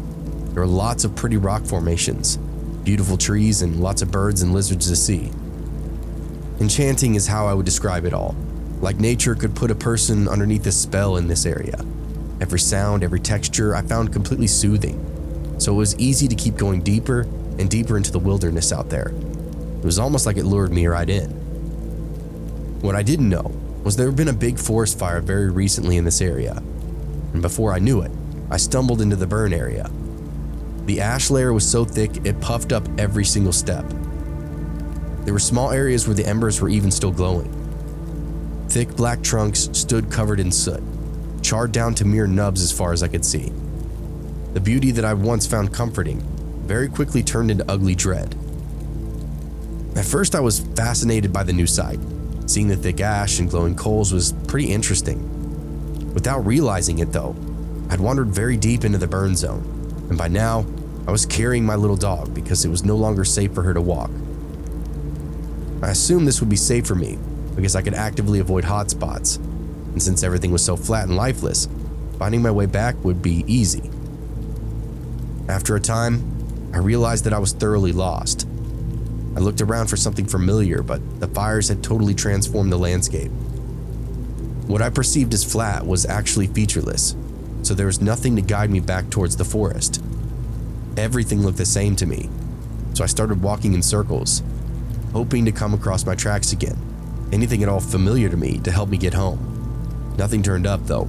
There are lots of pretty rock formations, beautiful trees, and lots of birds and lizards to see. Enchanting is how I would describe it all. Like nature could put a person underneath a spell in this area. Every sound, every texture I found completely soothing, so it was easy to keep going deeper and deeper into the wilderness out there. It was almost like it lured me right in. What I didn't know was there had been a big forest fire very recently in this area, and before I knew it, I stumbled into the burn area. The ash layer was so thick it puffed up every single step. There were small areas where the embers were even still glowing. Thick black trunks stood covered in soot, charred down to mere nubs as far as I could see. The beauty that I once found comforting very quickly turned into ugly dread. At first I was fascinated by the new sight. Seeing the thick ash and glowing coals was pretty interesting. Without realizing it though, I'd wandered very deep into the burn zone, and by now, I was carrying my little dog because it was no longer safe for her to walk. I assumed this would be safe for me because I could actively avoid hot spots, and since everything was so flat and lifeless, finding my way back would be easy. After a time, I realized that I was thoroughly lost. I looked around for something familiar, but the fires had totally transformed the landscape. What I perceived as flat was actually featureless, so there was nothing to guide me back towards the forest. Everything looked the same to me, so I started walking in circles, hoping to come across my tracks again, anything at all familiar to me to help me get home. Nothing turned up though,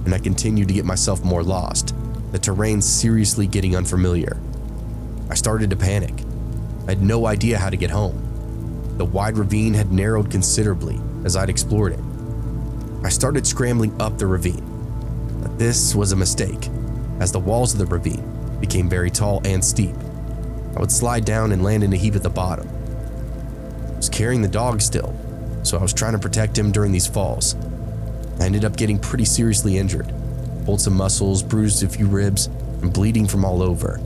and I continued to get myself more lost, the terrain seriously getting unfamiliar. I started to panic. I had no idea how to get home. The wide ravine had narrowed considerably as I'd explored it. I started scrambling up the ravine, but this was a mistake, as the walls of the ravine became very tall and steep. I would slide down and land in a heap at the bottom. I was carrying the dog still, so I was trying to protect him during these falls. I ended up getting pretty seriously injured, pulled some muscles, bruised a few ribs, and bleeding from all over.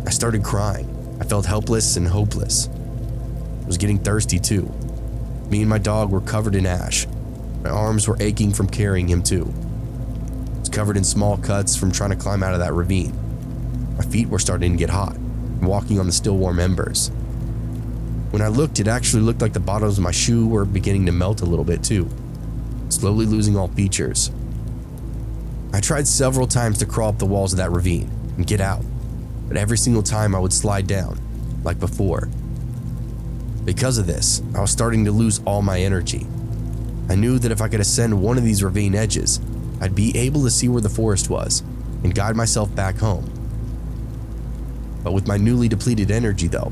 I started crying. I felt helpless and hopeless. I was getting thirsty too. Me and my dog were covered in ash. My arms were aching from carrying him too. I was covered in small cuts from trying to climb out of that ravine. My feet were starting to get hot, walking on the still warm embers. When I looked, it actually looked like the bottoms of my shoe were beginning to melt a little bit too, slowly losing all features. I tried several times to crawl up the walls of that ravine and get out, but every single time I would slide down, like before. Because of this, I was starting to lose all my energy. I knew that if I could ascend one of these ravine edges, I'd be able to see where the forest was and guide myself back home. But with my newly depleted energy though,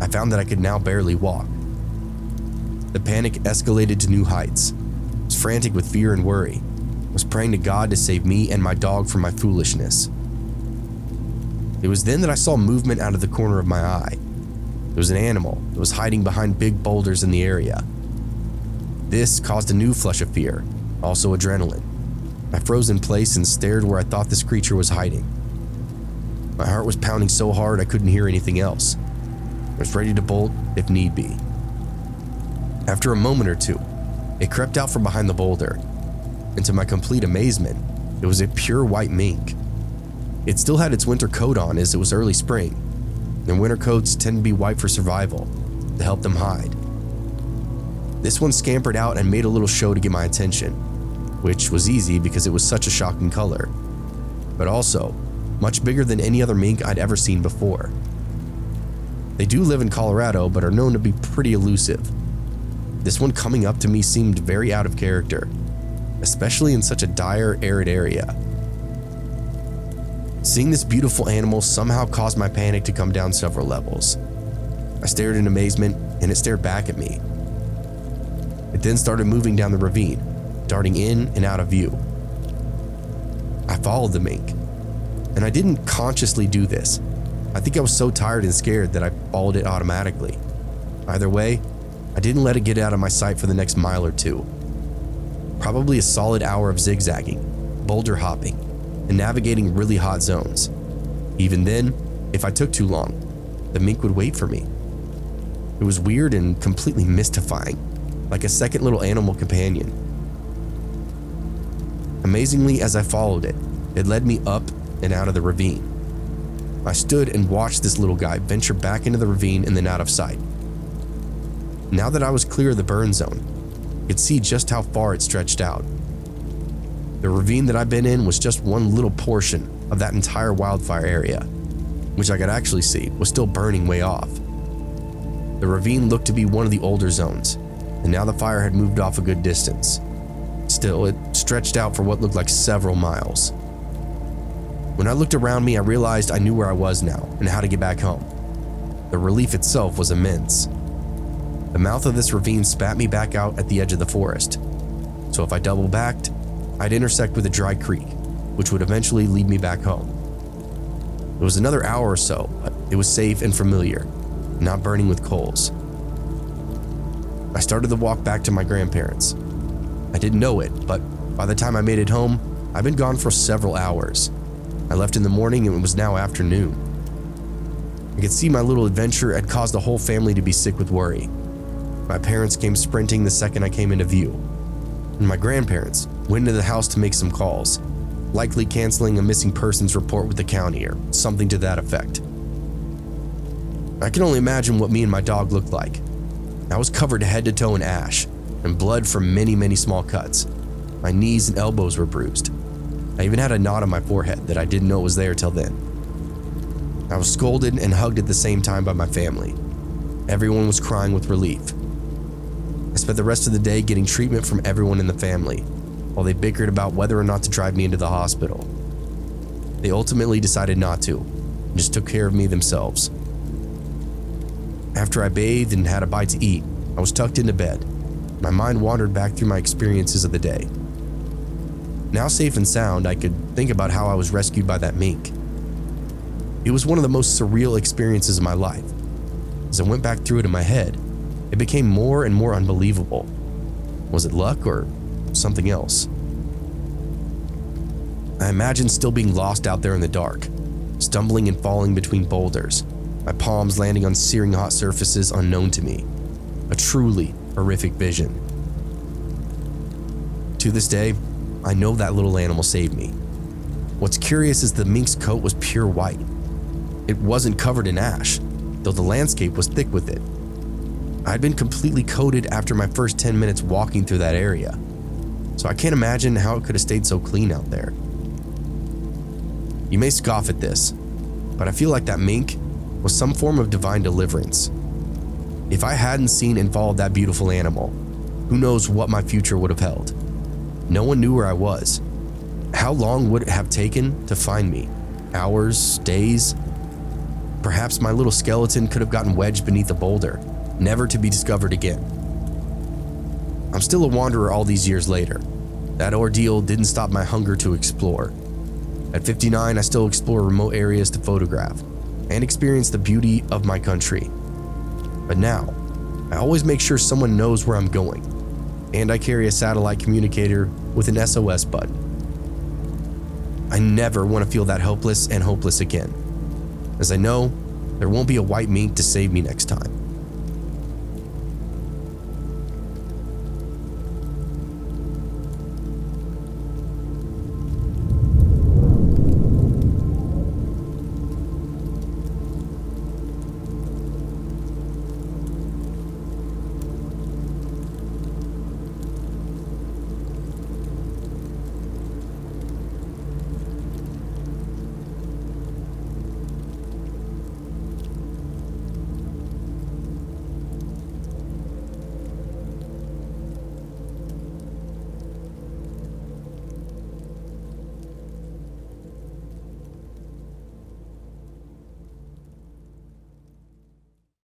I found that I could now barely walk. The panic escalated to new heights. I was frantic with fear and worry. I was praying to God to save me and my dog from my foolishness. It was then that I saw movement out of the corner of my eye. There was an animal that was hiding behind big boulders in the area. This caused a new flush of fear, also adrenaline. I froze in place and stared where I thought this creature was hiding. My heart was pounding so hard I couldn't hear anything else. I was ready to bolt if need be. After a moment or two, it crept out from behind the boulder, and to my complete amazement, it was a pure white mink. It still had its winter coat on as it was early spring, and winter coats tend to be white for survival, to help them hide. This one scampered out and made a little show to get my attention, which was easy because it was such a shocking color, but also much bigger than any other mink I'd ever seen before. They do live in Colorado, but are known to be pretty elusive. This one coming up to me seemed very out of character, especially in such a dire, arid area. Seeing this beautiful animal somehow caused my panic to come down several levels. I stared in amazement, and it stared back at me. It then started moving down the ravine, darting in and out of view. I followed the mink, and I didn't consciously do this. I think I was so tired and scared that I followed it automatically. Either way, I didn't let it get out of my sight for the next mile or two. Probably a solid hour of zigzagging, boulder hopping, and navigating really hot zones. Even then, if I took too long, the mink would wait for me. It was weird and completely mystifying, like a second little animal companion. Amazingly, as I followed it, it led me up and out of the ravine. I stood and watched this little guy venture back into the ravine and then out of sight. Now that I was clear of the burn zone, I could see just how far it stretched out. The ravine that I'd been in was just one little portion of that entire wildfire area, which I could actually see was still burning way off. The ravine looked to be one of the older zones, and now the fire had moved off a good distance. Still, it stretched out for what looked like several miles. When I looked around me, I realized I knew where I was now and how to get back home. The relief itself was immense. The mouth of this ravine spat me back out at the edge of the forest, so if I double backed, I'd intersect with a dry creek, which would eventually lead me back home. It was another hour or so, but it was safe and familiar, not burning with coals. I started the walk back to my grandparents. I didn't know it, but by the time I made it home, I'd been gone for several hours. I left in the morning and it was now afternoon. I could see my little adventure had caused the whole family to be sick with worry. My parents came sprinting the second I came into view, and my grandparents went into the house to make some calls, likely canceling a missing persons report with the county or something to that effect. I can only imagine what me and my dog looked like. I was covered head to toe in ash and blood from many, many small cuts. My knees and elbows were bruised. I even had a knot on my forehead that I didn't know was there till then. I was scolded and hugged at the same time by my family. Everyone was crying with relief. I spent the rest of the day getting treatment from everyone in the family, while they bickered about whether or not to drive me into the hospital. They ultimately decided not to, and just took care of me themselves. After I bathed and had a bite to eat, I was tucked into bed. My mind wandered back through my experiences of the day. Now safe and sound, I could think about how I was rescued by that mink. It was one of the most surreal experiences of my life. As I went back through it in my head, it became more and more unbelievable. Was it luck or something else? I imagined still being lost out there in the dark, stumbling and falling between boulders, my palms landing on searing hot surfaces unknown to me. A truly horrific vision. To this day, I know that little animal saved me. What's curious is the mink's coat was pure white. It wasn't covered in ash, though the landscape was thick with it. I'd been completely coated after my first 10 minutes walking through that area, so I can't imagine how it could have stayed so clean out there. You may scoff at this, but I feel like that mink was some form of divine deliverance. If I hadn't seen and followed that beautiful animal, who knows what my future would have held. No one knew where I was. How long would it have taken to find me? Hours? Days? Perhaps my little skeleton could have gotten wedged beneath a boulder, never to be discovered again. I'm still a wanderer all these years later. That ordeal didn't stop my hunger to explore. At 59, I still explore remote areas to photograph and experience the beauty of my country. But now, I always make sure someone knows where I'm going, and I carry a satellite communicator with an SOS button. I never want to feel that helpless and hopeless again, as I know there won't be a white mink to save me next time.